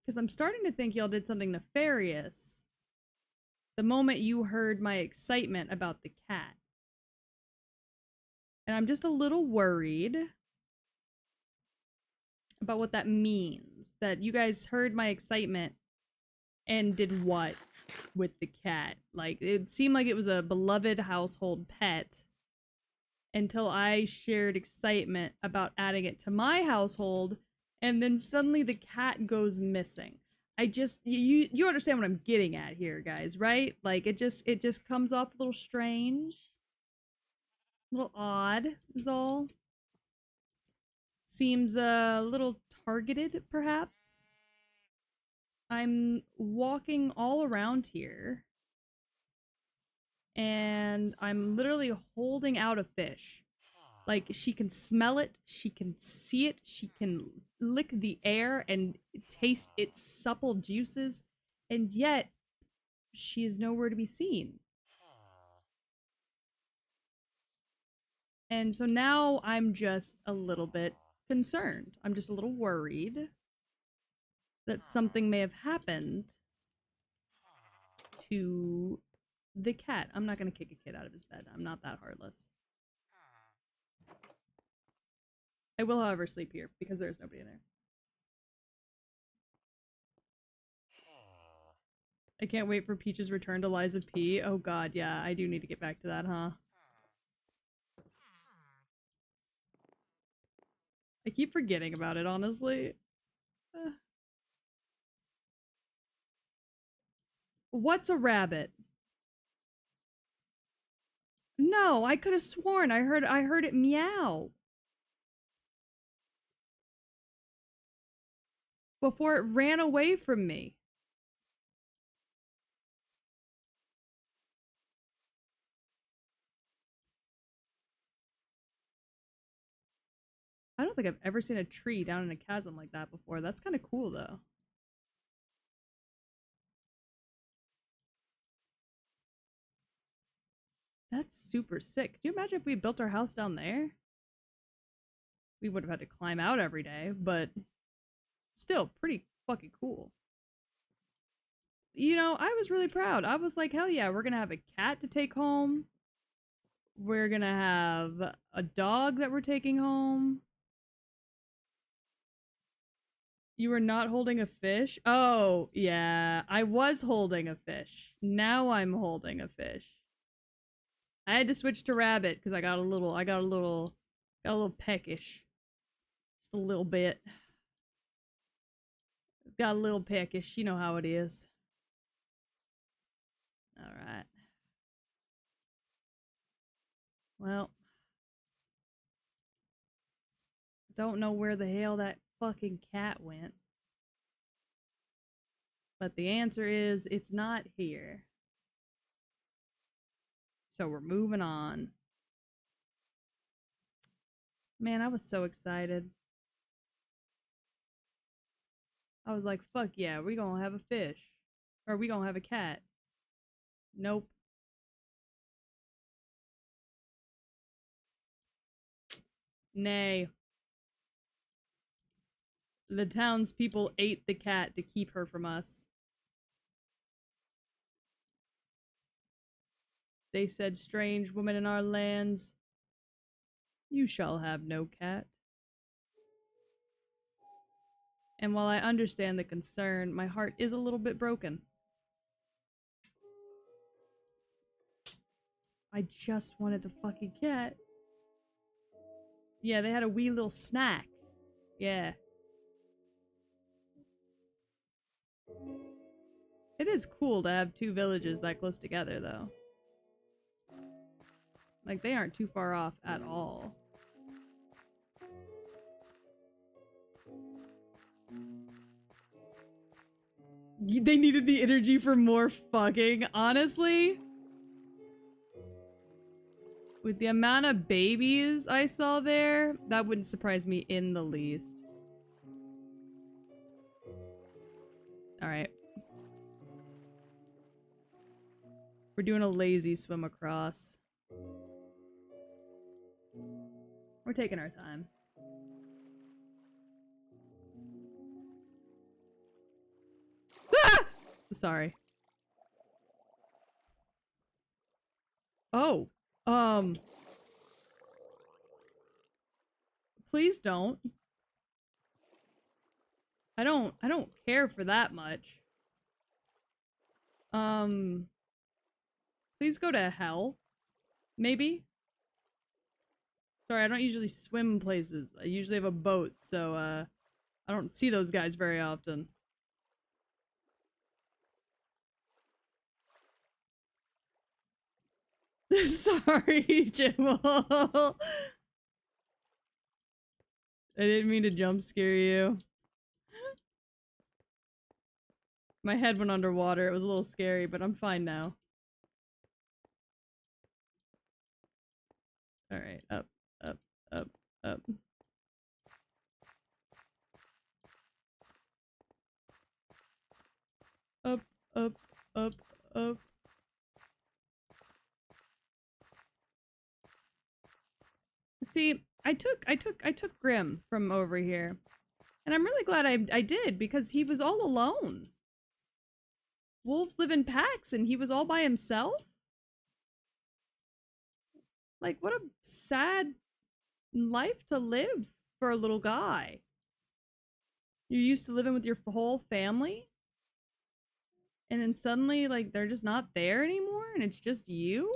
Speaker 1: Because I'm starting to think y'all did something nefarious the moment you heard my excitement about the cat. And I'm just a little worried about what that means. That you guys heard my excitement and did what with the cat? Like, it seemed like it was a beloved household pet until I shared excitement about adding it to my household, and then suddenly the cat goes missing. I just you understand what I'm getting at here, guys, right? Like, it just comes off a little strange, a little odd is all. Seems a little targeted, perhaps. I'm walking all around here, and I'm literally holding out a fish. Like, she can smell it, she can see it, she can lick the air and taste its supple juices, and yet she is nowhere to be seen. And so now I'm just a little bit concerned. I'm just a little worried that something may have happened to the cat. I'm not gonna kick a kid out of his bed. I'm not that heartless. I will, however, sleep here because there's nobody in there. I can't wait for Peach's return to Lies of P. Oh god, yeah, I do need to get back to that, huh? I keep forgetting about it, honestly. What's a rabbit? No, I could have sworn I heard it meow before it ran away from me. I don't think I've ever seen a tree down in a chasm like that before. That's kind of cool, though. That's super sick. Could you imagine if we built our house down there? We would have had to climb out every day, but still pretty fucking cool. You know, I was really proud. I was like, hell yeah, we're gonna have a cat to take home. We're gonna have a dog that we're taking home. You were not holding a fish? Oh, yeah. I was holding a fish. Now I'm holding a fish. I had to switch to rabbit because I got a little peckish. Just a little bit. Got a little peckish. You know how it is. Alright. Well. Don't know where the hell that fucking cat went. But the answer is, it's not here. So we're moving on. Man, I was so excited. I was like, fuck yeah, we gonna have a fish. Or we gonna have a cat. Nope. Nay. The townspeople ate the cat to keep her from us. They said, strange woman in our lands, you shall have no cat. And while I understand the concern, my heart is a little bit broken. I just wanted the fucking cat. Yeah, they had a wee little snack. Yeah. It is cool to have two villages that close together, though. Like, they aren't too far off at all. They needed the energy for more fucking, honestly. With the amount of babies I saw there, that wouldn't surprise me in the least. Alright. We're doing a lazy swim across. We're taking our time. Ah! Sorry. Oh. Please don't. I don't care for that much. Please go to hell. Maybe? Sorry, I don't usually swim places. I usually have a boat, so, I don't see those guys very often. Sorry, Jamal. I didn't mean to jump scare you. My head went underwater. It was a little scary, but I'm fine now. Alright, up, up, up, up. Up, up, up, up. See, I took Grim from over here. And I'm really glad I did, because he was all alone. Wolves live in packs, and he was all by himself? Like, what a sad life to live for a little guy. You're used to living with your whole family? And then suddenly, like, they're just not there anymore, and it's just you?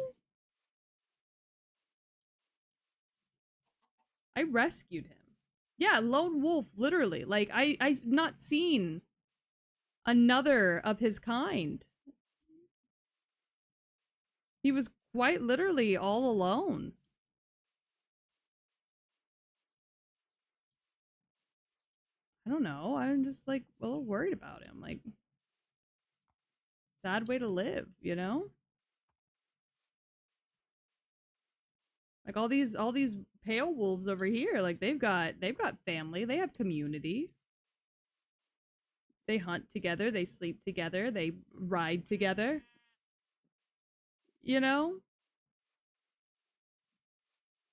Speaker 1: I rescued him. Yeah, lone wolf, literally. Like, I've not seen another of his kind. He was quite literally all alone. I don't know. I'm just, like, a little worried about him. Like, sad way to live, you know? Like, all these pale wolves over here, like, they've got family, they have community. They hunt together, they sleep together, they ride together. You know?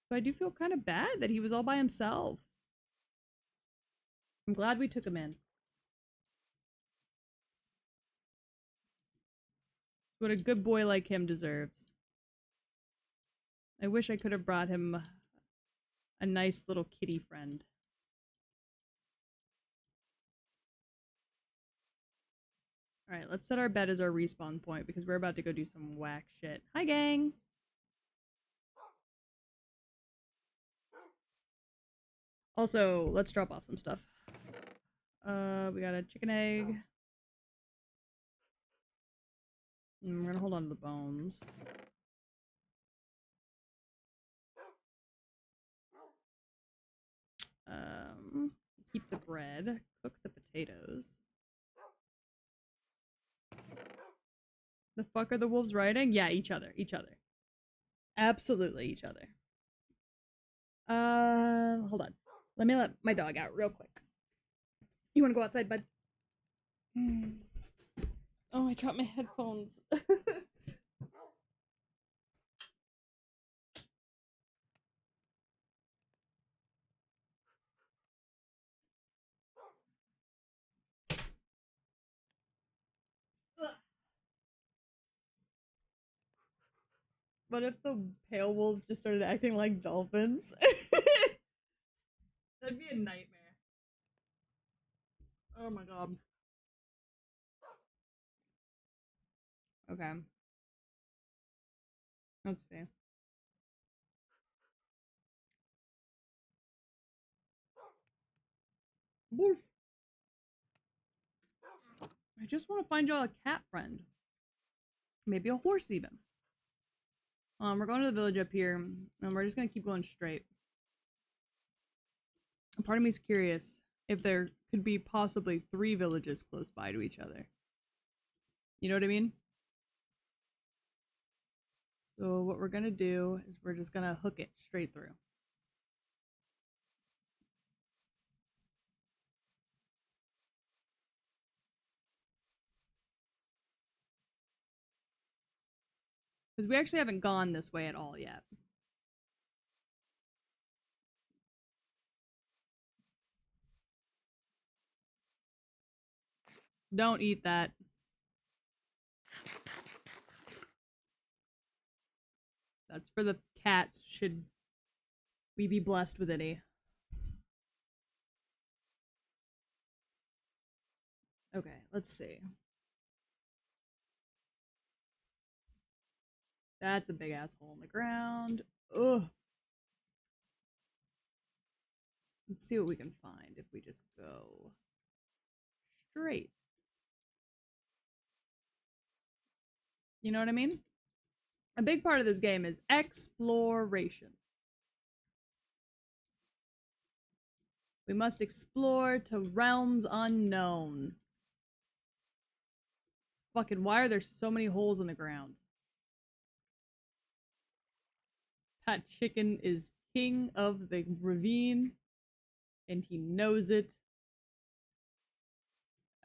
Speaker 1: So I do feel kind of bad that he was all by himself. I'm glad we took him in. What a good boy like him deserves. I wish I could have brought him a nice little kitty friend. Alright, let's set our bed as our respawn point because we're about to go do some whack shit. Hi, gang! Also, let's drop off some stuff. We got a chicken egg. We're gonna hold on to the bones. Keep the bread. Cook the potatoes. The fuck are the wolves riding? Yeah, each other. Each other. Absolutely each other. Hold on. Let me let my dog out real quick. You wanna go outside, bud? Oh, I dropped my headphones. What if the pale wolves just started acting like dolphins? That'd be a nightmare. Oh my god. Okay. Let's see. Wolf. I just want to find y'all a cat friend. Maybe a horse even. We're going to the village up here, and we're just gonna keep going straight. Part of me is curious if there could be possibly 3 villages close by to each other. You know what I mean? So what we're gonna do is we're just gonna hook it straight through. Because we actually haven't gone this way at all yet. Don't eat that. That's for the cats, should we be blessed with any. Okay, let's see. That's a big ass hole in the ground. Ugh. Let's see what we can find if we just go straight. You know what I mean? A big part of this game is exploration. We must explore to realms unknown. Fucking, why are there so many holes in the ground? That chicken is king of the ravine, and he knows it.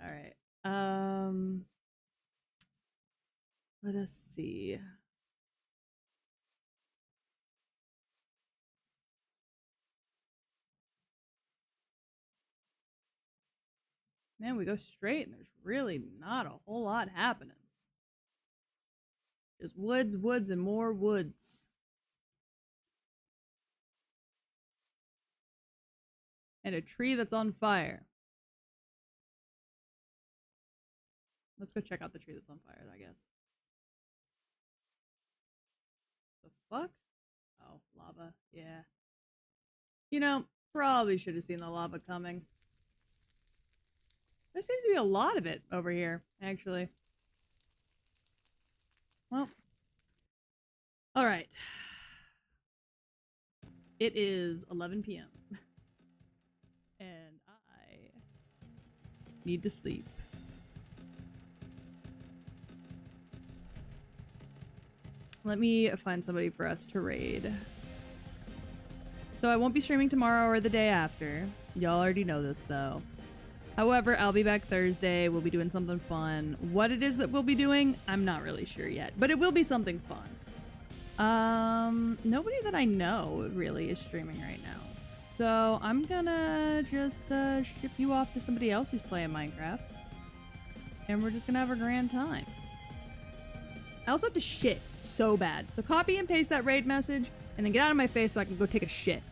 Speaker 1: Alright. Let us see. Man, we go straight and there's really not a whole lot happening. Just woods, woods, and more woods. And a tree that's on fire. Let's go check out the tree that's on fire, I guess. The fuck? Oh, lava. Yeah. You know, probably should have seen the lava coming. There seems to be a lot of it over here, actually. Well. Alright. It is 11 p.m. and I need to sleep. Let me find somebody for us to raid. So I won't be streaming tomorrow or the day after. Y'all already know this, though. However, I'll be back Thursday. We'll be doing something fun. What it is that we'll be doing, I'm not really sure yet. But it will be something fun. Nobody that I know really is streaming right now. So I'm gonna just ship you off to somebody else who's playing Minecraft. And we're just gonna have a grand time. I also have to shit so bad. So copy and paste that raid message and then get out of my face so I can go take a shit.